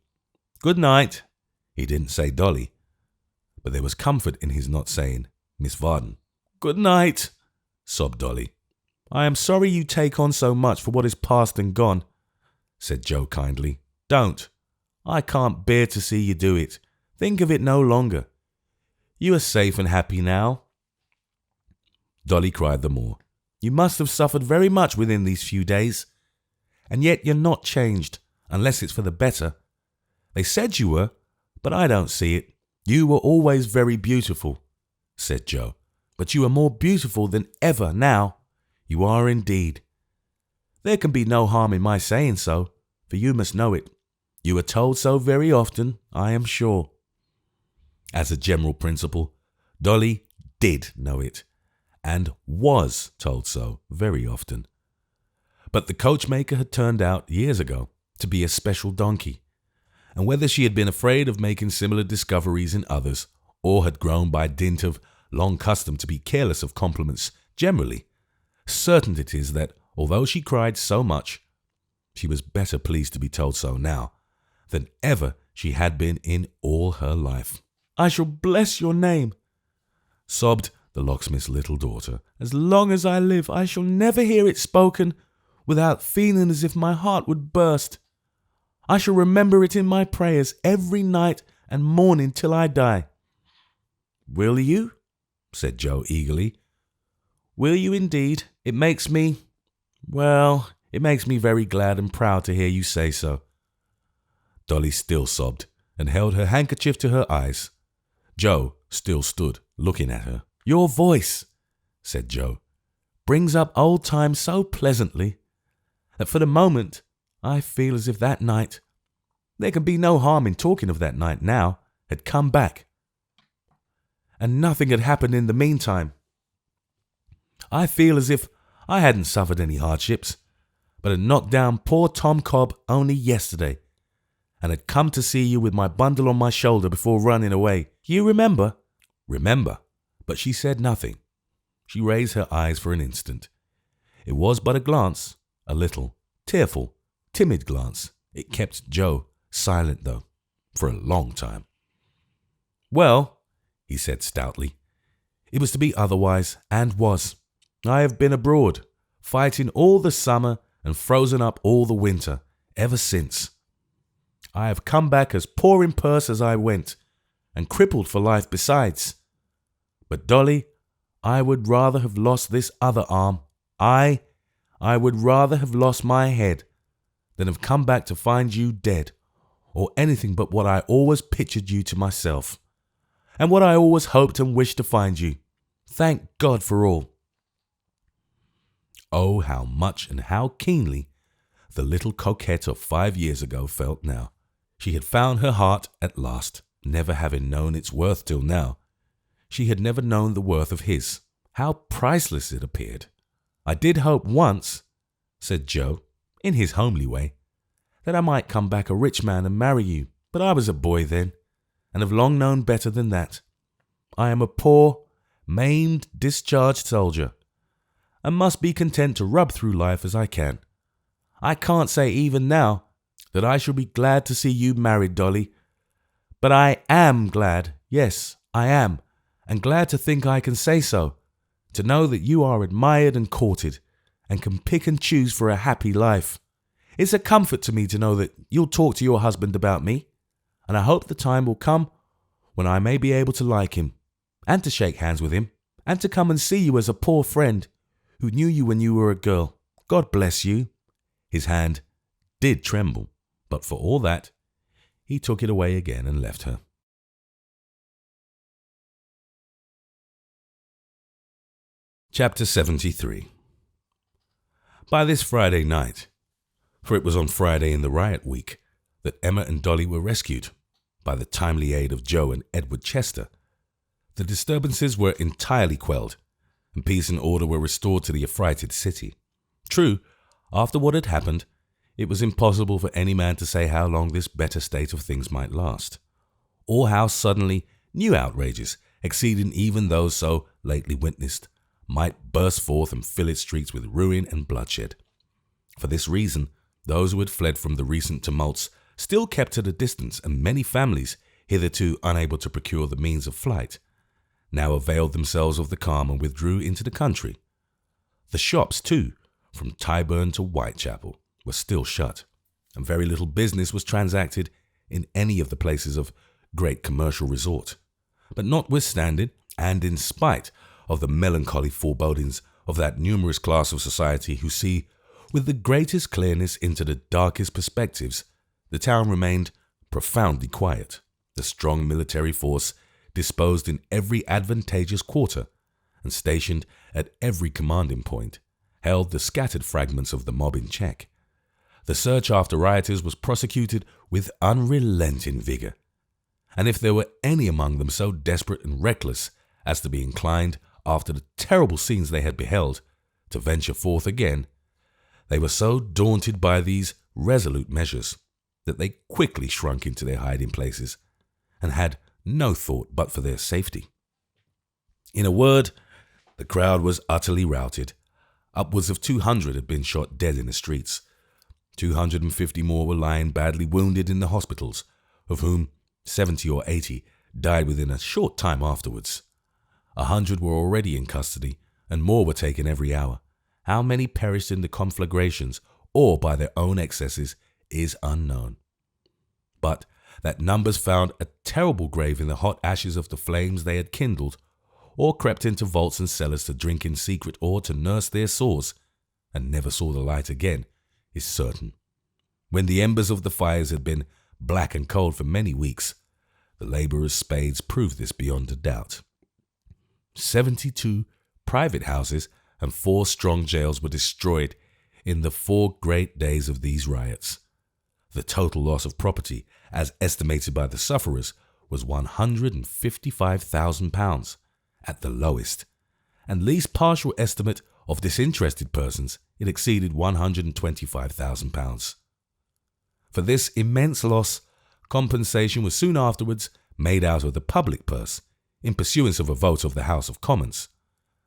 Speaker 1: "Good night." He didn't say Dolly, but there was comfort in his not saying Miss Varden. "Good night," sobbed Dolly. "I am sorry you take on so much for what is past and gone," said Joe kindly. "Don't. I can't bear to see you do it. Think of it no longer. You are safe and happy now." Dolly cried the more. "You must have suffered very much within these few days. And yet you're not changed, unless it's for the better. They said you were, but I don't see it. You were always very beautiful," said Joe. "But you are more beautiful than ever now. You are indeed. There can be no harm in my saying so, for you must know it. You are told so very often, I am sure." As a general principle, Dolly did know it, and was told so very often. But the coachmaker had turned out, years ago, to be a special donkey, and whether she had been afraid of making similar discoveries in others, or had grown by dint of long custom to be careless of compliments generally, certain it is that, although she cried so much, she was better pleased to be told so now than ever she had been in all her life. "I shall bless your name," sobbed the locksmith's little daughter. "As long as I live, I shall never hear it spoken without feeling as if my heart would burst. I shall remember it in my prayers every night and morning till I die." "Will you?" said Joe eagerly. "Will you indeed? It It makes me very glad and proud to hear you say so." Dolly still sobbed and held her handkerchief to her eyes. Joe still stood looking at her. "Your voice," said Joe, "brings up old times so pleasantly that for the moment I feel as if that night, there can be no harm in talking of that night now, had come back, and nothing had happened in the meantime. I feel as if I hadn't suffered any hardships, but had knocked down poor Tom Cobb only yesterday, and had come to see you with my bundle on my shoulder before running away. You remember?" Remember, but she said nothing. She raised her eyes for an instant. It was but a glance, a little, tearful, timid glance. It kept Joe silent, though, for a long time. "Well," he said stoutly, "it was to be otherwise, and was. I have been abroad, fighting all the summer and frozen up all the winter, ever since. I have come back as poor in purse as I went, and crippled for life besides. But, Dolly, I would rather have lost this other arm. I would rather have lost my head than have come back to find you dead, or anything but what I always pictured you to myself, and what I always hoped and wished to find you. Thank God for all." Oh, how much and how keenly the little coquette of 5 years ago felt now. She had found her heart at last, never having known its worth till now. She had never known the worth of his. How priceless it appeared. "I did hope once," said Joe, in his homely way, "that I might come back a rich man and marry you, but I was a boy then, and have long known better than that. I am a poor, maimed, discharged soldier, and must be content to rub through life as I can. I can't say even now that I shall be glad to see you married, Dolly, but I am glad, yes, I am, and glad to think I can say so, to know that you are admired and courted, and can pick and choose for a happy life. It's a comfort to me to know that you'll talk to your husband about me, and I hope the time will come when I may be able to like him, and to shake hands with him, and to come and see you as a poor friend who knew you when you were a girl. God bless you." His hand did tremble, but for all that, he took it away again and left her. Chapter 73. By this Friday night, for it was on Friday in the riot week that Emma and Dolly were rescued, by the timely aid of Joe and Edward Chester, the disturbances were entirely quelled, and peace and order were restored to the affrighted city. True, after what had happened, it was impossible for any man to say how long this better state of things might last, or how suddenly new outrages, exceeding even those so lately witnessed, might burst forth and fill its streets with ruin and bloodshed. For this reason, those who had fled from the recent tumults still kept at a distance, and many families, hitherto unable to procure the means of flight, now availed themselves of the calm and withdrew into the country. The shops, too, from Tyburn to Whitechapel, were still shut, and very little business was transacted in any of the places of great commercial resort. But notwithstanding, and in spite of the melancholy forebodings of that numerous class of society who see with the greatest clearness into the darkest perspectives, the town remained profoundly quiet. The strong military force disposed in every advantageous quarter, and stationed at every commanding point, held the scattered fragments of the mob in check. The search after rioters was prosecuted with unrelenting vigour, and if there were any among them so desperate and reckless as to be inclined, after the terrible scenes they had beheld, to venture forth again, they were so daunted by these resolute measures that they quickly shrunk into their hiding places, and had no thought but for their safety. In a word, the crowd was utterly routed. Upwards of 200 had been shot dead in the streets. 250 more were lying badly wounded in the hospitals, of whom 70 or 80 died within a short time afterwards. 100 were already in custody, and more were taken every hour. How many perished in the conflagrations or by their own excesses is unknown. But that numbers found a terrible grave in the hot ashes of the flames they had kindled, or crept into vaults and cellars to drink in secret or to nurse their sores, and never saw the light again, is certain. When the embers of the fires had been black and cold for many weeks, the labourers' spades proved this beyond a doubt. 72 private houses and 4 strong jails were destroyed in the 4 great days of these riots. The total loss of property, as estimated by the sufferers, was £155,000 at the lowest, and least partial estimate of disinterested persons, it exceeded £125,000. For this immense loss, compensation was soon afterwards made out of the public purse in pursuance of a vote of the House of Commons,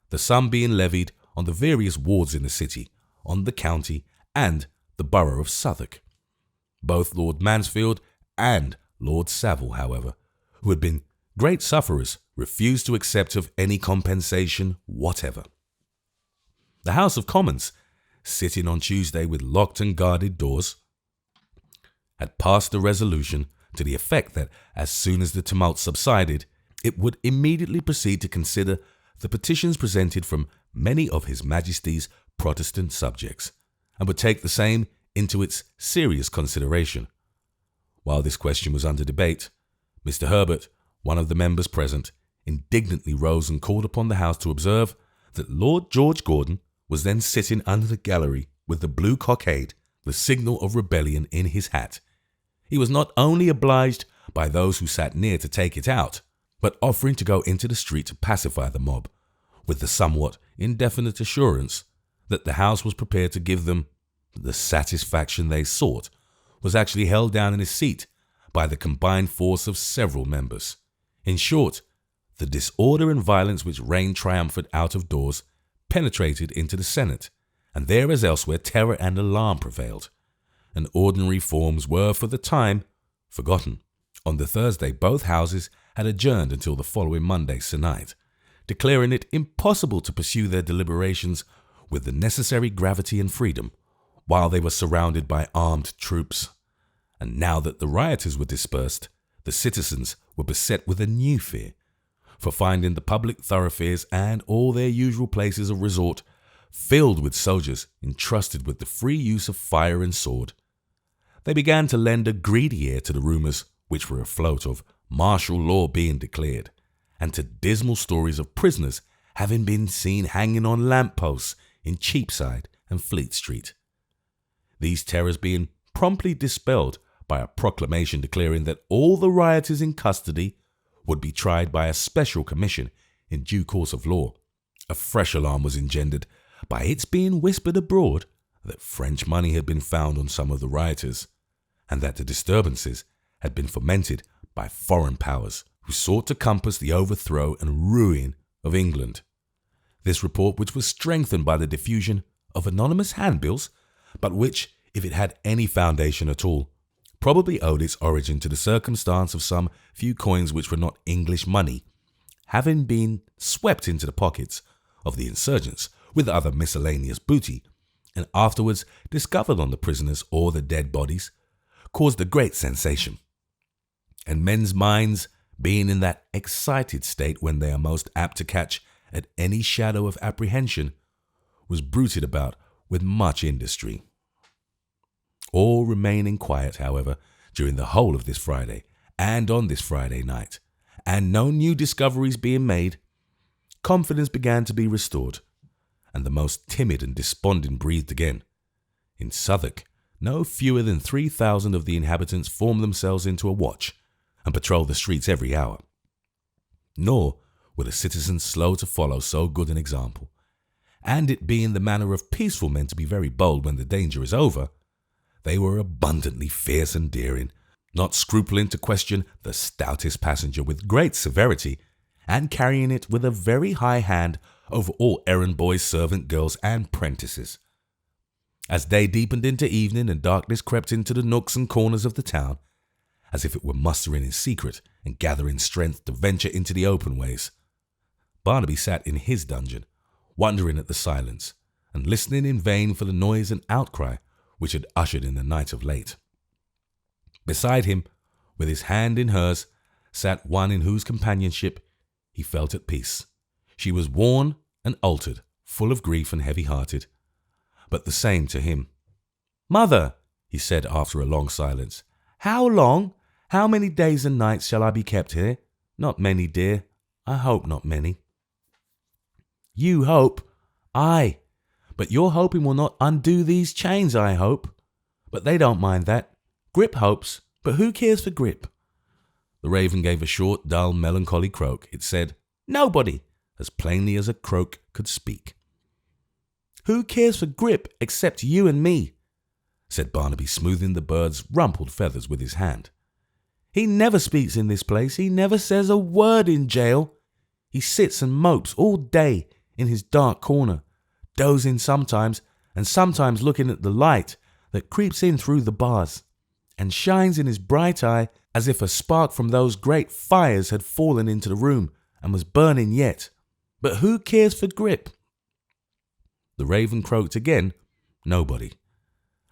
Speaker 1: the sum being levied on the various wards in the city, on the county, and the borough of Southwark. Both Lord Mansfield and Lord Savile, however, who had been great sufferers, refused to accept of any compensation whatever. The House of Commons, sitting on Tuesday with locked and guarded doors, had passed a resolution to the effect that as soon as the tumult subsided, it would immediately proceed to consider the petitions presented from many of His Majesty's Protestant subjects, and would take the same into its serious consideration. While this question was under debate, Mr. Herbert, one of the members present, indignantly rose and called upon the House to observe that Lord George Gordon was then sitting under the gallery with the blue cockade, the signal of rebellion, in his hat. He was not only obliged by those who sat near to take it out, but offering to go into the street to pacify the mob, with the somewhat indefinite assurance that the House was prepared to give them the satisfaction they sought, was actually held down in his seat by the combined force of several members. In short, the disorder and violence which reigned triumphant out of doors penetrated into the Senate, and there as elsewhere terror and alarm prevailed, and ordinary forms were for the time forgotten. On the Thursday both houses had adjourned until the following Monday se'nnight, declaring it impossible to pursue their deliberations with the necessary gravity and freedom, while they were surrounded by armed troops. And now that the rioters were dispersed, the citizens were beset with a new fear, for finding the public thoroughfares and all their usual places of resort filled with soldiers entrusted with the free use of fire and sword, they began to lend a greedy ear to the rumours which were afloat of martial law being declared, and to dismal stories of prisoners having been seen hanging on lamp-posts in Cheapside and Fleet Street. These terrors being promptly dispelled by a proclamation declaring that all the rioters in custody would be tried by a special commission in due course of law, a fresh alarm was engendered by its being whispered abroad that French money had been found on some of the rioters, and that the disturbances had been fomented by foreign powers who sought to compass the overthrow and ruin of England. This report, which was strengthened by the diffusion of anonymous handbills, but which, if it had any foundation at all, probably owed its origin to the circumstance of some few coins which were not English money, having been swept into the pockets of the insurgents with other miscellaneous booty, and afterwards discovered on the prisoners or the dead bodies, caused a great sensation. And men's minds, being in that excited state when they are most apt to catch at any shadow of apprehension, was bruited about with much industry. All remaining quiet, however, during the whole of this Friday and on this Friday night, and no new discoveries being made, confidence began to be restored, and the most timid and despondent breathed again. In Southwark, no fewer than 3,000 of the inhabitants formed themselves into a watch and patrolled the streets every hour. Nor were the citizens slow to follow so good an example, and it being the manner of peaceful men to be very bold when the danger is over, they were abundantly fierce and daring, not scrupling to question the stoutest passenger with great severity, and carrying it with a very high hand over all errand boys, servant girls, and prentices. As day deepened into evening and darkness crept into the nooks and corners of the town, as if it were mustering in secret and gathering strength to venture into the open ways, Barnaby sat in his dungeon, wondering at the silence, and listening in vain for the noise and outcry which had ushered in the night of late. Beside him, with his hand in hers, sat one in whose companionship he felt at peace. She was worn and altered, full of grief and heavy-hearted, but the same to him. "Mother," he said after a long silence, "how long? How many days and nights shall I be kept here? Not many, dear. I hope not many." "You hope?" "Aye, but your hoping will not undo these chains, I hope. But they don't mind that. Grip hopes, but who cares for Grip?" The raven gave a short, dull, melancholy croak. It said, "Nobody," as plainly as a croak could speak. "Who cares for Grip except you and me?" said Barnaby, smoothing the bird's rumpled feathers with his hand. "He never speaks in this place. He never says a word in jail. He sits and mopes all day in his dark corner, dozing sometimes and sometimes looking at the light that creeps in through the bars and shines in his bright eye as if a spark from those great fires had fallen into the room and was burning yet. But who cares for Grip?" The raven croaked again, "Nobody."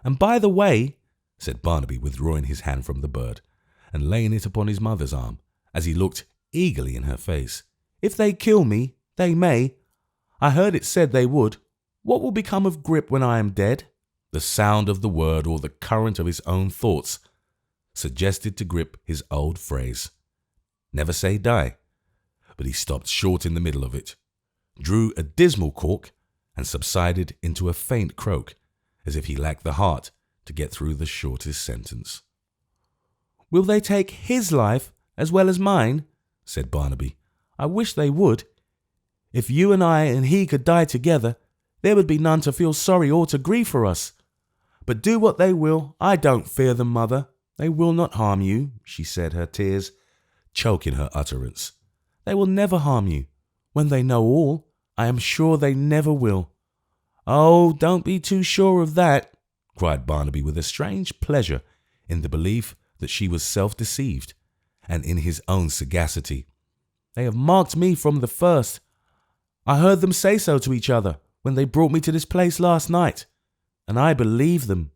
Speaker 1: "And by the way," said Barnaby, withdrawing his hand from the bird and laying it upon his mother's arm as he looked eagerly in her face, "if they kill me, they may. I heard it said they would. What will become of Grip when I am dead?" The sound of the word, or the current of his own thoughts, suggested to Grip his old phrase, "Never say die." But he stopped short in the middle of it, drew a dismal cork, and subsided into a faint croak, as if he lacked the heart to get through the shortest sentence. "Will they take his life as well as mine?" said Barnaby. "I wish they would. If you and I and he could die together, there would be none to feel sorry or to grieve for us. But do what they will, I don't fear them, mother. They will not harm you," she said, her tears choking her utterance. "They will never harm you. When they know all, I am sure they never will." "Oh, don't be too sure of that," cried Barnaby with a strange pleasure in the belief that she was self-deceived, and in his own sagacity. "They have marked me from the first. I heard them say so to each other when they brought me to this place last night, and I believe them.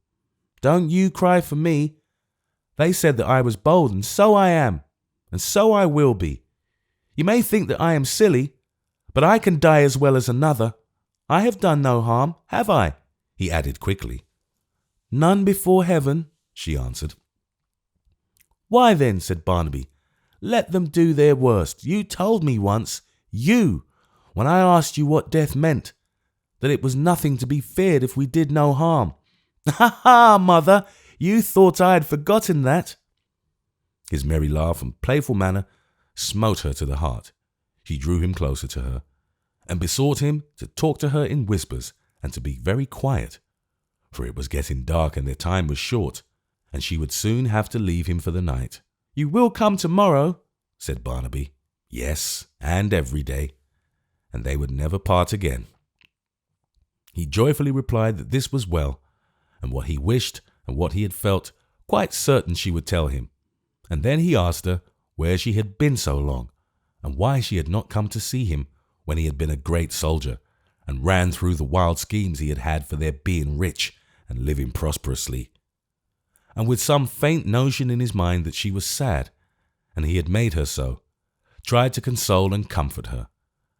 Speaker 1: Don't you cry for me. They said that I was bold, and so I am, and so I will be. You may think that I am silly, but I can die as well as another. I have done no harm, have I?" he added quickly. "None before heaven," she answered. "Why then," said Barnaby, "let them do their worst. You told me once, when I asked you what death meant, that it was nothing to be feared if we did no harm." "Ha ha, mother, you thought I had forgotten that." His merry laugh and playful manner smote her to the heart. She drew him closer to her and besought him to talk to her in whispers and to be very quiet, for it was getting dark and their time was short, and she would soon have to leave him for the night. "You will come tomorrow?" said Barnaby. Yes, and every day, and they would never part again. He joyfully replied that this was well, and what he wished and what he had felt, quite certain she would tell him. And then he asked her where she had been so long, and why she had not come to see him when he had been a great soldier, and ran through the wild schemes he had had for their being rich and living prosperously. And with some faint notion in his mind that she was sad, and he had made her so, tried to console and comfort her,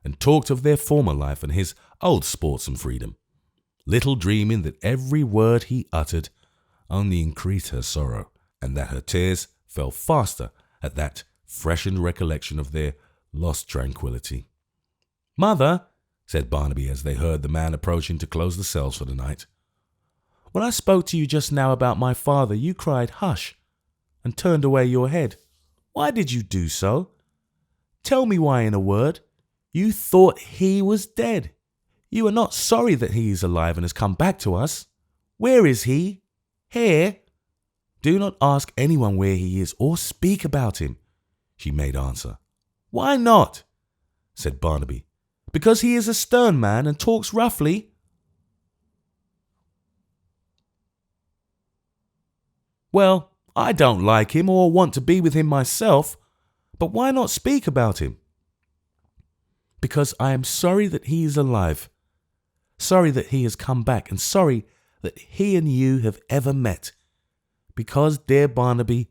Speaker 1: and talked of their former life and his old sports and freedom, little dreaming that every word he uttered only increased her sorrow, and that her tears fell faster at that freshened recollection of their lost tranquillity. "Mother," said Barnaby as they heard the man approaching to close the cells for the night, "when I spoke to you just now about my father, you cried 'Hush,' and turned away your head. Why did you do so? Tell me why in a word. You thought he was dead. You are not sorry that he is alive and has come back to us. Where is he? Here? Do not ask anyone where he is or speak about him," she made answer. "Why not?" said Barnaby. "Because he is a stern man and talks roughly?" "Well, I don't like him or want to be with him myself, but why not speak about him?" "Because I am sorry that he is alive, sorry that he has come back, and sorry that he and you have ever met. Because, dear Barnaby,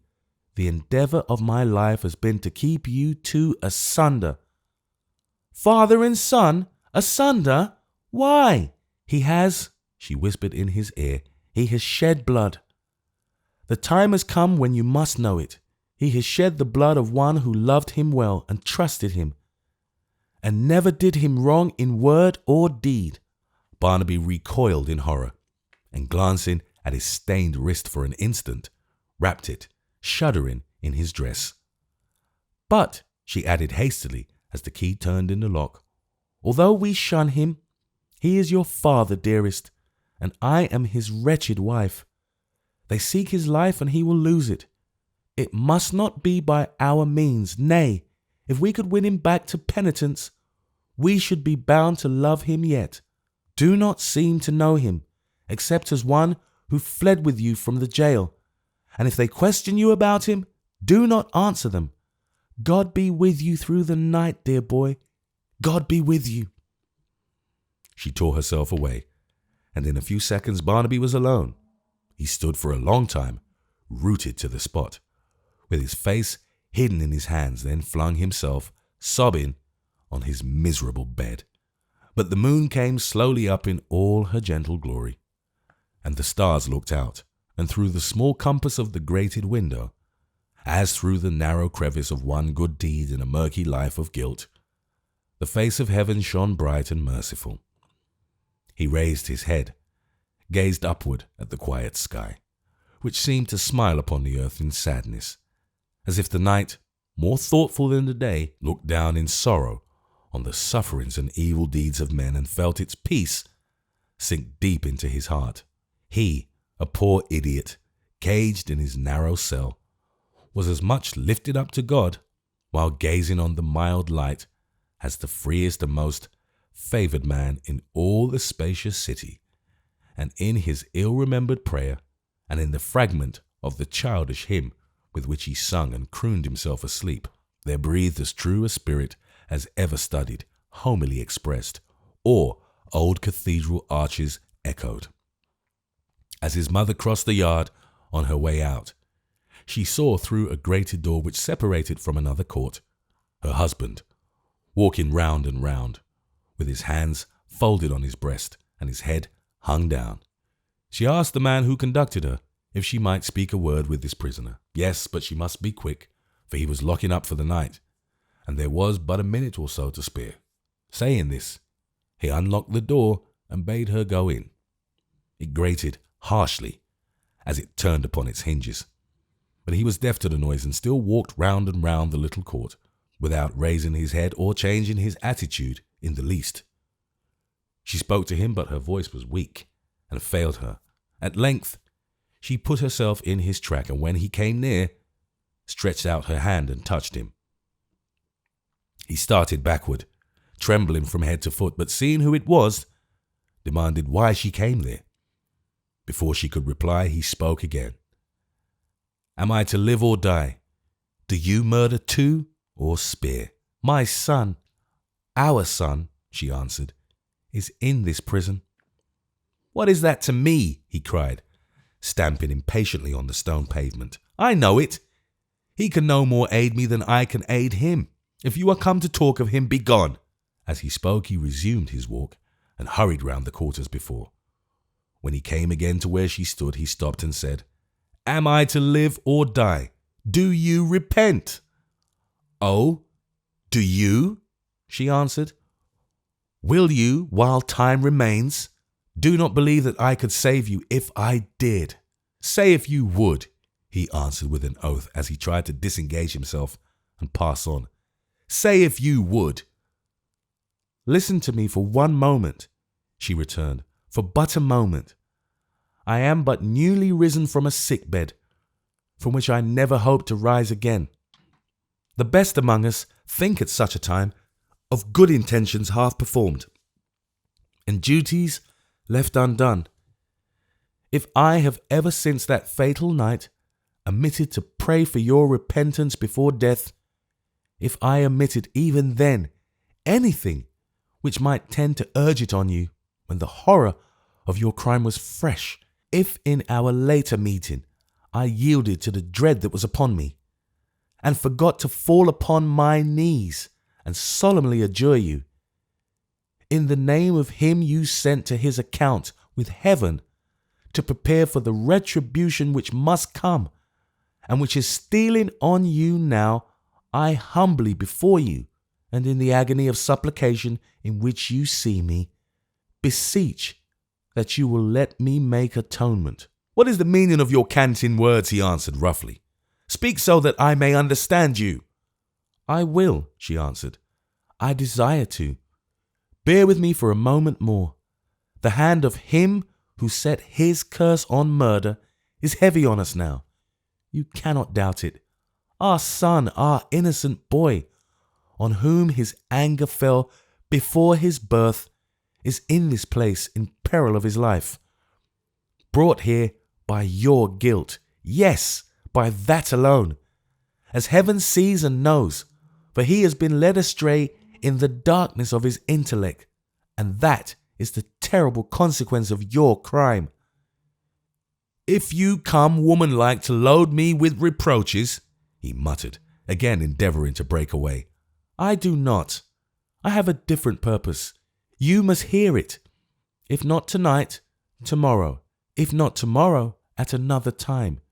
Speaker 1: the endeavour of my life has been to keep you two asunder." "Father and son, asunder? Why?" "He has," she whispered in his ear, He has shed blood. The time has come when you must know it. He has shed the blood of one who loved him well and trusted him, and never did him wrong in word or deed." Barnaby recoiled in horror, and glancing at his stained wrist for an instant, wrapped it, shuddering, in his dress. "But," she added hastily as the key turned in the lock, "although we shun him, he is your father, dearest, and I am his wretched wife. They seek his life, and he will lose it. It must not be by our means. Nay, if we could win him back to penitence, we should be bound to love him yet. Do not seem to know him, except as one who fled with you from the jail. And if they question you about him, do not answer them. God be with you through the night, dear boy. God be with you." She tore herself away, and in a few seconds Barnaby was alone. He stood for a long time, rooted to the spot, with his face hidden in his hands, then flung himself, sobbing, on his miserable bed. But the moon came slowly up in all her gentle glory, and the stars looked out, and through the small compass of the grated window, as through the narrow crevice of one good deed in a murky life of guilt, the face of heaven shone bright and merciful. He raised his head, gazed upward at the quiet sky, which seemed to smile upon the earth in sadness, as if the night, more thoughtful than the day, looked down in sorrow on the sufferings and evil deeds of men, and felt its peace sink deep into his heart. He, a poor idiot, caged in his narrow cell, was as much lifted up to God while gazing on the mild light as the freest and most favoured man in all the spacious city. And in his ill-remembered prayer, and in the fragment of the childish hymn with which he sung and crooned himself asleep, there breathed as true a spirit as ever studied, homily expressed, or old cathedral arches echoed. As his mother crossed the yard on her way out, she saw through a grated door which separated from another court, her husband, walking round and round, with his hands folded on his breast and his head hung down. She asked the man who conducted her if she might speak a word with this prisoner. Yes, but she must be quick, for he was locking up for the night, and there was but a minute or so to spare. Saying this, he unlocked the door and bade her go in. It grated harshly as it turned upon its hinges, but he was deaf to the noise and still walked round and round the little court, without raising his head or changing his attitude in the least. She spoke to him, but her voice was weak and failed her. At length, she put herself in his track, and when he came near, stretched out her hand and touched him. He started backward, trembling from head to foot, but seeing who it was, demanded why she came there. Before she could reply, he spoke again. "Am I to live or die? Do you murder too, or spare?" "My son, our son," she answered, "is in this prison." "What is that to me?" he cried, stamping impatiently on the stone pavement. "I know it. He can no more aid me than I can aid him. If you are come to talk of him, be gone." As he spoke, he resumed his walk and hurried round the court as before. When he came again to where she stood, he stopped and said, "Am I to live or die? Do you repent?" "Oh, do you?" she answered. "Will you, while time remains? Do not believe that I could save you if I did." "Say if you would," he answered with an oath as he tried to disengage himself and pass on. "Say if you would." "Listen to me for one moment," she returned, "for but a moment. I am but newly risen from a sick bed, from which I never hope to rise again. The best among us think at such a time of good intentions half performed, and duties left undone. If I have ever since that fatal night omitted to pray for your repentance before death, if I omitted even then anything which might tend to urge it on you when the horror of your crime was fresh, if in our later meeting I yielded to the dread that was upon me, and forgot to fall upon my knees and solemnly adjure you, in the name of him you sent to his account with heaven, to prepare for the retribution which must come, and which is stealing on you now, I humbly before you, and in the agony of supplication in which you see me, beseech that you will let me make atonement. What is the meaning of your canting words? He answered roughly. Speak so that I may understand you. I will, she answered. I desire to. Bear with me for a moment more. The hand of him who set his curse on murder is heavy on us now. You cannot doubt it. Our son, our innocent boy, on whom his anger fell before his birth, is in this place in peril of his life, brought here by your guilt. Yes, by that alone, as heaven sees and knows, for he has been led astray in the darkness of his intellect, and that is the terrible consequence of your crime. If you come woman-like to load me with reproaches, he muttered, again endeavouring to break away, I do not. I have a different purpose. You must hear it. If not tonight, tomorrow. If not tomorrow, at another time.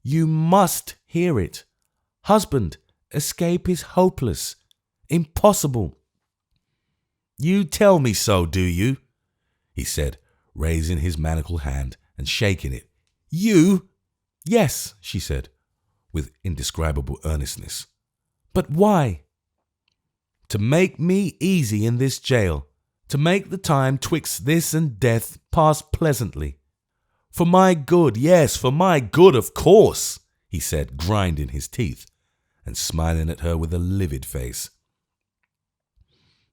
Speaker 1: You must hear it. Husband, escape is hopeless. Impossible. You tell me so, do you? He said, raising his manacled hand and shaking it. You? Yes, she said, with indescribable earnestness. But why? To make me easy in this jail, to make the time twixt this and death pass pleasantly. For my good, yes, for my good, of course, he said, grinding his teeth and smiling at her with a livid face.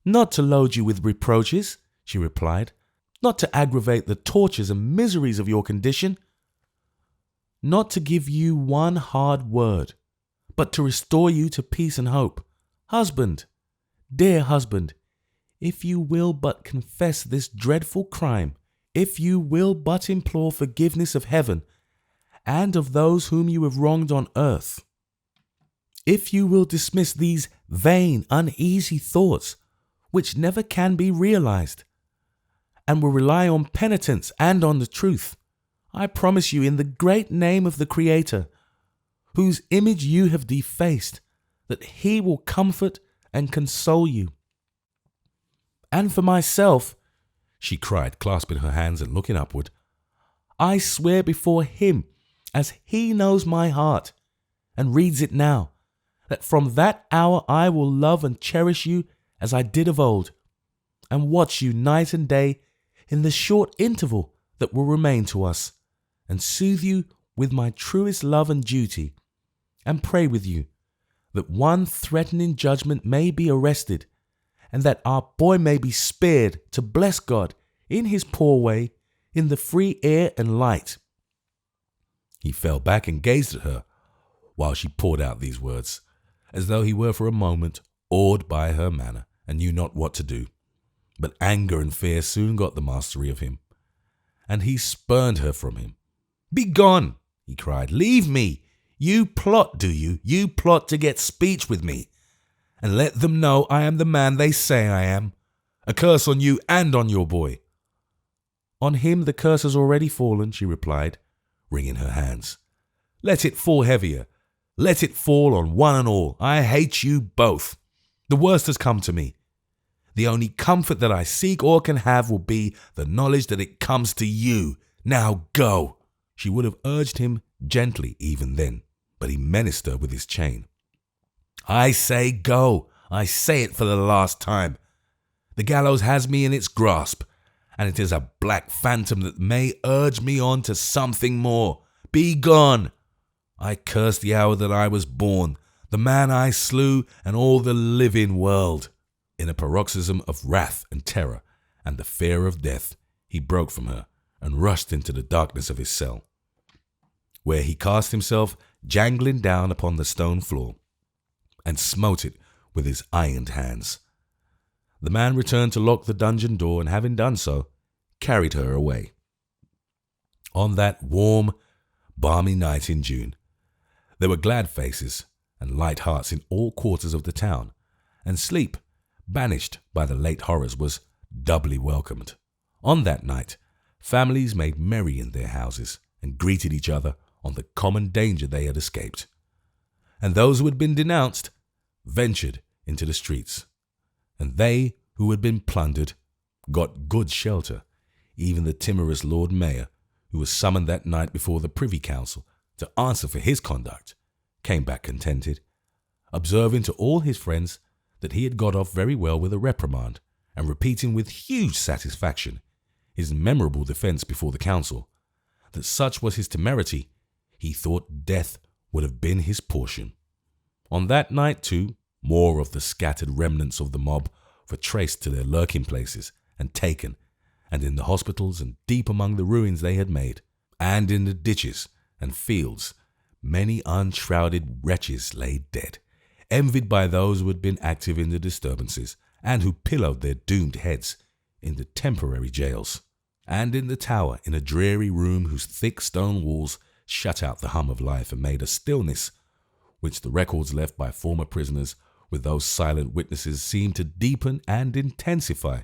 Speaker 1: Not to load you with reproaches, she replied, not to aggravate the tortures and miseries of your condition, not to give you one hard word, but to restore you to peace and hope. Husband, dear husband, if you will but confess this dreadful crime, if you will but implore forgiveness of heaven and of those whom you have wronged on earth, if you will dismiss these vain, uneasy thoughts which never can be realized, and will rely on penitence and on the truth, I promise you in the great name of the Creator, whose image you have defaced, that he will comfort and console you. And for myself, she cried, clasping her hands and looking upward, I swear before him, as he knows my heart and reads it now, that from that hour I will love and cherish you as I did of old, and watch you night and day in the short interval that will remain to us, and soothe you with my truest love and duty, and pray with you that one threatening judgment may be arrested, and that our boy may be spared to bless God in his poor way in the free air and light. He fell back and gazed at her while she poured out these words, as though he were for a moment awed by her manner and knew not what to do. But anger and fear soon got the mastery of him, and he spurned her from him. Begone, he cried. Leave me. You plot, do you? You plot to get speech with me, and let them know I am the man they say I am. A curse on you and on your boy. On him the curse has already fallen, she replied, wringing her hands. Let it fall heavier. Let it fall on one and all. I hate you both. The worst has come to me. The only comfort that I seek or can have will be the knowledge that it comes to you. Now go. She would have urged him gently even then, but he menaced her with his chain. I say go. I say it for the last time. The gallows has me in its grasp, and it is a black phantom that may urge me on to something more. Be gone. I curse the hour that I was born, the man I slew, and all the living world. In a paroxysm of wrath and terror and the fear of death, he broke from her and rushed into the darkness of his cell, where he cast himself jangling down upon the stone floor and smote it with his ironed hands. The man returned to lock the dungeon door, and having done so, carried her away. On that warm, balmy night in June, there were glad faces and light hearts in all quarters of the town, and sleep, banished by the late horrors, was doubly welcomed. On that night, families made merry in their houses and greeted each other on the common danger they had escaped. And those who had been denounced ventured into the streets. And they who had been plundered got good shelter. Even the timorous Lord Mayor, who was summoned that night before the Privy Council to answer for his conduct, came back contented, observing to all his friends that he had got off very well with a reprimand, and repeating with huge satisfaction his memorable defence before the council, that such was his temerity, he thought death would have been his portion. On that night, too, more of the scattered remnants of the mob were traced to their lurking places and taken, and in the hospitals and deep among the ruins they had made, and in the ditches and fields, many unshrouded wretches lay dead, envied by those who had been active in the disturbances, and who pillowed their doomed heads in the temporary jails, and in the tower in a dreary room whose thick stone walls shut out the hum of life and made a stillness which the records left by former prisoners with those silent witnesses seemed to deepen and intensify,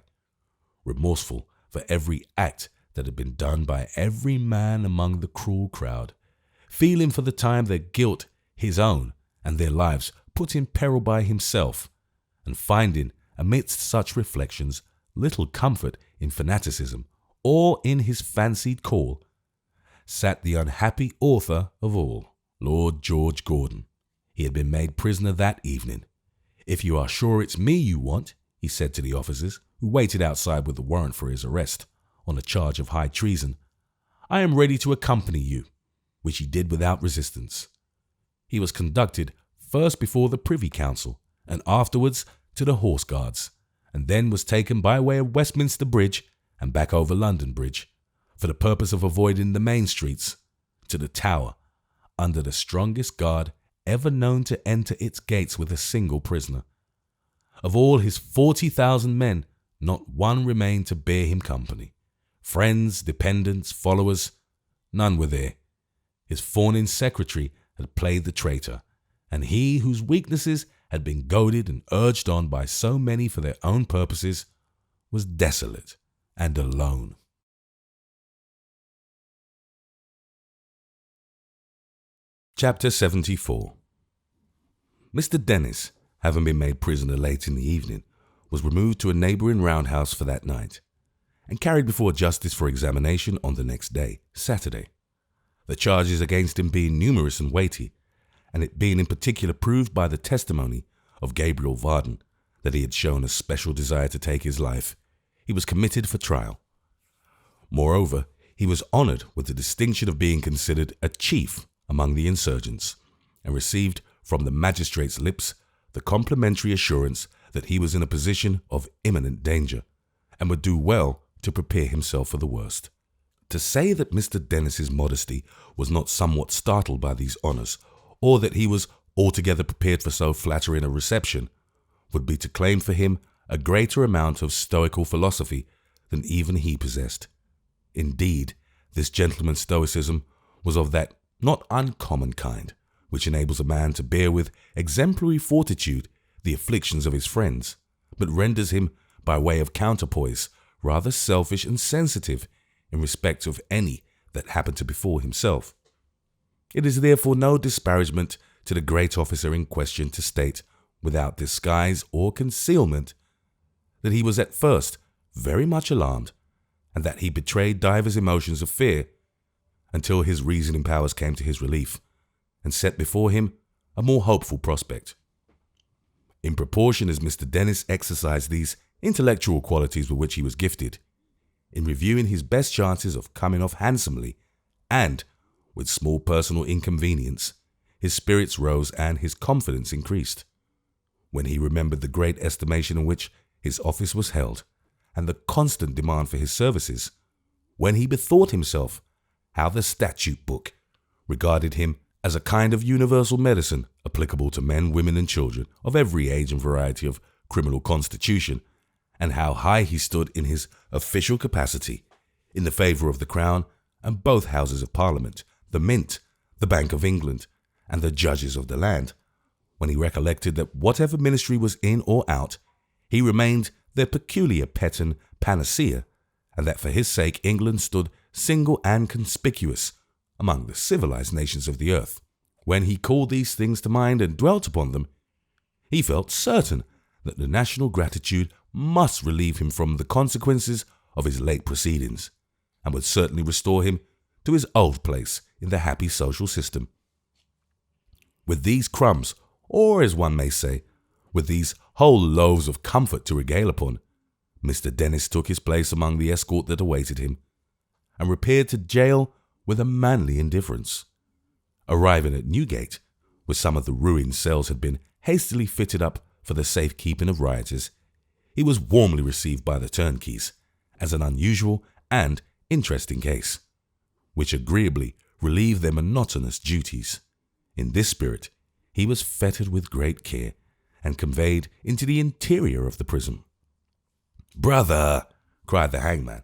Speaker 1: remorseful for every act that had been done by every man among the cruel crowd, feeling for the time their guilt his own and their lives put in peril by himself, and finding amidst such reflections little comfort in fanaticism or in his fancied call, sat the unhappy author of all, Lord George Gordon. He had been made prisoner that evening. "If you are sure it's me you want," he said to the officers who waited outside with the warrant for his arrest on a charge of high treason, "I am ready to accompany you," which he did without resistance. He was conducted first before the Privy Council and afterwards to the Horse Guards, and then was taken by way of Westminster Bridge and back over London Bridge, for the purpose of avoiding the main streets, to the Tower, under the strongest guard ever known to enter its gates with a single prisoner. Of all his 40,000 men, not one remained to bear him company. Friends, dependents, followers, none were there. His fawning secretary had played the traitor, and he whose weaknesses had been goaded and urged on by so many for their own purposes was desolate and alone. Chapter 74. Mr. Dennis, having been made prisoner late in the evening, was removed to a neighbouring roundhouse for that night, and carried before justice for examination on the next day, Saturday, the charges against him being numerous and weighty, and it being in particular proved by the testimony of Gabriel Varden that he had shown a special desire to take his life. He was committed for trial. Moreover, he was honoured with the distinction of being considered a chief among the insurgents, and received from the magistrate's lips the complimentary assurance that he was in a position of imminent danger, and would do well to prepare himself for the worst. To say that Mr. Dennis's modesty was not somewhat startled by these honours, or that he was altogether prepared for so flattering a reception, would be to claim for him a greater amount of stoical philosophy than even he possessed. Indeed, this gentleman's stoicism was of that not uncommon kind which enables a man to bear with exemplary fortitude the afflictions of his friends, but renders him, by way of counterpoise, rather selfish and sensitive in respect of any that happen to befall himself. It is therefore no disparagement to the great officer in question to state, without disguise or concealment, that he was at first very much alarmed, and that he betrayed divers emotions of fear, until his reasoning powers came to his relief, and set before him a more hopeful prospect. In proportion as Mr. Dennis exercised these intellectual qualities with which he was gifted, in reviewing his best chances of coming off handsomely, and with small personal inconvenience, his spirits rose and his confidence increased. When he remembered the great estimation in which his office was held, and the constant demand for his services, when he bethought himself how the statute book regarded him as a kind of universal medicine applicable to men, women, and children of every age and variety of criminal constitution, and how high he stood in his official capacity in the favour of the Crown and both Houses of Parliament, the Mint, the Bank of England, and the judges of the land, when he recollected that whatever ministry was in or out, he remained their peculiar pet and panacea, and that for his sake England stood single and conspicuous among the civilized nations of the earth. When he called these things to mind and dwelt upon them, he felt certain that the national gratitude must relieve him from the consequences of his late proceedings, and would certainly restore him to his old place in the happy social system. With these crumbs, or as one may say, with these whole loaves of comfort to regale upon, Mr. Dennis took his place among the escort that awaited him, and repaired to jail with a manly indifference. Arriving at Newgate, where some of the ruined cells had been hastily fitted up for the safe keeping of rioters, he was warmly received by the turnkeys as an unusual and interesting case, which agreeably relieved their monotonous duties. In this spirit, he was fettered with great care and conveyed into the interior of the prison. "Brother," cried the hangman,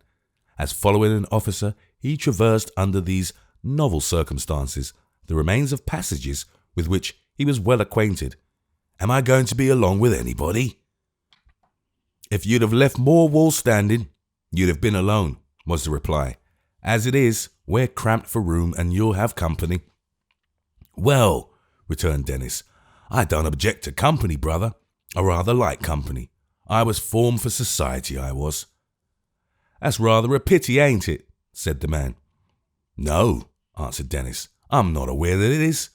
Speaker 1: as following an officer he traversed under these novel circumstances the remains of passages with which he was well acquainted, "am I going to be along with anybody?" "If you'd have left more walls standing, you'd have been alone," was the reply. "As it is, we're cramped for room and you'll have company." "Well," returned Dennis, "I don't object to company, brother. I rather like company. I was formed for society, I was." "That's rather a pity, ain't it?" said the man. "No," answered Dennis, "I'm not aware that it is.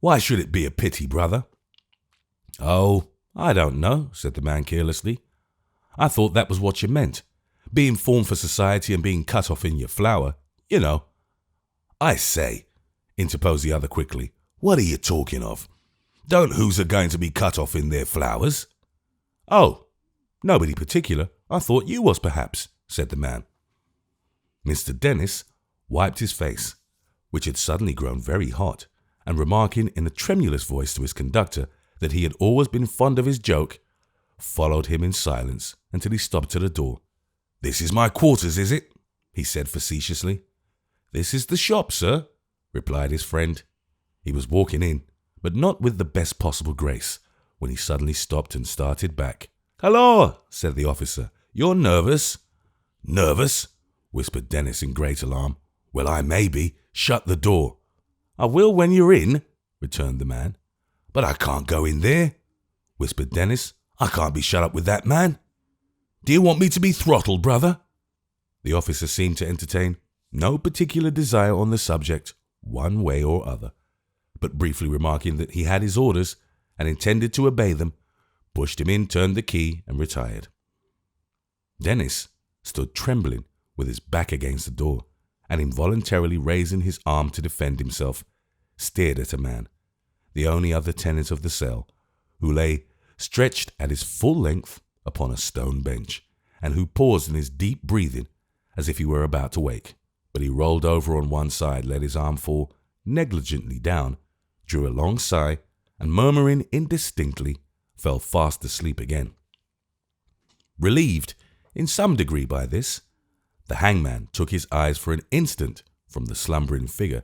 Speaker 1: Why should it be a pity, brother?" "Oh, I don't know," said the man carelessly. "I thought that was what you meant. Being formed for society and being cut off in your flower, you know." "I say," interposed the other quickly, "what are you talking of? Don't who's are going to be cut off in their flowers?" "Oh, nobody particular. I thought you was, perhaps," said the man. Mr. Dennis wiped his face, which had suddenly grown very hot, and remarking in a tremulous voice to his conductor that he had always been fond of his joke, followed him in silence until he stopped at a door. "This is my quarters, is it?" he said facetiously. "This is the shop, sir," replied his friend. He was walking in, but not with the best possible grace, when he suddenly stopped and started back. "Halloa," said the officer, "you're nervous." "Nervous?" whispered Dennis in great alarm. "Well, I may be. Shut the door." "I will when you're in," returned the man. "But I can't go in there," whispered Dennis. "I can't be shut up with that man. Do you want me to be throttled, brother?" The officer seemed to entertain no particular desire on the subject, one way or other, but briefly remarking that he had his orders and intended to obey them, pushed him in, turned the key, and retired. Dennis stood trembling with his back against the door, and involuntarily raising his arm to defend himself, stared at a man, the only other tenant of the cell, who lay stretched at his full length upon a stone bench, and who paused in his deep breathing as if he were about to wake. But he rolled over on one side, let his arm fall negligently down, drew a long sigh, and murmuring indistinctly, fell fast asleep again. Relieved in some degree by this, the hangman took his eyes for an instant from the slumbering figure,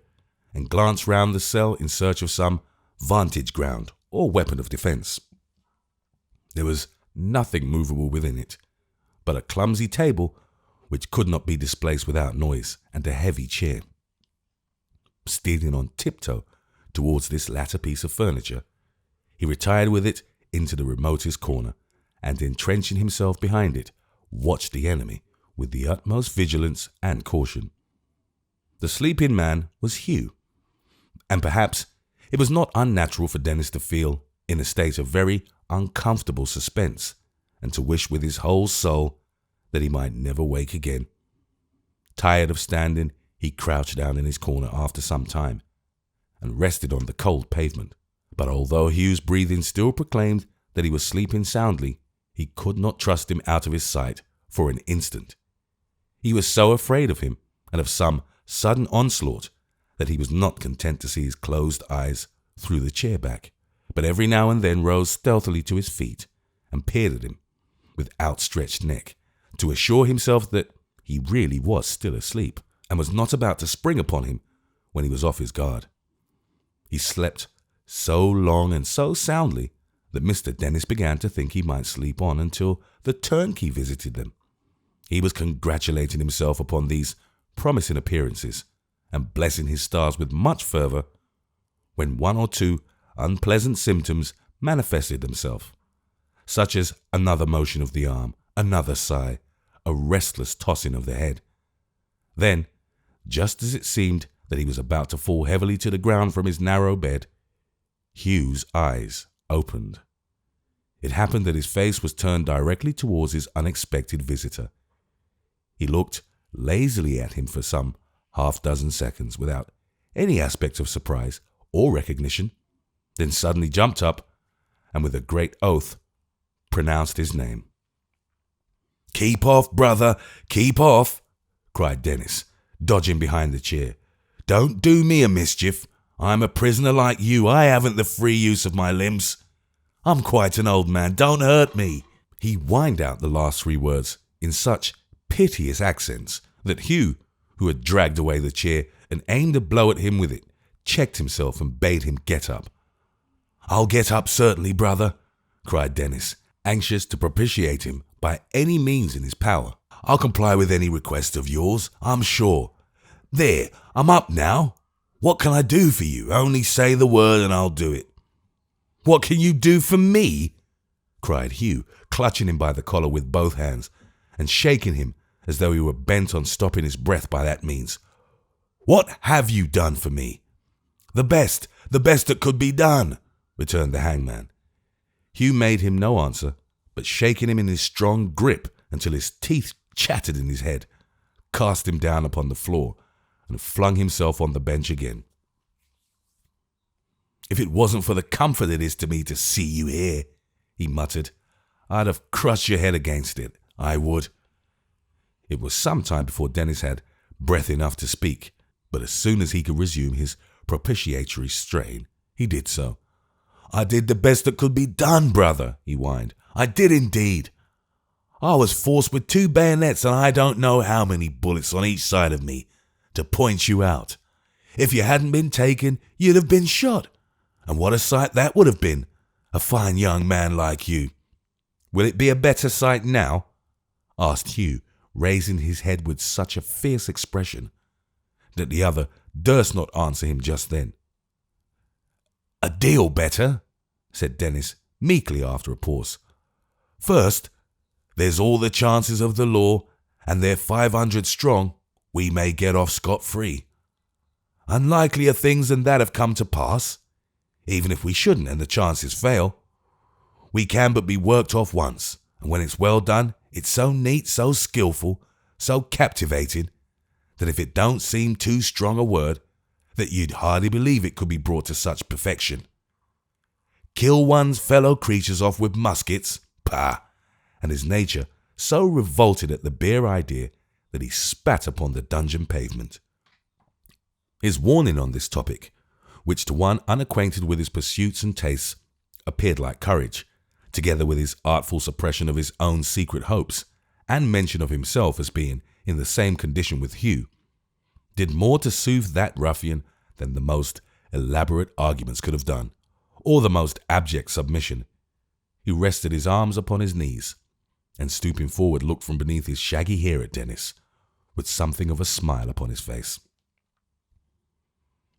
Speaker 1: and glanced round the cell in search of some vantage ground or weapon of defence. There was nothing movable within it, but a clumsy table which could not be displaced without noise, and a heavy chair. Stealing on tiptoe towards this latter piece of furniture, he retired with it into the remotest corner, and entrenching himself behind it, watched the enemy with the utmost vigilance and caution. The sleeping man was Hugh, and perhaps it was not unnatural for Dennis to feel in a state of very uncomfortable suspense, and to wish with his whole soul that he might never wake again. Tired of standing, he crouched down in his corner after some time, and rested on the cold pavement. But although Hugh's breathing still proclaimed that he was sleeping soundly, he could not trust him out of his sight for an instant. He was so afraid of him and of some sudden onslaught that he was not content to see his closed eyes through the chair back, but every now and then rose stealthily to his feet and peered at him with outstretched neck, to assure himself that he really was still asleep and was not about to spring upon him when he was off his guard. He slept so long and so soundly that Mr. Dennis began to think he might sleep on until the turnkey visited them. He was congratulating himself upon these promising appearances and blessing his stars with much fervour when one or two unpleasant symptoms manifested themselves, such as another motion of the arm, another sigh, a restless tossing of the head. Then, just as it seemed that he was about to fall heavily to the ground from his narrow bed, Hugh's eyes opened. It happened that his face was turned directly towards his unexpected visitor. He looked lazily at him for some half-dozen seconds without any aspect of surprise or recognition, then suddenly jumped up and with a great oath pronounced his name. "Keep off, brother, keep off," cried Dennis, dodging behind the chair. "Don't do me a mischief. I'm a prisoner like you. I haven't the free use of my limbs. I'm quite an old man. Don't hurt me." He whined out the last three words in such piteous accents that Hugh, who had dragged away the chair and aimed a blow at him with it, checked himself and bade him get up. "I'll get up certainly, brother," cried Dennis, anxious to propitiate him by any means in his power. "I'll comply with any request of yours, I'm sure. There, I'm up now. What can I do for you? Only say the word and I'll do it." "What can you do for me?" cried Hugh, clutching him by the collar with both hands and shaking him as though he were bent on stopping his breath by that means. "What have you done for me?" The best that could be done," returned the hangman. Hugh made him no answer, but shaking him in his strong grip until his teeth chattered in his head, cast him down upon the floor and flung himself on the bench again. "If it wasn't for the comfort it is to me to see you here," he muttered, "I'd have crushed your head against it, I would." It was some time before Dennis had breath enough to speak, but as soon as he could resume his propitiatory strain, he did so. "I did the best that could be done, brother," he whined. "I did indeed. I was forced with 2 bayonets and I don't know how many bullets on each side of me to point you out. If you hadn't been taken, you'd have been shot. And what a sight that would have been, a fine young man like you." "Will it be a better sight now?" asked Hugh, raising his head with such a fierce expression that the other durst not answer him just then. "A deal better," said Dennis meekly after a pause. "First, there's all the chances of the law, and they're 500 strong, we may get off scot-free. Unlikelier things than that have come to pass. Even if we shouldn't and the chances fail, we can but be worked off once, and when it's well done, it's so neat, so skillful, so captivating, that if it don't seem too strong a word, that you'd hardly believe it could be brought to such perfection. Kill one's fellow creatures off with muskets? Pah!" And his nature so revolted at the bare idea that he spat upon the dungeon pavement. His warning on this topic, which to one unacquainted with his pursuits and tastes appeared like courage, together with his artful suppression of his own secret hopes, and mention of himself as being in the same condition with Hugh, did more to soothe that ruffian than the most elaborate arguments could have done, or the most abject submission. He rested his arms upon his knees, and stooping forward looked from beneath his shaggy hair at Dennis, with something of a smile upon his face.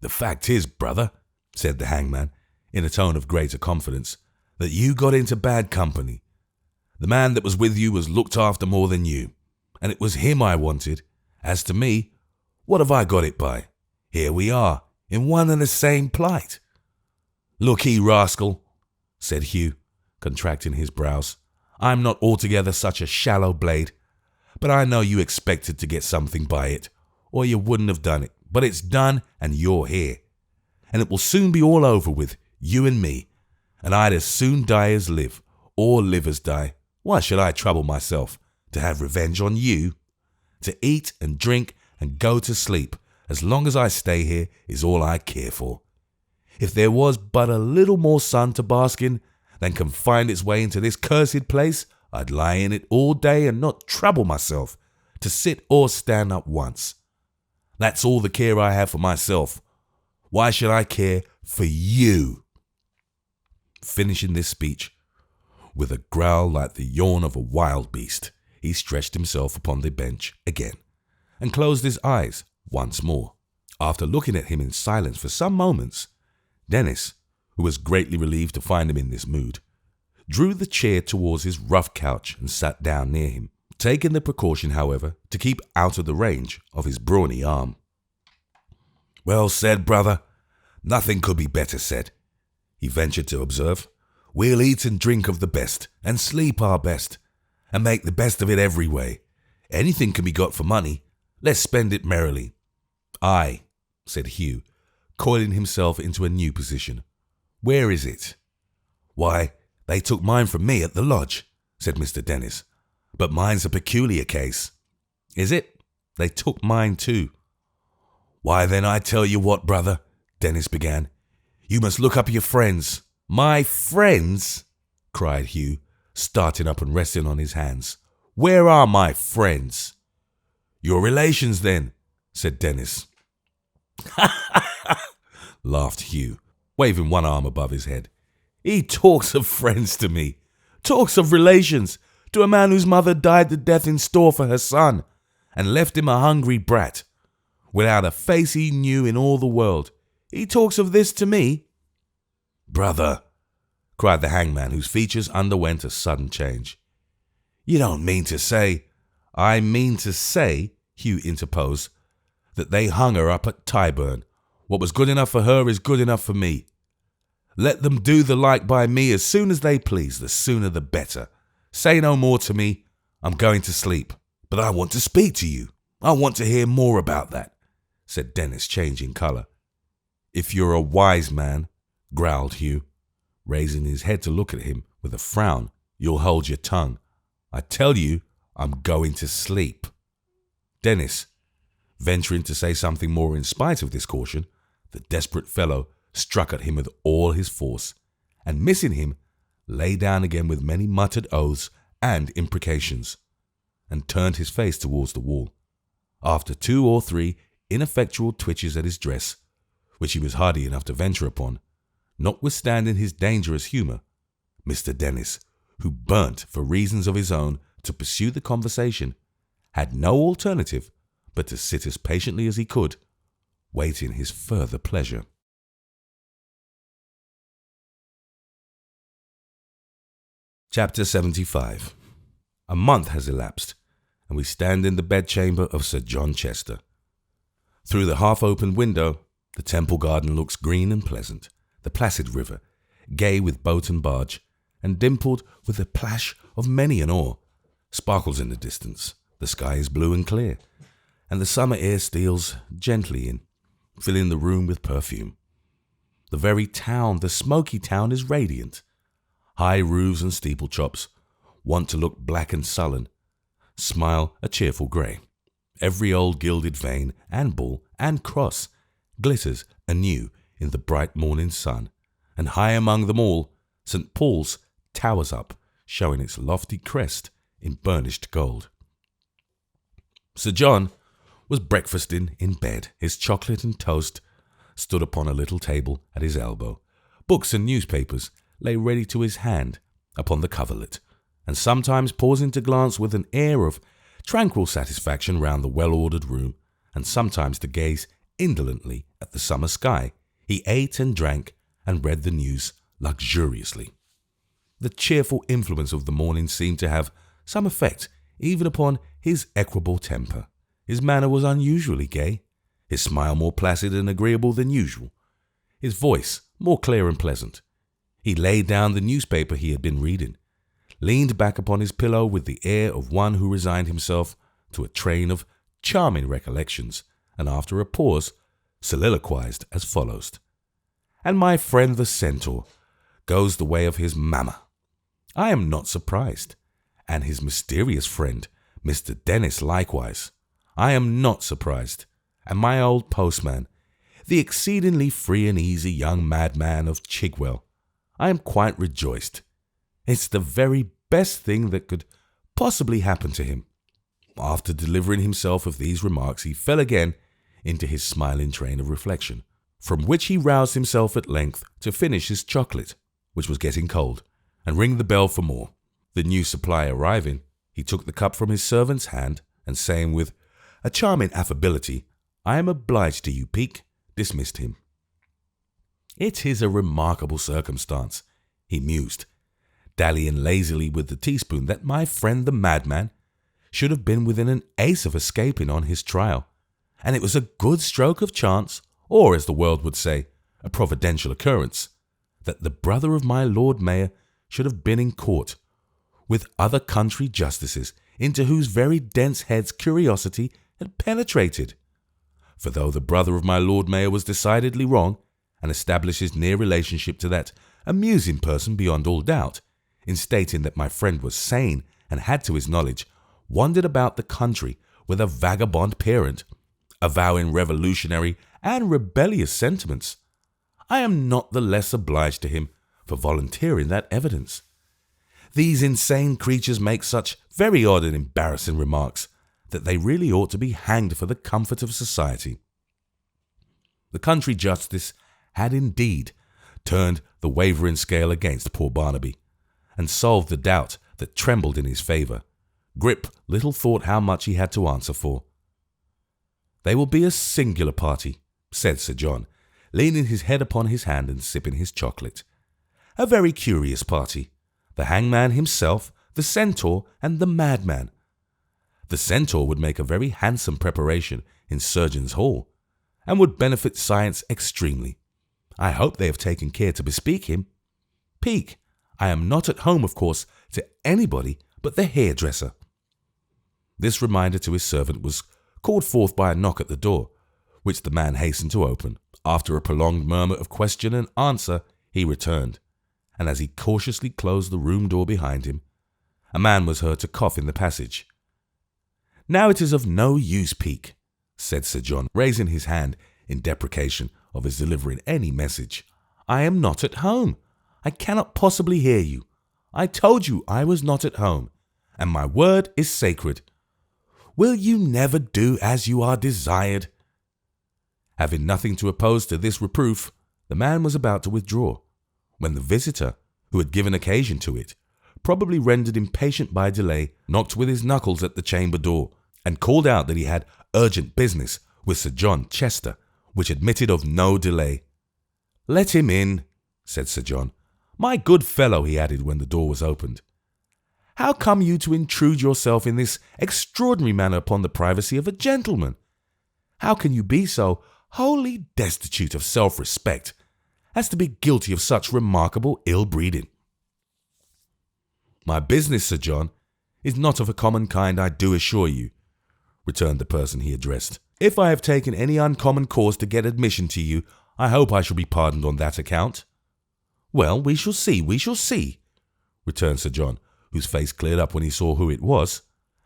Speaker 1: "The fact is, brother," said the hangman, in a tone of greater confidence, "that you got into bad company. The man that was with you was looked after more than you, and it was him I wanted. As to me, what have I got it by? Here we are, in one and the same plight." "Look ye, rascal," said Hugh, contracting his brows, "I'm not altogether such a shallow blade, but I know you expected to get something by it, or you wouldn't have done it. But it's done, and you're here. And it will soon be all over with, you and me, and I'd as soon die as live, or live as die. Why should I trouble myself to have revenge on you? To eat and drink and go to sleep, as long as I stay here, is all I care for. If there was but a little more sun to bask in than can find its way into this cursed place, I'd lie in it all day and not trouble myself to sit or stand up once. That's all the care I have for myself. Why should I care for you?" Finishing this speech with a growl like the yawn of a wild beast, he stretched himself upon the bench again and closed his eyes once more. After looking at him in silence for some moments, Dennis, who was greatly relieved to find him in this mood, drew the chair towards his rough couch and sat down near him, taking the precaution, however, to keep out of the range of his brawny arm. "Well said, brother. Nothing could be better said," he ventured to observe. "We'll eat and drink of the best, and sleep our best, and make the best of it every way. Anything can be got for money. Let's spend it merrily." "Aye," said Hugh, coiling himself into a new position. "Where is it?" "Why, they took mine from me at the lodge," said Mr. Dennis. "But mine's a peculiar case." "Is it? They took mine too." "Why, then I tell you what, brother," Dennis began. "You must look up your friends." "My friends?" cried Hugh, starting up and resting on his hands. "Where are my friends?" "Your relations, then," said Dennis. Laughed Hugh, waving one arm above his head. "He talks of friends to me, talks of relations, to a man whose mother died the death in store for her son, and left him a hungry brat, without a face he knew in all the world. He talks of this to me." "Brother," cried the hangman, whose features underwent a sudden change. "You don't mean to say—" "I mean to say," Hugh interposed, "that they hung her up at Tyburn. What was good enough for her is good enough for me. Let them do the like by me as soon as they please, the sooner the better. Say no more to me. I'm going to sleep." "But I want to speak to you. I want to hear more about that," said Dennis, changing colour. "If you're a wise man," growled Hugh, raising his head to look at him with a frown, "you'll hold your tongue. I tell you, I'm going to sleep." Dennis, venturing to say something more in spite of this caution, the desperate fellow struck at him with all his force, and missing him, lay down again with many muttered oaths and imprecations, and turned his face towards the wall. After 2 or 3 ineffectual twitches at his dress, which he was hardy enough to venture upon, notwithstanding his dangerous humour, Mr. Dennis, who burnt for reasons of his own to pursue the conversation, had no alternative but to sit as patiently as he could, waiting his further pleasure. Chapter 75. A month has elapsed, and we stand in the bedchamber of Sir John Chester. Through the half-opened window, the Temple garden looks green and pleasant, the placid river, gay with boat and barge, and dimpled with the plash of many an oar, sparkles in the distance. The sky is blue and clear, and the summer air steals gently in, filling the room with perfume. The very town, the smoky town, is radiant. High roofs and steeple chops, wont to look black and sullen, smile a cheerful grey. Every old gilded vane and ball and cross glitters anew in the bright morning sun, and high among them all, St. Paul's towers up, showing its lofty crest in burnished gold. Sir John was breakfasting in bed. His chocolate and toast stood upon a little table at his elbow. Books and newspapers lay ready to his hand upon the coverlet, and sometimes pausing to glance with an air of tranquil satisfaction round the well-ordered room, and sometimes to gaze indolently at the summer sky, he ate and drank and read the news luxuriously. The cheerful influence of the morning seemed to have some effect even upon his equable temper. His manner was unusually gay, his smile more placid and agreeable than usual, his voice more clear and pleasant. He laid down the newspaper he had been reading, leaned back upon his pillow with the air of one who resigned himself to a train of charming recollections, and after a pause, soliloquized as follows: "And my friend the centaur goes the way of his mamma. I am not surprised, and his mysterious friend, Mr. Dennis, likewise. I am not surprised, and my old postman, the exceedingly free and easy young madman of Chigwell. I am quite rejoiced. It's the very best thing that could possibly happen to him." After delivering himself of these remarks, he fell again into his smiling train of reflection, from which he roused himself at length to finish his chocolate, which was getting cold, and ring the bell for more. The new supply arriving, He took the cup from his servant's hand, and saying with a charming affability, "I am obliged to you, Peake," dismissed him. "It is a remarkable circumstance," he mused, dallying lazily with the teaspoon, "that my friend the madman should have been within an ace of escaping on his trial, and it was a good stroke of chance, or, as the world would say, a providential occurrence, that the brother of my Lord Mayor should have been in court with other country justices into whose very dense heads curiosity had penetrated. For though the brother of my Lord Mayor was decidedly wrong, and established his near relationship to that amusing person beyond all doubt, in stating that my friend was sane and had to his knowledge wandered about the country with a vagabond parent, avowing revolutionary and rebellious sentiments, I am not the less obliged to him for volunteering that evidence. These insane creatures make such very odd and embarrassing remarks that they really ought to be hanged for the comfort of society." The country justice had indeed turned the wavering scale against poor Barnaby, and solved the doubt that trembled in his favour. Grip little thought how much he had to answer for. "They will be a singular party," said Sir John, leaning his head upon his hand and sipping his chocolate. "A very curious party. The hangman himself, the centaur, and the madman. The centaur would make a very handsome preparation in Surgeons' Hall, and would benefit science extremely. I hope they have taken care to bespeak him. Peake, I am not at home, of course, to anybody but the hairdresser." This reminder to his servant was called forth by a knock at the door, which the man hastened to open. After a prolonged murmur of question and answer, he returned, and as he cautiously closed the room door behind him, a man was heard to cough in the passage. "Now it is of no use, Peake," said Sir John, raising his hand in deprecation of his delivering any message. "I am not at home. I cannot possibly hear you. I told you I was not at home, and my word is sacred. Will you never do as you are desired?" Having nothing to oppose to this reproof, the man was about to withdraw, when the visitor, who had given occasion to it, probably rendered impatient by delay, knocked with his knuckles at the chamber door, and called out that he had urgent business with Sir John Chester, which admitted of no delay. "Let him in," said Sir John. "My good fellow," he added when the door was opened, "how come you to intrude yourself in this extraordinary manner upon the privacy of a gentleman? How can you be so wholly destitute of self-respect as to be guilty of such remarkable ill-breeding?" "My business, Sir John, is not of a common kind, I do assure you," returned the person he addressed. "If I have taken any uncommon course to get admission to you, I hope I shall be pardoned on that account." "Well, we shall see," returned Sir John, whose face cleared up when he saw who it was,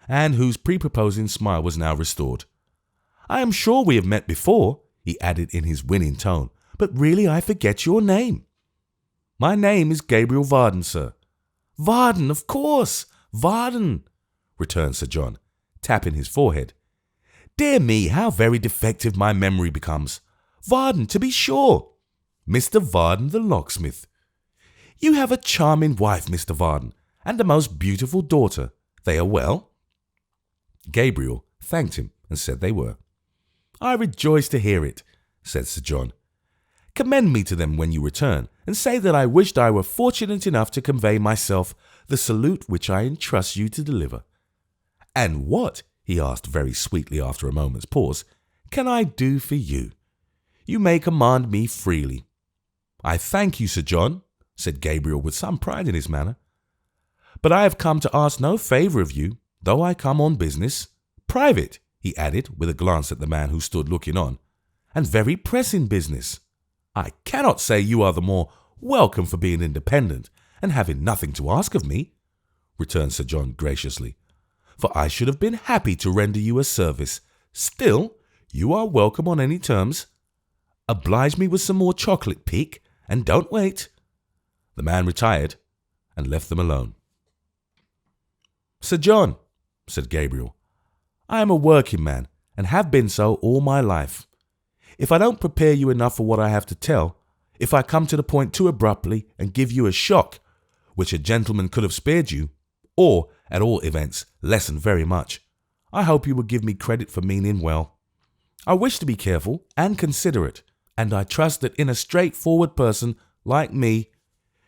Speaker 1: and whose pre-proposing smile was now restored. "I am sure we have met before," he added in his winning tone, "but really I forget your name." "My name is Gabriel Varden, sir." "Varden, of course, Varden," returned Sir John, tapping his forehead. "Dear me, how very defective my memory becomes. Varden, to be sure. Mr. Varden the locksmith. You have a charming wife, Mr. Varden, and a most beautiful daughter. They are well?" Gabriel thanked him and said they were. "I rejoice to hear it," said Sir John. "Commend me to them when you return, and say that I wished I were fortunate enough to convey myself the salute which I entrust you to deliver. And what," he asked very sweetly after a moment's pause, "can I do for you? You may command me freely." "I thank you, Sir John," said Gabriel with some pride in his manner, "but I have come to ask no favour of you, though I come on business. Private," he added, with a glance at the man who stood looking on, "and very pressing business. I cannot say you are the more welcome for being independent and having nothing to ask of me," returned Sir John graciously, "for I should have been happy to render you a service. Still, you are welcome on any terms. Oblige me with some more chocolate, Peake, and don't wait." The man retired and left them alone. "Sir John," said Gabriel, "I am a working man, and have been so all my life. If I don't prepare you enough for what I have to tell, if I come to the point too abruptly and give you a shock, which a gentleman could have spared you, or, at all events, lessen very much. I hope you will give me credit for meaning well. I wish to be careful and considerate, and I trust that in a straightforward person like me,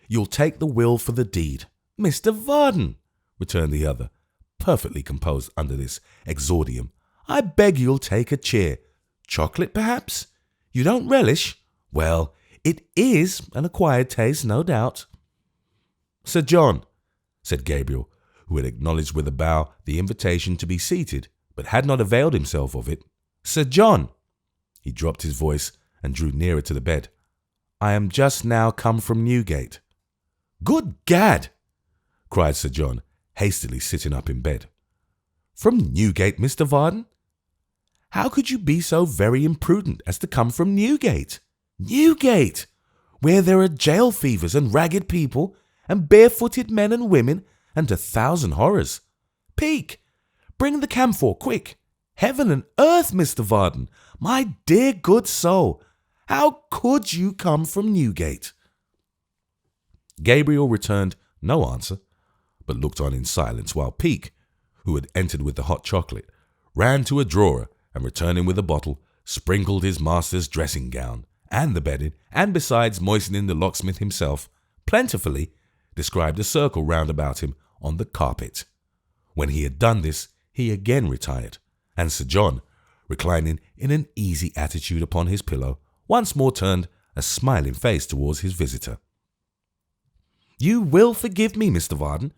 Speaker 1: you'll take the will for the deed." "Mr. Varden," returned the other, perfectly composed under this exordium, "I beg you'll take a chair. Chocolate, perhaps? You don't relish? Well, it is an acquired taste, no doubt." "Sir John," said Gabriel, who had acknowledged with a bow the invitation to be seated, but had not availed himself of it. "Sir John," he dropped his voice and drew nearer to the bed, "I am just now come from Newgate." "Good gad!" cried Sir John, hastily sitting up in bed. "From Newgate, Mr. Varden? How could you be so very imprudent as to come from Newgate? Newgate, where there are jail fevers and ragged people, and barefooted men and women, and 1,000 horrors. Peak, bring the camphor, quick. Heaven and earth, Mr. Varden, my dear good soul, how could you come from Newgate?" Gabriel returned no answer, but looked on in silence while Peak, who had entered with the hot chocolate, ran to a drawer and, returning with a bottle, sprinkled his master's dressing gown and the bedding, and besides moistening the locksmith himself, plentifully described a circle round about him on the carpet. When he had done this, he again retired, and Sir John, reclining in an easy attitude upon his pillow, once more turned a smiling face towards his visitor. "You will forgive me, Mr. Varden,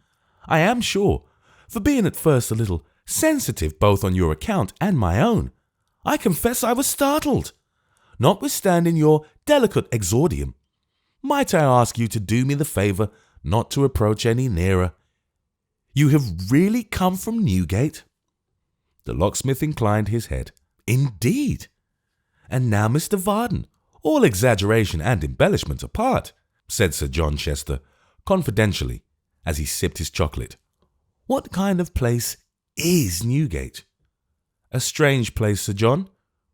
Speaker 1: I am sure, for being at first a little sensitive both on your account and my own. I confess I was startled. Notwithstanding your delicate exordium, might I ask you to do me the favour not to approach any nearer? You have really come from Newgate?" The locksmith inclined his head. "Indeed. And now, Mr. Varden, all exaggeration and embellishment apart," said Sir John Chester, confidentially, as he sipped his chocolate, "what kind of place is Newgate?" "A strange place, Sir John,"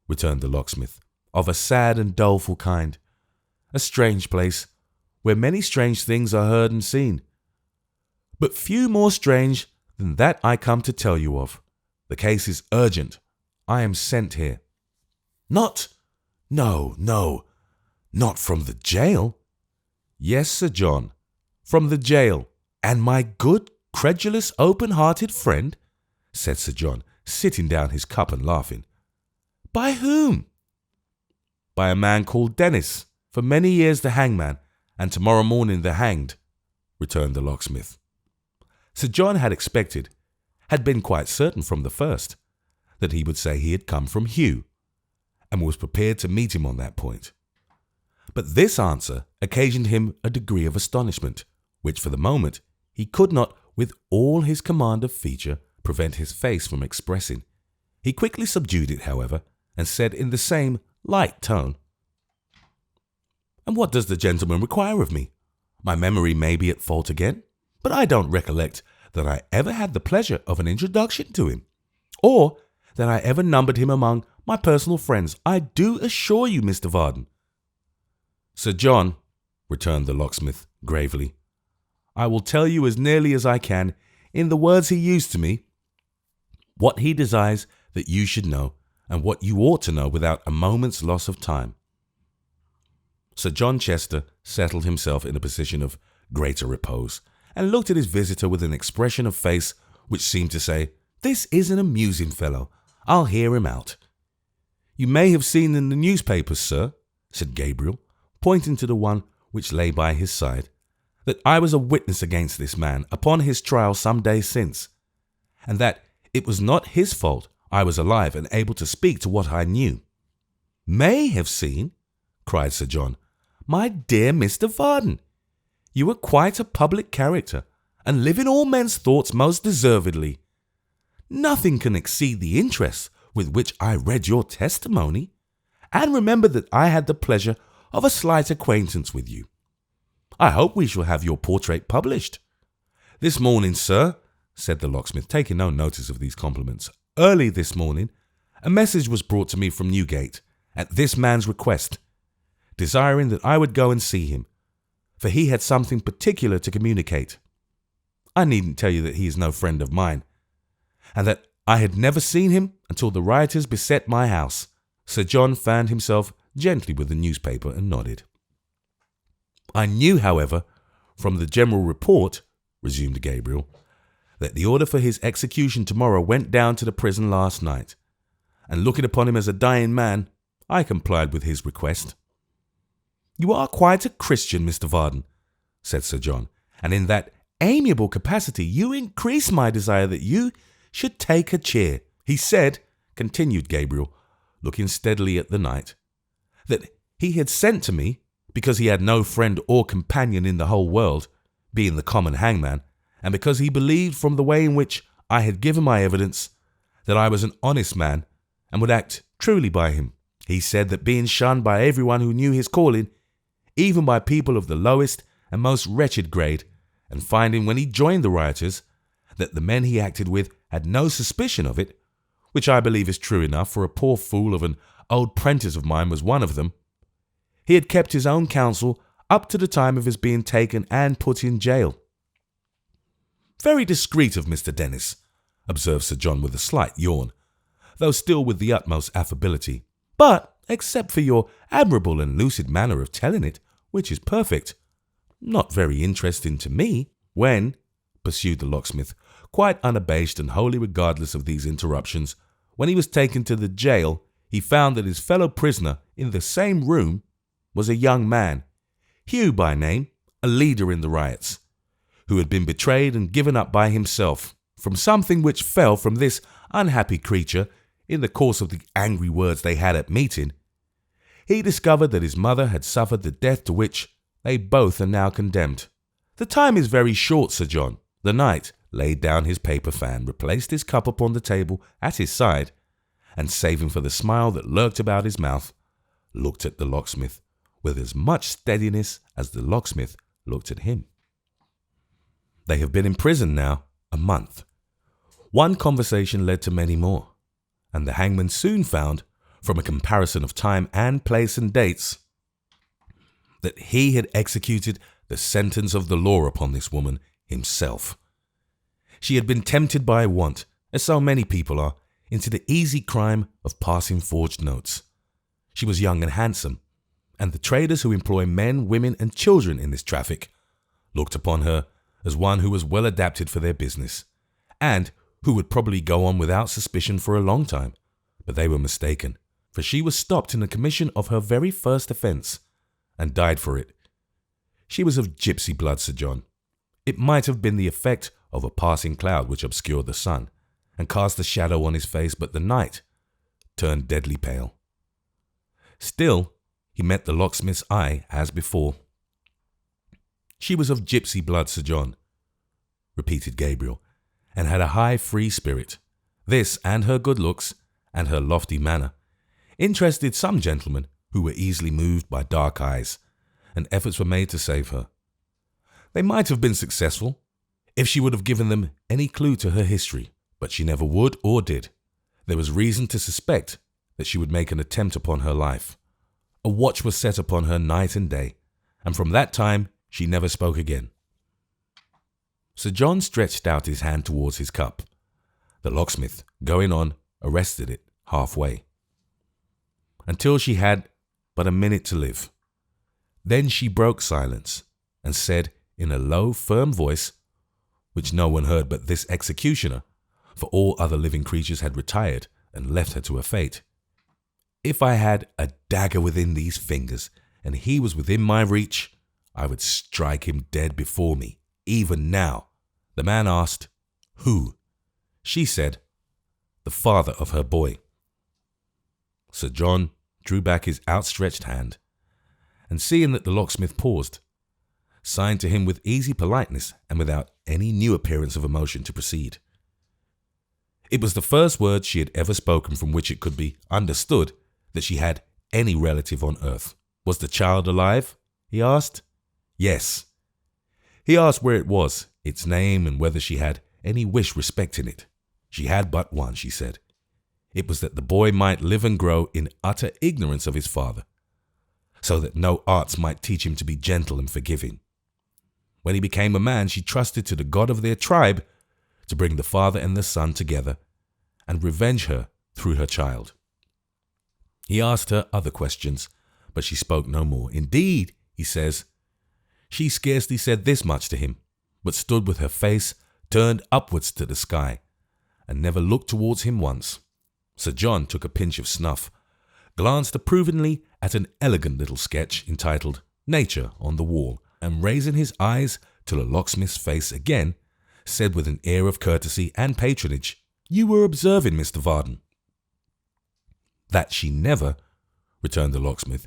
Speaker 1: returned the locksmith, "of a sad and doleful kind. A strange place, where many strange things are heard and seen, but few more strange than that I come to tell you of. The case is urgent. I am sent here." "Not from the jail?" "Yes, Sir John, from the jail." "And my good, credulous, open-hearted friend," said Sir John, sitting down his cup and laughing. "By whom?" "By a man called Dennis, for many years the hangman, and tomorrow morning the hanged," returned the locksmith. Sir John had been quite certain from the first that he would say he had come from Hugh, and was prepared to meet him on that point. But this answer occasioned him a degree of astonishment, which for the moment he could not, with all his command of feature, prevent his face from expressing. He quickly subdued it, however, and said in the same light tone, "And what does the gentleman require of me? My memory may be at fault again, but I don't recollect that I ever had the pleasure of an introduction to him, or that I ever numbered him among my personal friends, I do assure you, Mr. Varden." "Sir John," returned the locksmith gravely, "I will tell you as nearly as I can, in the words he used to me, what he desires that you should know, and what you ought to know without a moment's loss of time." Sir John Chester settled himself in a position of greater repose, and looked at his visitor with an expression of face which seemed to say, "This is an amusing fellow. I'll hear him out." "You may have seen in the newspapers, sir," said Gabriel, pointing to the one which lay by his side, "that I was a witness against this man upon his trial some days since, and that it was not his fault I was alive and able to speak to what I knew." "May have seen?" cried Sir John. "My dear Mr. Varden, you are quite a public character, and live in all men's thoughts most deservedly. Nothing can exceed the interest with which I read your testimony, and remember that I had the pleasure of a slight acquaintance with you. I hope we shall have your portrait published." "This morning, sir," said the locksmith, taking no notice of these compliments, "early this morning, a message was brought to me from Newgate, at this man's request, desiring that I would go and see him, for he had something particular to communicate." I needn't tell you that he is no friend of mine, and that I had never seen him until the rioters beset my house." Sir John fanned himself gently with the newspaper and nodded. "I knew, however, from the general report," resumed Gabriel, "that the order for his execution tomorrow went down to the prison last night, and looking upon him as a dying man, I complied with his request." "You are quite a Christian, Mr. Varden," said Sir John, "and in that amiable capacity you increase my desire that you should take a cheer. He said," continued Gabriel, looking steadily at the knight, "that he had sent to me because he had no friend or companion in the whole world, being the common hangman, and because he believed from the way in which I had given my evidence that I was an honest man and would act truly by him. He said that being shunned by everyone who knew his calling, even by people of the lowest and most wretched grade, and finding when he joined the rioters that the men he acted with had no suspicion of it, which I believe is true enough, for a poor fool of an old prentice of mine was one of them, he had kept his own counsel up to the time of his being taken and put in jail." "Very discreet of Mr. Dennis," observed Sir John with a slight yawn, though still with the utmost affability. "But, except for your admirable and lucid manner of telling it, which is perfect, not very interesting to me." "When," pursued the locksmith, quite unabashed and wholly regardless of these interruptions, "when he was taken to the jail, he found that his fellow prisoner in the same room was a young man, Hugh by name, a leader in the riots, who had been betrayed and given up by himself from something which fell from this unhappy creature in the course of the angry words they had at meeting. He discovered that his mother had suffered the death to which they both are now condemned. The time is very short, Sir John." The knight laid down his paper fan, replaced his cup upon the table at his side, and saving for the smile that lurked about his mouth, looked at the locksmith with as much steadiness as the locksmith looked at him. "They have been in prison now a month." One conversation led to many more, and the hangman soon found, from a comparison of time and place and dates, that he had executed the sentence of the law upon this woman himself. She had been tempted by want, as so many people are, into the easy crime of passing forged notes. She was young and handsome, and the traders who employ men, women, and children in this traffic looked upon her as one who was well adapted for their business, and who would probably go on without suspicion for a long time. But they were mistaken, for she was stopped in the commission of her very first offence, and died for it. She was of gypsy blood, Sir John. It might have been the effect of a passing cloud which obscured the sun, and cast a shadow on his face, but the knight turned deadly pale. Still, he met the locksmith's eye as before. "She was of gypsy blood, Sir John," repeated Gabriel, "and had a high free spirit. This, and her good looks, and her lofty manner, interested some gentlemen who were easily moved by dark eyes, and efforts were made to save her. They might have been successful if she would have given them any clue to her history, but she never would or did. There was reason to suspect that she would make an attempt upon her life. A watch was set upon her night and day, and from that time she never spoke again." Sir John stretched out his hand towards his cup. The locksmith, going on, arrested it halfway. "Until she had but a minute to live. Then she broke silence and said in a low, firm voice, which no one heard but this executioner, for all other living creatures had retired and left her to her fate, 'If I had a dagger within these fingers, and he was within my reach, I would strike him dead before me, even now.' The man asked, 'Who?' She said, 'The father of her boy.'" Sir John drew back his outstretched hand, and seeing that the locksmith paused, signed to him with easy politeness and without any new appearance of emotion to proceed. It was the first word she had ever spoken from which it could be understood that she had any relative on earth. "Was the child alive?" he asked. "Yes." He asked where it was, its name, and whether she had any wish respecting it. She had but one, she said. It was that the boy might live and grow in utter ignorance of his father, so that no arts might teach him to be gentle and forgiving. When he became a man, she trusted to the God of their tribe to bring the father and the son together and revenge her through her child. He asked her other questions, but she spoke no more. Indeed, he says, she scarcely said this much to him, but stood with her face turned upwards to the sky, and never looked towards him once. Sir John took a pinch of snuff, glanced approvingly at an elegant little sketch entitled Nature on the wall, and raising his eyes to the locksmith's face again, said with an air of courtesy and patronage, "You were observing, Mr. Varden." "That she never," returned the locksmith,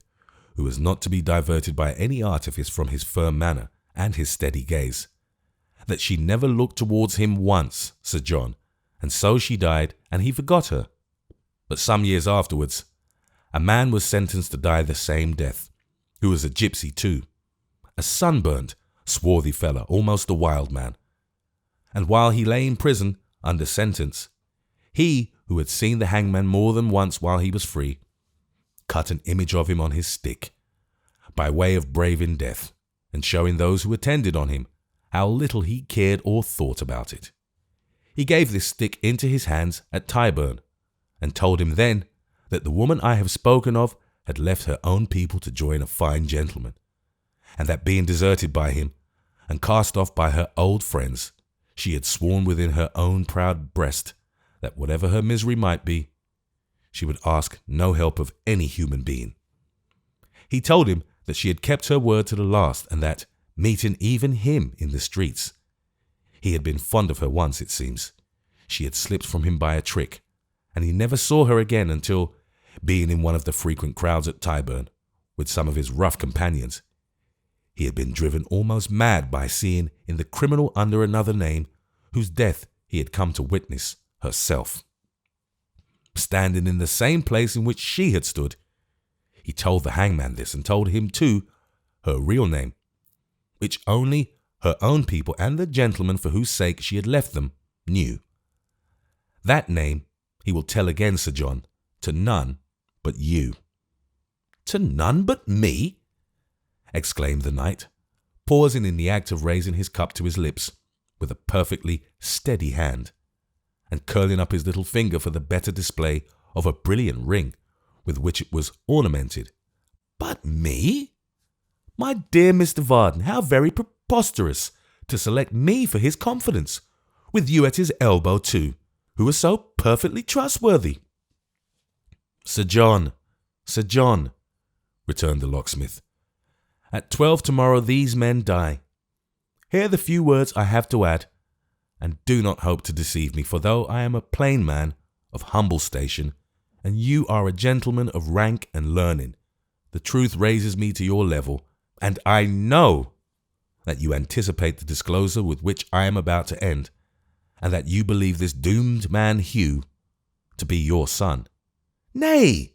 Speaker 1: who was not to be diverted by any artifice from his firm manner and his steady gaze, "that she never looked towards him once, Sir John, and so she died, and he forgot her. But some years afterwards, a man was sentenced to die the same death, who was a gypsy too, a sunburnt, swarthy fellow, almost a wild man. And while he lay in prison under sentence, he, who had seen the hangman more than once while he was free, cut an image of him on his stick, by way of braving death, and showing those who attended on him how little he cared or thought about it. He gave this stick into his hands at Tyburn, and told him then that the woman I have spoken of had left her own people to join a fine gentleman, and that being deserted by him, and cast off by her old friends, she had sworn within her own proud breast that whatever her misery might be, she would ask no help of any human being. He told him that she had kept her word to the last, and that, meeting even him in the streets, he had been fond of her once, it seems, she had slipped from him by a trick, and he never saw her again until, being in one of the frequent crowds at Tyburn, with some of his rough companions, he had been driven almost mad by seeing in the criminal under another name, whose death he had come to witness, herself. Standing in the same place in which she had stood, he told the hangman this, and told him too her real name, which only her own people and the gentleman for whose sake she had left them knew. That name he will tell again, Sir John, to none but you." "To none but me?" exclaimed the knight, pausing in the act of raising his cup to his lips with a perfectly steady hand, and curling up his little finger for the better display of a brilliant ring with which it was ornamented. "But me? My dear Mr. Varden, how very preposterous to select me for his confidence, with you at his elbow too, who are so perfectly trustworthy." Sir John, returned the locksmith, "at 12 tomorrow these men die. Hear the few words I have to add, and do not hope to deceive me, for though I am a plain man of humble station, and you are a gentleman of rank and learning, the truth raises me to your level, and I know that you anticipate the disclosure with which I am about to end, and that you believe this doomed man Hugh to be your son." "Nay,"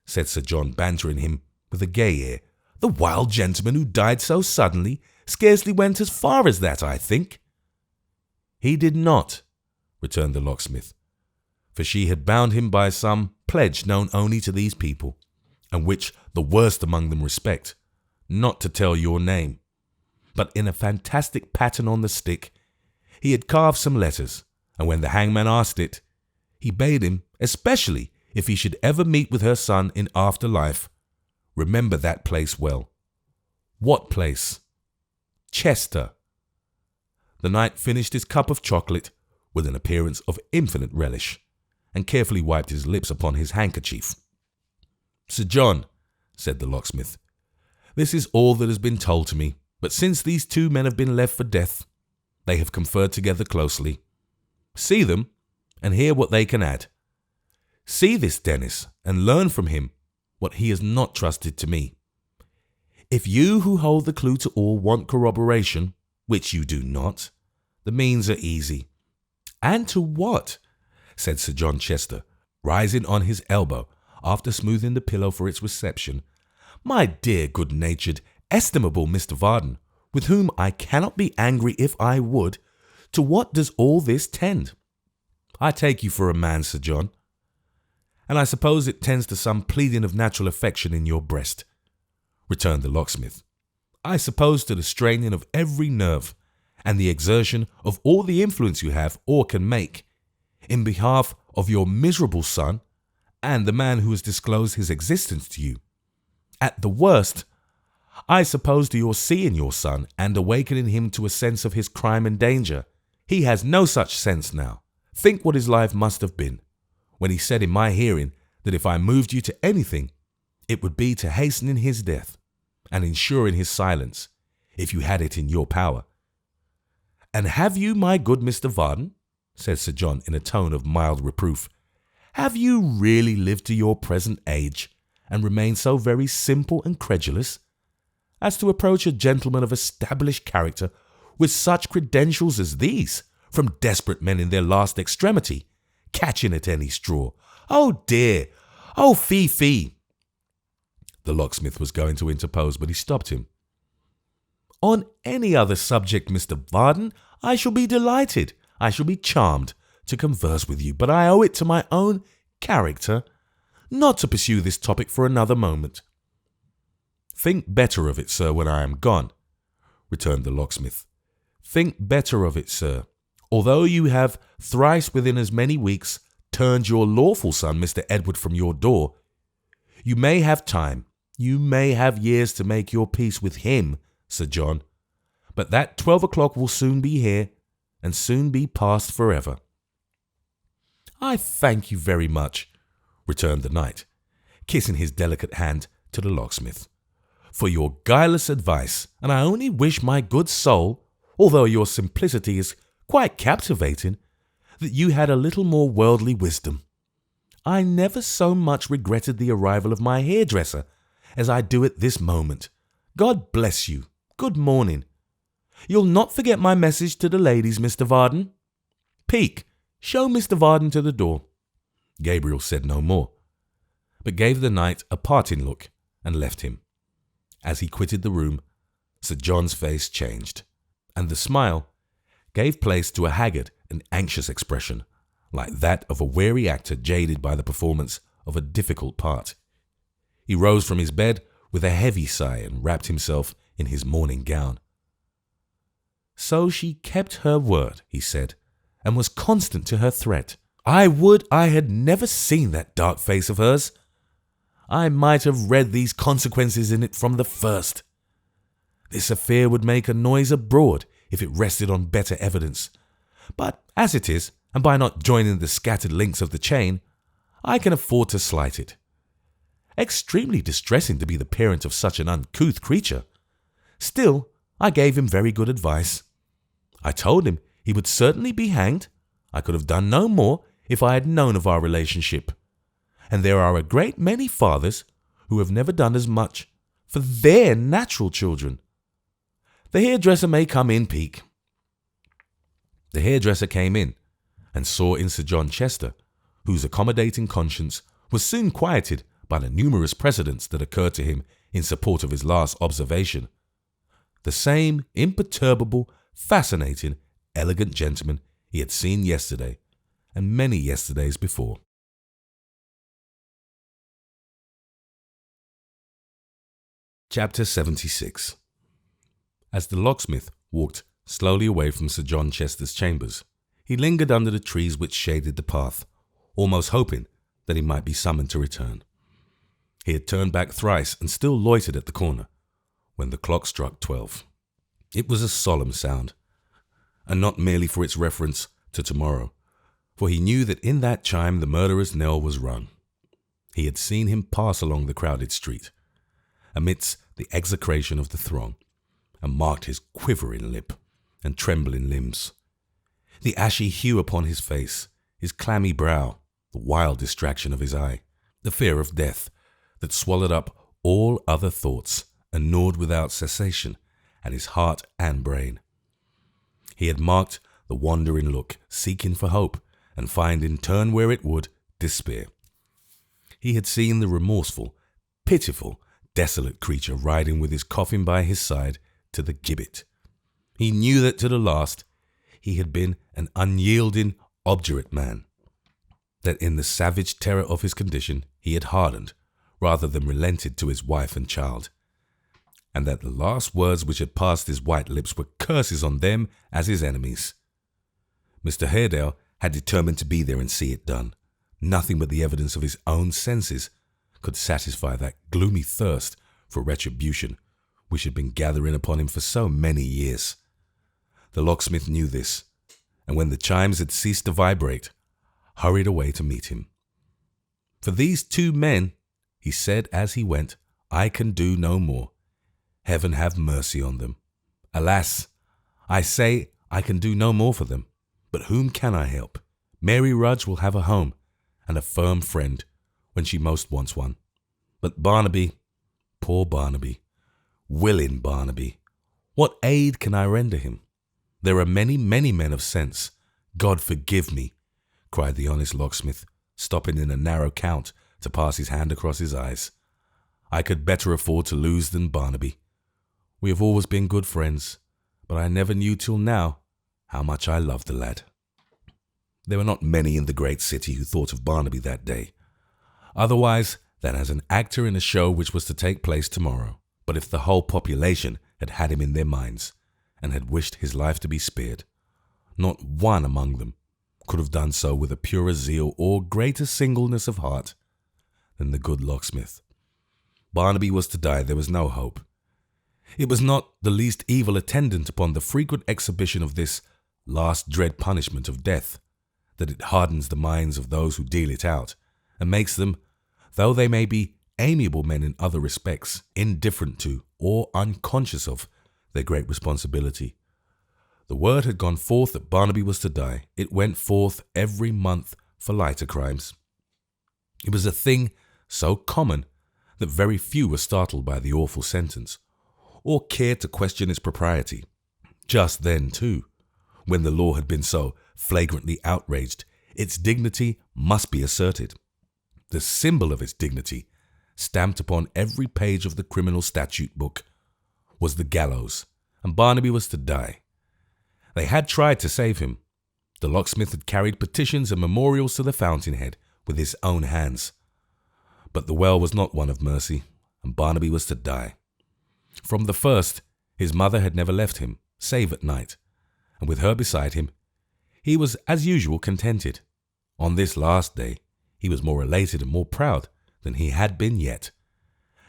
Speaker 1: said Sir John, bantering him with a gay air, "the wild gentleman who died so suddenly scarcely went as far as that, I think." "He did not," returned the locksmith, "for she had bound him by some pledge known only to these people, and which the worst among them respect, not to tell your name. But in a fantastic pattern on the stick, he had carved some letters, and when the hangman asked it, he bade him, especially if he should ever meet with her son in after life, remember that place well." "What place?" "Chester." The knight finished his cup of chocolate with an appearance of infinite relish, and carefully wiped his lips upon his handkerchief. "Sir John," said the locksmith, "this is all that has been told to me, but since these two men have been left for death, they have conferred together closely. See them, and hear what they can add. See this Dennis, and learn from him what he has not trusted to me. If you who hold the clue to all want corroboration, which you do not, the means are easy." "And to what?" said Sir John Chester, rising on his elbow after smoothing the pillow for its reception. "My dear, good-natured, estimable Mr. Varden, with whom I cannot be angry if I would, to what does all this tend?" "I take you for a man, Sir John, and I suppose it tends to some pleading of natural affection in your breast," returned the locksmith. I suppose to the straining of every nerve and the exertion of all the influence you have or can make in behalf of your miserable son and the man who has disclosed his existence to you. At the worst, I suppose to your seeing your son and awakening him to a sense of his crime and danger. He has no such sense now. Think what his life must have been when he said in my hearing that if I moved you to anything, it would be to hastening his death and ensuring his silence, if you had it in your power. And have you, my good Mr. Varden, said Sir John in a tone of mild reproof, have you really lived to your present age and remained so very simple and credulous as to approach a gentleman of established character with such credentials as these from desperate men in their last extremity, catching at any straw? Oh dear! Oh fee! The locksmith was going to interpose, but he stopped him. On any other subject, Mr. Varden, I shall be delighted, I shall be charmed to converse with you, but I owe it to my own character not to pursue this topic for another moment. Think better of it, sir, when I am gone, returned the locksmith. Think better of it, sir. Although you have thrice within as many weeks turned your lawful son, Mr. Edward, from your door, you may have time, you may have years to make your peace with him, Sir John, but that 12 o'clock will soon be here, and soon be past forever. I thank you very much, returned the knight, kissing his delicate hand to the locksmith, for your guileless advice, and I only wish my good soul, although your simplicity is quite captivating, that you had a little more worldly wisdom. I never so much regretted the arrival of my hairdresser as I do at this moment. God bless you. Good morning. You'll not forget my message to the ladies, Mr. Varden? Peake, show Mr. Varden to the door. Gabriel said no more, but gave the knight a parting look and left him. As he quitted the room, Sir John's face changed, and the smile gave place to a haggard and anxious expression, like that of a weary actor jaded by the performance of a difficult part. He rose from his bed with a heavy sigh and wrapped himself in his morning gown. So she kept her word, he said, and was constant to her threat. I would I had never seen that dark face of hers. I might have read these consequences in it from the first. This affair would make a noise abroad if it rested on better evidence. But as it is, and by not joining the scattered links of the chain, I can afford to slight it. Extremely distressing to be the parent of such an uncouth creature. Still, I gave him very good advice. I told him he would certainly be hanged. I could have done no more if I had known of our relationship. And there are a great many fathers who have never done as much for their natural children. The hairdresser may come in, Peake. The hairdresser came in and saw in Sir John Chester, whose accommodating conscience was soon quieted by the numerous precedents that occurred to him in support of his last observation, the same imperturbable, fascinating, elegant gentleman he had seen yesterday and many yesterdays before. Chapter 76. As the locksmith walked slowly away from Sir John Chester's chambers, he lingered under the trees which shaded the path, almost hoping that he might be summoned to return. He had turned back thrice and still loitered at the corner when the clock struck 12. It was a solemn sound, and not merely for its reference to tomorrow, for he knew that in that chime the murderer's knell was rung. He had seen him pass along the crowded street, amidst the execration of the throng, and marked his quivering lip and trembling limbs, the ashy hue upon his face, his clammy brow, the wild distraction of his eye, the fear of death that swallowed up all other thoughts and gnawed without cessation at his heart and brain. He had marked the wandering look, seeking for hope, and finding, turn where it would, despair. He had seen the remorseful, pitiful, desolate creature riding with his coffin by his side to the gibbet. He knew that to the last he had been an unyielding, obdurate man, that in the savage terror of his condition he had hardened rather than relented to his wife and child. and that the last words which had passed his white lips were curses on them as his enemies. Mr. Haredale had determined to be there and see it done. Nothing but the evidence of his own senses could satisfy that gloomy thirst for retribution which had been gathering upon him for so many years. The locksmith knew this, and when the chimes had ceased to vibrate, hurried away to meet him. "For these two men," he said as he went, "I can do no more. Heaven have mercy on them. Alas, I say I can do no more for them. But whom can I help? Mary Rudge will have a home and a firm friend when she most wants one. But Barnaby, poor Barnaby, willing Barnaby, what aid can I render him? There are many, many men of sense. God forgive me," cried the honest locksmith, stopping in a narrow count to pass his hand across his eyes. "I could better afford to lose than Barnaby. We have always been good friends, but I never knew till now how much I loved the lad." There were not many in the great city who thought of Barnaby that day, otherwise than as an actor in a show which was to take place tomorrow. But if the whole population had had him in their minds, and had wished his life to be spared, not one among them could have done so with a purer zeal or greater singleness of heart than the good locksmith. Barnaby was to die, there was no hope. It was not the least evil attendant upon the frequent exhibition of this last dread punishment of death, that it hardens the minds of those who deal it out, and makes them, though they may be amiable men in other respects, indifferent to or unconscious of their great responsibility. The word had gone forth that Barnaby was to die. It went forth every month for lighter crimes. It was a thing so common that very few were startled by the awful sentence, or cared to question its propriety. Just then, too, when the law had been so flagrantly outraged, its dignity must be asserted. The symbol of its dignity, stamped upon every page of the criminal statute book, was the gallows, and Barnaby was to die. They had tried to save him. The locksmith had carried petitions and memorials to the fountainhead with his own hands. But the well was not one of mercy, and Barnaby was to die. From the first, his mother had never left him, save at night, and with her beside him, he was as usual contented. On this last day, he was more elated and more proud than he had been yet,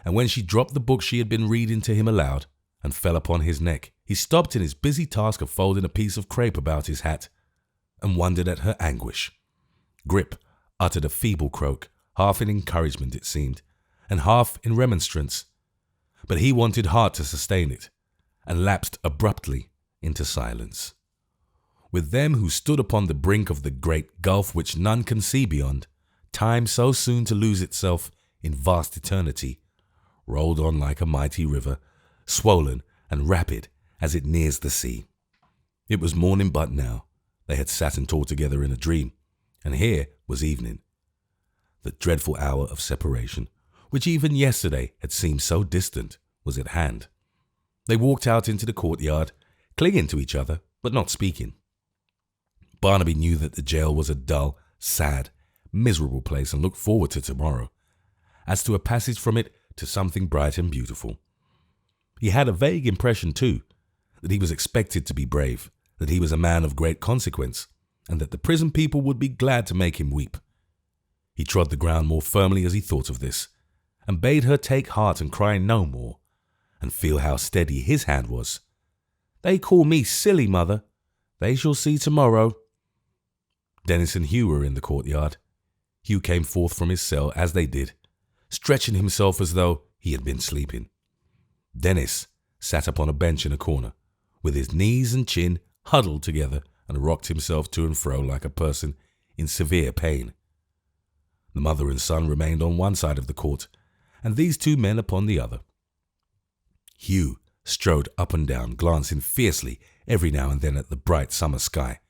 Speaker 1: and when she dropped the book she had been reading to him aloud, and fell upon his neck, he stopped in his busy task of folding a piece of crape about his hat, and wondered at her anguish. Grip uttered a feeble croak, half in encouragement it seemed, and half in remonstrance, but he wanted hard to sustain it, and lapsed abruptly into silence. With them who stood upon the brink of the great gulf which none can see beyond, time so soon to lose itself in vast eternity, rolled on like a mighty river, swollen and rapid as it nears the sea. It was morning but now. They had sat and talked together in a dream, and here was evening. The dreadful hour of separation, which even yesterday had seemed so distant, was at hand. They walked out into the courtyard, clinging to each other, but not speaking. Barnaby knew that the jail was a dull, sad, miserable place, and looked forward to tomorrow, as to a passage from it to something bright and beautiful. He had a vague impression, too, that he was expected to be brave, that he was a man of great consequence, and that the prison people would be glad to make him weep. He trod the ground more firmly as he thought of this, and bade her take heart and cry no more, and feel how steady his hand was. "They call me silly, mother. They shall see tomorrow." Dennis and Hugh were in the courtyard. Hugh came forth from his cell as they did, stretching himself as though he had been sleeping. Dennis sat upon a bench in a corner, with his knees and chin huddled together, and rocked himself to and fro like a person in severe pain. The mother and son remained on one side of the court, and these two men upon the other. Hugh strode up and down, glancing fiercely every now and then at the bright summer sky,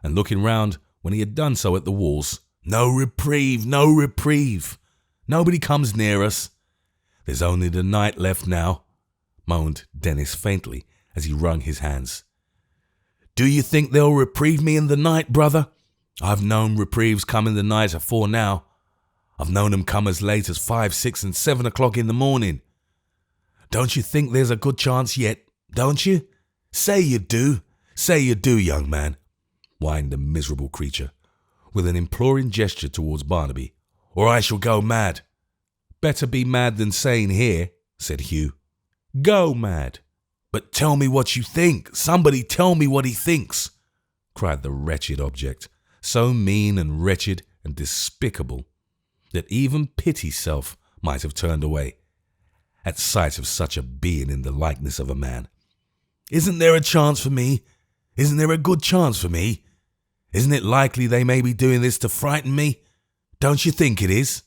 Speaker 1: and looking round when he had done so at the walls. "No reprieve, no reprieve. Nobody comes near us. There's only the night left now," moaned Dennis faintly as he wrung his hands. "Do you think they'll reprieve me in the night, brother? I've known reprieves come in the night afore now. I've known 'em come as late as 5, 6 and 7 o'clock in the morning. Don't you think there's a good chance yet, don't you? Say you do. Say you do, young man, whined the miserable creature, with an imploring gesture towards Barnaby, or I shall go mad. Better be mad than sane here, said Hugh. Go mad. But tell me what you think. Somebody tell me what he thinks, cried the wretched object, so mean and wretched and despicable that even pity's self might have turned away at sight of such a being in the likeness of a man. Isn't there a chance for me? Isn't there a good chance for me? Isn't it likely they may be doing this to frighten me? Don't you think it is?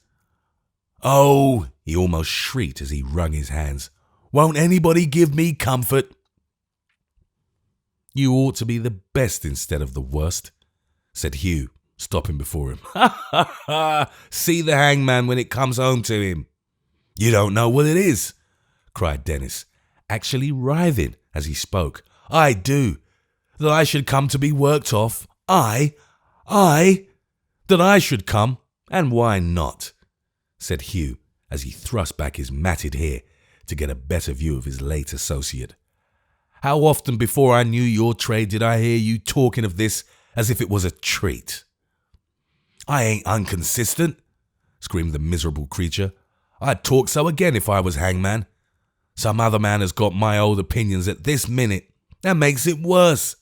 Speaker 1: Oh, he almost shrieked as he wrung his hands. Won't anybody give me comfort? You ought to be the best instead of the worst, said Hugh, stopping before him. Ha ha ha! See the hangman when it comes home to him. You don't know what it is, cried Dennis, actually writhing as he spoke. I do. That I should come to be worked off. I? That I should come, and why not? Said Hugh as he thrust back his matted hair to get a better view of his late associate. How often before I knew your trade did I hear you talking of this as if it was a treat? I ain't inconsistent, screamed the miserable creature. I'd talk so again if I was hangman. Some other man has got my old opinions at this minute. That makes it worse.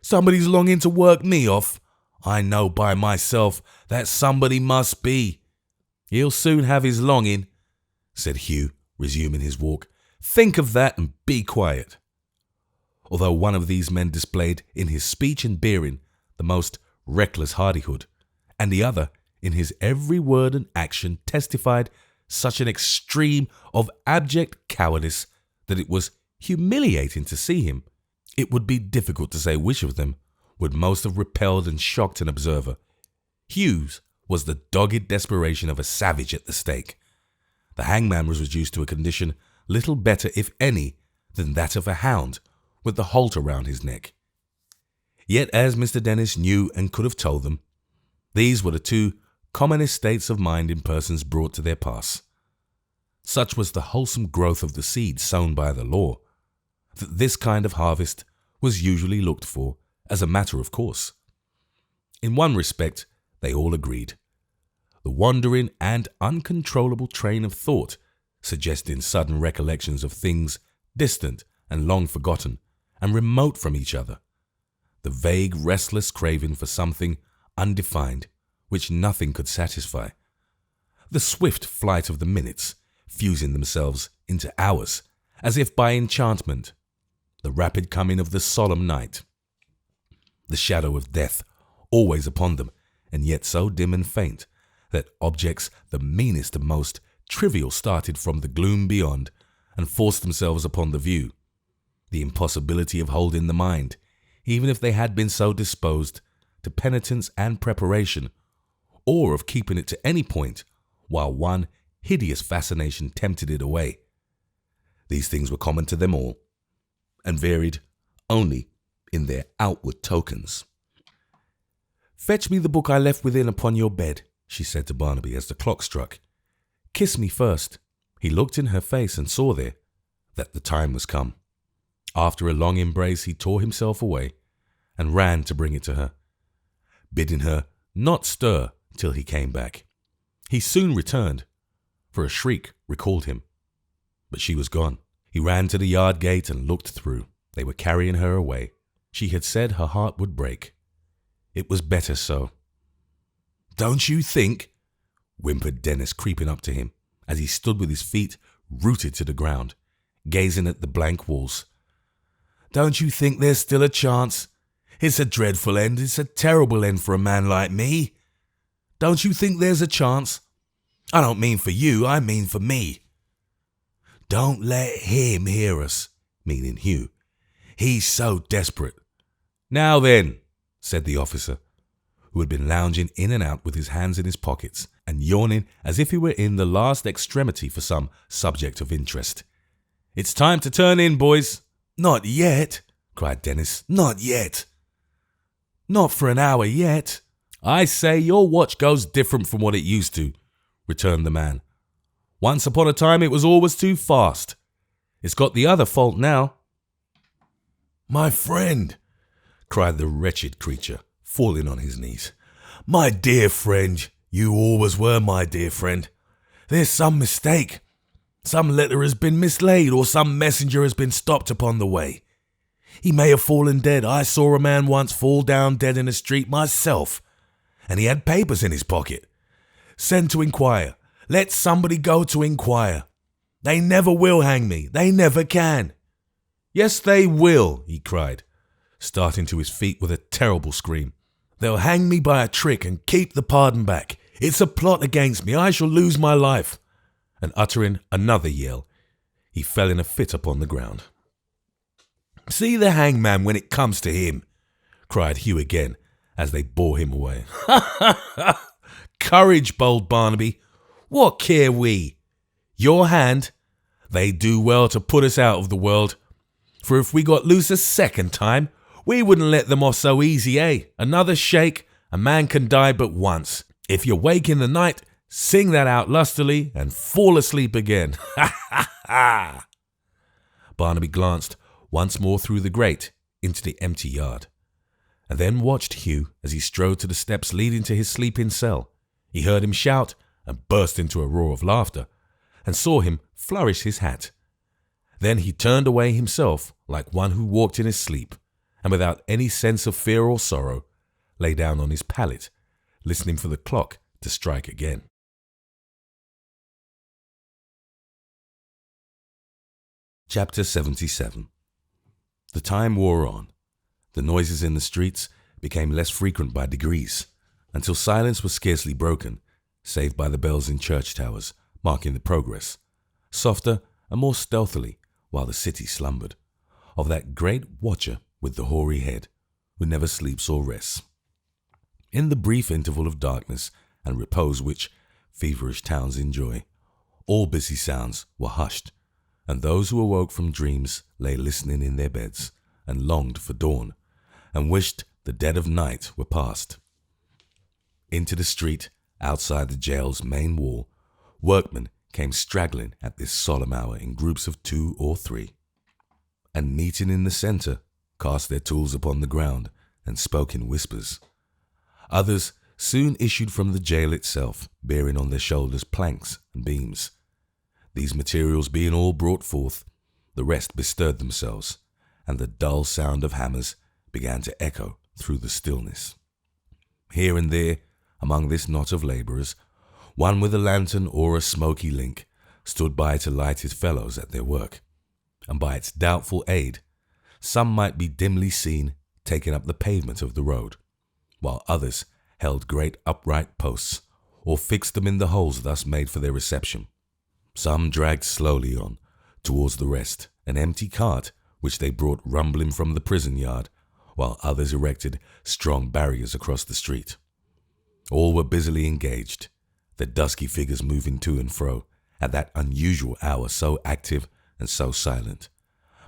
Speaker 1: Somebody's longing to work me off. I know by myself that somebody must be. He'll soon have his longing, said Hugh, resuming his walk. Think of that and be quiet. Although one of these men displayed in his speech and bearing the most reckless hardihood, and the other in his every word and action testified such an extreme of abject cowardice that it was humiliating to see him, it would be difficult to say which of them would most have repelled and shocked an observer. Hugh's was the dogged desperation of a savage at the stake. The hangman was reduced to a condition little better, if any, than that of a hound with the halter round his neck. Yet, as Mr. Dennis knew and could have told them, these were the two commonest states of mind in persons brought to their pass. Such was the wholesome growth of the seed sown by the law, that this kind of harvest was usually looked for as a matter of course. In one respect, they all agreed. The wandering and uncontrollable train of thought, suggesting sudden recollections of things distant and long forgotten and remote from each other. The vague, restless craving for something undefined, which nothing could satisfy. The swift flight of the minutes, fusing themselves into hours, as if by enchantment. The rapid coming of the solemn night. The shadow of death, always upon them, and yet so dim and faint, that objects the meanest and most trivial started from the gloom beyond, and forced themselves upon the view. The impossibility of holding the mind, even if they had been so disposed, to penitence and preparation, or of keeping it to any point, while one hideous fascination tempted it away. These things were common to them all, and varied only in their outward tokens. Fetch me the book I left within upon your bed, she said to Barnaby as the clock struck. Kiss me first. He looked in her face and saw there that the time was come. After a long embrace, he tore himself away and ran to bring it to her, bidding her not stir till he came back. He soon returned, for a shriek recalled him, but she was gone. He ran to the yard gate and looked through. They were carrying her away. She had said her heart would break. It was better so. Don't you think, whimpered Dennis, creeping up to him, as he stood with his feet rooted to the ground, gazing at the blank walls. Don't you think there's still a chance? It's a dreadful end. It's a terrible end for a man like me. Don't you think there's a chance? I don't mean for you, I mean for me. Don't let him hear us, meaning Hugh. He's so desperate. Now then, said the officer, who had been lounging in and out with his hands in his pockets and yawning as if he were in the last extremity for some subject of interest. It's time to turn in, boys. Not yet, cried Dennis. Not yet. Not for an hour yet. I say your watch goes different from what it used to, returned the man. Once upon a time it was always too fast. It's got the other fault now."
Speaker 2: "My friend," cried the wretched creature, falling on his knees. "My dear friend, you always were my dear friend. There's some mistake. Some letter has been mislaid, or some messenger has been stopped upon the way. He may have fallen dead. I saw a man once fall down dead in the street myself, and he had papers in his pocket. Send to inquire. Let somebody go to inquire. They never will hang me. They never can."
Speaker 1: "Yes, they will," he cried, starting to his feet with a terrible scream.
Speaker 2: "They'll hang me by a trick and keep the pardon back. It's a plot against me. I shall lose my life."
Speaker 1: And uttering another yell, he fell in a fit upon the ground.
Speaker 2: "See the hangman when it comes to him,"
Speaker 1: cried Hugh again, as they bore him away. "Ha, ha, ha! Courage, bold Barnaby! What care we? Your hand, they do well to put us out of the world. For if we got loose a second time, we wouldn't let them off so easy, eh? Another shake, a man can die but once. If you wake in the night, sing that out lustily and fall asleep again. Ha, ha, ha!" Barnaby glanced once more through the grate into the empty yard, and then watched Hugh as he strode to the steps leading to his sleeping cell. He heard him shout and burst into a roar of laughter, and saw him flourish his hat. Then he turned away himself like one who walked in his sleep, and without any sense of fear or sorrow, lay down on his pallet, listening for the clock to strike again. Chapter 77. The time wore on. The noises in the streets became less frequent by degrees, until silence was scarcely broken, save by the bells in church towers, marking the progress, softer and more stealthily while the city slumbered, of that great watcher with the hoary head, who never sleeps or rests. In the brief interval of darkness and repose which feverish towns enjoy, all busy sounds were hushed, and those who awoke from dreams lay listening in their beds, and longed for dawn, and wished the dead of night were past. Into the street, outside the jail's main wall, workmen came straggling at this solemn hour in groups of 2 or 3, and meeting in the centre, cast their tools upon the ground and spoke in whispers. Others soon issued from the jail itself, bearing on their shoulders planks and beams. These materials being all brought forth, the rest bestirred themselves, and the dull sound of hammers began to echo through the stillness. Here and there, among this knot of labourers, one with a lantern or a smoky link stood by to light his fellows at their work, and by its doubtful aid, some might be dimly seen taking up the pavement of the road, while others held great upright posts, or fixed them in the holes thus made for their reception. Some dragged slowly on, towards the rest, an empty cart which they brought rumbling from the prison yard, while others erected strong barriers across the street. All were busily engaged, their dusky figures moving to and fro, at that unusual hour so active and so silent,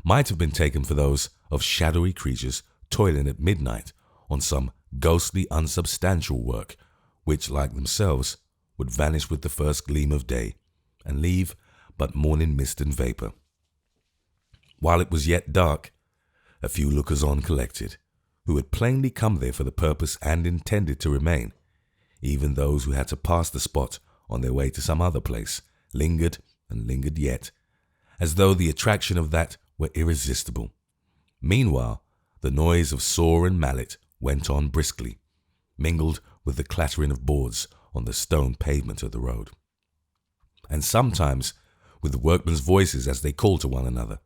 Speaker 1: might have been taken for those of shadowy creatures toiling at midnight on some ghostly unsubstantial work, which, like themselves, would vanish with the first gleam of day, and leave but morning mist and vapour. While it was yet dark, a few lookers-on collected, who had plainly come there for the purpose and intended to remain. Even those who had to pass the spot on their way to some other place lingered and lingered yet, as though the attraction of that were irresistible. Meanwhile, the noise of saw and mallet went on briskly, mingled with the clattering of boards on the stone pavement of the road, and sometimes with the workmen's voices as they called to one another.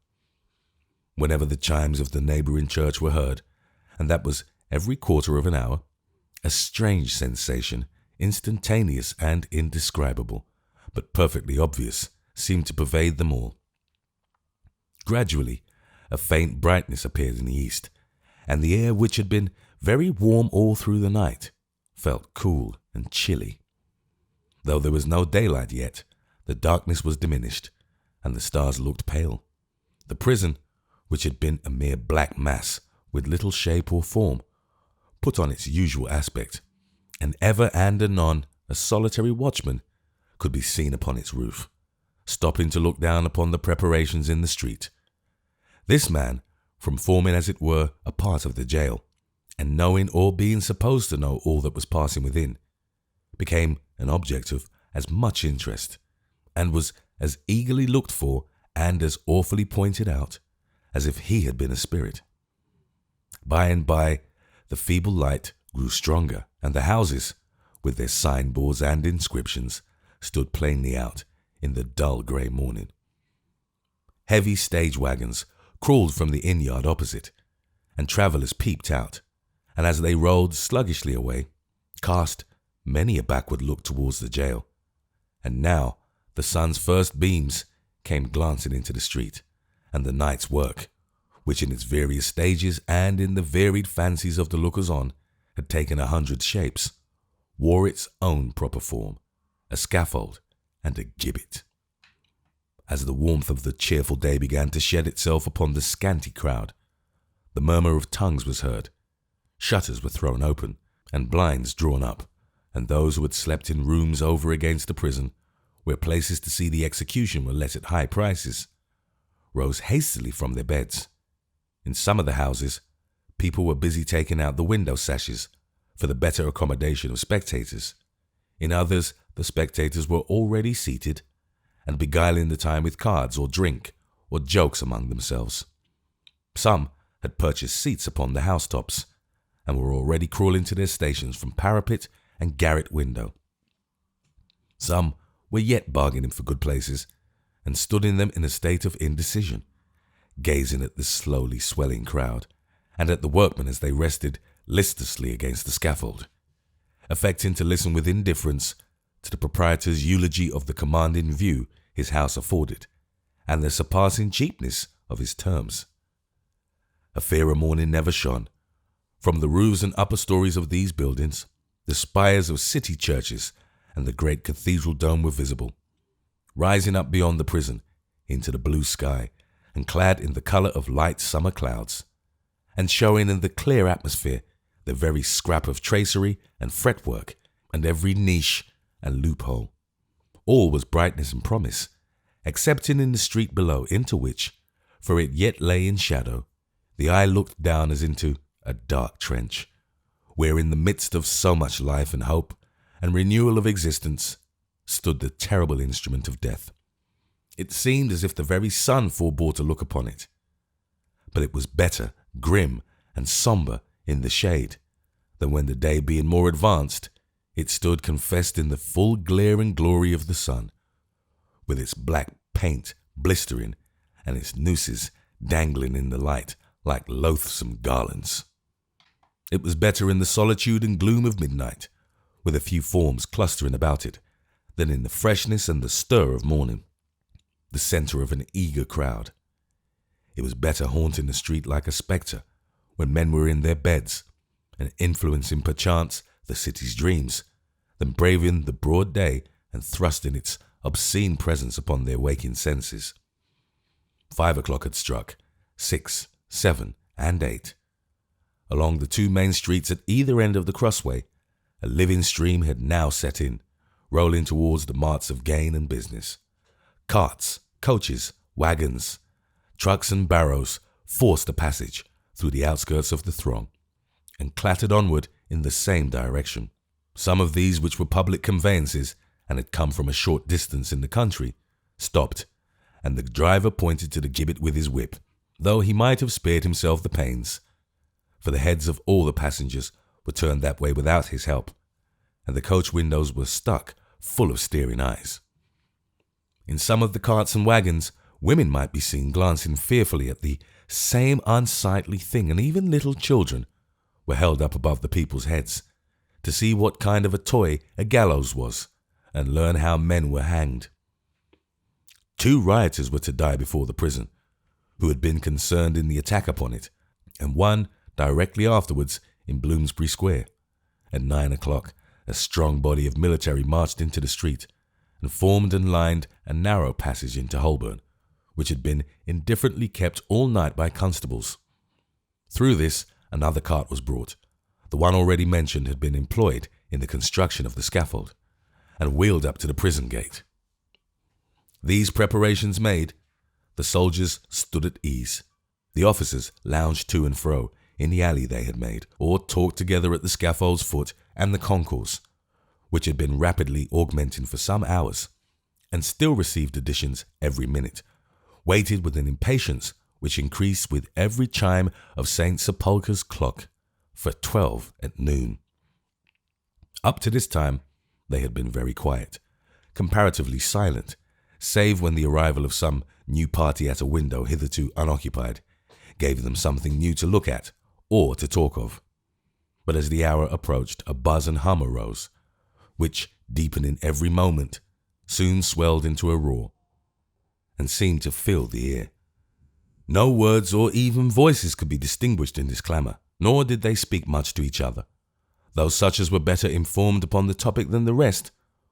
Speaker 1: Whenever the chimes of the neighbouring church were heard, and that was every quarter of an hour, a strange sensation, instantaneous and indescribable, but perfectly obvious, seemed to pervade them all. Gradually, a faint brightness appeared in the east, and the air, which had been very warm all through the night, felt cool and chilly. Though there was no daylight yet, the darkness was diminished, and the stars looked pale. The prison, which had been a mere black mass with little shape or form, put on its usual aspect, and ever and anon a solitary watchman could be seen upon its roof, stopping to look down upon the preparations in the street. This man, from forming as it were a part of the jail, and knowing or being supposed to know all that was passing within, became an object of as much interest, and was as eagerly looked for and as awfully pointed out as if he had been a spirit. By and by, the feeble light grew stronger, and the houses, with their signboards and inscriptions, stood plainly out in the dull grey morning. Heavy stage wagons crawled from the inn-yard opposite, and travellers peeped out, and as they rolled sluggishly away, cast many a backward look towards the jail. And now the sun's first beams came glancing into the street, and the night's work, which in its various stages and in the varied fancies of the lookers-on had taken 100 shapes, wore its own proper form, a scaffold and a gibbet. As the warmth of the cheerful day began to shed itself upon the scanty crowd, the murmur of tongues was heard, shutters were thrown open, and blinds drawn up, and those who had slept in rooms over against the prison, where places to see the execution were let at high prices, rose hastily from their beds. In some of the houses, people were busy taking out the window sashes for the better accommodation of spectators. In others, the spectators were already seated and beguiling the time with cards or drink or jokes among themselves. Some had purchased seats upon the housetops and were already crawling to their stations from parapet and garret window. Some were yet bargaining for good places and stood in them in a state of indecision, gazing at the slowly swelling crowd and at the workmen as they rested listlessly against the scaffold, affecting to listen with indifference to the proprietor's eulogy of the commanding view his house afforded and the surpassing cheapness of his terms. A fairer morning never shone. From the roofs and upper stories of these buildings, the spires of city churches and the great cathedral dome were visible, rising up beyond the prison into the blue sky and clad in the colour of light summer clouds, and showing in the clear atmosphere the very scrap of tracery and fretwork and every niche and loophole. All was brightness and promise, excepting in the street below, into which, for it yet lay in shadow, the eye looked down as into a dark trench, where in the midst of so much life and hope and renewal of existence stood the terrible instrument of death. It seemed as if the very sun forbore to look upon it. But it was better, grim, and sombre in the shade, than when the day being more advanced, it stood confessed in the full glare and glory of the sun, with its black paint blistering and its nooses dangling in the light like loathsome garlands. It was better in the solitude and gloom of midnight, with a few forms clustering about it, than in the freshness and the stir of morning, the centre of an eager crowd. It was better haunting the street like a spectre, when men were in their beds, and influencing perchance the city's dreams, than braving the broad day and thrusting its obscene presence upon their waking senses. 5 o'clock had struck, 6, 7, and 8. Along the two main streets at either end of the crossway, a living stream had now set in, rolling towards the marts of gain and business. Carts, coaches, wagons, trucks and barrows forced a passage through the outskirts of the throng, and clattered onward in the same direction. Some of these, which were public conveyances and had come from a short distance in the country, stopped, and the driver pointed to the gibbet with his whip, though he might have spared himself the pains, for the heads of all the passengers were turned that way without his help, and the coach windows were stuck full of staring eyes. In some of the carts and wagons, women might be seen glancing fearfully at the same unsightly thing, and even little children were held up above the people's heads to see what kind of a toy a gallows was, and learn how men were hanged. 2 rioters were to die before the prison, who had been concerned in the attack upon it, and one directly afterwards in Bloomsbury Square. At 9 o'clock, a strong body of military marched into the street, and formed and lined a narrow passage into Holborn, which had been indifferently kept all night by constables. Through this, another cart was brought. The one already mentioned had been employed in the construction of the scaffold, and wheeled up to the prison gate. These preparations made, the soldiers stood at ease. The officers lounged to and fro in the alley they had made, or talked together at the scaffold's foot and the concourse, which had been rapidly augmenting for some hours, and still received additions every minute, waited with an impatience which increased with every chime of St. Sepulchre's clock for 12 at noon. Up to this time, they had been very quiet, comparatively silent, save when the arrival of some new party at a window hitherto unoccupied gave them something new to look at or to talk of. But as the hour approached, a buzz and hum arose, which, deepening every moment, soon swelled into a roar, and seemed to fill the ear. No words or even voices could be distinguished in this clamour, nor did they speak much to each other, though such as were better informed upon the topic than the rest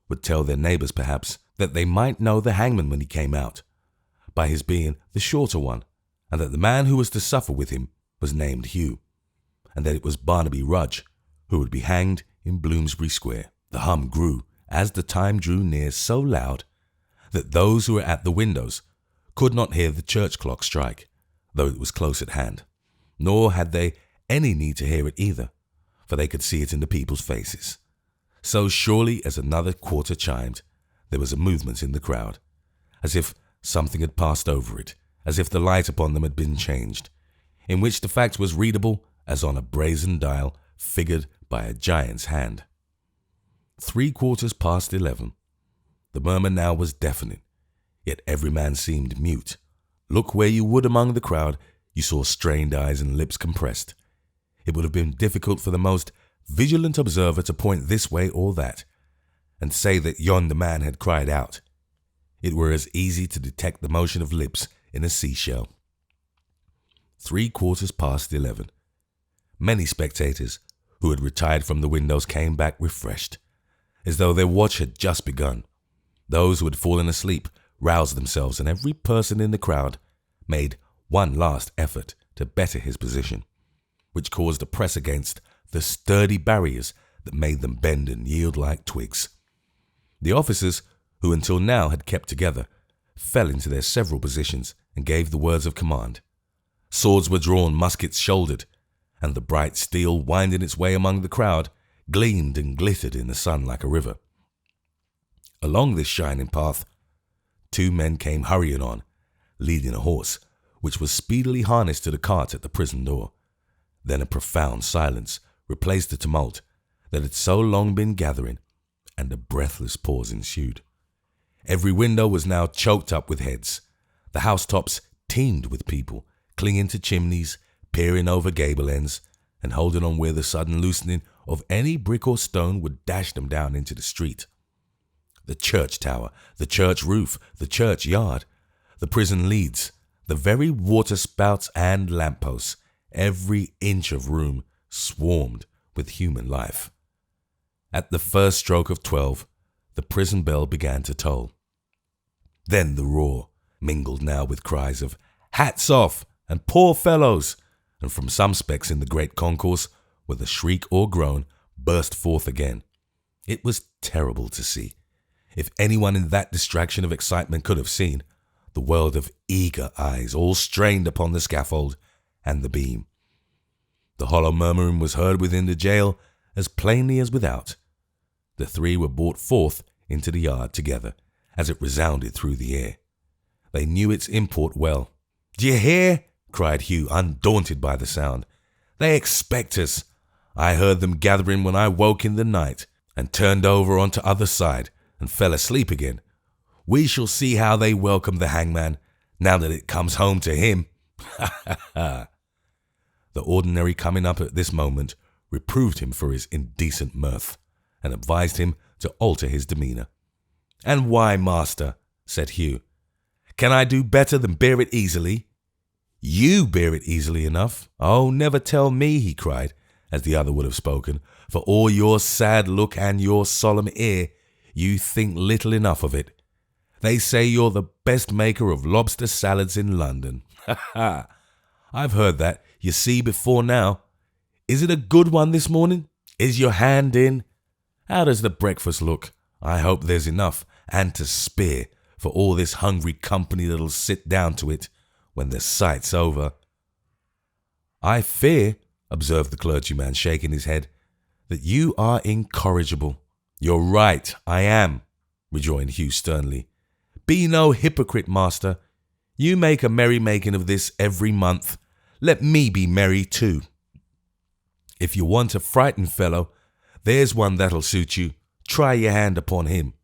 Speaker 1: would tell their neighbours perhaps that they might know the hangman when he came out, by his being the shorter one, and that the man who was to suffer with him was named Hugh, and that it was Barnaby Rudge who would be hanged in Bloomsbury Square. The hum grew as the time drew near so loud that those who were at the windows could not hear the church clock strike, though it was close at hand, nor had they any need to hear it either, for they could see it in the people's faces. So surely as another quarter chimed, there was a movement in the crowd, as if something had passed over it, as if the light upon them had been changed, in which the fact was readable as on a brazen dial figured by a giant's hand. 11:03. The murmur now was deafening, yet every man seemed mute. Look where you would among the crowd, you saw strained eyes and lips compressed. It would have been difficult for the most vigilant observer to point this way or that, and say that yonder man had cried out. It were as easy to detect the motion of lips in a seashell. 11:03. Many spectators who had retired from the windows came back refreshed, as though their watch had just begun. Those who had fallen asleep roused themselves, and every person in the crowd made one last effort to better his position, which caused a press against the sturdy barriers that made them bend and yield like twigs. The officers, who until now had kept together, fell into their several positions and gave the words of command. Swords were drawn, muskets shouldered, and the bright steel, winding its way among the crowd, gleamed and glittered in the sun like a river. Along this shining path, 2 men came hurrying on, leading a horse, which was speedily harnessed to the cart at the prison door. Then a profound silence replaced the tumult that had so long been gathering, and a breathless pause ensued. Every window was now choked up with heads. The housetops teemed with people, clinging to chimneys, peering over gable ends, and holding on where the sudden loosening of any brick or stone would dash them down into the street. The church tower, the church roof, the church yard, the prison leads, the very water spouts and lampposts, every inch of room swarmed with human life. At the first stroke of 12, the prison bell began to toll. Then the roar, mingled now with cries of "Hats off!" and "Poor fellows!" and from some specks in the great concourse, with a shriek or groan, burst forth again. It was terrible to see. If anyone in that distraction of excitement could have seen, the world of eager eyes all strained upon the scaffold and the beam. The hollow murmuring was heard within the jail as plainly as without. The 3 were brought forth into the yard together, as it resounded through the air. They knew its import well. "D'ye hear?" cried Hugh, undaunted by the sound. "They expect us. I heard them gathering when I woke in the night, and turned over on the other side, and fell asleep again. We shall see how they welcome the hangman, now that it comes home to him. Ha ha ha." The ordinary coming up at this moment reproved him for his indecent mirth, and advised him to alter his demeanour. "And why, master?" said Hugh. "Can I do better than bear it easily?" "You bear it easily enough. Oh, never tell me," he cried, as the other would have spoken. "For all your sad look and your solemn air, you think little enough of it. They say you're the best maker of lobster salads in London. Ha ha! I've heard that, you see, before now. Is it a good one this morning? Is your hand in? How does the breakfast look? I hope there's enough, and to spare, for all this hungry company that'll sit down to it when the sight's over." "I fear," observed the clergyman, shaking his head, "that you are incorrigible." "You're right, I am," rejoined Hugh sternly. "Be no hypocrite, master. You make a merrymaking of this every month. Let me be merry too. If you want a frightened fellow, there's one that'll suit you. Try your hand upon him."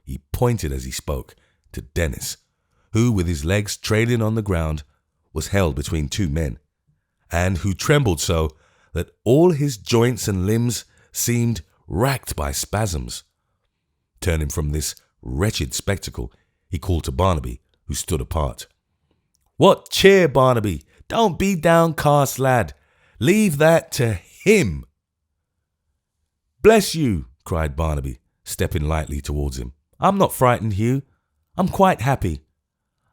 Speaker 1: He pointed as he spoke to Dennis, who, with his legs trailing on the ground, was held between two men, and who trembled so that all his joints and limbs seemed racked by spasms. Turning from this wretched spectacle, he called to Barnaby, who stood apart. "What cheer, Barnaby? Don't be downcast, lad. Leave that to him." "Bless you," cried Barnaby, stepping lightly towards him. "I'm not frightened, Hugh. I'm quite happy.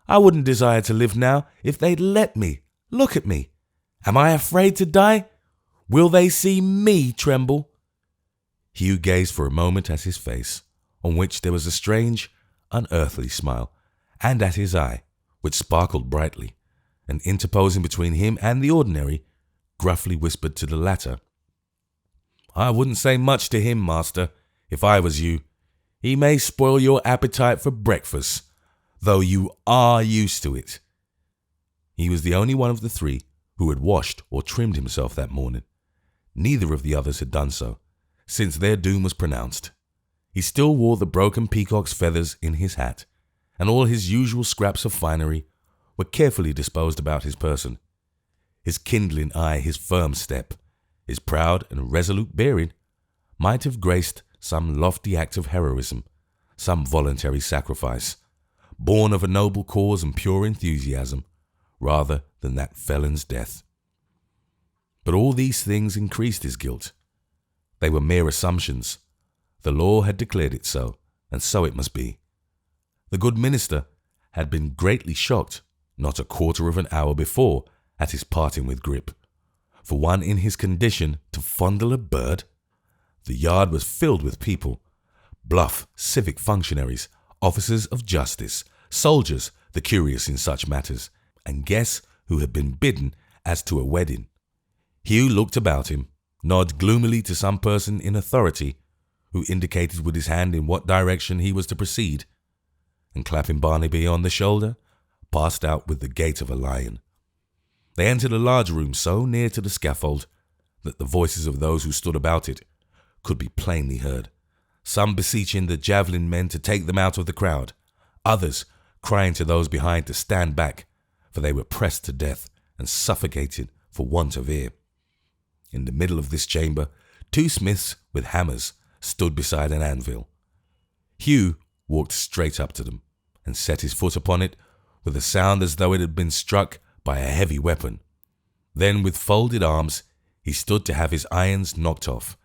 Speaker 1: I wouldn't desire to live now if they'd let me. Look at me. Am I afraid to die? Will they see me tremble?" Hugh gazed for a moment at his face, on which there was a strange, unearthly smile, and at his eye, which sparkled brightly, and interposing between him and the ordinary, gruffly whispered to the latter, "I wouldn't say much to him, master, if I was you. He may spoil your appetite for breakfast, though you are used to it." He was the only one of the three who had washed or trimmed himself that morning. Neither of the others had done so, since their doom was pronounced. He still wore the broken peacock's feathers in his hat, and all his usual scraps of finery were carefully disposed about his person. His kindling eye, his firm step, his proud and resolute bearing might have graced some lofty act of heroism, some voluntary sacrifice, born of a noble cause and pure enthusiasm, rather than that felon's death. But all these things increased his guilt. They were mere assumptions. The law had declared it so, and so it must be. The good minister had been greatly shocked, not a quarter of an hour before, at his parting with Grip. For one in his condition to fondle a bird? The yard was filled with people, bluff civic functionaries, officers of justice, soldiers, the curious in such matters, and guests who had been bidden as to a wedding. Hugh looked about him, nodded gloomily to some person in authority, who indicated with his hand in what direction he was to proceed, and clapping Barnaby on the shoulder, passed out with the gait of a lion. They entered a large room so near to the scaffold that the voices of those who stood about it could be plainly heard, some beseeching the javelin men to take them out of the crowd, others crying to those behind to stand back, for they were pressed to death and suffocated for want of air. In the middle of this chamber, two smiths with hammers stood beside an anvil. Hugh walked straight up to them and set his foot upon it with a sound as though it had been struck by a heavy weapon. Then, with folded arms, he stood to have his irons knocked off,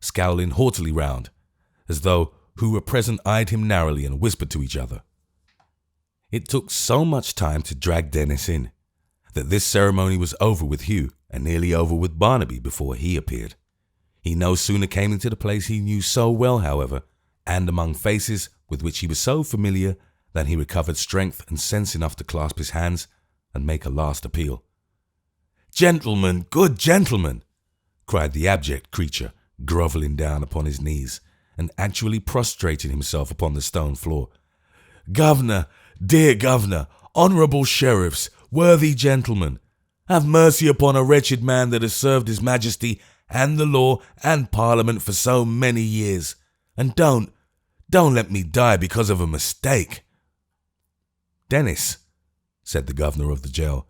Speaker 1: scowling haughtily round, as though who were present eyed him narrowly and whispered to each other. It took so much time to drag Dennis in, that this ceremony was over with Hugh and nearly over with Barnaby before he appeared. He no sooner came into the place he knew so well, however, and among faces with which he was so familiar, than he recovered strength and sense enough to clasp his hands and make a last appeal. "Gentlemen, good gentlemen!" cried the abject creature, grovelling down upon his knees and actually prostrating himself upon the stone floor. "Governor, dear governor, honourable sheriffs, worthy gentlemen, have mercy upon a wretched man that has served his majesty and the law and parliament for so many years, and don't let me die because of a mistake." "Dennis," said the governor of the jail,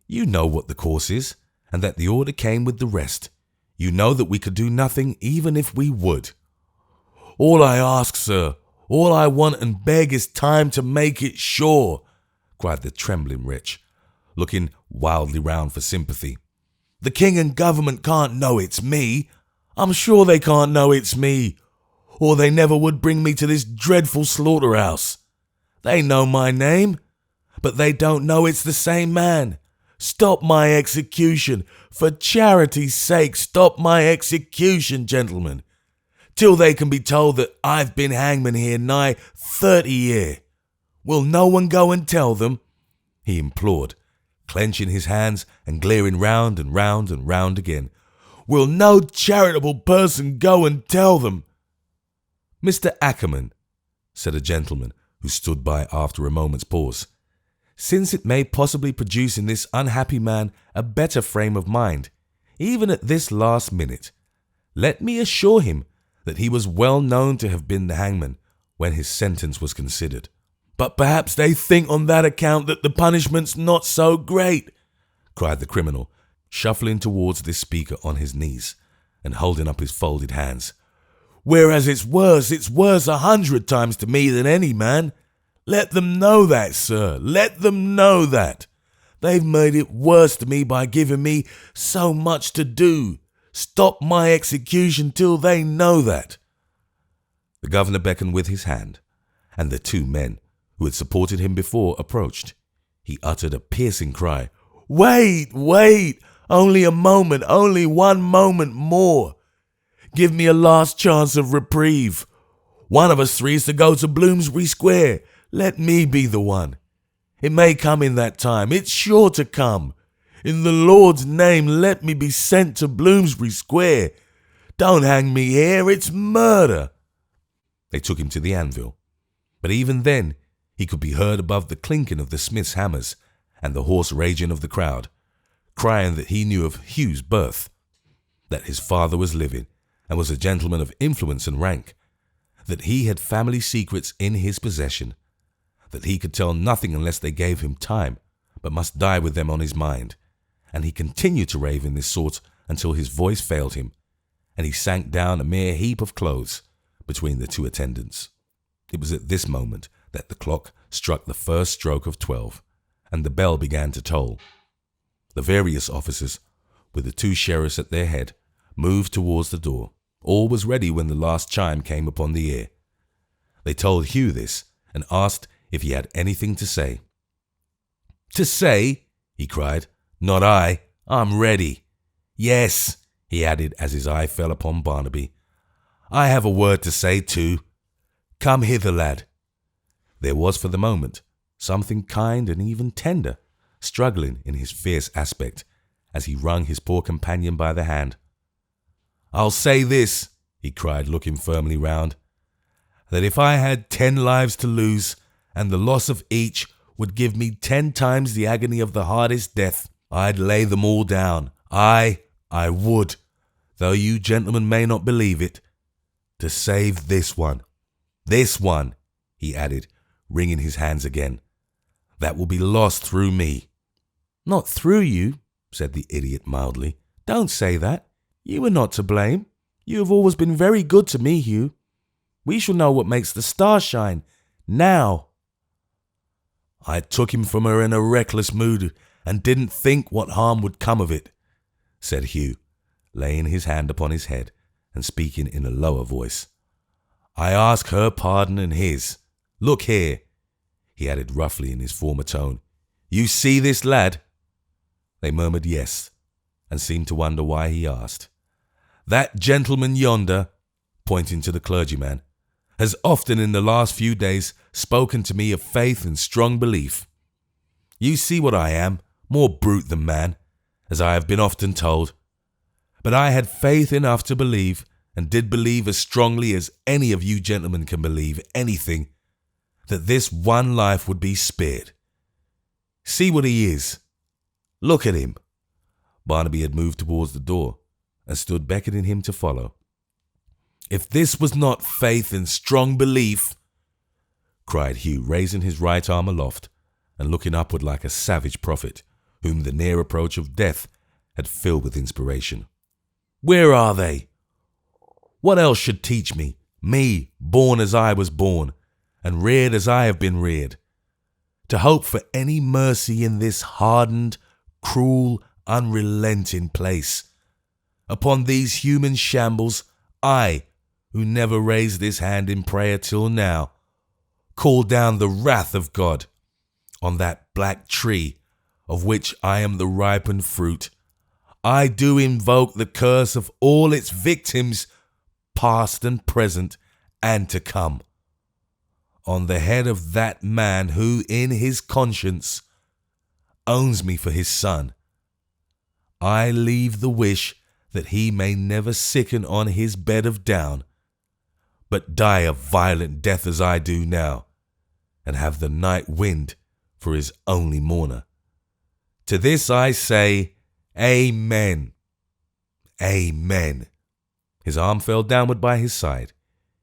Speaker 1: "you know what the course is, and that the order came with the rest. You know that we could do nothing even if we would." "All I ask, sir, all I want and beg is time to make it sure," cried the trembling wretch, looking wildly round for sympathy. "The king and government can't know it's me. I'm sure they can't know it's me, or they never would bring me to this dreadful slaughterhouse. They know my name, but they don't know it's the same man. Stop my execution. For charity's sake, stop my execution, gentlemen.
Speaker 2: till they can be told that I've been hangman here nigh 30 year. Will no one go and tell them?" he implored, clenching his hands and glaring round and round and round again. "Will no charitable person go and tell them?" "Mr. Ackerman," said a gentleman who stood by after a moment's pause, "since it may possibly produce in this unhappy man a better frame of mind, even at this last minute, let me assure him that he was well known to have been the hangman when his sentence was considered." "But perhaps they think on that account that the punishment's not so great," cried the criminal, shuffling towards this speaker on his knees and holding up his folded hands. "Whereas it's worse 100 times to me than any man. Let them know that, sir. Let them know that. They've made it worse to me by giving me so much to do. Stop my execution till they know that." The governor beckoned with his hand, and the two men who had supported him before approached. He uttered a piercing cry. "Wait, wait! Only a moment, only one moment more. Give me a last chance of reprieve. One of us three is to go to Bloomsbury Square. Let me be the one. It may come in that time. It's sure to come. In the Lord's name, let me be sent to Bloomsbury Square. Don't hang me here. It's murder." They took him to the anvil, but even then he could be heard above the clinking of the smith's hammers and the hoarse raging of the crowd, crying that he knew of Hugh's birth, that his father was living and was a gentleman of influence and rank, that he had family secrets in his possession, that he could tell nothing unless they gave him time, but must die with them on his mind. And he continued to rave in this sort until his voice failed him, and he sank down a mere heap of clothes between the two attendants. It was at this moment that the clock struck the first stroke of 12, and the bell began to toll. The various officers, with the two sheriffs at their head, moved towards the door. All was ready when the last chime came upon the ear. They told Hugh this, and asked if he had anything to say. "To say?" he cried. "Not I. I'm ready. Yes," he added as his eye fell upon Barnaby, "I have a word to say too. Come hither, lad." There was for the moment something kind and even tender struggling in his fierce aspect as he wrung his poor companion by the hand. "I'll say this," he cried, looking firmly round, "that if I had 10 lives to lose, and the loss of each would give me 10 times the agony of the hardest death, I'd lay them all down. I would, though you gentlemen may not believe it, to save this one, he added, wringing his hands again, "that will be lost through me." "Not through you," said the idiot mildly. "Don't say that. You were not to blame. You have always been very good to me, Hugh. We shall know what makes the stars shine, now." "I took him from her in a reckless mood, and didn't think what harm would come of it," said Hugh, laying his hand upon his head and speaking in a lower voice. "I ask her pardon and his. Look here," he added roughly in his former tone. "You see this lad?" They murmured yes, and seemed to wonder why he asked. "That gentleman yonder," pointing to the clergyman, "has often in the last few days spoken to me of faith and strong belief. You see what I am, more brute than man, as I have been often told. But I had faith enough to believe, and did believe as strongly as any of you gentlemen can believe anything, that this one life would be spared. See what he is. Look at him." Barnaby had moved towards the door and stood beckoning him to follow. "If this was not faith and strong belief," cried Hugh, raising his right arm aloft and looking upward like a savage prophet whom the near approach of death had filled with inspiration. "Where are they? What else should teach me, born as I was born, and reared as I have been reared, to hope for any mercy in this hardened, cruel, unrelenting place? Upon these human shambles, I, who never raised this hand in prayer till now, call down the wrath of God. On that black tree, of which I am the ripened fruit, I do invoke the curse of all its victims, past and present and to come. On the head of that man who, in his conscience, owns me for his son, I leave the wish that he may never sicken on his bed of down, but die a violent death as I do now, and have the night wind for his only mourner. To this I say, Amen. Amen. His arm fell downward by his side.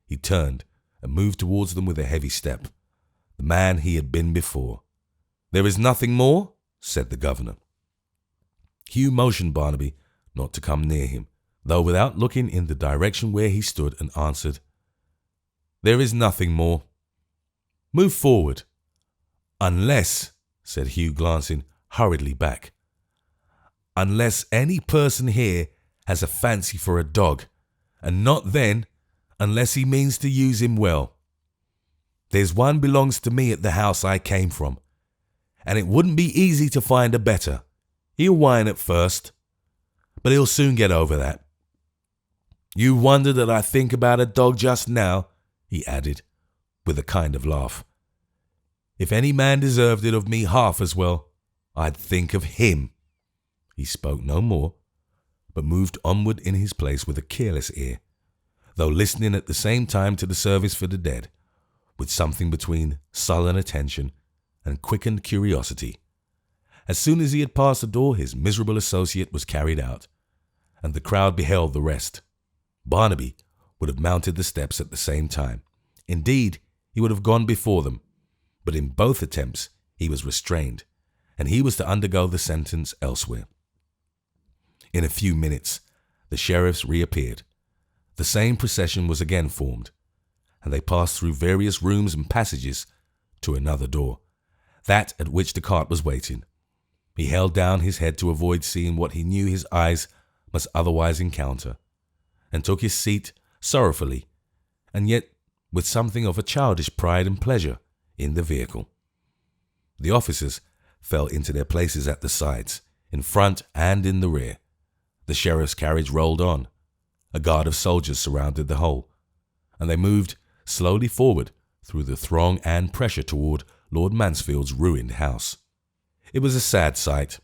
Speaker 2: He turned and moved towards them with a heavy step, the man he had been before. There is nothing more? Said the governor. Hugh motioned Barnaby not to come near him, though without looking in the direction where he stood, and answered, There is nothing more. Move forward. Unless, said Hugh, glancing hurriedly back, unless any person here has a fancy for a dog, and not then unless he means to use him well. There's one belongs to me at the house I came from, and it wouldn't be easy to find a better. He'll whine at first, but he'll soon get over that. You wonder that I think about a dog just now, he added, with a kind of laugh. If any man deserved it of me half as well, I'd think of him. He spoke no more, but moved onward in his place with a careless ear, though listening at the same time to the service for the dead, with something between sullen attention and quickened curiosity. As soon as he had passed the door, his miserable associate was carried out, and the crowd beheld the rest. Barnaby would have mounted the steps at the same time. Indeed, he would have gone before them, but in both attempts he was restrained, and he was to undergo the sentence elsewhere. In a few minutes, the sheriffs reappeared. The same procession was again formed, and they passed through various rooms and passages to another door, that at which the cart was waiting. He held down his head to avoid seeing what he knew his eyes must otherwise encounter, and took his seat sorrowfully, and yet with something of a childish pride and pleasure in the vehicle. The officers fell into their places at the sides, in front and in the rear. The sheriff's carriage rolled on. A guard of soldiers surrounded the whole, and they moved slowly forward through the throng and pressure toward Lord Mansfield's ruined house. It was a sad sight.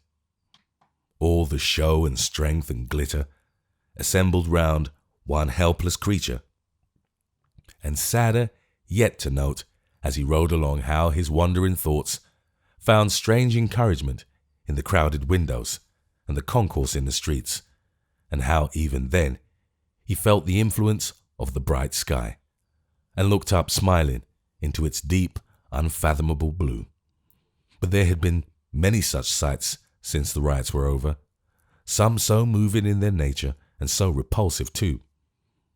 Speaker 2: All the show and strength and glitter assembled round one helpless creature, and sadder yet to note as he rode along how his wandering thoughts found strange encouragement in the crowded windows and the concourse in the streets, and how even then he felt the influence of the bright sky, and looked up smiling into its deep, unfathomable blue. But there had been many such sights since the riots were over, some so moving in their nature and so repulsive too,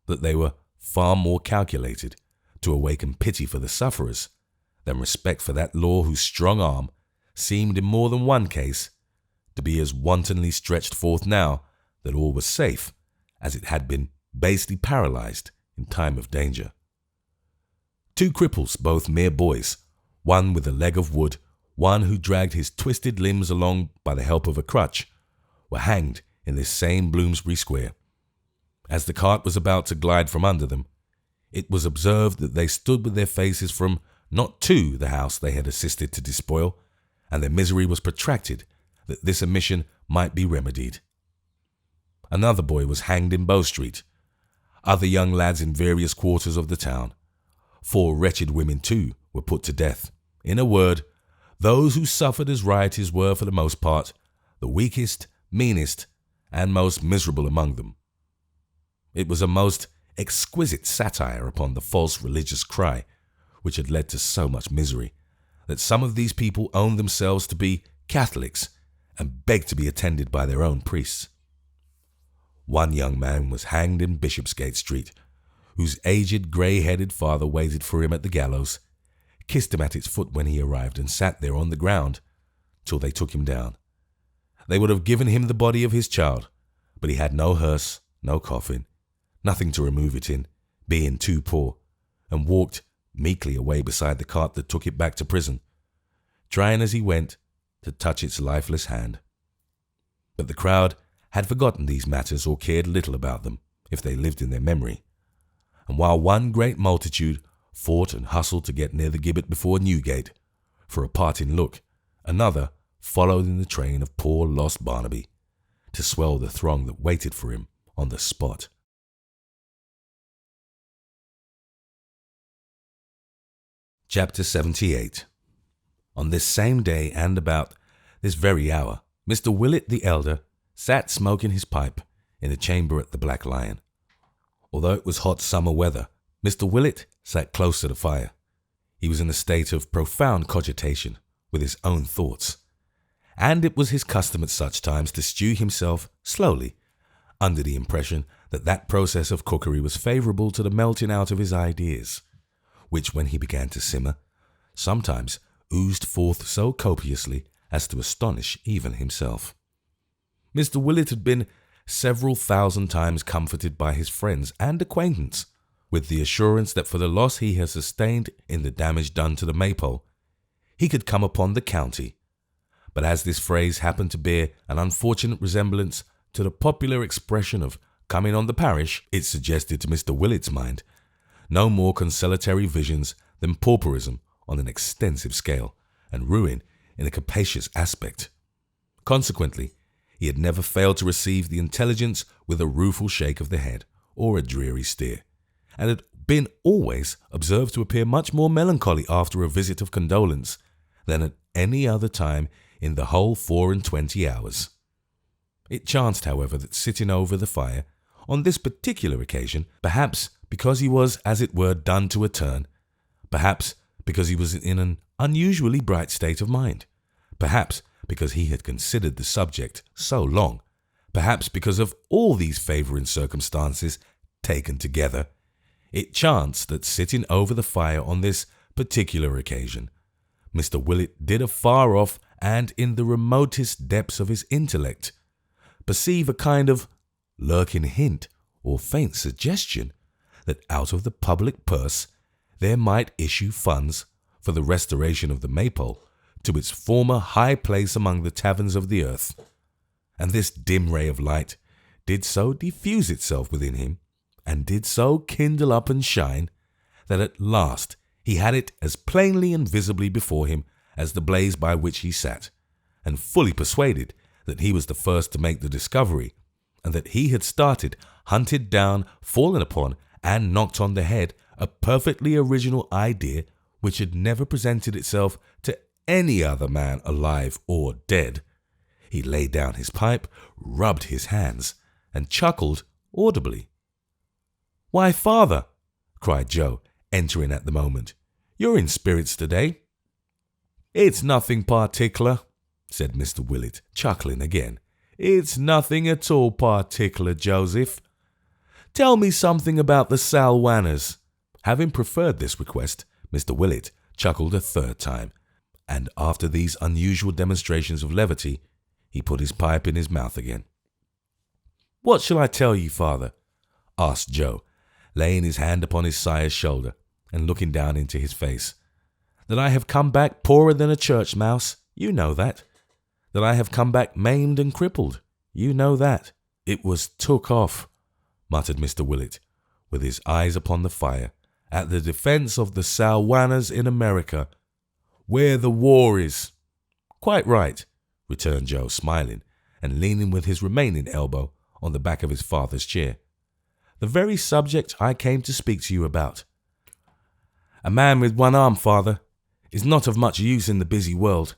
Speaker 2: that they were far more calculated to awaken pity for the sufferers than respect for that law whose strong arm seemed in more than one case to be as wantonly stretched forth now that all was safe as it had been basely paralyzed in time of danger. Two cripples, both mere boys, one with a leg of wood, one who dragged his twisted limbs along by the help of a crutch, were hanged in this same Bloomsbury Square. As the cart was about to glide from under them, it was observed that they stood with their faces from, not to, the house they had assisted to despoil, and their misery was protracted that this omission might be remedied. Another boy was hanged in Bow Street, other young lads in various quarters of the town. 4 wretched women, too, were put to death. In a word, those who suffered as rioters were, for the most part, the weakest, meanest, and most miserable among them. It was a most exquisite satire upon the false religious cry which had led to so much misery, that some of these people owned themselves to be Catholics and begged to be attended by their own priests. One young man was hanged in Bishopsgate Street, whose aged, grey-headed father waited for him at the gallows, kissed him at its foot when he arrived, and sat there on the ground till they took him down. They would have given him the body of his child, but he had no hearse, no coffin, nothing to remove it in, being too poor, and walked meekly away beside the cart that took it back to prison, trying as he went to touch its lifeless hand. But the crowd had forgotten these matters or cared little about them, if they lived in their memory.
Speaker 1: and while one great multitude fought and hustled to get near the gibbet before Newgate for a parting look, another followed in the train of poor lost Barnaby to swell the throng that waited for him on the spot. Chapter 78. On this same day and about this very hour, Mr. Willett the elder sat smoking his pipe in a chamber at the Black Lion. Although it was hot summer weather, Mr. Willett sat close to the fire. He was in a state of profound cogitation with his own thoughts, and it was his custom at such times to stew himself slowly, under the impression that that process of cookery was favourable to the melting out of his ideas, which, when he began to simmer, sometimes oozed forth so copiously as to astonish even himself. Mr. Willett had been several thousand times comforted by his friends and acquaintance with the assurance that for the loss he had sustained in the damage done to the Maypole, he could come upon the county. But as this phrase happened to bear an unfortunate resemblance to the popular expression of coming on the parish, it suggested to Mr. Willett's mind no more consolatory visions than pauperism on an extensive scale and ruin in a capacious aspect. Consequently, he had never failed to receive the intelligence with a rueful shake of the head or a dreary stare, and had been always observed to appear much more melancholy after a visit of condolence than at any other time in the whole 24 hours. It chanced, however, that sitting over the fire on this particular occasion, perhaps because he was, as it were, done to a turn, perhaps because he was in an unusually bright state of mind, perhaps because he had considered the subject so long, perhaps because of all these favouring circumstances taken together, it chanced that sitting over the fire on this particular occasion, Mr. Willett did afar off and in the remotest depths of his intellect perceive a kind of lurking hint or faint suggestion that out of the public purse there might issue funds for the restoration of the Maypole to its former high place among the taverns of the earth. And this dim ray of light did so diffuse itself within him, and did so kindle up and shine, that at last he had it as plainly and visibly before him as the blaze by which he sat, and fully persuaded that he was the first to make the discovery, and that he had started, hunted down, fallen upon, and knocked on the head a perfectly original idea which had never presented itself to any other man alive or dead. He laid down his pipe, rubbed his hands, and chuckled audibly. "Why, father," cried Joe, entering at the moment, "you're in spirits today." "It's nothing particular," said Mr. Willett, chuckling again. "It's nothing at all particular, Joseph. Tell me something about the Salwanners." Having preferred this request, Mr. Willett chuckled a third time, and after these unusual demonstrations of levity, he put his pipe in his mouth again. "What shall I tell you, father?" asked Joe, laying his hand upon his sire's shoulder and looking down into his face. "That I have come back poorer than a church mouse, you know that. That I have come back maimed and crippled, you know that." "It was took off," muttered Mr. Willett, with his eyes upon the fire, "at the defence of the Salwanners in America, where the war is." "Quite right," returned Joe, smiling, and leaning with his remaining elbow on the back of his father's chair. "The very subject I came to speak to you about. A man with one arm, father, is not of much use in the busy world."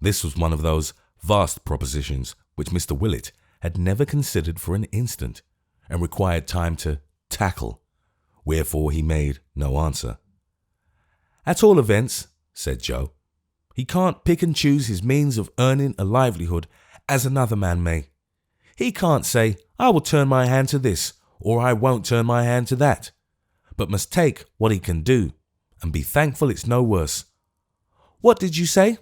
Speaker 1: This was one of those vast propositions which Mr. Willett had never considered for an instant, and required time to tackle, wherefore he made no answer. "At all events," said Joe, "he can't pick and choose his means of earning a livelihood as another man may. He can't say, I will turn my hand to this, or I won't turn my hand to that, but must take what he can do, and be thankful it's no worse. What did you say?"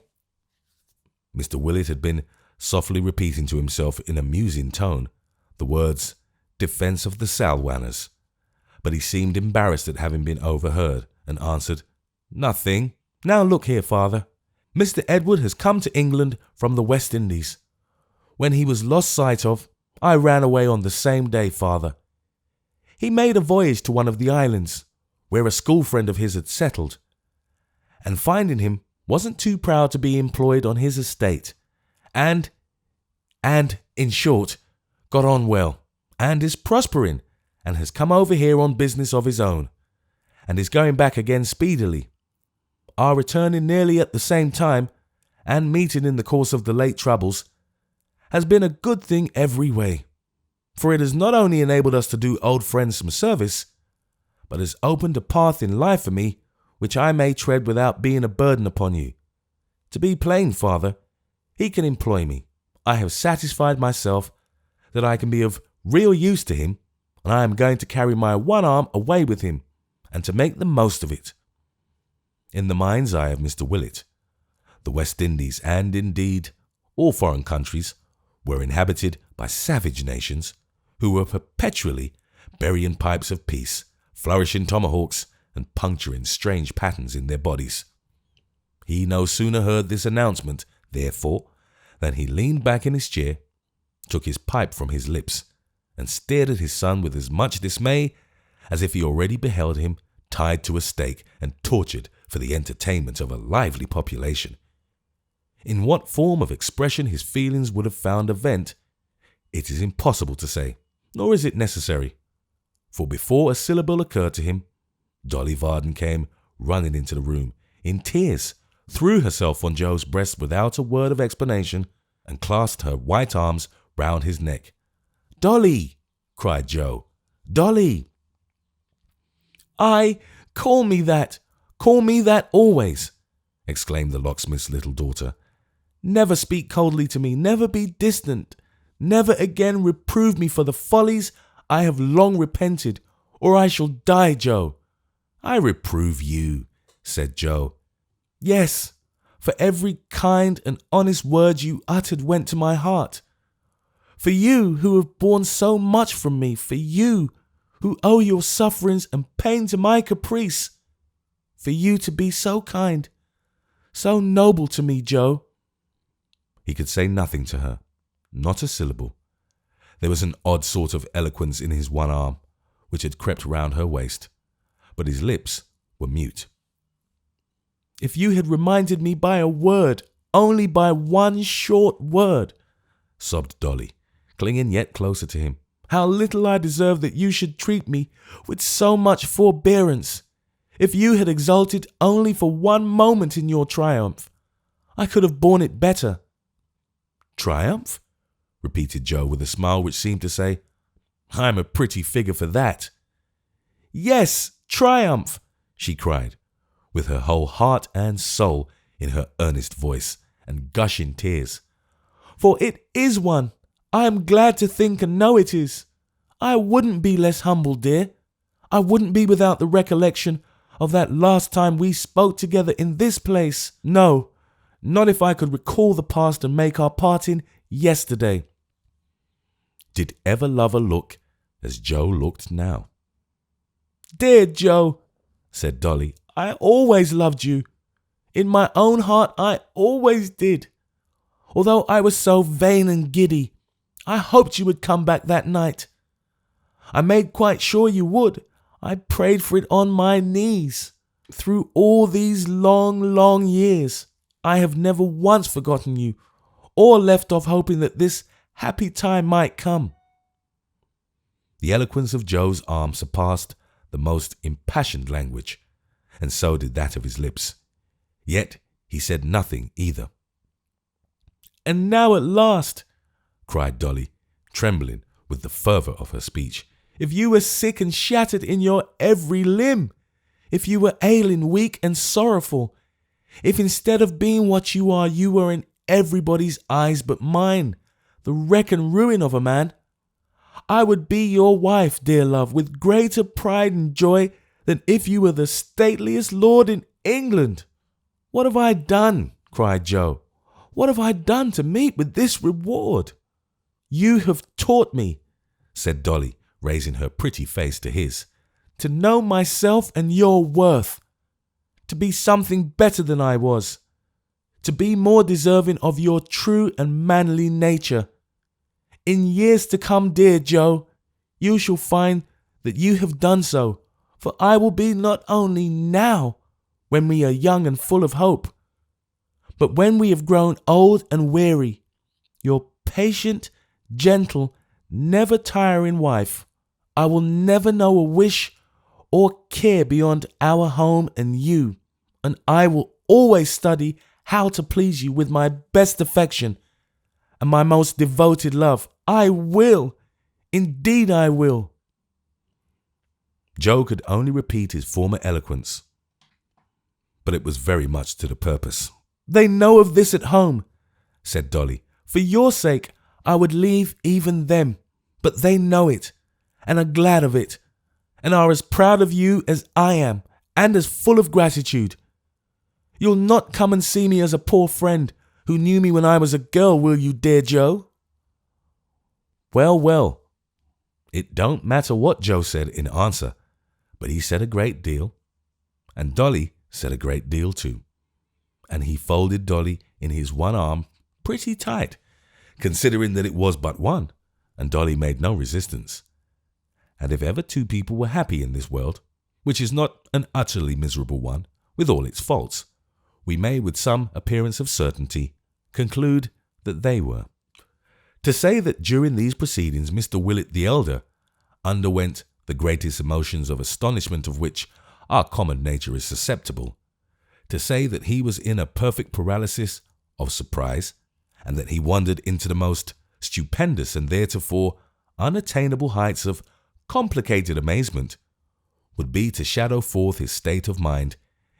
Speaker 1: Mr. Willett had been softly repeating to himself in a musing tone the words, "defence of the Salwanners," but he seemed embarrassed at having been overheard, and answered, "Nothing. Now look here, father. Mr. Edward has come to England from the West Indies. When he was lost sight of, I ran away on the same day, father. he made a voyage to one of the islands, where a school friend of his had settled, and finding him, wasn't too proud to be employed on his estate, and, in short, got on well, and is prospering, and has come over here on business of his own, and is going back again speedily. Our returning nearly at the same time, and meeting in the course of the late troubles, has been a good thing every way, for it has not only enabled us to do old friends some service, but has opened a path in life for me which I may tread without being a burden upon you. To be plain, father, he can employ me. I have satisfied myself that I can be of real use to him, and I am going to carry my one arm away with him, and to make the most of it. In the mind's eye of Mr. Willett, the West Indies, and indeed all foreign countries, were inhabited by savage nations who were perpetually burying pipes of peace, flourishing tomahawks, and puncturing strange patterns in their bodies. He no sooner heard this announcement, therefore, than he leaned back in his chair, took his pipe from his lips, and stared at his son with as much dismay as if he already beheld him tied to a stake and tortured for the entertainment of a lively population. In what form of expression his feelings would have found a vent, it is impossible to say, nor is it necessary, for before a syllable occurred to him, Dolly Varden came running into the room, in tears, threw herself on Joe's breast without a word of explanation, and clasped her white arms round his neck. "Dolly!" cried Joe. "Dolly!" "Aye, call me that always!" exclaimed the locksmith's little daughter. "Never speak coldly to me, never be distant, never again reprove me for the follies I have long repented, or I shall die, Joe." "I reprove you," said Joe. "Yes, for every kind and honest word you uttered went to my heart. For you who have borne so much from me, for you who owe your sufferings and pain to my caprice, for you to be so kind, so noble to me, Joe." He could say nothing to her, not a syllable. There was an odd sort of eloquence in his one arm, which had crept round her waist, but his lips were mute. "If you had reminded me by a word, only by one short word," sobbed Dolly, clinging yet closer to him, "how little I deserve that you should treat me with so much forbearance. If you had exulted only for one moment in your triumph, I could have borne it better." "Triumph?" repeated Joe with a smile which seemed to say, "I'm a pretty figure for that." "Yes, triumph!" she cried, with her whole heart and soul in her earnest voice and gushing tears. "For it is one. I am glad to think and know it is. I wouldn't be less humble, dear. I wouldn't be without the recollection of that last time we spoke together in this place. No, not if I could recall the past and make our parting yesterday." Did ever lover look as Joe looked now? "Dear Joe," said Dolly, "I always loved you. In my own heart I always did. Although I was so vain and giddy, I hoped you would come back that night. I made quite sure you would. I prayed for it on my knees. Through all these long, long years, I have never once forgotten you, or left off hoping that this happy time might come." The eloquence of Joe's arm surpassed the most impassioned language, and so did that of his lips. Yet he said nothing either. "And now at last," cried Dolly, trembling with the fervour of her speech, "if you were sick and shattered in your every limb, if you were ailing, weak and sorrowful, if instead of being what you are, you were in everybody's eyes but mine, the wreck and ruin of a man, I would be your wife, dear love, with greater pride and joy than if you were the stateliest lord in England." "What have I done?" cried Joe. "What have I done to meet with this reward?" "You have taught me," said Dolly, raising her pretty face to his, "to know myself and your worth, to be something better than I was, to be more deserving of your true and manly nature. In years to come, dear Joe, you shall find that you have done so, for I will be not only now, when we are young and full of hope, but when we have grown old and weary, your patient, gentle, never tiring wife. I will never know a wish or care beyond our home and you, and I will always study how to please you with my best affection and my most devoted love. I will, indeed I will.
Speaker 2: Joe could only repeat his former eloquence, but it was very much to the purpose.
Speaker 1: They know of this at home, said Dolly. For your sake, I would leave even them, but they know it, and are glad of it, and are as proud of you as I am, and as full of gratitude. You'll not come and see me as a poor friend who knew me when I was a girl, will you, dear Joe?
Speaker 2: Well, well, it don't matter what Joe said in answer, but he said a great deal, and Dolly said a great deal too, and he folded Dolly in his one arm pretty tight, considering that it was but one, and Dolly made no resistance. And if ever two people were happy in this world, which is not an utterly miserable one, with all its faults, we may with some appearance of certainty conclude that they were. To say that during these proceedings Mr. Willett the elder underwent the greatest emotions of astonishment of which our common nature is susceptible, to say that he was in a perfect paralysis of surprise, and that he wandered into the most stupendous and theretofore unattainable heights of complicated amazement, would be to shadow forth his state of mind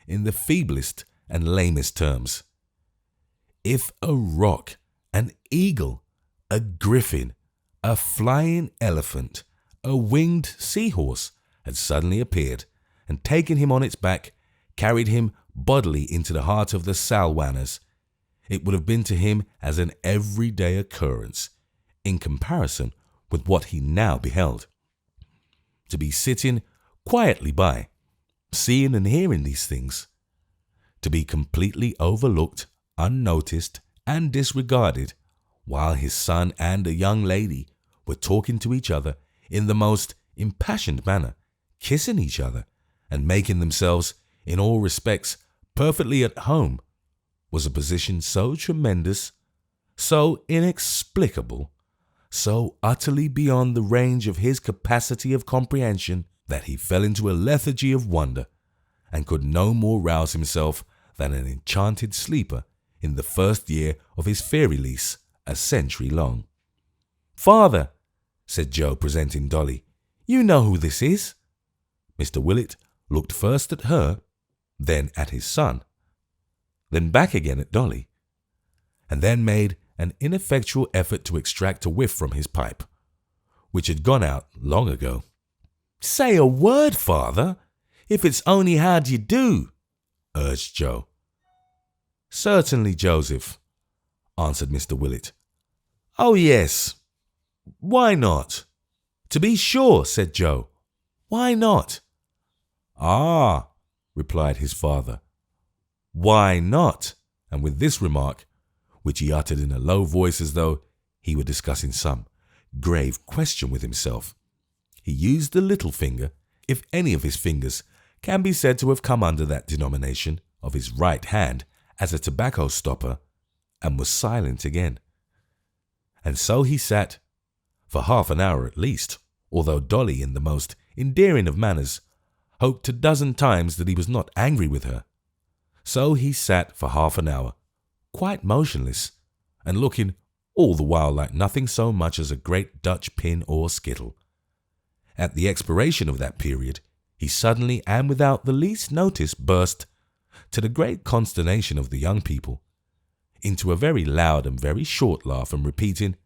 Speaker 2: in the feeblest and lamest terms. If a roc, an eagle, a griffin, a flying elephant, a winged seahorse had suddenly appeared and taken him on its back, carried him bodily into the heart of the Salwanners, it would have been to him as an everyday occurrence in comparison with what he now beheld. To be sitting quietly by, seeing and hearing these things, to be completely overlooked, unnoticed, and disregarded, while his son and a young lady were talking to each other in the most impassioned manner, kissing each other, and making themselves, in all respects, perfectly at home, was a position so tremendous, so inexplicable, so utterly beyond the range of his capacity of comprehension, that he fell into a lethargy of wonder, and could no more rouse himself than an enchanted sleeper in the first year of his fairy lease, a century long.
Speaker 1: Father,
Speaker 2: said Joe, presenting Dolly,
Speaker 1: you know who this is.
Speaker 2: Mr. Willett looked first at her, then at his son, then back again at Dolly, and then made an ineffectual effort to extract a whiff from his pipe, which had gone out long ago.
Speaker 1: Say a word, father, if it's only how d'ye do, urged Joe.
Speaker 2: Certainly, Joseph, answered Mr. Willett.
Speaker 1: Oh, yes. Why not?
Speaker 2: To be sure, said Joe.
Speaker 1: Why not?
Speaker 2: Ah, replied his father. Why not? And with this remark, which he uttered in a low voice as though he were discussing some grave question with himself, he used the little finger, if any of his fingers can be said to have come under that denomination, of his right hand as a tobacco stopper, and was silent again. And so he sat, for half an hour at least, although Dolly, in the most endearing of manners, hoped a dozen times that he was not angry with her. So he sat for half an hour, quite motionless, and looking all the while like nothing so much as a great Dutch pin or skittle. At the expiration of that period, he suddenly and without the least notice burst, to the great consternation of the young people, into a very loud and very short laugh, and repeating,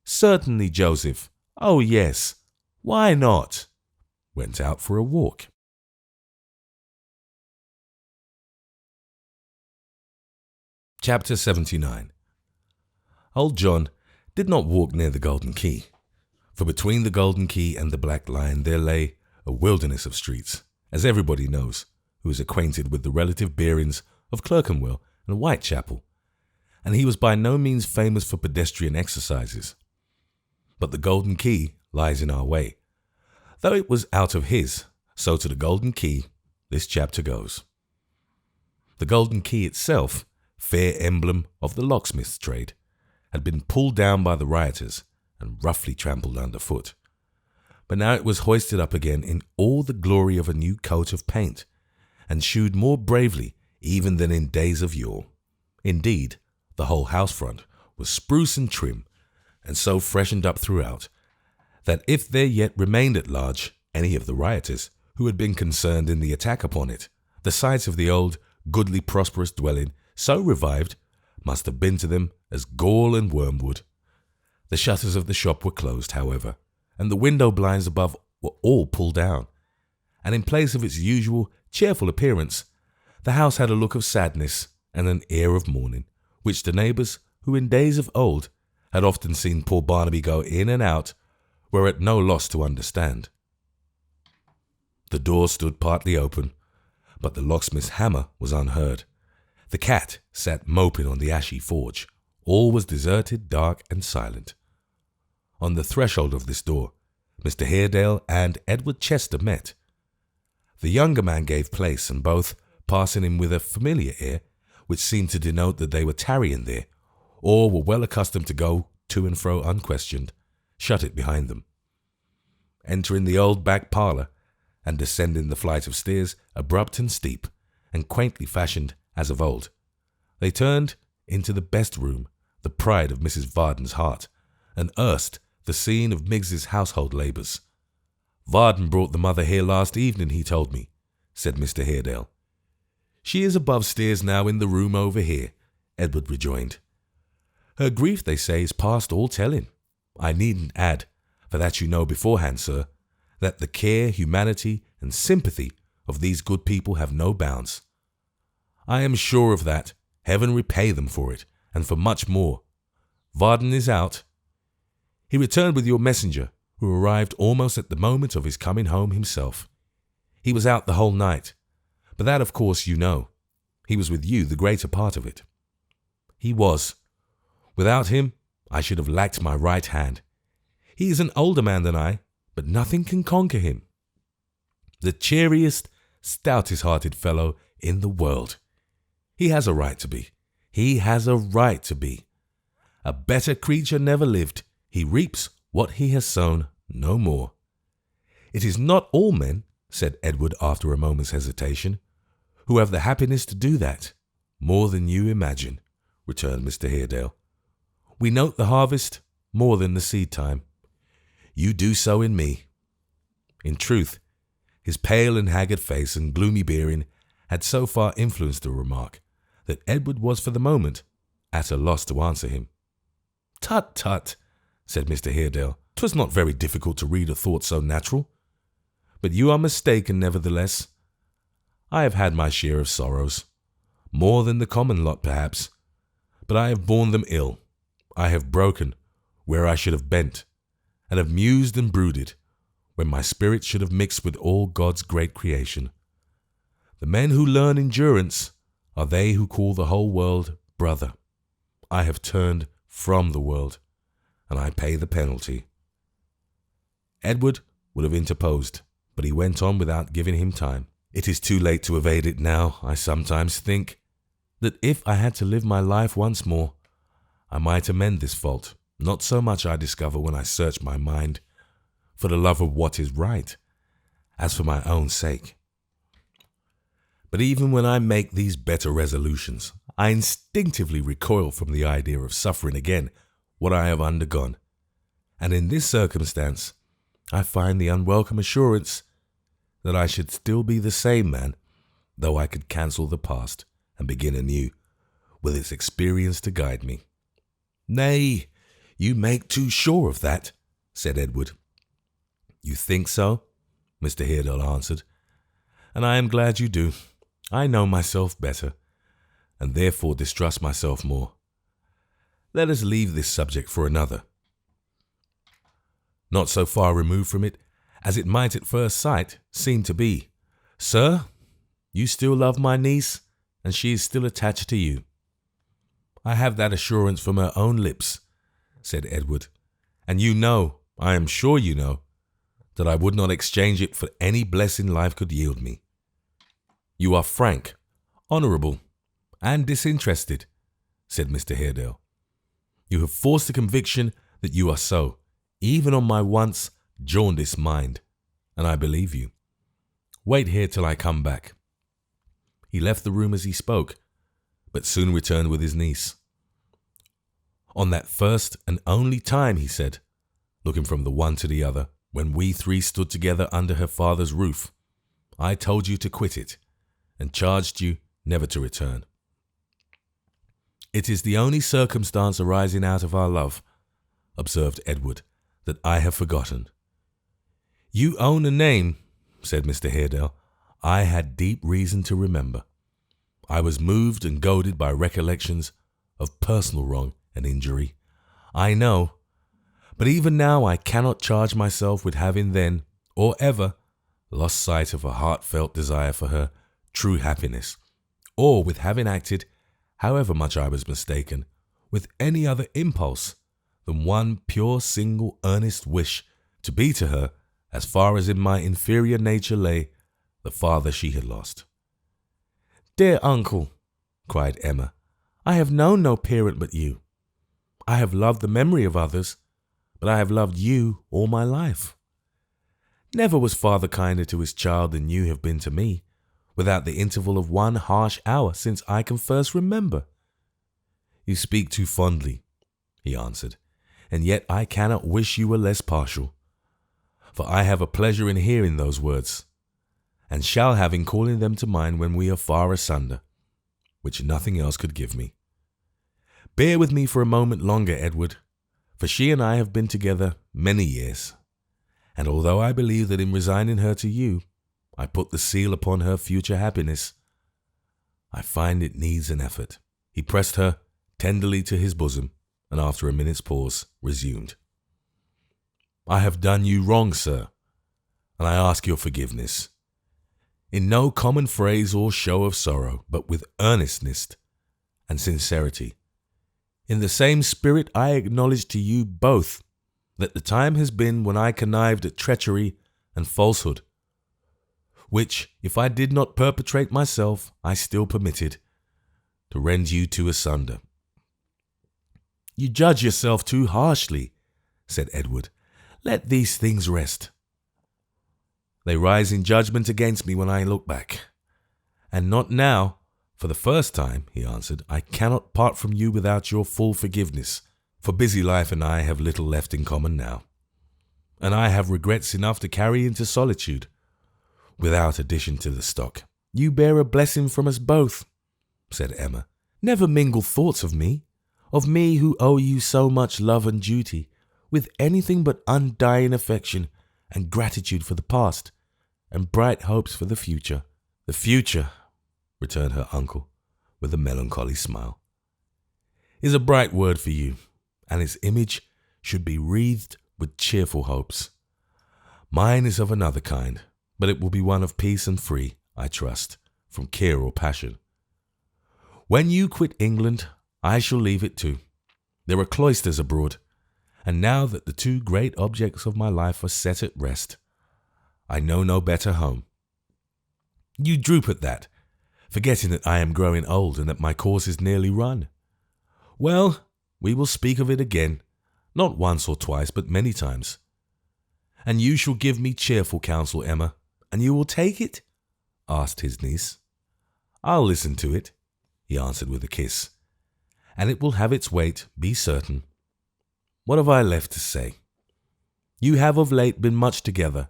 Speaker 2: "Certainly, Joseph. Oh, yes. Why not?" went out for a walk. Chapter 79. Old John did not walk near the Golden Key, for between the Golden Key and the Black Lion there lay a wilderness of streets, as everybody knows who is acquainted with the relative bearings of Clerkenwell and Whitechapel, and he was by no means famous for pedestrian exercises. But the Golden Key lies in our way,
Speaker 1: Though it was out of his, so to the golden key this chapter goes. The golden key itself, fair emblem of the locksmith's trade, had been pulled down by the rioters and roughly trampled underfoot. But now it was hoisted up again in all the glory of a new coat of paint, and shewed more bravely even than in days of yore. Indeed, the whole house front was spruce and trim, and so freshened up throughout, that if there yet remained at large any of the rioters who had been concerned in the attack upon it, the sight of the old, goodly, prosperous dwelling, so revived, must have been to them as gall and wormwood. The shutters of the shop were closed, however, and the window blinds above were all pulled down, and in place of its usual cheerful appearance, the house had a look of sadness and an air of mourning, which the neighbours, who in days of old had often seen poor Barnaby go in and out, were at no loss to understand. The door stood partly open, but the locksmith's hammer was unheard. The cat sat moping on the ashy forge. All was deserted, dark, and silent. On the threshold of this door, Mr. Haredale and Edward Chester met. The younger man gave place, and both, passing him with a familiar air, which seemed to denote that they were tarrying there, or were well accustomed to go to and fro unquestioned, shut it behind them. Entering the old back parlour, and descending the flight of stairs, abrupt and steep, and quaintly fashioned as of old, they turned into the best room, the pride of Mrs. Varden's heart, and erst the scene of Miggs's household labours. "Varden brought the mother here last evening, he told me," said Mr. Haredale. "She is above stairs now in the room over here," Edward rejoined. "Her grief, they say, is past all telling. I needn't add, for that you know beforehand, sir, that the care, humanity, and sympathy of these good people have no bounds. I am sure of that. Heaven repay them for it, and for much more. Varden is out. He returned with your messenger, who arrived almost at the moment of his coming home himself. He was out the whole night, but that of course you know. He was with you the greater part of it." "He was. Without him, I should have lacked my right hand. He is an older man than I, but nothing can conquer him. The cheeriest, stoutest-hearted fellow in the world. He has a right to be. He has a right to be. A better creature never lived. He reaps what he has sown, no more." "It is not all men," said Edward after a moment's hesitation, "who have the happiness to do that." "More than you imagine," returned Mr. Haredale. "We note the harvest more than the seed time. You do so in me." In truth, his pale and haggard face and gloomy bearing had so far influenced the remark that Edward was for the moment at a loss to answer him. "Tut, tut," said Mr. Haredale. "'Twas not very difficult to read a thought so natural. But you are mistaken, nevertheless. I have had my share of sorrows, more than the common lot perhaps, but I have borne them ill. I have broken where I should have bent, and have mused and brooded when my spirit should have mixed with all God's great creation. The men who learn endurance are they who call the whole world brother. I have turned from the world, and I pay the penalty." Edward would have interposed, but he went on without giving him time. "It is too late to evade it now. I sometimes think that if I had to live my life once more, I might amend this fault. Not so much, I discover, when I search my mind for the love of what is right, as for my own sake. But even when I make these better resolutions, I instinctively recoil from the idea of suffering again what I have undergone. And in this circumstance, I find the unwelcome assurance that I should still be the same man, though I could cancel the past and begin anew, with its experience to guide me." "Nay, you make too sure of that," said Edward. "You think so?" Mr. Haredale answered, "and I am glad you do. I know myself better, and therefore distrust myself more. Let us leave this subject for another. Not so far removed from it as it might at first sight seem to be. Sir, you still love my niece, and she is still attached to you." "I have that assurance from her own lips," said Edward, "and you know, I am sure you know, that I would not exchange it for any blessing life could yield me. You are frank, honourable, and disinterested, said Mr. Haredale. You have forced the conviction that you are so, even on my once jaundiced mind, and I believe you. Wait here till I come back. He left the room as he spoke, but soon returned with his niece. On that first and only time, he said, looking from the one to the other, when we three stood together under her father's roof, I told you to quit it, and charged you never to return. It is the only circumstance arising out of our love, observed Edward, that I have forgotten. You own a name, said Mr. Haredale, I had deep reason to remember. I was moved and goaded by recollections of personal wrong and injury, I know, but even now I cannot charge myself with having then, or ever, lost sight of a heartfelt desire for her true happiness, or with having acted, however much I was mistaken, with any other impulse than one pure single earnest wish to be to her, as far as in my inferior nature lay, the father she had lost. Dear uncle, cried Emma, I have known no parent but you. I have loved the memory of others, but I have loved you all my life. Never was father kinder to his child than you have been to me, without the interval of one harsh hour since I can first remember. You speak too fondly, he answered, and yet I cannot wish you were less partial. For I have a pleasure in hearing those words, and shall have in calling them to mind when we are far asunder, which nothing else could give me. Bear with me for a moment longer, Edward, for she and I have been together many years, and although I believe that in resigning her to you, I put the seal upon her future happiness, I find it needs an effort. He pressed her tenderly to his bosom, and after a minute's pause, resumed. I have done you wrong, sir, and I ask your forgiveness. In no common phrase or show of sorrow, but with earnestness and sincerity. In the same spirit I acknowledge to you both that the time has been when I connived at treachery and falsehood, which, if I did not perpetrate myself, I still permitted, to rend you two asunder. You judge yourself too harshly, said Edward. Let these things rest. They rise in judgment against me when I look back. And not now, for the first time, he answered. I cannot part from you without your full forgiveness, for busy life and I have little left in common now. And I have regrets enough to carry into solitude, without addition to the stock. You bear a blessing from us both, said Emma. Never mingle thoughts of me who owe you so much love and duty, with anything but undying affection and gratitude for the past, and bright hopes for the future. The future, returned her uncle, with a melancholy smile, is a bright word for you, and its image should be wreathed with cheerful hopes. Mine is of another kind, but it will be one of peace and free, I trust, from care or passion. When you quit England, I shall leave it too. There are cloisters abroad, and now that the two great objects of my life are set at rest, I know no better home. You droop at that, forgetting that I am growing old and that my course is nearly run. Well, we will speak of it again, not once or twice, but many times. And you shall give me cheerful counsel, Emma, and you will take it? Asked his niece. I'll listen to it, he answered with a kiss, and it will have its weight, be certain. What have I left to say? You have of late been much together.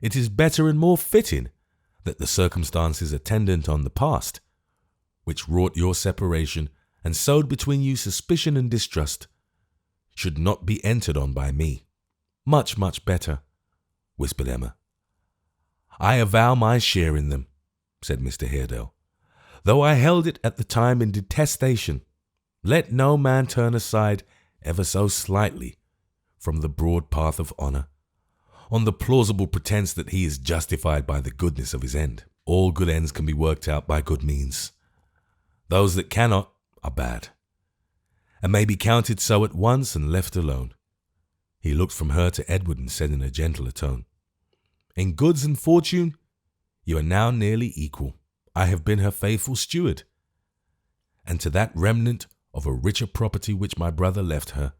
Speaker 1: It is better and more fitting that the circumstances attendant on the past, which wrought your separation and sowed between you suspicion and distrust, should not be entered on by me. Much, much better, whispered Emma. I avow my share in them, said Mr. Haredale, though I held it at the time in detestation. Let no man turn aside ever so slightly from the broad path of honour, on the plausible pretence that he is justified by the goodness of his end. All good ends can be worked out by good means. Those that cannot are bad, and may be counted so at once and left alone. He looked from her to Edward and said in a gentler tone, "In goods and fortune, you are now nearly equal. I have been her faithful steward. And to that remnant of a richer property which my brother left her,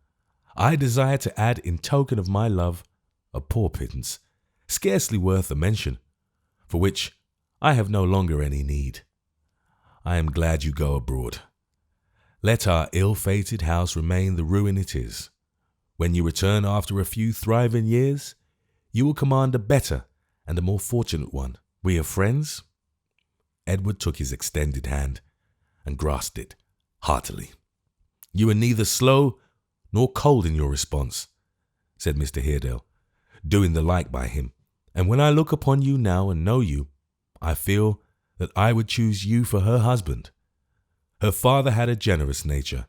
Speaker 1: I desire to add in token of my love a poor pittance, scarcely worth a mention, for which I have no longer any need. I am glad you go abroad. Let our ill-fated house remain the ruin it is. When you return after a few thriving years, you will command a better and a more fortunate one. We are friends?" Edward took his extended hand and grasped it heartily. "You are neither slow nor cold in your response," said Mr. Haredale, doing the like by him. "And when I look upon you now and know you, I feel that I would choose you for her husband. Her father had a generous nature,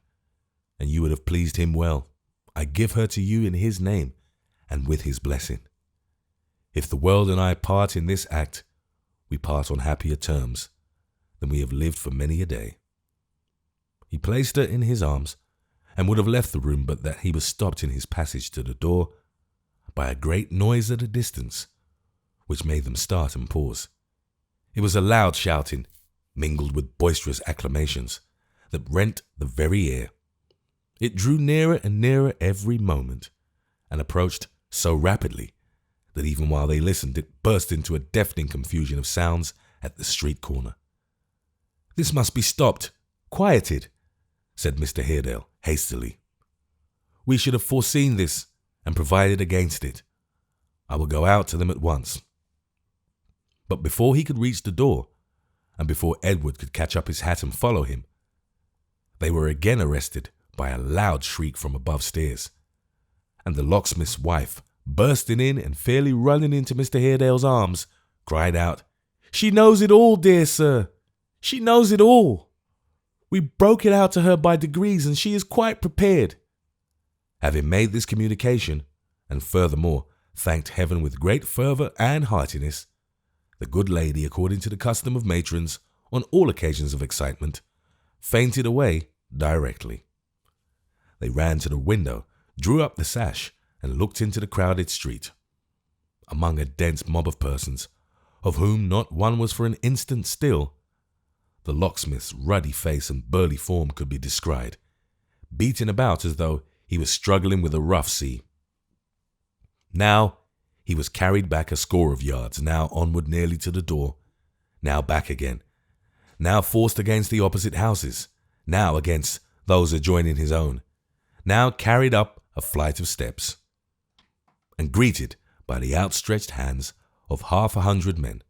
Speaker 1: and you would have pleased him well. I give her to you in his name and with his blessing. If the world and I part in this act, we part on happier terms than we have lived for many a day." He placed her in his arms and would have left the room, but that he was stopped in his passage to the door by a great noise at a distance, which made them start and pause. It was a loud shouting, mingled with boisterous acclamations, that rent the very air. It drew nearer and nearer every moment, and approached so rapidly that even while they listened, it burst into a deafening confusion of sounds at the street corner. "This must be stopped, quieted," said Mr. Haredale hastily. "We should have foreseen this and provided against it. I will go out to them at once." But before he could reach the door, and before Edward could catch up his hat and follow him, they were again arrested by a loud shriek from above stairs, and the locksmith's wife, bursting in and fairly running into Mr. Haredale's arms, cried out, "She knows it all, dear sir! She knows it all! We broke it out to her by degrees, and she is quite prepared." Having made this communication, and furthermore thanked heaven with great fervour and heartiness, the good lady, according to the custom of matrons on all occasions of excitement, fainted away directly. They ran to the window, drew up the sash, and looked into the crowded street. Among a dense mob of persons, of whom not one was for an instant still, the locksmith's ruddy face and burly form could be descried, beating about as though he was struggling with a rough sea. Now he was carried back a score of yards, now onward nearly to the door, now back again, now forced against the opposite houses, now against those adjoining his own, now carried up a flight of steps, and greeted by the outstretched hands of 100 men,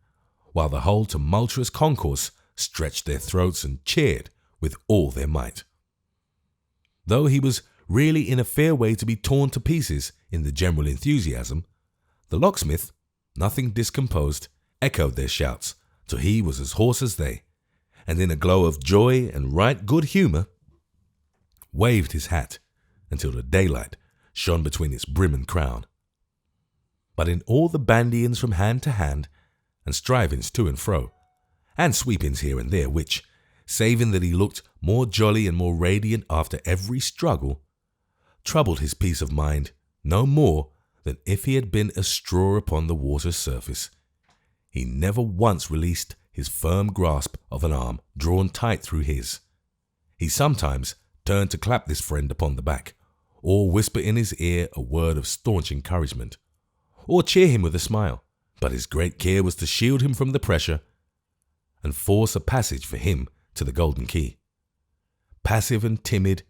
Speaker 1: while the whole tumultuous concourse stretched their throats and cheered with all their might. Though he was really in a fair way to be torn to pieces in the general enthusiasm, the locksmith, nothing discomposed, echoed their shouts till he was as hoarse as they, and in a glow of joy and right good humour, waved his hat until the daylight shone between its brim and crown. But in all the bandyings from hand to hand, and strivings to and fro, and sweepings here and there, which, saving that he looked more jolly and more radiant after every struggle, troubled his peace of mind no more than if he had been a straw upon the water's surface, he never once released his firm grasp of an arm drawn tight through his. He sometimes turned to clap this friend upon the back, or whisper in his ear a word of staunch encouragement, or cheer him with a smile, but his great care was to shield him from the pressure and force a passage for him to the Golden Key. Passive and timid,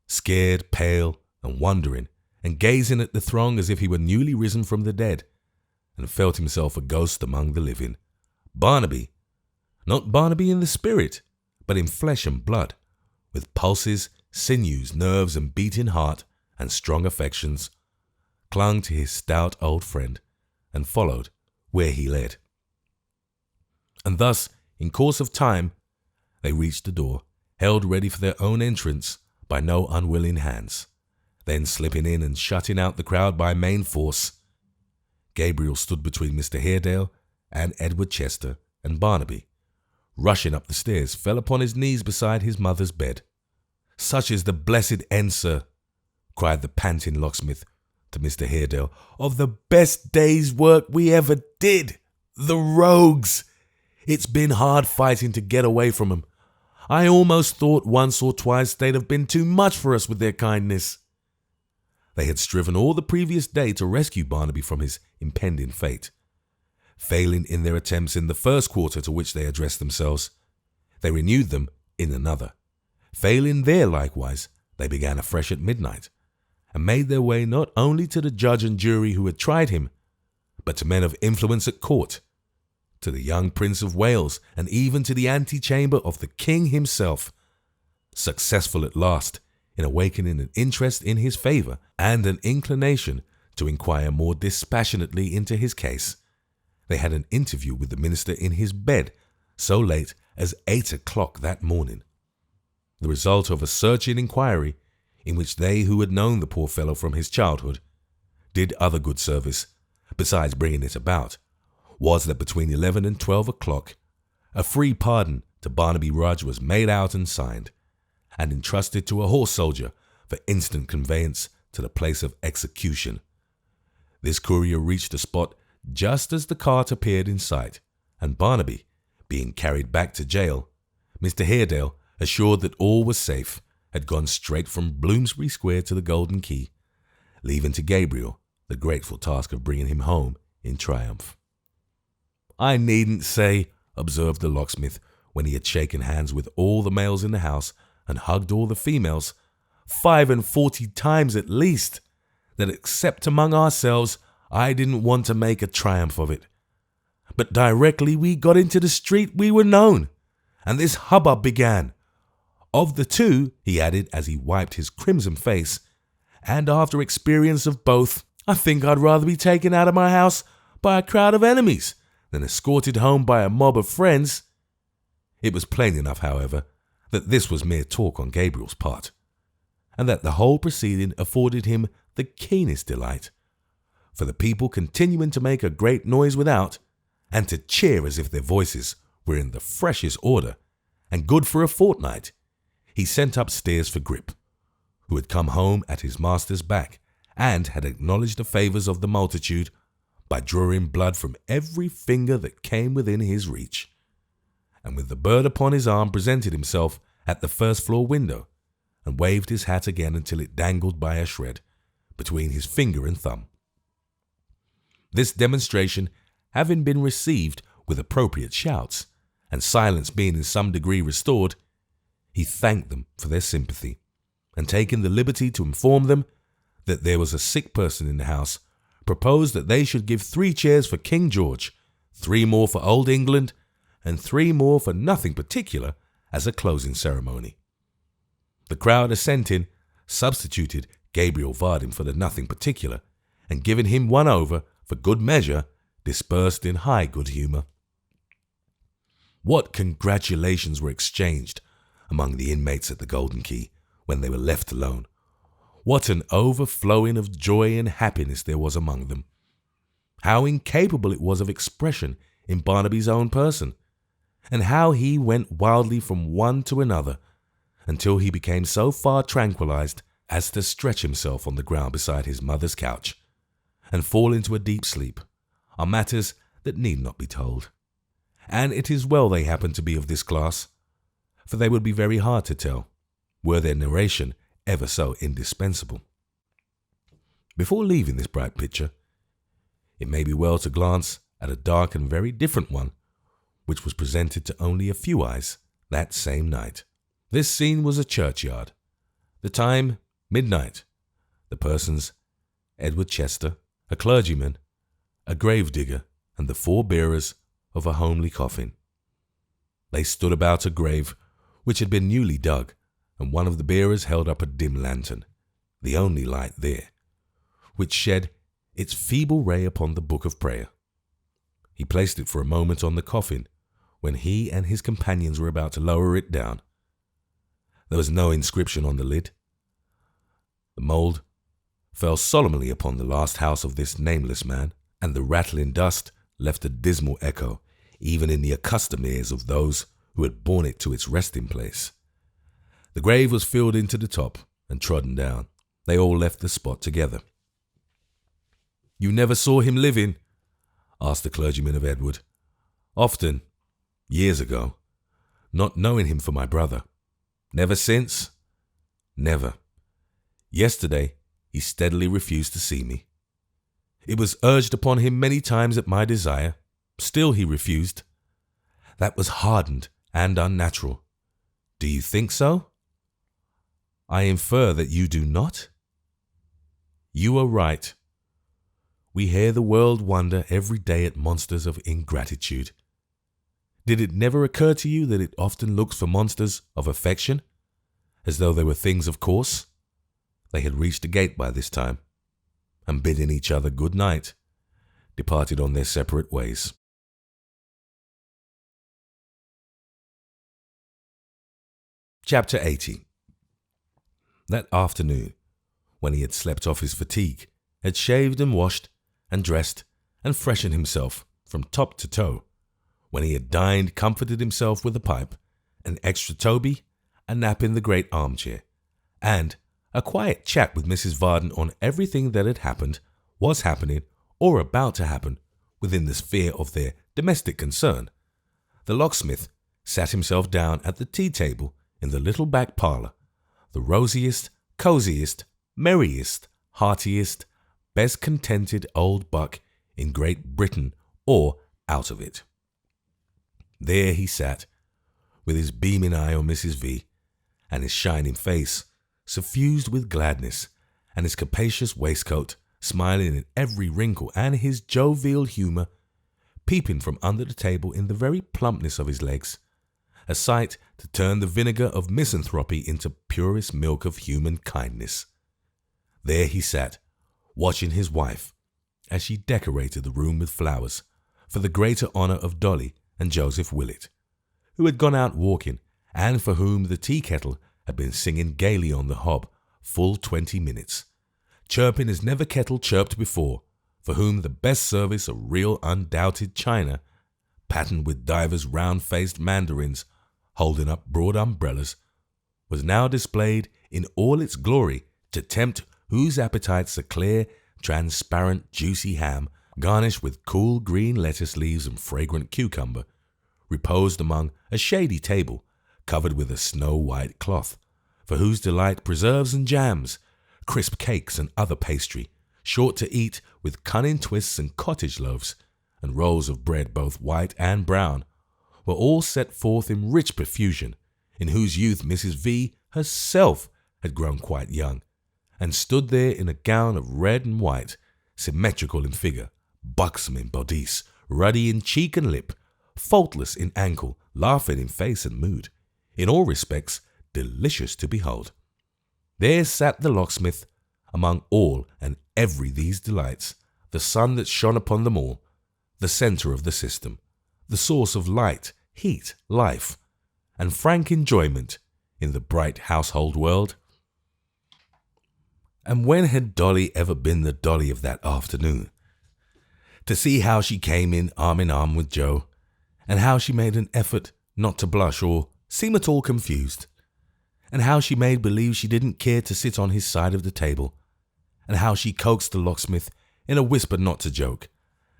Speaker 1: scared, pale, and wondering, and gazing at the throng as if he were newly risen from the dead, and felt himself a ghost among the living, Barnaby, not Barnaby in the spirit, but in flesh and blood, with pulses, sinews, nerves, and beating heart, and strong affections, clung to his stout old friend, and followed where he led. And thus, in course of time, they reached the door, held ready for their own entrance by no unwilling hands. Then slipping in and shutting out the crowd by main force, Gabriel stood between Mr. Haredale and Edward Chester and Barnaby. Rushing up the stairs, fell upon his knees beside his mother's bed. "Such is the blessed end, sir," cried the panting locksmith,
Speaker 2: to Mr. Haredale, "of the best day's work we ever did. The rogues! It's been hard fighting to get away from 'em. I almost thought once or twice they'd have been too much for us with their kindness." They had striven all the previous day to rescue Barnaby from his impending fate. Failing in their attempts in the first quarter to which they addressed themselves, they renewed them in another. Failing there likewise, they began afresh at midnight, and made their way not only to the judge and jury who had tried him, but to men of influence at court, to the young Prince of Wales, and even to the antechamber of the King himself, successful at last in awakening an interest in his favour and an inclination to inquire more dispassionately into his case. They had an interview with the minister in his bed so late as 8 o'clock that morning, the result of a searching inquiry in which they who had known the poor fellow from his childhood did other good service, besides bringing it about, was that between 11 and 12 o'clock a free pardon to Barnaby Rudge was made out and signed, and entrusted to a horse soldier for instant conveyance to the place of execution. This courier reached the spot just as the cart appeared in sight, and Barnaby, being carried back to jail, Mr. Haredale, assured that all was safe, had gone straight from Bloomsbury Square to the Golden Key, leaving to Gabriel the grateful task of bringing him home in triumph. "I needn't say," observed the locksmith, when he had shaken hands with all the males in the house and hugged all the females, 45 times at least, that except among ourselves, I didn't want to make a triumph of it. But directly we got into the street we were known, and this hubbub began. Of the two," he added as he wiped his crimson face, "and after experience of both, I think I'd rather be taken out of my house by a crowd of enemies than escorted home by a mob of friends." It was plain enough, however, that this was mere talk on Gabriel's part, and that the whole proceeding afforded him the keenest delight, for the people continuing to make a great noise without, and to cheer as if their voices were in the freshest order, and good for a fortnight, he sent upstairs for Grip, who had come home at his master's back, and had acknowledged the favours of the multitude by drawing blood from every finger that came within his reach, and with the bird upon his arm presented himself at the first-floor window, and waved his hat again until it dangled by a shred between his finger and thumb. This demonstration having been received with appropriate shouts, and silence being in some degree restored, he thanked them for their sympathy, and taking the liberty to inform them that there was a sick person in the house, proposed that they should give 3 chairs for King George, 3 more for Old England, and 3 more for nothing particular as a closing ceremony. The crowd assenting, substituted Gabriel Varden for the nothing particular, and giving him 1 over for good measure, dispersed in high good humour. What congratulations were exchanged among the inmates at the Golden Key when they were left alone! What an overflowing of joy and happiness there was among them! How incapable it was of expression in Barnaby's own person, and how he went wildly from one to another, until he became so far tranquilized as to stretch himself on the ground beside his mother's couch, and fall into a deep sleep, are matters that need not be told. And it is well they happen to be of this class, for they would be very hard to tell, were their narration ever so indispensable. Before leaving this bright picture, it may be well to glance at a dark and very different one, which was presented to only a few eyes that same night. This scene was a churchyard. The time, midnight. The persons, Edward Chester, a clergyman, a gravedigger, and the 4 bearers of a homely coffin. They stood about a grave which had been newly dug, and one of the bearers held up a dim lantern, the only light there, which shed its feeble ray upon the book of prayer. He placed it for a moment on the coffin, when he and his companions were about to lower it down. There was no inscription on the lid. The mould fell solemnly upon the last house of this nameless man, and the rattling dust left a dismal echo even in the accustomed ears of those who had borne it to its resting place. The grave was filled into the top and trodden down. They all left the spot together.
Speaker 1: You never saw him living? Asked the clergyman of Edward. Often, years ago, not knowing him for my brother. Never since? Never. Yesterday, he steadily refused to see me. It was urged upon him many times at my desire. Still he refused. That was hardened and unnatural. Do you think so? I infer that you do not? You are right. We hear the world wonder every day at monsters of ingratitude. Did it never occur to you that it often looks for monsters of affection, as though they were things of course? They had reached the gate by this time, and bidding each other good night, departed on their separate ways. Chapter 80. That afternoon, when he had slept off his fatigue, had shaved and washed and dressed and freshened himself from top to toe, when he had dined, comforted himself with a pipe, an extra Toby, a nap in the great armchair, and a quiet chat with Mrs. Varden on everything that had happened, was happening, or about to happen within the sphere of their domestic concern, the locksmith sat himself down at the tea-table in the little back parlour, the rosiest, cosiest, merriest, heartiest, best contented old buck in Great Britain or out of it. There he sat, with his beaming eye on Mrs. V, and his shining face suffused with gladness, and his capacious waistcoat smiling in every wrinkle, and his jovial humour peeping from under the table in the very plumpness of his legs, a sight to turn the vinegar of misanthropy into purest milk of human kindness. There he sat, watching his wife, as she decorated the room with flowers, for the greater honour of Dolly and Joseph Willett, who had gone out walking, and for whom the tea-kettle had been singing gaily on the hob full 20 minutes, chirping as never kettle chirped before, for whom the best service of real undoubted china, patterned with divers round-faced mandarins holding up broad umbrellas, was now displayed in all its glory to tempt whose appetites a clear, transparent, juicy ham, garnished with cool green lettuce leaves and fragrant cucumber, reposed among a shady table covered with a snow-white cloth, for whose delight preserves and jams, crisp cakes and other pastry, short to eat with cunning twists and cottage loaves, and rolls of bread both white and brown, were all set forth in rich profusion, in whose youth Mrs. V herself had grown quite young, and stood there in a gown of red and white, symmetrical in figure, buxom in bodice, ruddy in cheek and lip, faultless in ankle, laughing in face and mood, in all respects delicious to behold. There sat the locksmith, among all and every these delights, the sun that shone upon them all, the centre of the system, the source of light, heat, life, and frank enjoyment in the bright household world. And when had Dolly ever been the Dolly of that afternoon? To see how she came in arm with Joe, and how she made an effort not to blush or seem at all confused, and how she made believe she didn't care to sit on his side of the table, and how she coaxed the locksmith in a whisper not to joke,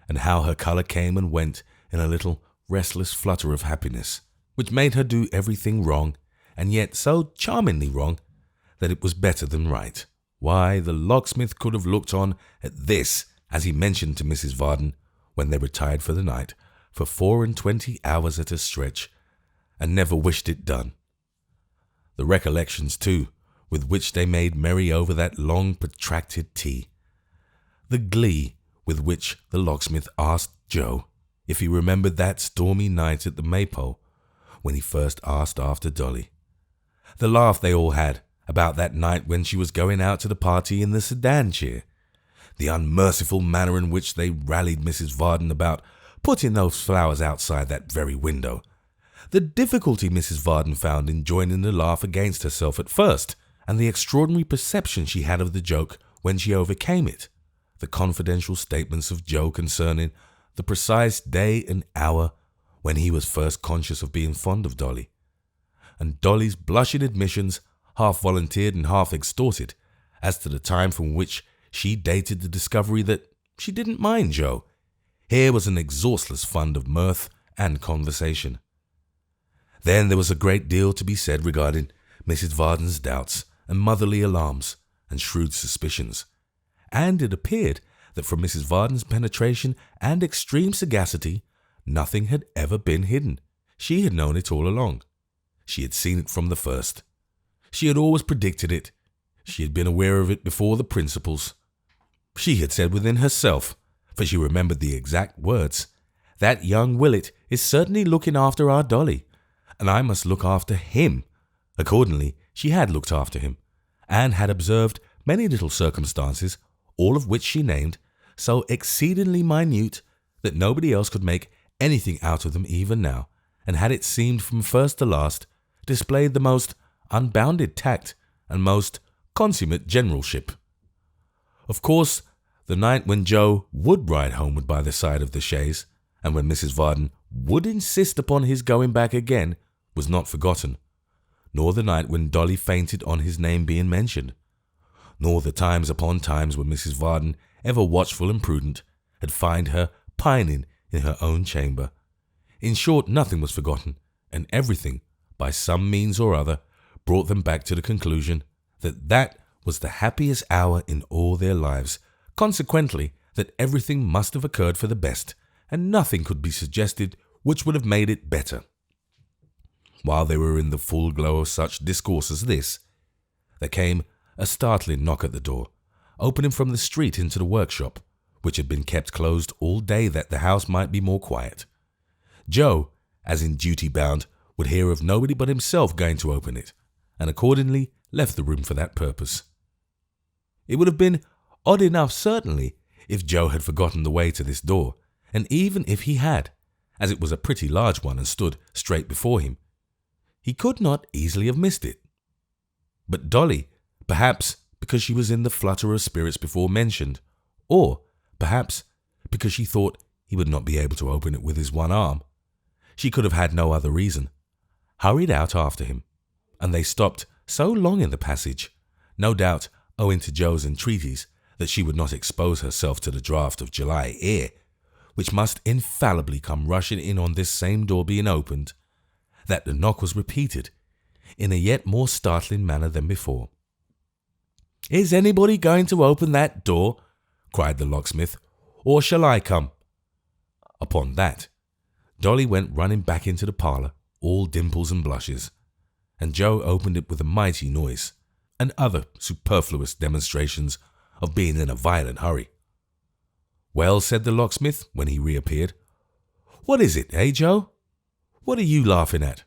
Speaker 1: and how her colour came and went in a little restless flutter of happiness, which made her do everything wrong, and yet so charmingly wrong that it was better than right. Why, the locksmith could have looked on at this, as he mentioned to Mrs. Varden, when they retired for the night, for 24 hours at a stretch, and never wished it done. The recollections, too, with which they made merry over that long protracted tea, the glee with which the locksmith asked Joe if he remembered that stormy night at the Maypole, when he first asked after Dolly, the laugh they all had about that night when she was going out to the party in the sedan chair, the unmerciful manner in which they rallied Mrs. Varden about putting those flowers outside that very window, the difficulty Mrs. Varden found in joining the laugh against herself at first, and the extraordinary perception she had of the joke when she overcame it, the confidential statements of Joe concerning the precise day and hour when he was first conscious of being fond of Dolly, and Dolly's blushing admissions, half volunteered and half extorted, as to the time from which she dated the discovery that she didn't mind Joe. Here was an exhaustless fund of mirth and conversation. Then there was a great deal to be said regarding Mrs. Varden's doubts and motherly alarms and shrewd suspicions, and it appeared that from Mrs. Varden's penetration and extreme sagacity, nothing had ever been hidden. She had known it all along. She had seen it from the first. She had always predicted it. She had been aware of it before the principals. She had said within herself, for she remembered the exact words, "That young Willett is certainly looking after our Dolly, and I must look after him." Accordingly, she had looked after him, and had observed many little circumstances, all of which she named, so exceedingly minute that nobody else could make anything out of them even now, and had, it seemed from first to last, displayed the most unbounded tact and most consummate generalship. Of course, the night when Joe would ride homeward by the side of the chaise, and when Mrs. Varden would insist upon his going back again, was not forgotten, nor the night when Dolly fainted on his name being mentioned, nor the times upon times when Mrs. Varden, ever watchful and prudent, had found her pining in her own chamber. In short, nothing was forgotten, and everything, by some means or other, brought them back to the conclusion that that was the happiest hour in all their lives, consequently that everything must have occurred for the best, and nothing could be suggested which would have made it better. While they were in the full glow of such discourse as this, there came a startling knock at the door, opening from the street into the workshop, which had been kept closed all day that the house might be more quiet. Joe, as in duty bound, would hear of nobody but himself going to open it, and accordingly left the room for that purpose. It would have been odd enough, certainly, if Joe had forgotten the way to this door, and even if he had, as it was a pretty large one and stood straight before him, he could not easily have missed it. But Dolly, perhaps because she was in the flutter of spirits before mentioned, or perhaps because she thought he would not be able to open it with his one arm, she could have had no other reason, hurried out after him, and they stopped so long in the passage, no doubt owing to Joe's entreaties that she would not expose herself to the draught of July air, which must infallibly come rushing in on this same door being opened, that the knock was repeated in a yet more startling manner than before. "Is anybody going to open that door?" cried the locksmith, "or shall I come?" Upon that, Dolly went running back into the parlour, all dimples and blushes, and Joe opened it with a mighty noise, and other superfluous demonstrations of being in a violent hurry. "Well," said the locksmith, when he reappeared, "what is it, Joe? What are you laughing at?"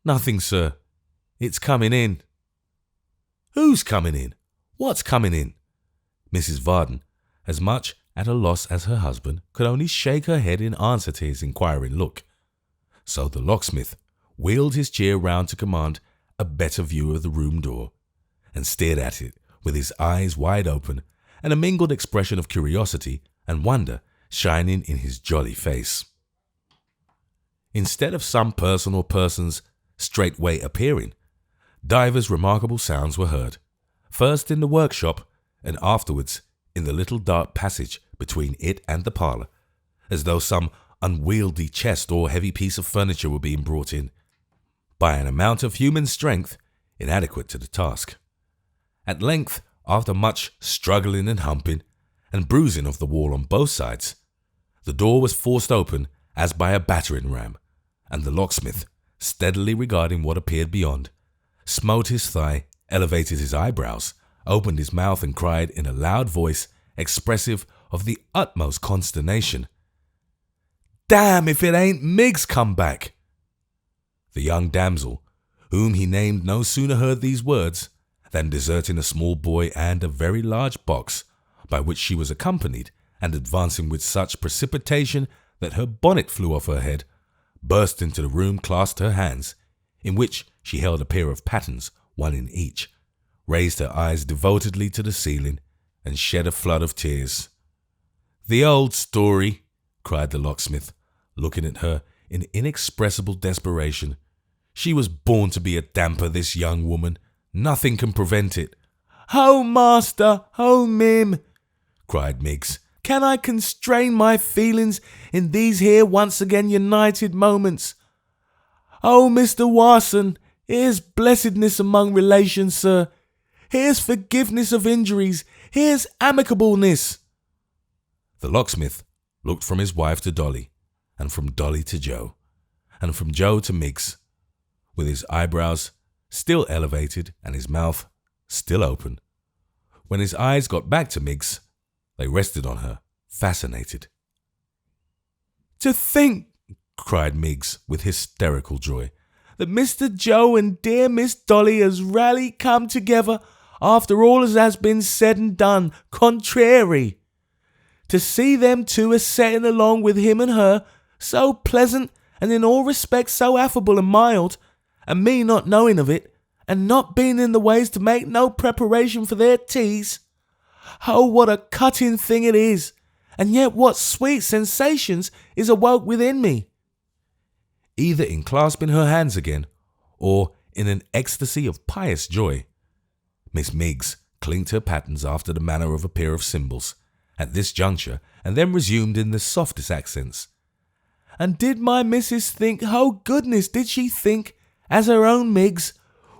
Speaker 1: "Nothing, sir. It's coming in." "Who's coming in? What's coming in?" Mrs. Varden, as much at a loss as her husband, could only shake her head in answer to his inquiring look. So the locksmith wheeled his chair round to command a better view of the room door, and stared at it with his eyes wide open, and a mingled expression of curiosity and wonder shining in his jolly face. Instead of some person or persons straightway appearing, divers remarkable sounds were heard, first in the workshop, and afterwards in the little dark passage between it and the parlour, as though some unwieldy chest or heavy piece of furniture were being brought in, by an amount of human strength inadequate to the task. At length, after much struggling and humping, and bruising of the wall on both sides, the door was forced open as by a battering ram, and the locksmith, steadily regarding what appeared beyond, smote his thigh, elevated his eyebrows, opened his mouth, and cried in a loud voice expressive of the utmost consternation, "Damn if it ain't Miggs come back!" The young damsel, whom he named, no sooner heard these words than, deserting a small boy and a very large box, by which she was accompanied, and advancing with such precipitation that her bonnet flew off her head, burst into the room, clasped her hands, in which she held a pair of pattens, one in each, raised her eyes devotedly to the ceiling, and shed a flood of tears. "The old story," cried the locksmith, looking at her in inexpressible desperation. "She was born to be a damper, this young woman. Nothing can prevent it." "Ho, master! Ho, Mim!" cried Miggs. "Can I constrain my feelings in these here once again united moments? Oh, Mr. Warson, here's blessedness among relations, sir. Here's forgiveness of injuries. Here's amicableness." The locksmith looked from his wife to Dolly, and from Dolly to Joe, and from Joe to Miggs, with his eyebrows still elevated and his mouth still open. When his eyes got back to Miggs, they rested on her, fascinated. "To think," cried Miggs with hysterical joy, "that Mr. Joe and dear Miss Dolly has rally come together after all as has been said and done, contrary. To see them two a-setting along with him and her, so pleasant and in all respects so affable and mild, and me not knowing of it, and not being in the ways to make no preparation for their teas. Oh, what a cutting thing it is, and yet what sweet sensations is awoke within me." Either in clasping her hands again, or in an ecstasy of pious joy, Miss Miggs clinked her pattens after the manner of a pair of cymbals at this juncture, and then resumed in the softest accents. "And did my missus think, oh goodness, did she think, as her own Miggs,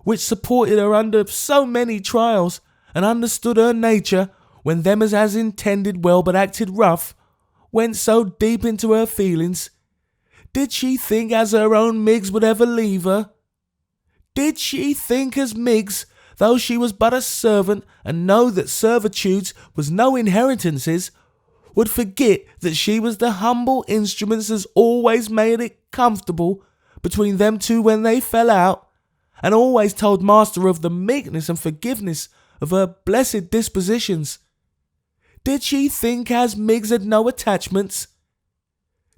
Speaker 1: which supported her under so many trials, and understood her nature, when them as has intended well but acted rough, went so deep into her feelings, did she think as her own Miggs would ever leave her? Did she think as Miggs, though she was but a servant, and know that servitudes was no inheritances, would forget that she was the humble instruments as always made it comfortable between them two when they fell out, and always told master of the meekness and forgiveness of her blessed dispositions? Did she think as Miggs had no attachments?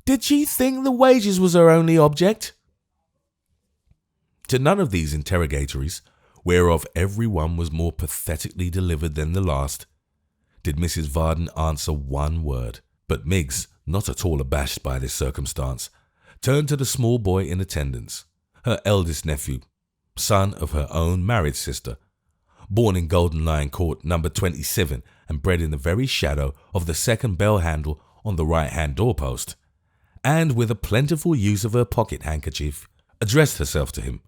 Speaker 1: Did she think the wages was her only object?" To none of these interrogatories, whereof every one was more pathetically delivered than the last, did Mrs. Varden answer one word. But Miggs, not at all abashed by this circumstance, turned to the small boy in attendance, her eldest nephew, son of her own married sister, born in Golden Lion Court, number 27, and bred in the very shadow of the second bell handle on the right-hand doorpost, and with a plentiful use of her pocket handkerchief, addressed herself to him,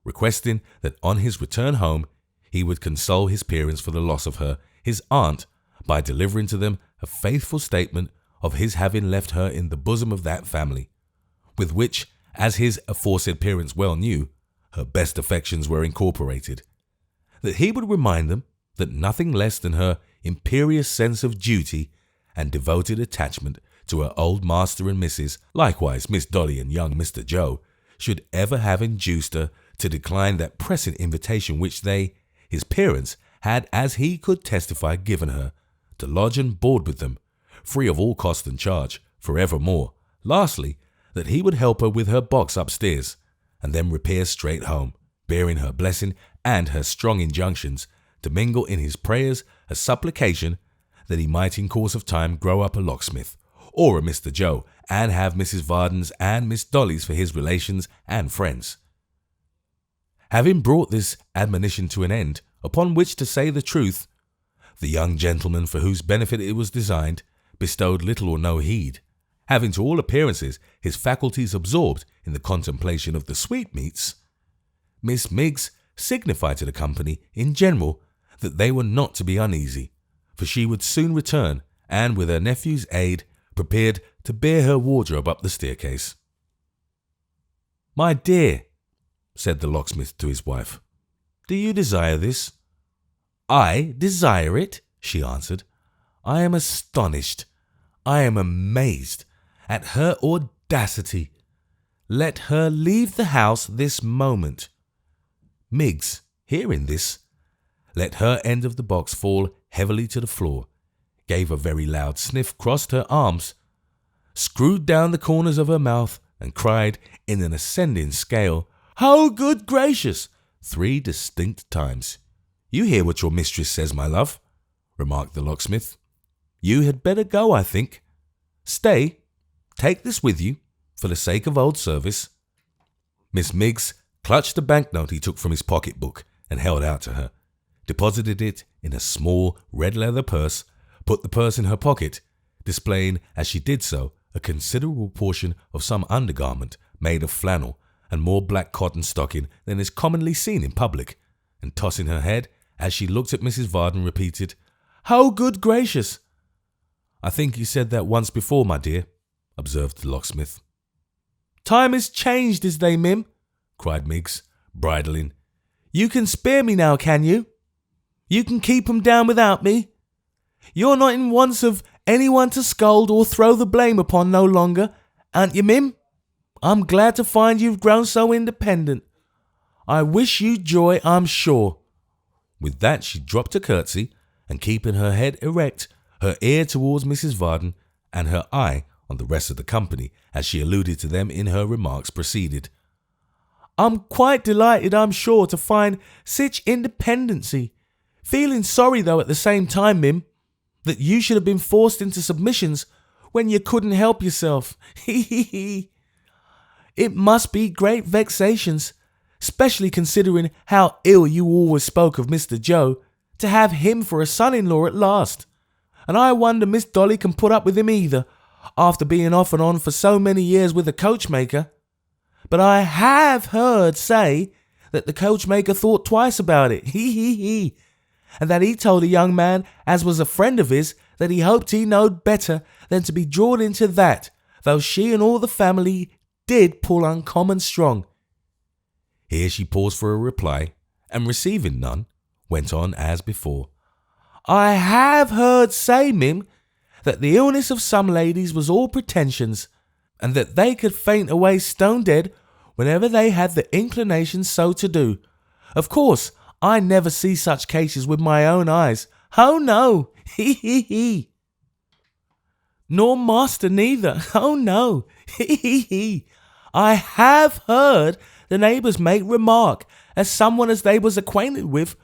Speaker 1: requesting that on his return home he would console his parents for the loss of her, his aunt, by delivering to them a faithful statement of his having left her in the bosom of that family, with which, as his aforesaid parents well knew, her best affections were incorporated, that he would remind them that nothing less than her imperious sense of duty and devoted attachment to her old master and missus, likewise Miss Dolly and young Mr. Joe, should ever have induced her to decline that pressing invitation which they, his parents, had, as he could testify, given her, to lodge and board with them, free of all cost and charge, for evermore. Lastly, that he would help her with her box upstairs, and then repair straight home, bearing her blessing and her strong injunctions to mingle in his prayers a supplication that he might in course of time grow up a locksmith, or a Mr. Joe, and have Mrs. Varden's and Miss Dolly's for his relations and friends. Having brought this admonition to an end, upon which, to say the truth, the young gentleman for whose benefit it was designed bestowed little or no heed, having to all appearances his faculties absorbed in the contemplation of the sweetmeats, Miss Miggs signified to the company in general that they were not to be uneasy, for she would soon return, and with her nephew's aid prepared to bear her wardrobe up the staircase. "My dear," said the locksmith to his wife, "do you desire this?" "I desire it," she answered. "I am astonished, I am amazed at her audacity. Let her leave the house this moment." Miggs, hearing this, let her end of the box fall heavily to the floor, gave a very loud sniff, crossed her arms, screwed down the corners of her mouth, and cried in an ascending scale, "Oh, good gracious!" 3 distinct times. "You hear what your mistress says, my love," remarked the locksmith. "You had better go, I think. Stay, take this with you, for the sake of old service." Miss Miggs clutched the banknote he took from his pocket-book and held out to her, deposited it in a small red leather purse, put the purse in her pocket, displaying as she did so a considerable portion of some undergarment made of flannel and more black cotton stocking than is commonly seen in public, and tossing her head as she looked at Mrs. Varden, repeated, "Oh, good gracious!" "I think you said that once before, my dear," observed the locksmith. "Time is changed, is they, Mim?" cried Miggs, bridling. "You can spare me now, can you? You can keep 'em down without me? You're not in wants of anyone to scold or throw the blame upon no longer, aren't you, Mim? I'm glad to find you've grown so independent. I wish you joy, I'm sure." With that she dropped a curtsy, and keeping her head erect, her ear towards Mrs. Varden, and her eye on the rest of the company as she alluded to them in her remarks, proceeded. "I'm quite delighted, I'm sure, to find sich independency. Feeling sorry, though, at the same time, Mim, that you should have been forced into submissions when you couldn't help yourself. He. It must be great vexations, specially considering how ill you always spoke of Mr. Joe, to have him for a son-in-law at last. And I wonder Miss Dolly can put up with him either, after being off and on for so many years with a coachmaker. But I have heard say that the coachmaker thought twice about it, he, and that he told a young man as was a friend of his that he hoped he knowed better than to be drawn into that, though she and all the family did pull uncommon strong." Here she paused for a reply, and receiving none, went on as before. "I have heard say, Mim, that the illness of some ladies was all pretensions, and that they could faint away stone dead whenever they had the inclination so to do. Of course, I never see such cases with my own eyes. Oh no, he. Nor master neither. Oh no, he. I have heard the neighbours make remark as someone as they was acquainted with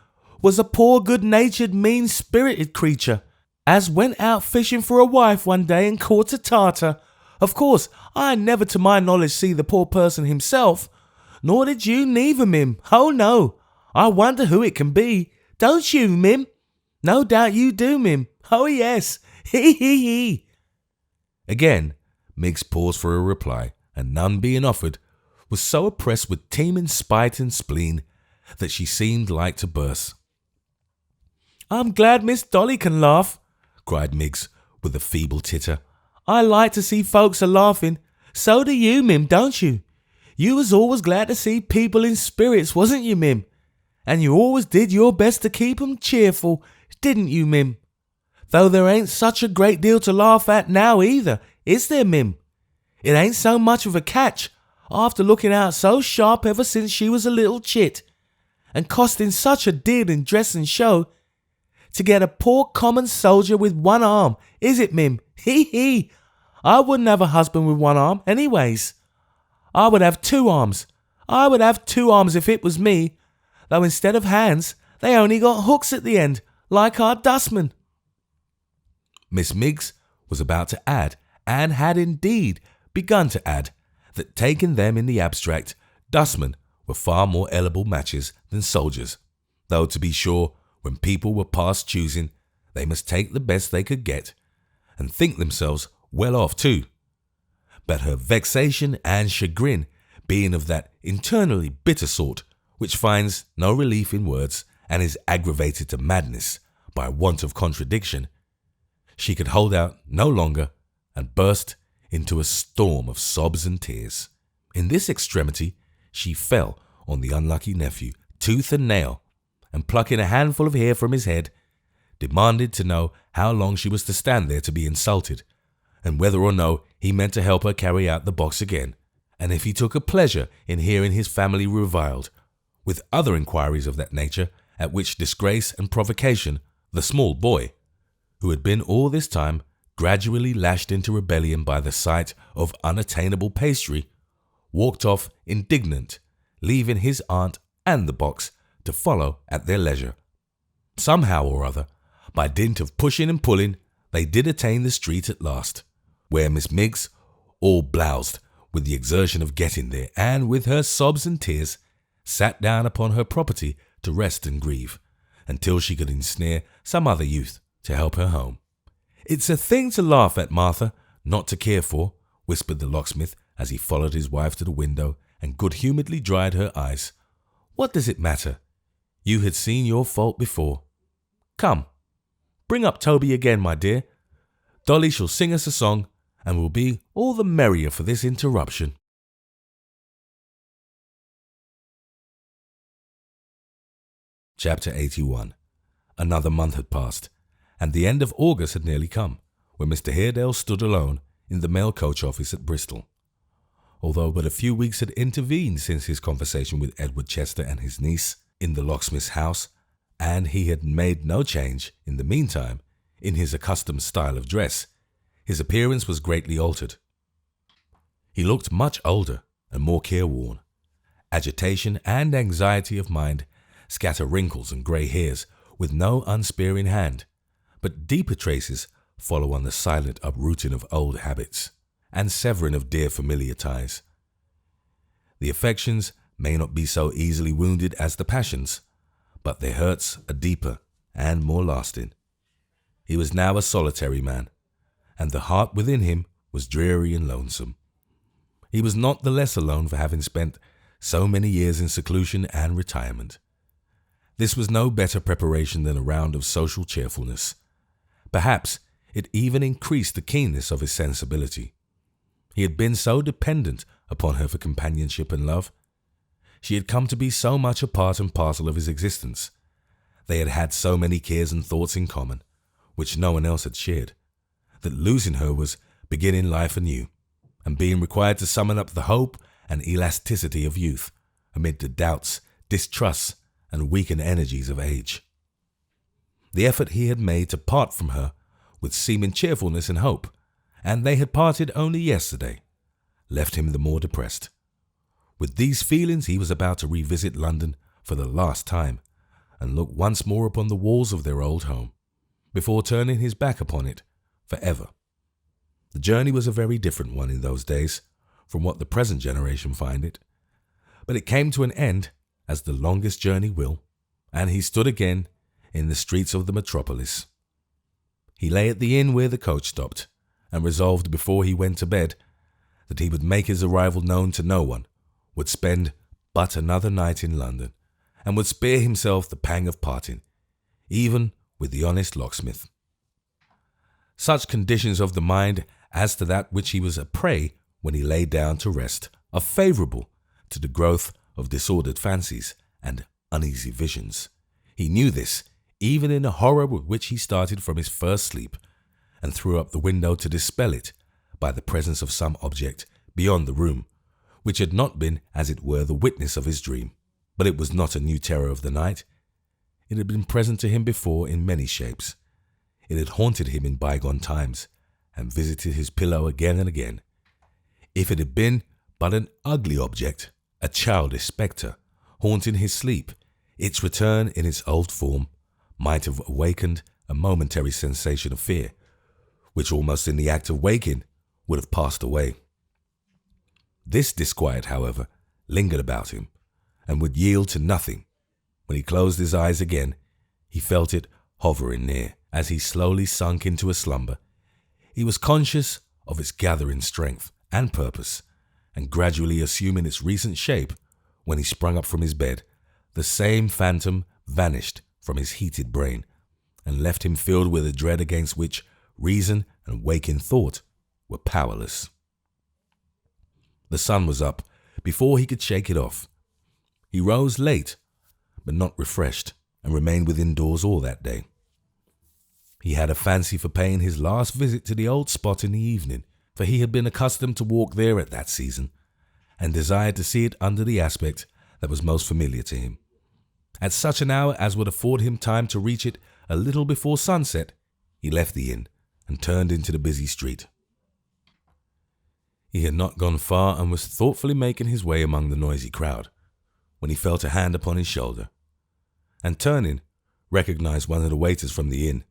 Speaker 1: was a poor good-natured mean-spirited creature, as went out fishing for a wife one day and caught a tartar. Of course, I never to my knowledge see the poor person himself, nor did you neither, Mim. Oh no, I wonder who it can be. Don't you, Mim? No doubt you do, Mim. Oh yes, he. Again, Miggs paused for a reply, and none being offered, was so oppressed with teeming spite and spleen that she seemed like to burst. "I'm glad Miss Dolly can laugh," cried Miggs with a feeble titter. "I like to see folks a-laughing. So do you, Mim, don't you? You was always glad to see people in spirits, wasn't you, Mim? And you always did your best to keep 'em cheerful, didn't you, Mim? Though there ain't such a great deal to laugh at now either, is there, Mim? It ain't so much of a catch, after looking out so sharp ever since she was a little chit, and costing such a deal in dress and show, to get a poor common soldier with one arm, is it, Mim? He. I wouldn't have a husband with one arm, anyways. I would have 2 arms. I would have 2 arms if it was me, though instead of hands, they only got hooks at the end, like our dustmen." Miss Miggs was about to add, and had indeed begun to add, that taking them in the abstract, dustmen were far more eligible matches than soldiers, though to be sure, when people were past choosing, they must take the best they could get, and think themselves well off too. But her vexation and chagrin being of that internally bitter sort which finds no relief in words and is aggravated to madness by want of contradiction, she could hold out no longer and burst into a storm of sobs and tears. In this extremity she fell on the unlucky nephew, tooth and nail, and plucking a handful of hair from his head, demanded to know how long she was to stand there to be insulted, and whether or no he meant to help her carry out the box again, and if he took a pleasure in hearing his family reviled, with other inquiries of that nature, at which disgrace and provocation the small boy, who had been all this time gradually lashed into rebellion by the sight of unattainable pastry, walked off indignant, leaving his aunt and the box to follow at their leisure. Somehow or other, by dint of pushing and pulling, they did attain the street at last, where Miss Miggs, all bloused with the exertion of getting there, and with her sobs and tears, sat down upon her property to rest and grieve, until she could ensnare some other youth to help her home. "It's a thing to laugh at, Martha, not to care for," whispered the locksmith as he followed his wife to the window and good-humouredly dried her eyes. "What does it matter? You had seen your fault before. Come, bring up Toby again, my dear. Dolly shall sing us a song, and we'll be all the merrier for this interruption." Chapter 81. Another month had passed, and the end of August had nearly come, when Mr. Haredale stood alone in the mail coach office at Bristol. Although but a few weeks had intervened since his conversation with Edward Chester and his niece in the locksmith's house, and he had made no change, in the meantime, in his accustomed style of dress, his appearance was greatly altered. He looked much older and more careworn. Agitation and anxiety of mind scatter wrinkles and grey hairs with no unsparing hand, but deeper traces follow on the silent uprooting of old habits and severing of dear familiar ties. The affections may not be so easily wounded as the passions, but their hurts are deeper and more lasting. He was now a solitary man, and the heart within him was dreary and lonesome. He was not the less alone for having spent so many years in seclusion and retirement. This was no better preparation than a round of social cheerfulness. Perhaps it even increased the keenness of his sensibility. He had been so dependent upon her for companionship and love. She had come to be so much a part and parcel of his existence. They had had so many cares and thoughts in common, which no one else had shared, that losing her was beginning life anew, and being required to summon up the hope and elasticity of youth amid the doubts, distrusts, and weakened energies of age. The effort he had made to part from her with seeming cheerfulness and hope, and they had parted only yesterday, left him the more depressed. With these feelings he was about to revisit London for the last time, and look once more upon the walls of their old home, before turning his back upon it for ever. The journey was a very different one in those days from what the present generation find it, but it came to an end, as the longest journey will, and he stood again in the streets of the metropolis. He lay at the inn where the coach stopped, and resolved before he went to bed that he would make his arrival known to no one, would spend but another night in London, and would spare himself the pang of parting, even with the honest locksmith. Such conditions of the mind as to that which he was a prey when he lay down to rest are favourable to the growth of disordered fancies and uneasy visions. He knew this, even in the horror with which he started from his first sleep, and threw up the window to dispel it by the presence of some object beyond the room, which had not been, as it were, the witness of his dream. But it was not a new terror of the night. It had been present to him before in many shapes. It had haunted him in bygone times, and visited his pillow again and again. If it had been but an ugly object, a childish spectre, haunting his sleep, its return in its old form might have awakened a momentary sensation of fear, which almost in the act of waking would have passed away. This disquiet, however, lingered about him, and would yield to nothing. When he closed his eyes again, he felt it hovering near. As he slowly sunk into a slumber, he was conscious of its gathering strength and purpose, and gradually assuming its recent shape. When he sprung up from his bed, the same phantom vanished from his heated brain, and left him filled with a dread against which reason and waking thought were powerless. The sun was up before he could shake it off. He rose late, but not refreshed, and remained within doors all that day. He had a fancy for paying his last visit to the old spot in the evening, for he had been accustomed to walk there at that season, and desired to see it under the aspect that was most familiar to him. At such an hour as would afford him time to reach it a little before sunset, he left the inn and turned into the busy street. He had not gone far and was thoughtfully making his way among the noisy crowd, when he felt a hand upon his shoulder, and turning, recognized one of the waiters from the inn,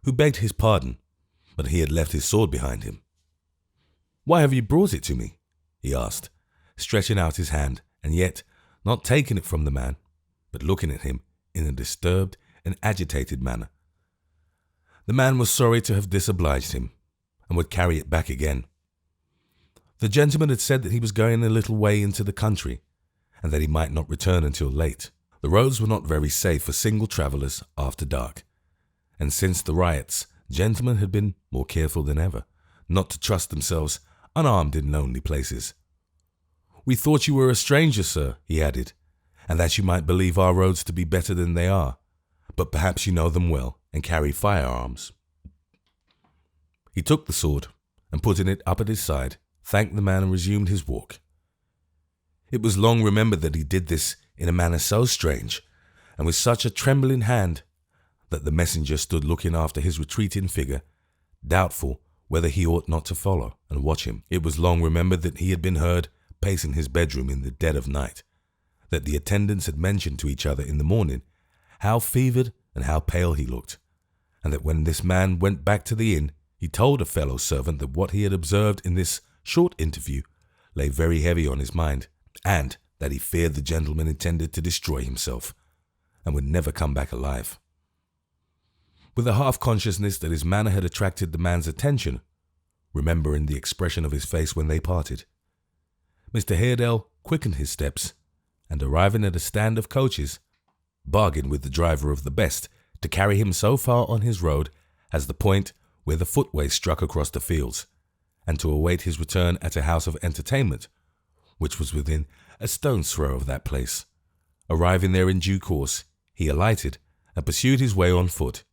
Speaker 1: who begged his pardon, but he had left his sword behind him. "Why have you brought it to me?" he asked, stretching out his hand, and yet not taking it from the man, but looking at him in a disturbed and agitated manner. The man was sorry to have disobliged him, and would carry it back again. The gentleman had said that he was going a little way into the country, and that he might not return until late. The roads were not very safe for single travellers after dark, and since the riots, gentlemen had been more careful than ever, not to trust themselves unarmed in lonely places. "We thought you were a stranger, sir," he added, "and that you might believe our roads to be better than they are, but perhaps you know them well and carry firearms." He took the sword and, putting it up at his side, thanked the man and resumed his walk. It was long remembered that he did this in a manner so strange, and with such a trembling hand, that the messenger stood looking after his retreating figure, doubtful whether he ought not to follow and watch him. It was long remembered that he had been heard pacing his bedroom in the dead of night, that the attendants had mentioned to each other in the morning how fevered and how pale he looked, and that when this man went back to the inn, he told a fellow servant that what he had observed in this short interview lay very heavy on his mind, and that he feared the gentleman intended to destroy himself, and would never come back alive. With a half-consciousness that his manner had attracted the man's attention, remembering the expression of his face when they parted, Mr. Haredale quickened his steps, and arriving at a stand of coaches, bargained with the driver of the best to carry him so far on his road as the point where the footway struck across the fields, and to await his return at a house of entertainment, which was within a stone's throw of that place. Arriving there in due course, he alighted and pursued his way on foot.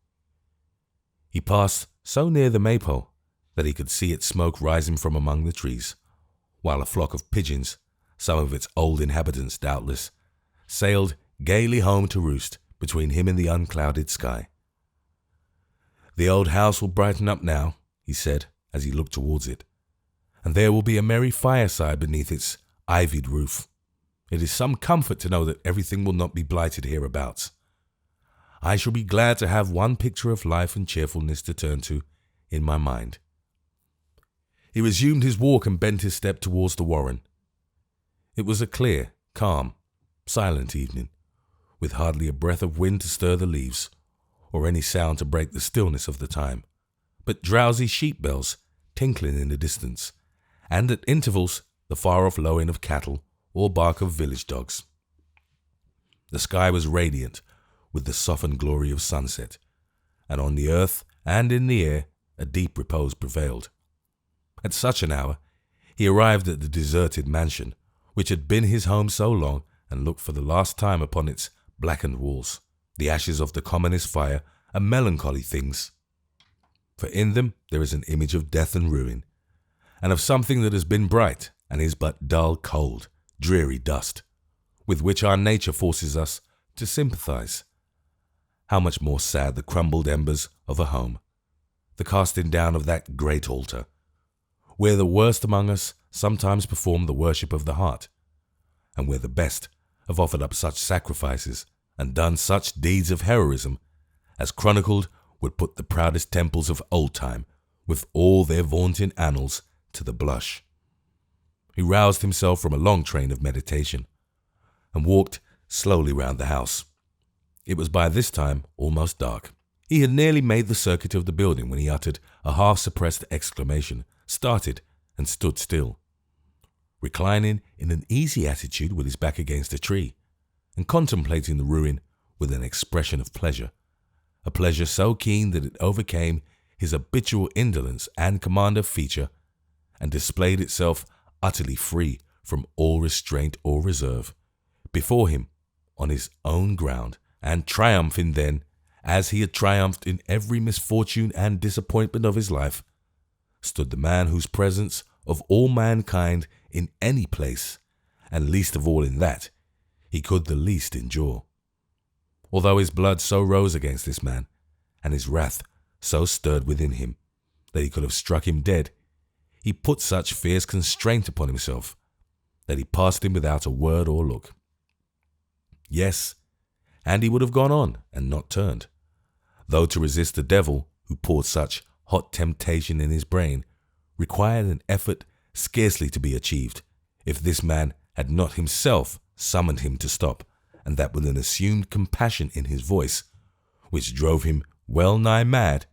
Speaker 1: He passed so near the maypole that he could see its smoke rising from among the trees, while a flock of pigeons, some of its old inhabitants doubtless, sailed gaily home to roost between him and the unclouded sky. "The old house will brighten up now," he said as he looked towards it, "and there will be a merry fireside beneath its ivied roof. It is some comfort to know that everything will not be blighted hereabouts. I shall be glad to have one picture of life and cheerfulness to turn to in my mind." He resumed his walk and bent his step towards the warren. It was a clear, calm, silent evening, with hardly a breath of wind to stir the leaves, or any sound to break the stillness of the time, but drowsy sheep bells tinkling in the distance, and at intervals the far-off lowing of cattle or bark of village dogs. The sky was radiant with the softened glory of sunset, and on the earth and in the air a deep repose prevailed. At such an hour he arrived at the deserted mansion, which had been his home so long, and looked for the last time upon its blackened walls. The ashes of the commonest fire are melancholy things, for in them there is an image of death and ruin, and of something that has been bright and is but dull, cold, dreary dust, with which our nature forces us to sympathize. How much more sad the crumbled embers of a home, the casting down of that great altar, where the worst among us sometimes perform the worship of the heart, and where the best have offered up such sacrifices and done such deeds of heroism as chronicled would put the proudest temples of old time, with all their vaunting annals, to the blush. He roused himself from a long train of meditation, and walked slowly round the house. It was by this time almost dark. He had nearly made the circuit of the building when he uttered a half-suppressed exclamation, started, and stood still, reclining in an easy attitude with his back against a tree, and contemplating the ruin with an expression of pleasure, a pleasure so keen that it overcame his habitual indolence and command of feature, and displayed itself utterly free from all restraint or reserve, before him on his own ground, and triumphing then, as he had triumphed in every misfortune and disappointment of his life, stood the man whose presence of all mankind in any place, and least of all in that, he could the least endure. Although his blood so rose against this man, and his wrath so stirred within him, that he could have struck him dead, he put such fierce constraint upon himself, that he passed him without a word or look. Yes, and he would have gone on and not turned, though to resist the devil who poured such hot temptation in his brain required an effort scarcely to be achieved, if this man had not himself summoned him to stop, and that with an assumed compassion in his voice, which drove him well nigh mad,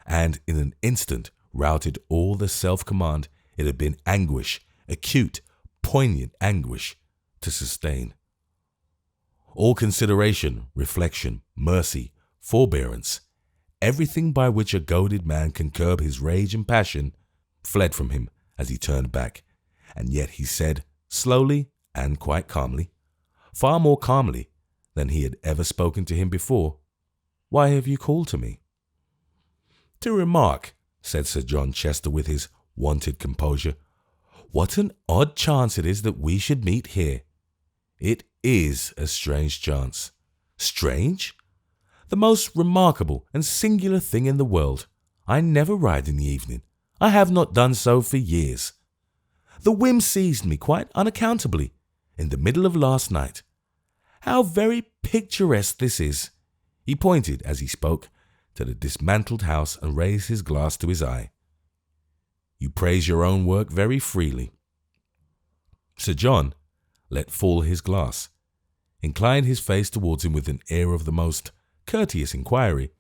Speaker 1: and in an instant routed all the self-command it had been anguish, acute, poignant anguish, to sustain. All consideration, reflection, mercy, forbearance, everything by which a goaded man can curb his rage and passion, fled from him as he turned back, and yet he said, slowly and quite calmly, far more calmly than he had ever spoken to him before, "Why have you called to me?" "To remark," said Sir John Chester with his wonted composure, "what an odd chance it is that we should meet here. It is a strange chance." "Strange? The most remarkable and singular thing in the world. I never ride in the evening. I have not done so for years. The whim seized me quite unaccountably in the middle of last night. How very picturesque this is." He pointed, as he spoke, to the dismantled house and raised his glass to his eye. "You praise your own work very freely." Sir John let fall his glass, inclined his face towards him with an air of the most courteous inquiry,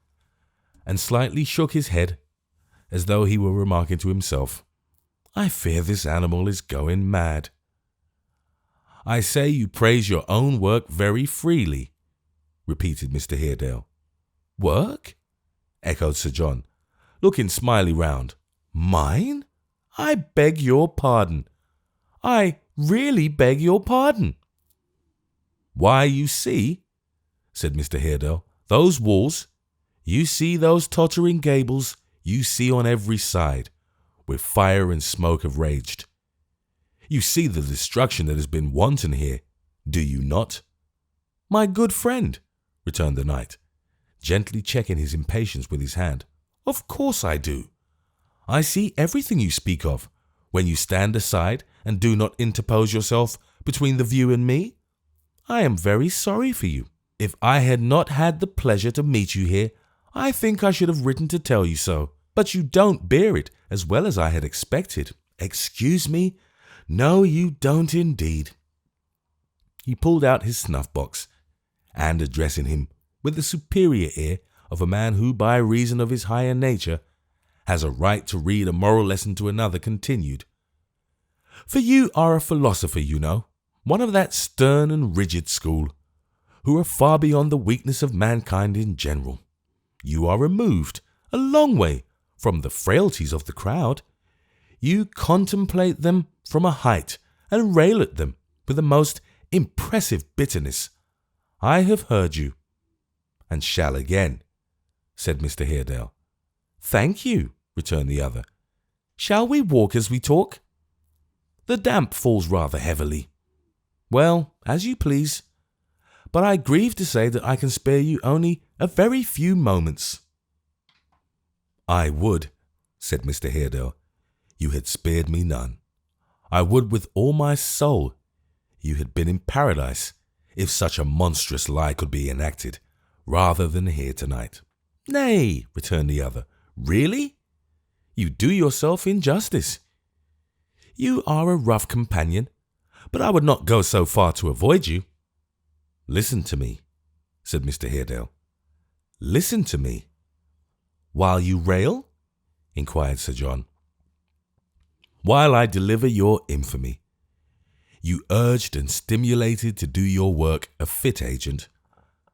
Speaker 1: and slightly shook his head as though he were remarking to himself, "I fear this animal is going mad." "I say you praise your own work very freely," repeated Mr. Haredale. "Work?" echoed Sir John, looking smiley round. "Mine? I beg your pardon. I really beg your pardon." "Why, you see," said Mr. Haredale, "those walls, you see those tottering gables you see on every side, where fire and smoke have raged. You see the destruction that has been wanton here, do you not?" "My good friend," returned the knight, gently checking his impatience with his hand, "of course I do. I see everything you speak of, when you stand aside and do not interpose yourself between the view and me. I am very sorry for you. If I had not had the pleasure to meet you here, I think I should have written to tell you so. But you don't bear it as well as I had expected. Excuse me. No, you don't indeed." He pulled out his snuff-box, and addressing him with the superior air of a man who, by reason of his higher nature, has a right to read a moral lesson to another, continued, "For you are a philosopher, you know, one of that stern and rigid school, who are far beyond the weakness of mankind in general. You are removed a long way from the frailties of the crowd. You contemplate them from a height and rail at them with the most impressive bitterness. I have heard you, and shall again," said Mr. Haredale. "Thank you," returned the other. "Shall we walk as we talk? The damp falls rather heavily. Well, as you please. But I grieve to say that I can spare you only a very few moments." "I would," said Mr. Haredale, "you had spared me none. I would with all my soul you had been in paradise, if such a monstrous lie could be enacted, rather than here tonight." "Nay," returned the other, "really? You do yourself injustice. You are a rough companion, but I would not go so far to avoid you." "Listen to me," said Mr. Haredale. "Listen to me." "While you rail?" inquired Sir John. "While I deliver your infamy. You urged and stimulated to do your work a fit agent,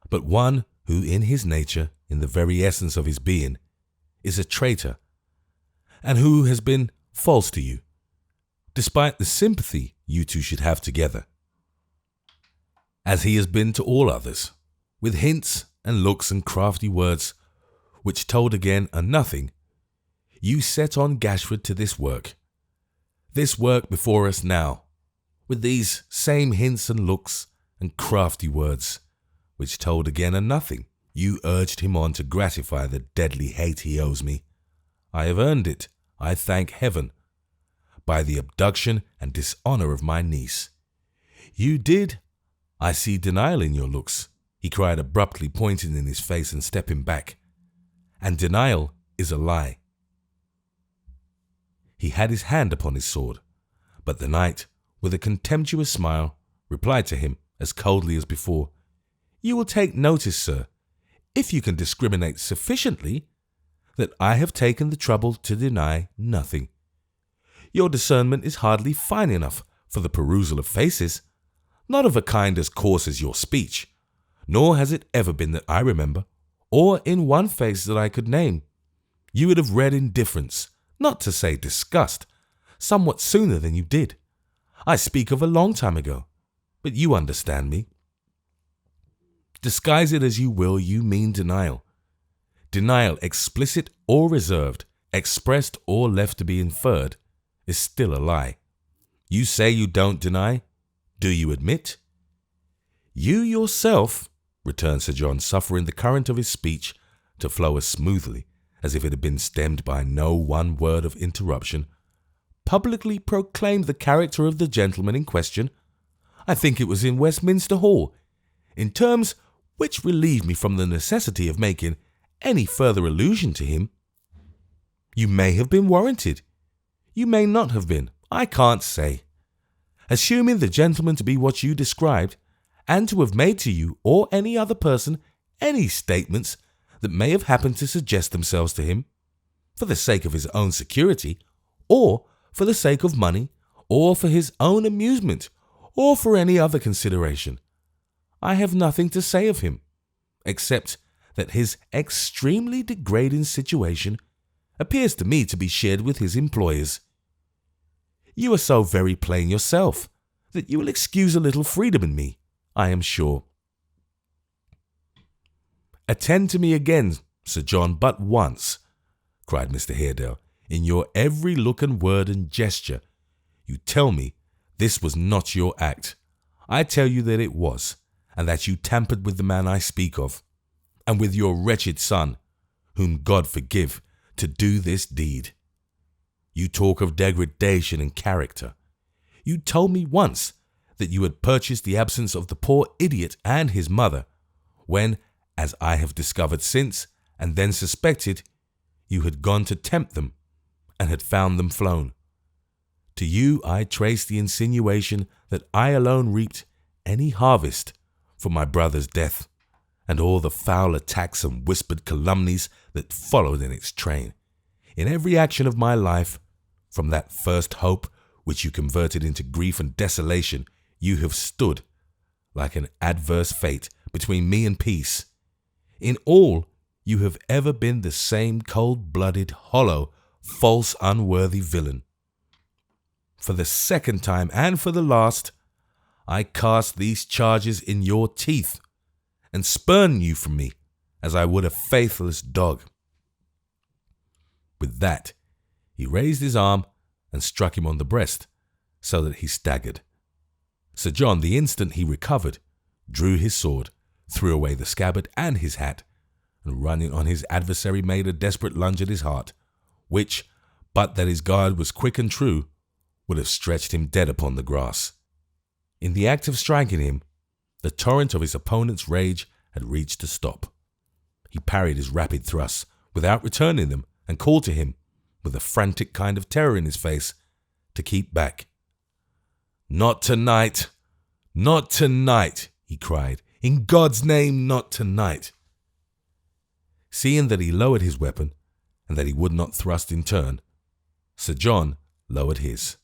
Speaker 1: but one who in his nature, in the very essence of his being, is a traitor, and who has been false to you, despite the sympathy you two should have together, as he has been to all others, with hints and looks and crafty words, which told again a nothing. You set on Gashford to this work before us now, with these same hints and looks and crafty words, which told again a nothing. You urged him on to gratify the deadly hate he owes me. I have earned it, I thank heaven, by the abduction and dishonour of my niece. You did. I see denial in your looks," he cried abruptly, pointing in his face and stepping back. "And denial is a lie." He had his hand upon his sword, but the knight, with a contemptuous smile, replied to him as coldly as before, "You will take notice, sir, if you can discriminate sufficiently, that I have taken the trouble to deny nothing. Your discernment is hardly fine enough for the perusal of faces, not of a kind as coarse as your speech, nor has it ever been that I remember, or in one face that I could name. You would have read indifference, not to say disgust, somewhat sooner than you did. I speak of a long time ago, but you understand me. Disguise it as you will, you mean denial. Denial, explicit or reserved, expressed or left to be inferred, is still a lie. You say you don't deny. Do you admit? You yourself, returned Sir John, suffering the current of his speech to flow as smoothly as if it had been stemmed by no one word of interruption, publicly proclaimed the character of the gentleman in question. I think it was in Westminster Hall, in terms which relieve me from the necessity of making any further allusion to him. You may have been warranted. You may not have been. I can't say. Assuming the gentleman to be what you described, and to have made to you or any other person any statements that may have happened to suggest themselves to him, for the sake of his own security, or for the sake of money, or for his own amusement, or for any other consideration, I have nothing to say of him, except that his extremely degrading situation appears to me to be shared with his employers. You are so very plain yourself that you will excuse a little freedom in me, I am sure. Attend to me again, Sir John, but once, cried Mr. Haredale. In your every look and word and gesture, you tell me this was not your act. I tell you that it was, and that you tampered with the man I speak of, and with your wretched son, whom God forgive, to do this deed. You talk of degradation and character. You told me once that you had purchased the absence of the poor idiot and his mother, when, as I have discovered since, and then suspected, you had gone to tempt them, and had found them flown. To you I trace the insinuation that I alone reaped any harvest for my brother's death, and all the foul attacks and whispered calumnies that followed in its train. In every action of my life, from that first hope which you converted into grief and desolation, you have stood, like an adverse fate, between me and peace. In all, you have ever been the same cold-blooded, hollow, false, unworthy villain. For the second time, and for the last, I cast these charges in your teeth, and spurn you from me, as I would a faithless dog. With that, he raised his arm and struck him on the breast, so that he staggered. Sir John, the instant he recovered, drew his sword, threw away the scabbard and his hat, and running on his adversary made a desperate lunge at his heart, which, but that his guard was quick and true, would have stretched him dead upon the grass. In the act of striking him, the torrent of his opponent's rage had reached a stop. He parried his rapid thrusts without returning them, and called to him, with a frantic kind of terror in his face, to keep back. "Not tonight! Not tonight!" he cried. "In God's name, not tonight!" Seeing that he lowered his weapon, and that he would not thrust in turn, Sir John lowered his.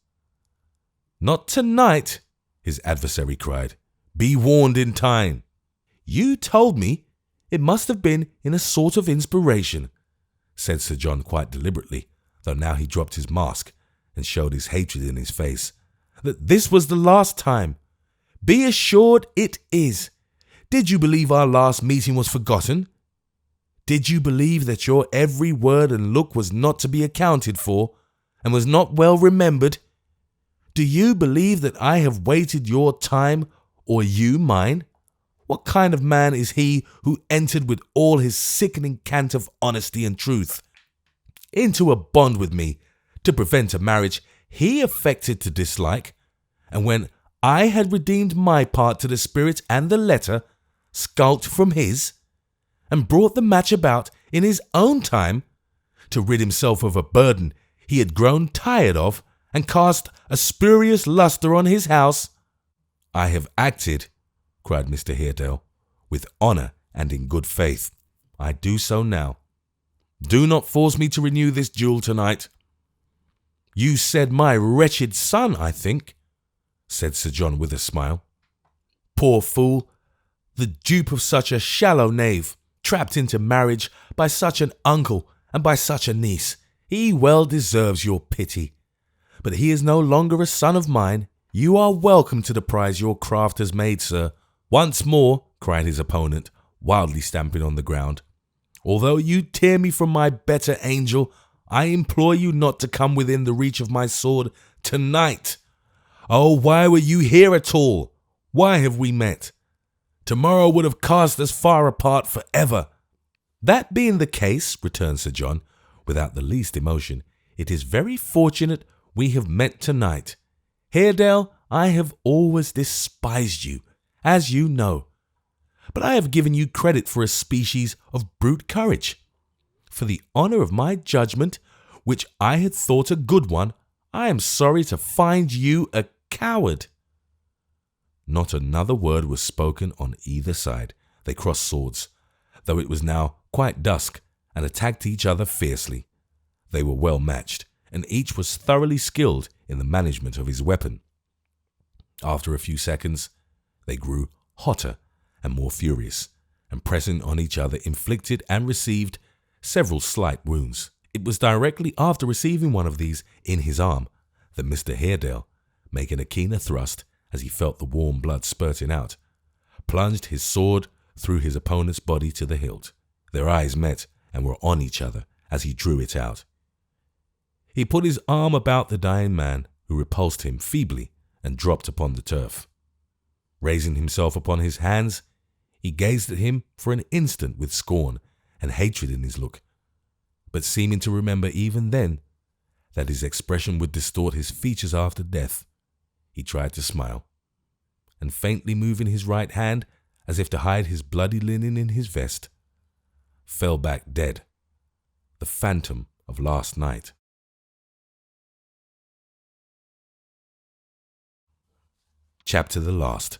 Speaker 1: "Not tonight!" his adversary cried. "Be warned in time." "You told me it must have been in a sort of inspiration," said Sir John quite deliberately, though now he dropped his mask and showed his hatred in his face, "that this was the last time. Be assured it is. Did you believe our last meeting was forgotten? Did you believe that your every word and look was not to be accounted for, and was not well remembered? Do you believe that I have waited your time, or you mine? What kind of man is he who entered with all his sickening cant of honesty and truth into a bond with me to prevent a marriage he affected to dislike, and when I had redeemed my part to the spirit and the letter, skulked from his, and brought the match about in his own time, to rid himself of a burden he had grown tired of, and cast a spurious lustre on his house? I have acted," cried Mr. Haredale, "with honour and in good faith. I do so now. Do not force me to renew this duel tonight." "You said my wretched son, I think," said Sir John with a smile. "Poor fool, the dupe of such a shallow knave, trapped into marriage by such an uncle and by such a niece. He well deserves your pity. But he is no longer a son of mine. You are welcome to the prize your craft has made, sir." "Once more," cried his opponent, wildly stamping on the ground, "although you tear me from my better angel, I implore you not to come within the reach of my sword tonight. Oh, why were you here at all? Why have we met? Tomorrow would have cast us far apart forever." "That being the case," returned Sir John, without the least emotion, "it is very fortunate we have met tonight. Haredale, I have always despised you, as you know, but I have given you credit for a species of brute courage. For the honour of my judgment, which I had thought a good one, I am sorry to find you a coward." Not another word was spoken on either side. They crossed swords, though it was now quite dusk, and attacked each other fiercely. They were well matched, and each was thoroughly skilled in the management of his weapon. After a few seconds, they grew hotter and more furious, and pressing on each other inflicted and received several slight wounds. It was directly after receiving one of these in his arm that Mr. Haredale, making a keener thrust as he felt the warm blood spurting out, plunged his sword through his opponent's body to the hilt. Their eyes met and were on each other as he drew it out. He put his arm about the dying man, who repulsed him feebly and dropped upon the turf. Raising himself upon his hands, he gazed at him for an instant with scorn and hatred in his look, but seeming to remember even then that his expression would distort his features after death, he tried to smile, and faintly moving his right hand as if to hide his bloody linen in his vest, fell back dead, the phantom of last night. Chapter the last.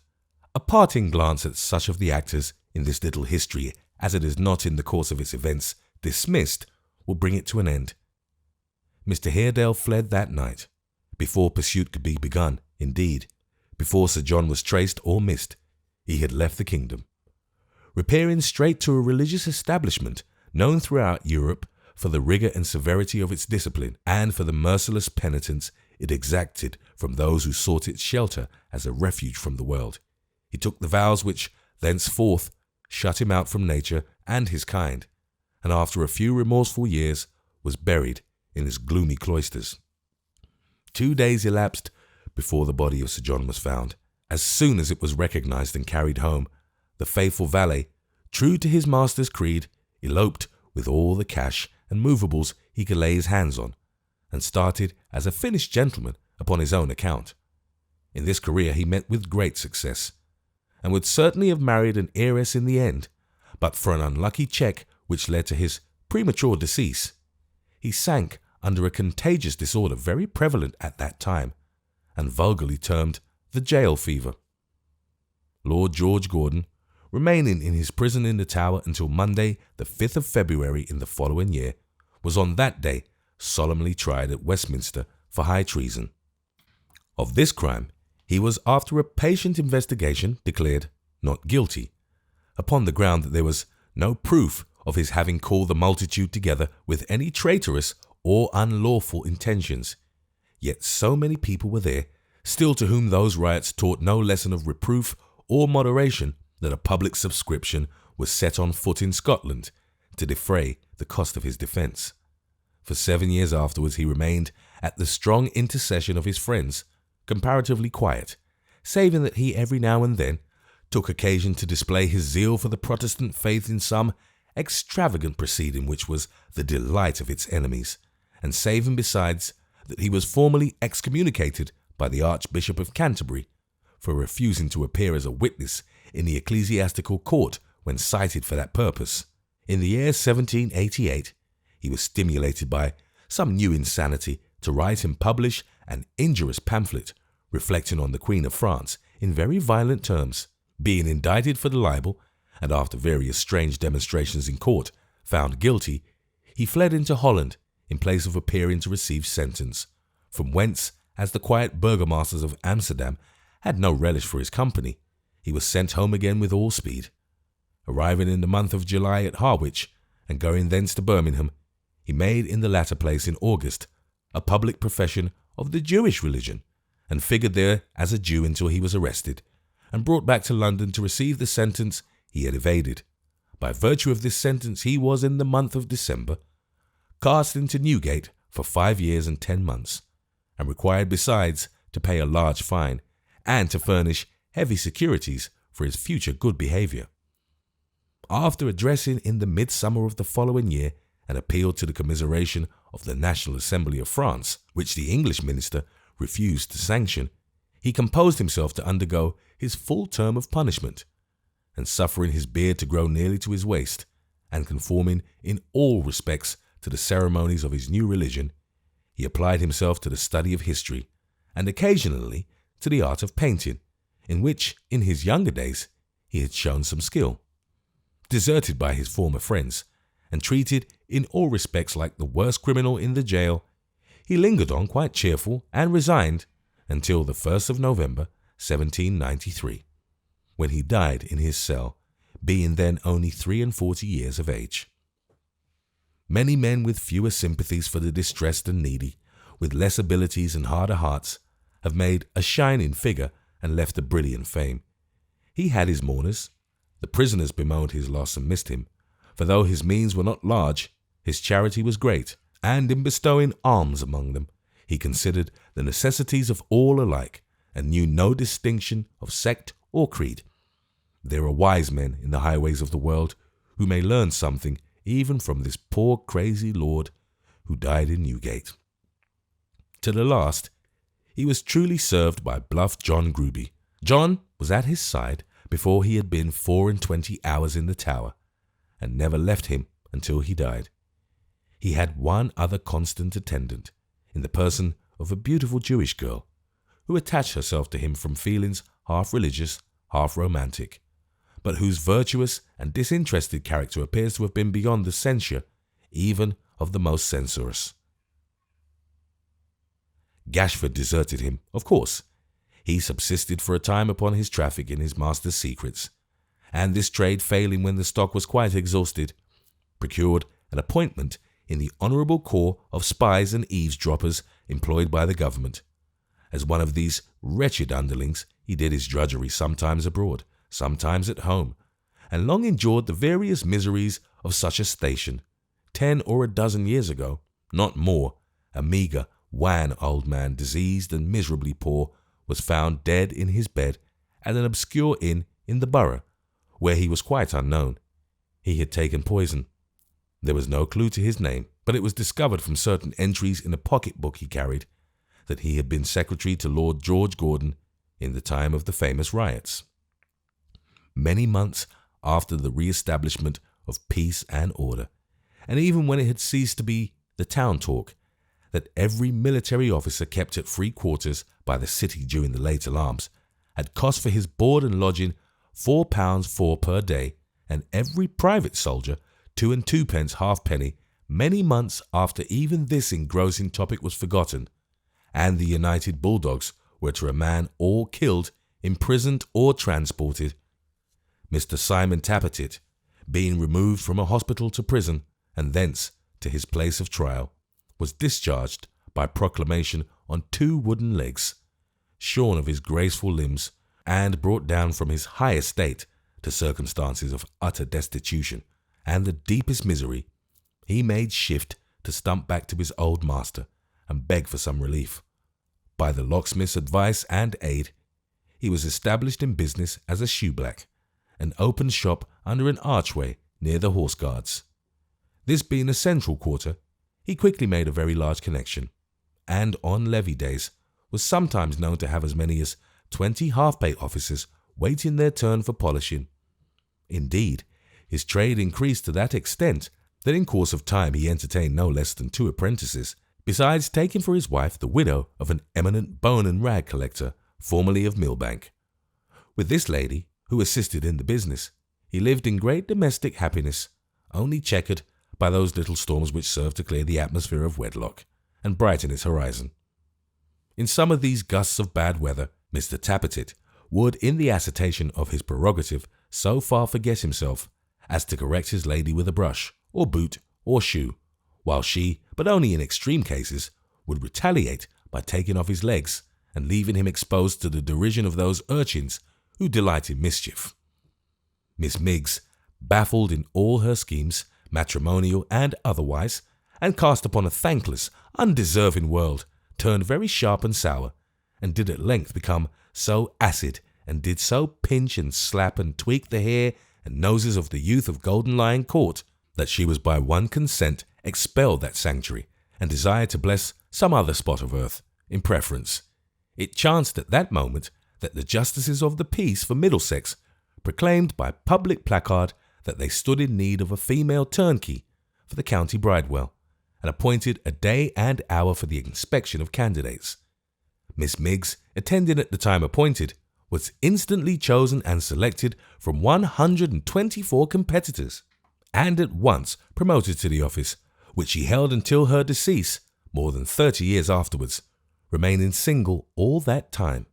Speaker 1: A parting glance at such of the actors in this little history as it is not in the course of its events dismissed will bring it to an end. Mr. Haredale fled that night, before pursuit could be begun. Indeed, before Sir John was traced or missed, he had left the kingdom, repairing straight to a religious establishment known throughout Europe for the rigour and severity of its discipline, and for the merciless penitence it exacted from those who sought its shelter as a refuge from the world. He took the vows which, thenceforth, shut him out from nature and his kind, and after a few remorseful years was buried in his gloomy cloisters. 2 days elapsed before the body of Sir John was found. As soon as it was recognised and carried home, the faithful valet, true to his master's creed, eloped with all the cash and movables he could lay his hands on, and started as a finished gentleman upon his own account. In this career he met with great success, and would certainly have married an heiress in the end, but for an unlucky check which led to his premature decease. He sank under a contagious disorder very prevalent at that time, and vulgarly termed the jail fever. Lord George Gordon, remaining in his prison in the Tower until Monday, the 5th of February in the following year, was on that day solemnly tried at Westminster for high treason. Of this crime he was, after a patient investigation, declared not guilty, upon the ground that there was no proof of his having called the multitude together with any traitorous or unlawful intentions. Yet so many people were there, still to whom those riots taught no lesson of reproof or moderation, that a public subscription was set on foot in Scotland to defray the cost of his defence. For 7 years afterwards he remained, at the strong intercession of his friends, comparatively quiet, saving that he every now and then took occasion to display his zeal for the Protestant faith in some extravagant proceeding which was the delight of its enemies, and saving besides that he was formally excommunicated by the Archbishop of Canterbury for refusing to appear as a witness in the ecclesiastical court when cited for that purpose. In the year 1788 he was stimulated by some new insanity to write and publish an injurious pamphlet reflecting on the Queen of France in very violent terms. Being indicted for the libel, and after various strange demonstrations in court found guilty, he fled into Holland in place of appearing to receive sentence, from whence, as the quiet burgomasters of Amsterdam had no relish for his company, he was sent home again with all speed. Arriving in the month of July at Harwich, and going thence to Birmingham, he made in the latter place in August a public profession of the Jewish religion, and figured there as a Jew until he was arrested, and brought back to London to receive the sentence he had evaded. By virtue of this sentence he was, in the month of December, cast into Newgate for 5 years and 10 months, and required besides to pay a large fine, and to furnish heavy securities for his future good behaviour. After addressing in the midsummer of the following year an appeal to the commiseration of the National Assembly of France, which the English minister refused to sanction, he composed himself to undergo his full term of punishment, and suffering his beard to grow nearly to his waist, and conforming in all respects to the ceremonies of his new religion, he applied himself to the study of history, and occasionally to the art of painting, in which, in his younger days, he had shown some skill. Deserted by his former friends, and treated in all respects like the worst criminal in the jail, he lingered on quite cheerful and resigned until the 1st of November, 1793, when he died in his cell, being then only 43 years of age. Many men with fewer sympathies for the distressed and needy, with less abilities and harder hearts, have made a shining figure and left a brilliant fame. He had his mourners. The prisoners bemoaned his loss and missed him, for though his means were not large, his charity was great, and in bestowing alms among them, he considered the necessities of all alike, and knew no distinction of sect or creed. There are wise men in the highways of the world who may learn something even from this poor crazy lord who died in Newgate. To the last, he was truly served by bluff John Gruby. John was at his side before he had been 24 hours in the Tower, and never left him until he died. He had one other constant attendant, in the person of a beautiful Jewish girl, who attached herself to him from feelings half religious, half romantic, but whose virtuous and disinterested character appears to have been beyond the censure even of the most censorious. Gashford deserted him, of course. He subsisted for a time upon his traffic in his master's secrets, and this trade failing when the stock was quite exhausted, procured an appointment in the honourable corps of spies and eavesdroppers employed by the government. As one of these wretched underlings, he did his drudgery sometimes abroad, sometimes at home, and long endured the various miseries of such a station. 10 or a dozen years ago, not more, a meagre, wan old man, diseased and miserably poor, was found dead in his bed at an obscure inn in the borough, where he was quite unknown. He had taken poison. There was no clue to his name, but it was discovered from certain entries in a pocket-book he carried that he had been secretary to Lord George Gordon in the time of the famous riots. Many months after the re-establishment of peace and order, and even when it had ceased to be the town talk that every military officer kept at free quarters by the city during the late alarms had cost for his board and lodging £4 per day, and every private soldier 2 and 2 halfpenny, many months after even this engrossing topic was forgotten, and the United Bulldogs were to a man all killed, imprisoned or transported, Mr. Simon Tappertit, being removed from a hospital to prison, and thence to his place of trial, was discharged by proclamation on 2 wooden legs, shorn of his graceful limbs, and brought down from his high estate to circumstances of utter destitution and the deepest misery. He made shift to stump back to his old master and beg for some relief. By the locksmith's advice and aid, he was established in business as a shoeblack, and opened shop under an archway near the Horse Guards. This being a central quarter, he quickly made a very large connection, and on levee days was sometimes known to have as many as 20 half-pay officers waiting their turn for polishing. Indeed, his trade increased to that extent that in course of time he entertained no less than 2 apprentices, besides taking for his wife the widow of an eminent bone and rag collector, formerly of Millbank. With this lady, who assisted in the business, he lived in great domestic happiness, only checkered by those little storms which serve to clear the atmosphere of wedlock and brighten its horizon. In some of these gusts of bad weather, Mr. Tappertit would, in the assertion of his prerogative, so far forget himself as to correct his lady with a brush, or boot, or shoe, while she, but only in extreme cases, would retaliate by taking off his legs and leaving him exposed to the derision of those urchins who delight in mischief. Miss Miggs, baffled in all her schemes, matrimonial and otherwise, and cast upon a thankless, undeserving world, turned very sharp and sour, and did at length become so acid, and did so pinch and slap and tweak the hair and noses of the youth of Golden Lion Court, that she was by one consent expelled that sanctuary, and desired to bless some other spot of earth in preference. It chanced at that moment that the justices of the peace for Middlesex proclaimed by public placard that they stood in need of a female turnkey for the county bridewell, and appointed a day and hour for the inspection of candidates. Miss Miggs, attending at the time appointed, was instantly chosen and selected from 124 competitors, and at once promoted to the office, which she held until her decease, more than 30 years afterwards, remaining single all that time.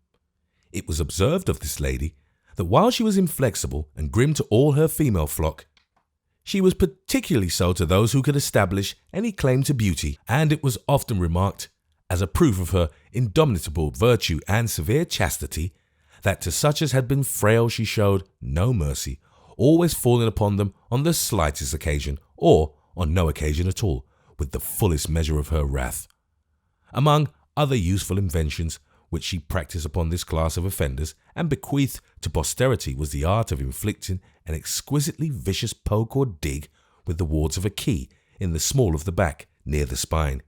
Speaker 1: It was observed of this lady that while she was inflexible and grim to all her female flock, she was particularly so to those who could establish any claim to beauty, and it was often remarked, as a proof of her indomitable virtue and severe chastity, that to such as had been frail she showed no mercy, always falling upon them on the slightest occasion, or on no occasion at all, with the fullest measure of her wrath. Among other useful inventions which she practised upon this class of offenders and bequeathed to posterity was the art of inflicting an exquisitely vicious poke or dig with the wards of a key in the small of the back, near the spine.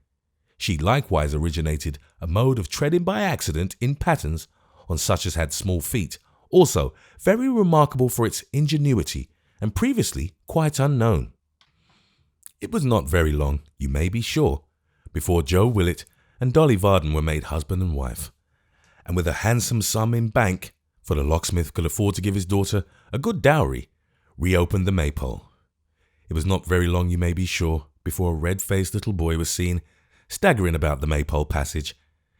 Speaker 1: She likewise originated a mode of treading by accident in pattens on such as had small feet, also very remarkable for its ingenuity, and previously quite unknown. It was not very long, you may be sure, before Joe Willett and Dolly Varden were made husband and wife, and with a handsome sum in bank, for the locksmith could afford to give his daughter a good dowry, reopened the Maypole. It was not very long, you may be sure, before a red-faced little boy was seen staggering about the Maypole passage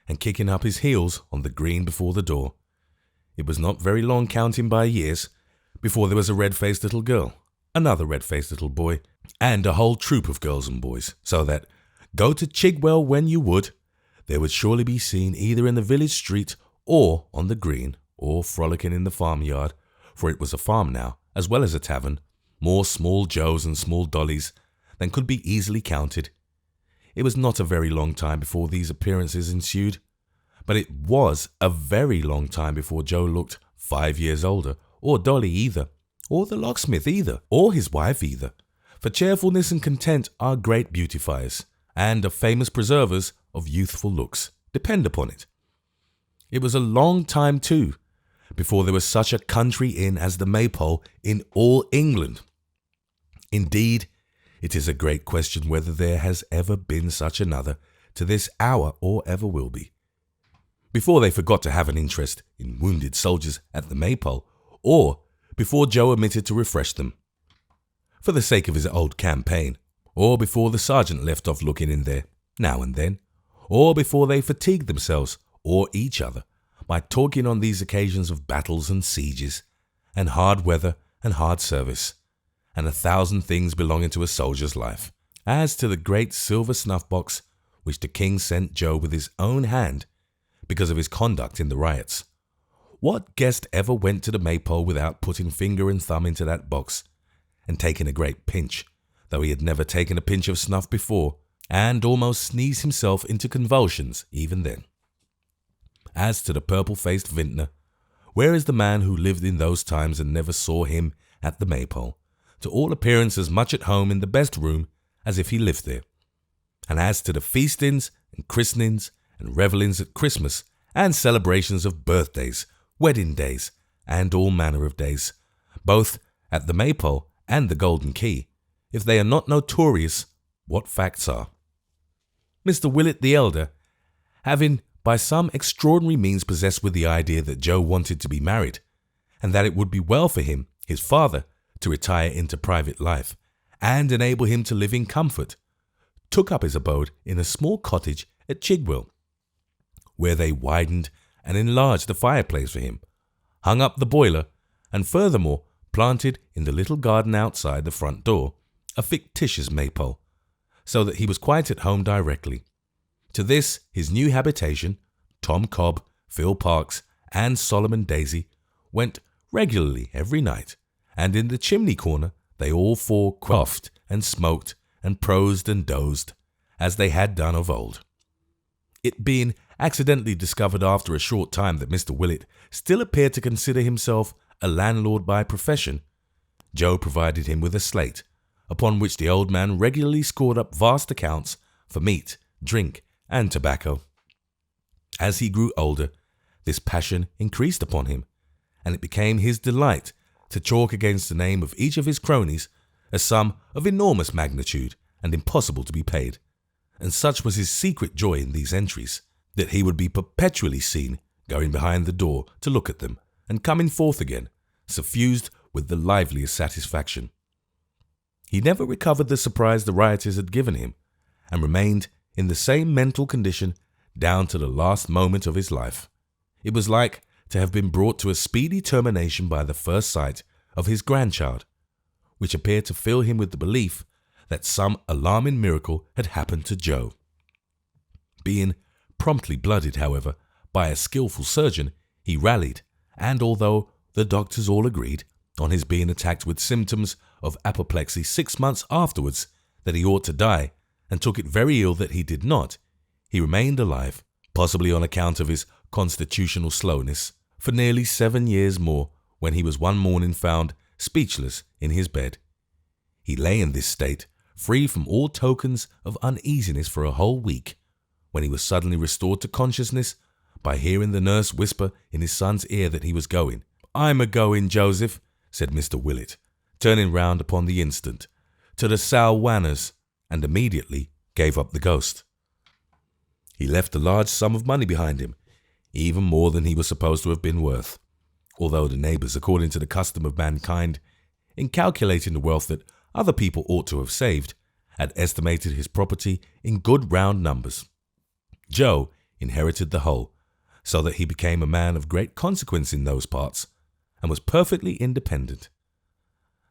Speaker 1: and kicking up his heels on the green before the door. It was not very long, counting by years, before there was a red-faced little girl, another red-faced little boy, and a whole troop of girls and boys, so that, go to Chigwell when you would, there would surely be seen either in the village street or on the green, or frolicking in the farmyard, for it was a farm now, as well as a tavern, more small Joes and small Dollys than could be easily counted. It was not a very long time before these appearances ensued, but it was a very long time before Joe looked 5 years older, or Dolly either, or the locksmith either, or his wife either, for cheerfulness and content are great beautifiers, and are famous preservers of youthful looks, depend upon it. It was a long time, too, before there was such a country inn as the Maypole in all England. Indeed, it is a great question whether there has ever been such another to this hour or ever will be. Before they forgot to have an interest in wounded soldiers at the Maypole, or before Joe omitted to refresh them, for the sake of his old campaign, or before the sergeant left off looking in there, now and then, or before they fatigued themselves, or each other, by talking on these occasions of battles and sieges, and hard weather and hard service, and 1,000 things belonging to a soldier's life. As to the great silver snuff-box which the king sent Joe with his own hand because of his conduct in the riots, what guest ever went to the Maypole without putting finger and thumb into that box and taking a great pinch, though he had never taken a pinch of snuff before, and almost sneezed himself into convulsions even then? As to the purple-faced vintner, where is the man who lived in those times and never saw him at the Maypole, to all appearance as much at home in the best room as if he lived there? And as to the feastings and christenings and revellings at Christmas, and celebrations of birthdays, wedding days, and all manner of days, both at the Maypole and the Golden Key, if they are not notorious, what facts are? Mr. Willett the elder, having by some extraordinary means possessed with the idea that Joe wanted to be married, and that it would be well for him, his father, to retire into private life, and enable him to live in comfort, took up his abode in a small cottage at Chigwell, where they widened and enlarged the fireplace for him, hung up the boiler, and furthermore planted in the little garden outside the front door a fictitious maypole, so that he was quite at home directly. To this, his new habitation, Tom Cobb, Phil Parkes, and Solomon Daisy went regularly every night, and in the chimney corner they all four quaffed and smoked and prosed and dozed, as they had done of old. It being accidentally discovered after a short time that Mr. Willett still appeared to consider himself a landlord by profession, Joe provided him with a slate, upon which the old man regularly scored up vast accounts for meat, drink, and tobacco. As he grew older, this passion increased upon him, and it became his delight to chalk against the name of each of his cronies a sum of enormous magnitude and impossible to be paid, and such was his secret joy in these entries, that he would be perpetually seen going behind the door to look at them, and coming forth again, suffused with the liveliest satisfaction. He never recovered the surprise the rioters had given him, and remained in the same mental condition down to the last moment of his life. It was like to have been brought to a speedy termination by the first sight of his grandchild, which appeared to fill him with the belief that some alarming miracle had happened to Joe. Being promptly blooded, however, by a skillful surgeon, he rallied, and although the doctors all agreed on his being attacked with symptoms of apoplexy 6 months afterwards that he ought to die, and took it very ill that he did not, he remained alive, possibly on account of his constitutional slowness, for nearly 7 years more, when he was one morning found speechless in his bed. He lay in this state, free from all tokens of uneasiness for a whole week, when he was suddenly restored to consciousness by hearing the nurse whisper in his son's ear that he was going. "I'm a-going, Joseph," said Mr. Willett, turning round upon the instant, "to the Sal Wanners," and immediately gave up the ghost. He left a large sum of money behind him, even more than he was supposed to have been worth, although the neighbours, according to the custom of mankind, in calculating the wealth that other people ought to have saved, had estimated his property in good round numbers. Joe inherited the whole, so that he became a man of great consequence in those parts, and was perfectly independent.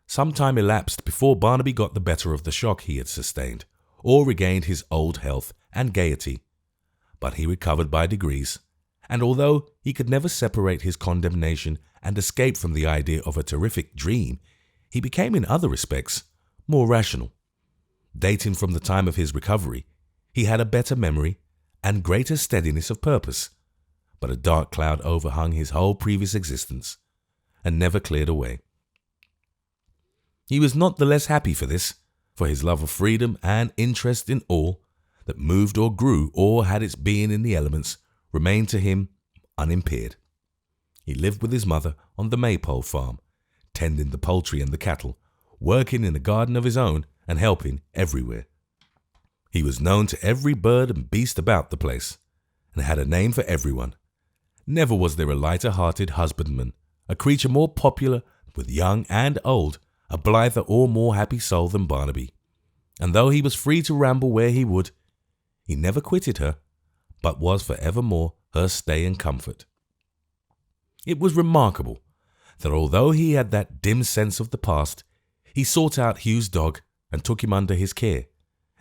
Speaker 1: Some time elapsed before Barnaby got the better of the shock he had sustained, or regained his old health and gaiety, but he recovered by degrees, and although he could never separate his condemnation and escape from the idea of a terrific dream, he became in other respects more rational. Dating from the time of his recovery, he had a better memory and greater steadiness of purpose, but a dark cloud overhung his whole previous existence, and never cleared away. He was not the less happy for this, for his love of freedom and interest in all that moved or grew or had its being in the elements remained to him unimpaired. He lived with his mother on the Maypole farm, tending the poultry and the cattle, working in a garden of his own and helping everywhere. He was known to every bird and beast about the place, and had a name for everyone. Never was there a lighter-hearted husbandman, a creature more popular with young and old, a blither or more happy soul than Barnaby, and though he was free to ramble where he would, he never quitted her, but was for evermore her stay and comfort. It was remarkable that although he had that dim sense of the past, he sought out Hugh's dog and took him under his care,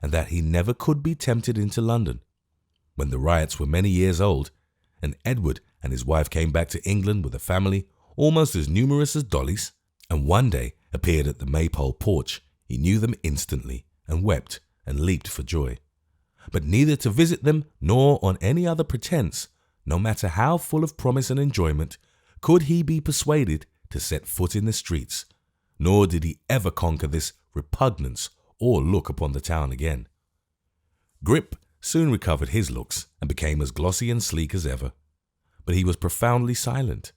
Speaker 1: and that he never could be tempted into London. When the riots were many years old, and Edward and his wife came back to England with a family almost as numerous as Dolly's, and one day appeared at the Maypole porch, he knew them instantly, and wept and leaped for joy. But neither to visit them nor on any other pretence, no matter how full of promise and enjoyment, could he be persuaded to set foot in the streets, nor did he ever conquer this repugnance or look upon the town again. Grip soon recovered his looks and became as glossy and sleek as ever, but he was profoundly silent,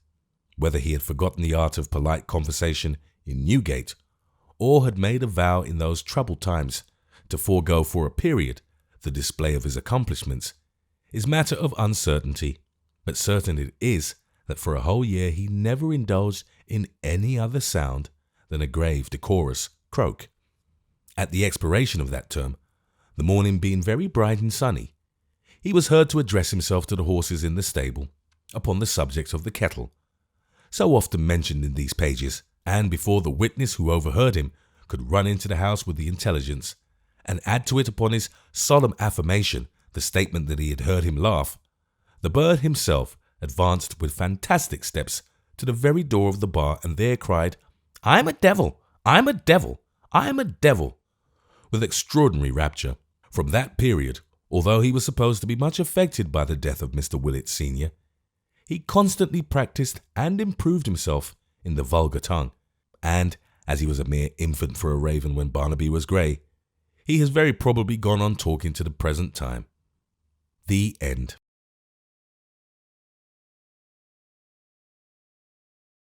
Speaker 1: whether he had forgotten the art of polite conversation in Newgate, or had made a vow in those troubled times to forego for a period the display of his accomplishments, is matter of uncertainty, but certain it is that for a whole year he never indulged in any other sound than a grave, decorous croak. At the expiration of that term, the morning being very bright and sunny, he was heard to address himself to the horses in the stable upon the subject of the kettle, so often mentioned in these pages, and before the witness who overheard him could run into the house with the intelligence, and add to it upon his solemn affirmation the statement that he had heard him laugh, the bird himself advanced with fantastic steps to the very door of the bar, and there cried, "I'm a devil! I'm a devil! I'm a devil!" with extraordinary rapture. From that period, although he was supposed to be much affected by the death of Mr. Willett Senior, he constantly practised and improved himself in the vulgar tongue, and, as he was a mere infant for a raven when Barnaby was grey, he has very probably gone on talking to the present time. The end.